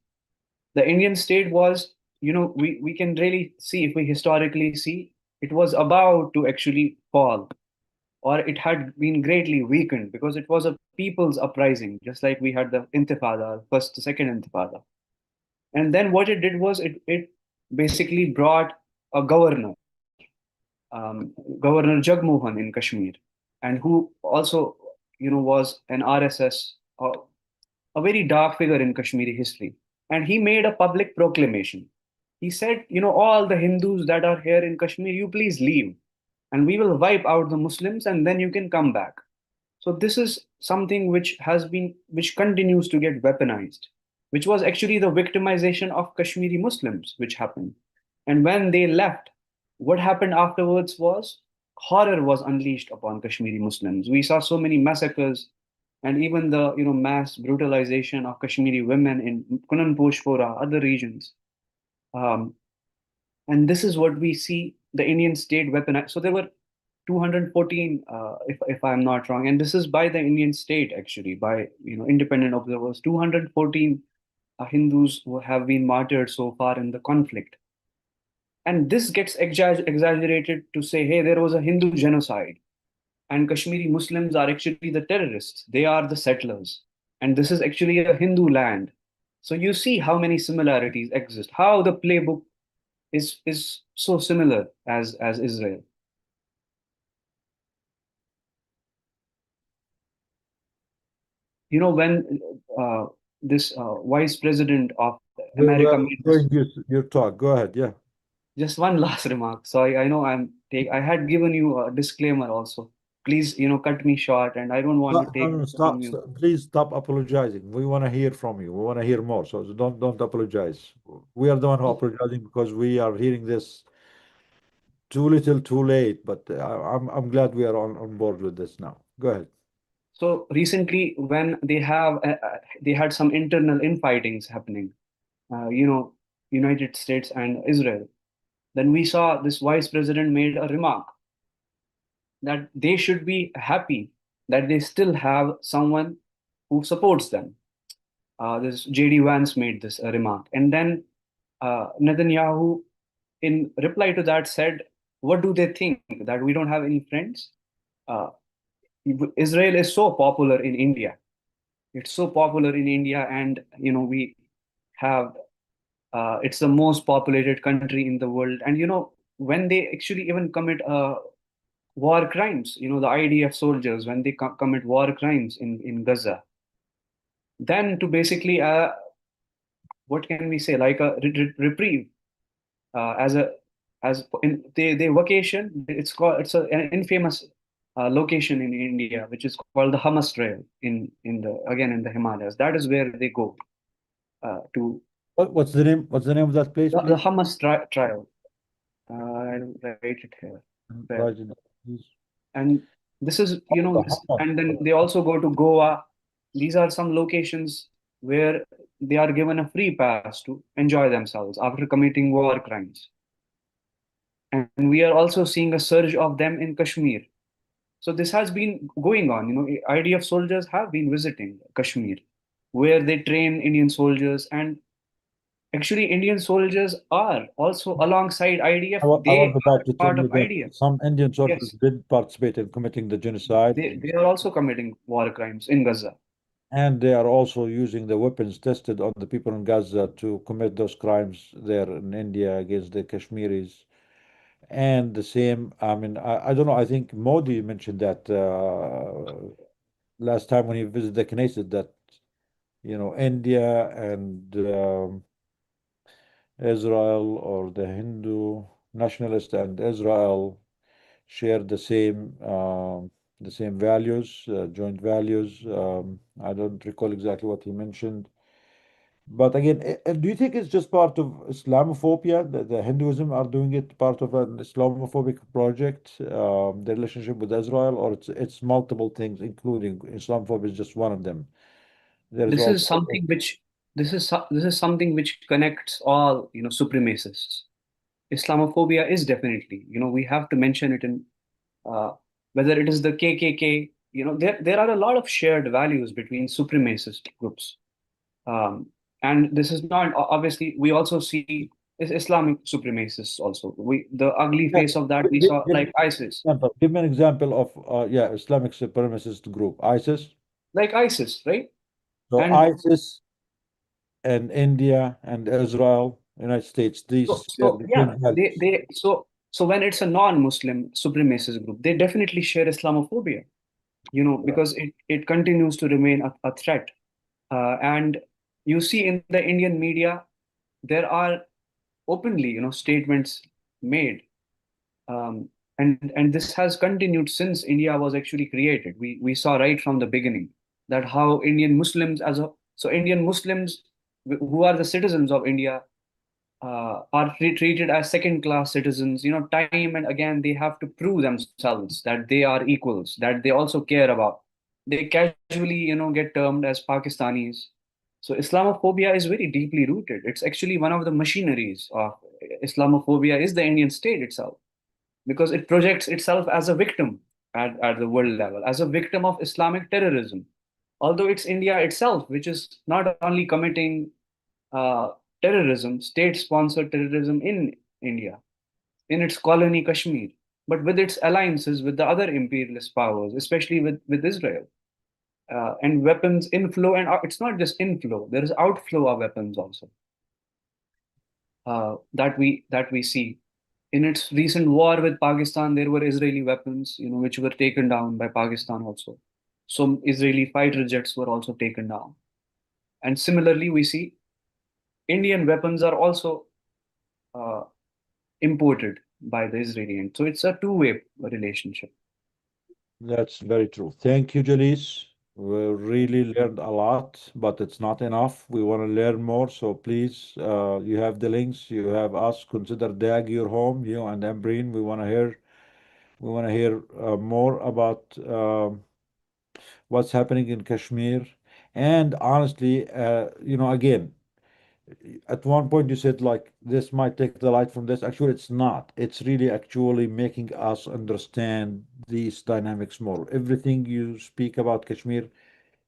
The Indian state was, we can really see, if we historically see, it was about to actually fall, or it had been greatly weakened because it was a people's uprising, just like we had the Intifada, first, second Intifada. And then what it did was it basically brought a governor, Governor Jagmohan in Kashmir, and who also, was an RSS, a very dark figure in Kashmiri history. And he made a public proclamation. He said, all the Hindus that are here in Kashmir, you please leave, and we will wipe out the Muslims, and then you can come back. So this is something which continues to get weaponized, which was actually the victimization of Kashmiri Muslims, which happened. And when they left, what happened afterwards was horror was unleashed upon Kashmiri Muslims. We saw so many massacres, and even the mass brutalization of Kashmiri women in Kunanposhpora, other regions. And this is what we see the Indian state weaponized. So there were 214, if I'm not wrong, and this is by the Indian state, actually, by independent observers, 214 Hindus who have been martyred so far in the conflict. And this gets exaggerated to say, hey, there was a Hindu genocide, and Kashmiri Muslims are actually the terrorists. They are the settlers, and this is actually a Hindu land. So you see how many similarities exist, how the playbook is so similar as Israel. When this vice president of America made your talk, go ahead. Yeah. Just one last remark. Sorry, I know I had given you a disclaimer also. Please, cut me short, and I don't want to take. Stop. Please stop apologizing. We want to hear from you. We want to hear more. So don't apologize. We are the one who apologizing because we are hearing this too little, too late. But I'm glad we are on board with this now. Go ahead. So recently, when they had some internal infightings happening, United States and Israel, then we saw this vice president made a remark that they should be happy that they still have someone who supports them. This J.D. Vance made this remark. And then Netanyahu, in reply to that, said, what do they think, that we don't have any friends? Israel is so popular in India. It's so popular in India, and we have it's the most populated country in the world. And when they actually even commit war crimes, the IDF soldiers, when they commit war crimes in Gaza, then to basically what can we say, like a reprieve, they vacation. It's an infamous location in India, which is called the Hamas Trail in the Himalayas. That is where they go to. What's the name? What's the name of that place? The Hamas Trail. I'll write it here. And this is, and then they also go to Goa. These are some locations where they are given a free pass to enjoy themselves after committing war crimes. And we are also seeing a surge of them in Kashmir. So this has been going on. IDF soldiers have been visiting Kashmir, where they train Indian soldiers, and actually Indian soldiers are also alongside IDF. I want to back to part tell of you that IDF. some Indian soldiers did participate in committing the genocide. They are also committing war crimes in Gaza. And they are also using the weapons tested on the people in Gaza to commit those crimes there in India against the Kashmiris. And the same, I mean, I don't know, I think Modi mentioned that last time when he visited the Knesset, that, India and Israel, or the Hindu nationalist and Israel, share the same values, joint values. I don't recall exactly what he mentioned. But again, do you think it's just part of Islamophobia? The Hinduism are doing it part of an Islamophobic project, the relationship with Israel, or it's multiple things, including Islamophobia is just one of them. This is something which connects all supremacists. Islamophobia is definitely, we have to mention it in whether it is the KKK. There are a lot of shared values between supremacist groups. And this is not, obviously, we also see Islamic supremacists also. The ugly face of that we saw, like ISIS. Give me an example of Islamic supremacist group. ISIS? Like ISIS, right? So And ISIS and India and Israel, United States, these so yeah, so when it's a non-Muslim supremacist group, they definitely share Islamophobia, because it continues to remain a threat. And you see in the Indian media, there are openly, statements made. And this has continued since India was actually created. We saw right from the beginning that how Indian Muslims Indian Muslims who are the citizens of India are treated as second-class citizens. Time and again they have to prove themselves that they are equals, that they also care about. They casually, get termed as Pakistanis. So Islamophobia is very deeply rooted. It's actually one of the machineries of Islamophobia is the Indian state itself, because it projects itself as a victim at the world level, as a victim of Islamic terrorism. Although it's India itself, which is not only committing terrorism, state-sponsored terrorism in India, in its colony Kashmir, but with its alliances with the other imperialist powers, especially with Israel. And weapons inflow, and it's not just inflow, there is outflow of weapons also that we see. In its recent war with Pakistan, there were Israeli weapons, which were taken down by Pakistan also. Some Israeli fighter jets were also taken down. And similarly, we see Indian weapons are also imported by the Israeli end. So it's a two-way relationship. That's very true. Thank you, Jalis. We really learned a lot, but it's not enough. We want to learn more. So please, you have the links, you have us. Consider DAG your home, you and Embreen. We want to hear more about what's happening in Kashmir. And honestly, again, at one point you said like this might take the light from this. Actually, it's not. It's really actually making us understand these dynamics more. Everything you speak about Kashmir,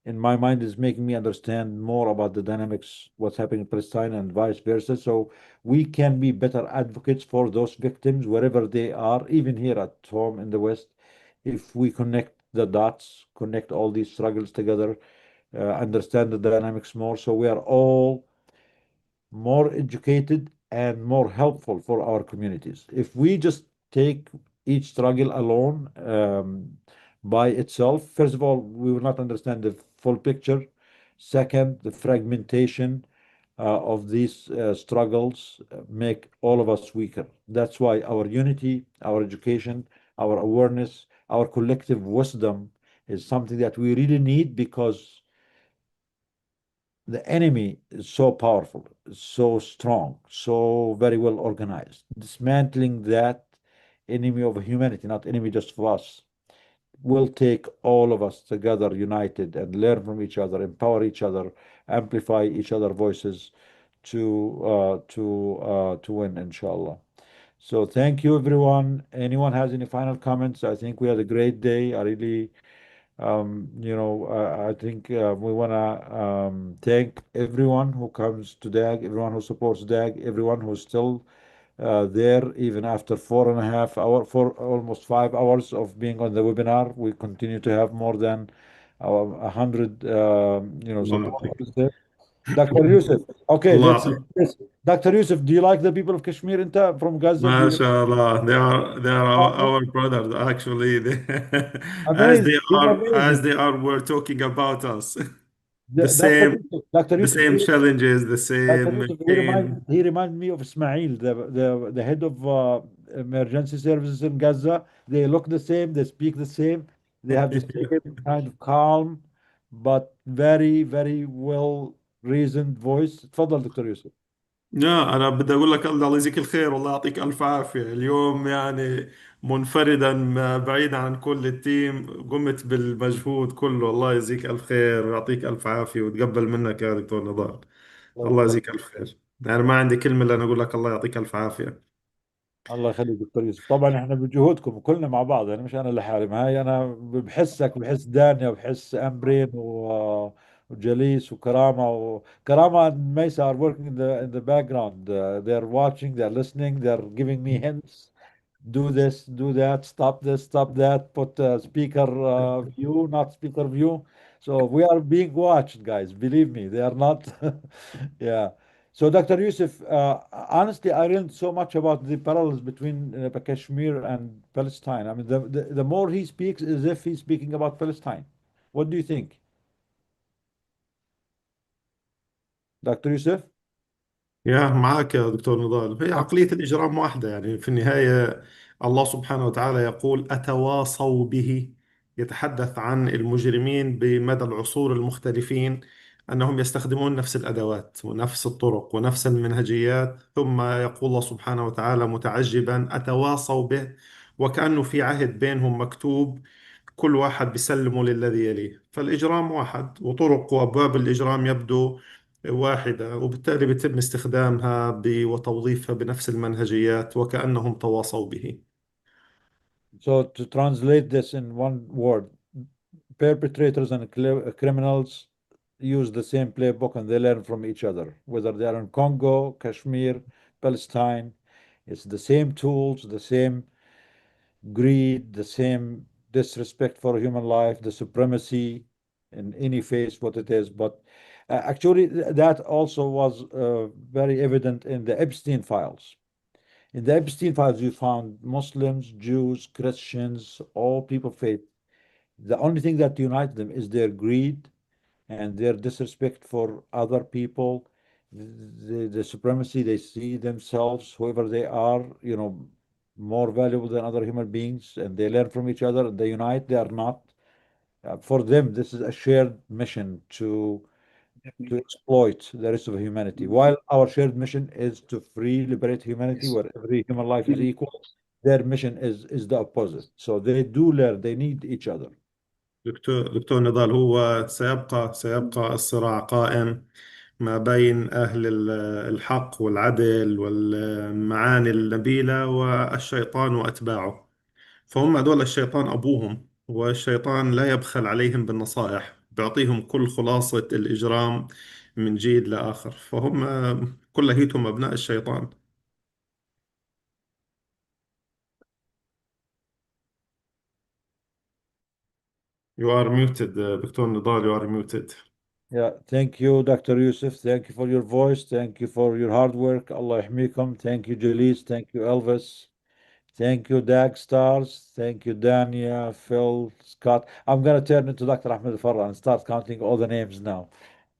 in my mind, is making me understand more about the dynamics, what's happening in Palestine and vice versa. So we can be better advocates for those victims wherever they are, even here at home in the West, if we connect the dots, connect all these struggles together, understand the dynamics more. So we are all more educated and more helpful for our communities. If we just take each struggle alone by itself, first of all, we will not understand the full picture. Second, the fragmentation of these struggles make all of us weaker. That's why our unity, our education, our awareness, our collective wisdom is something that we really need, because the enemy is so powerful, so strong, so very well organized. Dismantling that enemy of humanity, not enemy just of us, will take all of us together, united, and learn from each other, empower each other, amplify each other's voices to win, inshallah. So thank you, everyone. Anyone has any final comments? I think we had a great day. I really I think we want to thank everyone who comes to DAG, everyone who supports DAG, everyone who's still there, even after 4.5 hours, for almost 5 hours of being on the webinar. We continue to have more than 100, supporters there. Dr. Yusuf, okay, let's. Dr. Yusuf, do you like the people of Kashmir from Gaza? MashaAllah, they are our brothers actually. Amazing. As they are were talking about us. Dr. The Yusuf, same challenges, the Dr. same Yusuf, pain. he remind me of Ismail, the head of emergency services in Gaza. They look the same, they speak the same, they have the same kind of calm, but very, very well reasoned voice. تفضل دكتور يوسف. لا أنا بدي أقول لك الله يجزيك الخير والله يعطيك ألف عافية اليوم يعني منفردا بعيدا عن كل التيم قمت بالمجهود كله الله يجزيك ألف خير ويعطيك ألف عافية وتقبل منك يا دكتور نضال الله يجزيك ألف خير يعني ما عندي كلمة إلا أن أقول لك الله يعطيك ألف عافية الله يخليك دكتور يوسف. طبعا احنا بجهودكم كلنا مع بعض، يعني مش انا لحالي، ما هي انا بحسك وبحس دانيا وبحس امبرين وجليس وكرامة. وكرامة and Mesa are working in the background. They're watching, they're listening, they're giving me hints. Do this, do that, stop this, stop that, put speaker view, not speaker view. So we are being watched, guys. Believe me, they are not. Yeah. So, Dr. Yusuf, honestly, I learned so much about the parallels between Kashmir and Palestine. I mean, the more he speaks, as if he's speaking about Palestine. What do you think, Dr. Yusuf? يا معك يا دكتور نضال، هي عقلية الإجرام واحدة. يعني في النهاية الله سبحانه وتعالى يقول أتواصوا به، يتحدث عن المجرمين بمدى العصور المختلفين أنهم يستخدمون نفس الأدوات ونفس الطرق ونفس المنهجيات، ثم يقول الله سبحانه وتعالى متعجبا أتواصوا به، وكأنه في عهد بينهم مكتوب كل واحد بيسلمه للذي يليه. فالإجرام واحد، وطرق وأبواب الإجرام يبدو واحدة، وبالتالي بيتم استخدامها وتوظيفها بنفس المنهجيات وكأنهم تواصوا به. So, to translate this in one word, perpetrators and criminals use the same playbook and they learn from each other, whether they are in Congo, Kashmir, Palestine. It's the same tools, the same greed, the same disrespect for human life, the supremacy in any face, what it is. But actually, that also was very evident in the Epstein files. In the Epstein files, you found Muslims, Jews, Christians, all people faith. The only thing that unites them is their greed and their disrespect for other people, the supremacy. They see themselves, whoever they are, more valuable than other human beings, and they learn from each other. They unite. They are not. For them, this is a shared mission to exploit the rest of humanity. While our shared mission is to free, liberate humanity, where every human life is equal, their mission is the opposite. So they do learn. They need each other. دكتور نضال، هو سيبقى الصراع قائم ما بين أهل الحق والعدل والمعاني النبيلة والشيطان وأتباعه. فهم دول الشيطان أبوهم، والشيطان لا يبخل عليهم بالنصائح، بيعطيهم كل خلاصة الإجرام من جيل لآخر. فهم كلهم أبناء الشيطان. You are muted, دكتور نضال, you are muted. Yeah, thank you, Dr. Yusuf. Thank you for your voice. Thank you for your hard work. Allah yahmikum. Thank you, Jalis. Thank you, Elvis. Thank you, Dag Stars. Thank you, Dania, Phil, Scott. I'm going to turn into Dr. Ahmed Farah and start counting all the names now.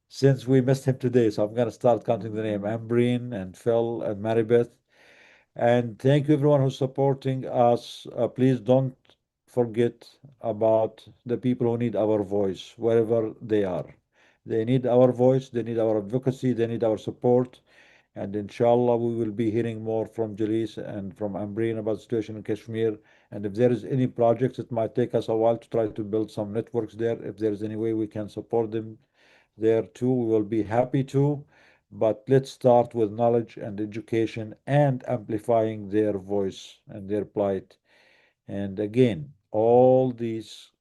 Since we missed him today, so I'm going to start counting the name. Ambreen and Phil and Maribeth. And thank you, everyone who's supporting us. Please don't forget about the people who need our voice, wherever they are. They need our voice, they need our advocacy, they need our support. And inshallah, we will be hearing more from Jalis and from Ambreen about the situation in Kashmir. And if there is any projects, it might take us a while to try to build some networks there. If there is any way we can support them there too, we will be happy to. But let's start with knowledge and education and amplifying their voice and their plight. And again, all these,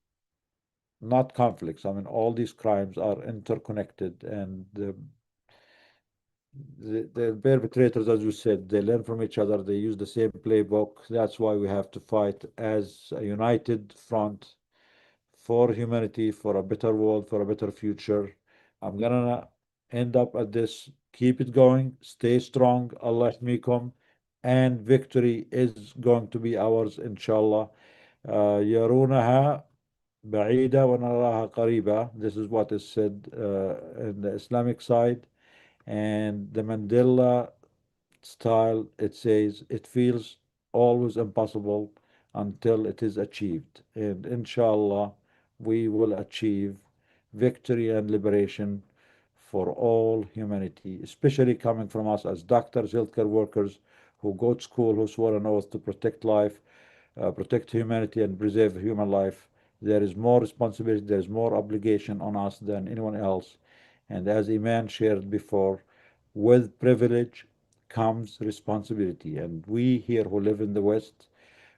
not conflicts, I mean, all these crimes are interconnected, and the perpetrators, as you said, they learn from each other, they use the same playbook. That's why we have to fight as a united front for humanity, for a better world, for a better future. I'm gonna end up at this. Keep it going, stay strong, Allah yahmikum, and victory is going to be ours, inshallah. يرونها بعيدة ونراها قريبة. This is what is said in the Islamic side. And the Mandela style, it says, it feels always impossible until it is achieved. And inshallah, we will achieve victory and liberation for all humanity, especially coming from us as doctors, healthcare workers who go to school, who swore an oath to protect life, protect humanity, and preserve human life. There is more responsibility, there is more obligation on us than anyone else. And as Iman shared before, with privilege comes responsibility. And we here who live in the West,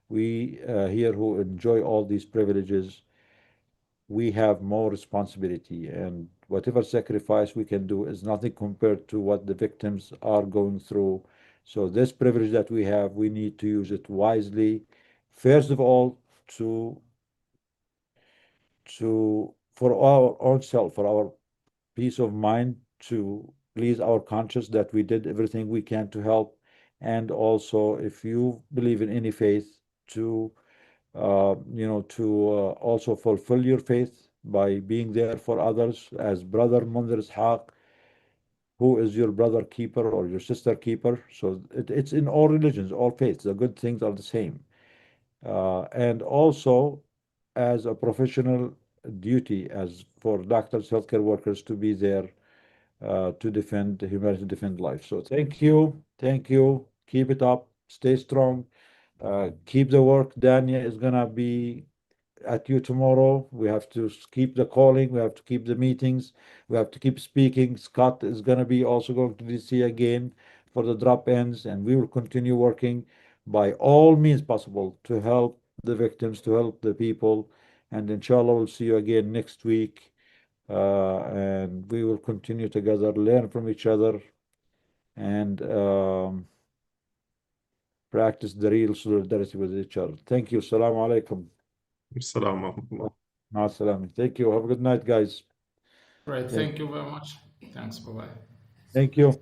we here who enjoy all these privileges, we have more responsibility. And whatever sacrifice we can do is nothing compared to what the victims are going through. So this privilege that we have, we need to use it wisely. First of all, for our own self, for our peace of mind, to please our conscience that we did everything we can to help. And also, if you believe in any faith, to also fulfill your faith by being there for others, as Brother Munther Isaac, who is your brother keeper or your sister keeper. So it's in all religions, all faiths. The good things are the same. And also, as a professional duty, as for doctors, healthcare workers, to be there to defend humanity, defend life. So thank you. Keep it up. Stay strong. Keep the work. Dania is gonna be at you tomorrow. We have to keep the calling. We have to keep the meetings. We have to keep speaking. Scott is gonna be also going to DC again for the drop-ins, and we will continue working by all means possible to help the victims, to help the people. And inshallah, we'll see you again next week. And we will continue together, learn from each other, and practice the real solidarity with each other. Thank you. Assalamu alaikum. Assalamu alaikum. Assalamu. Thank you. Have a good night, guys. Right. Thank you very much. Thanks. Bye-bye. Thank you.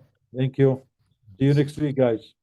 See you next week, guys.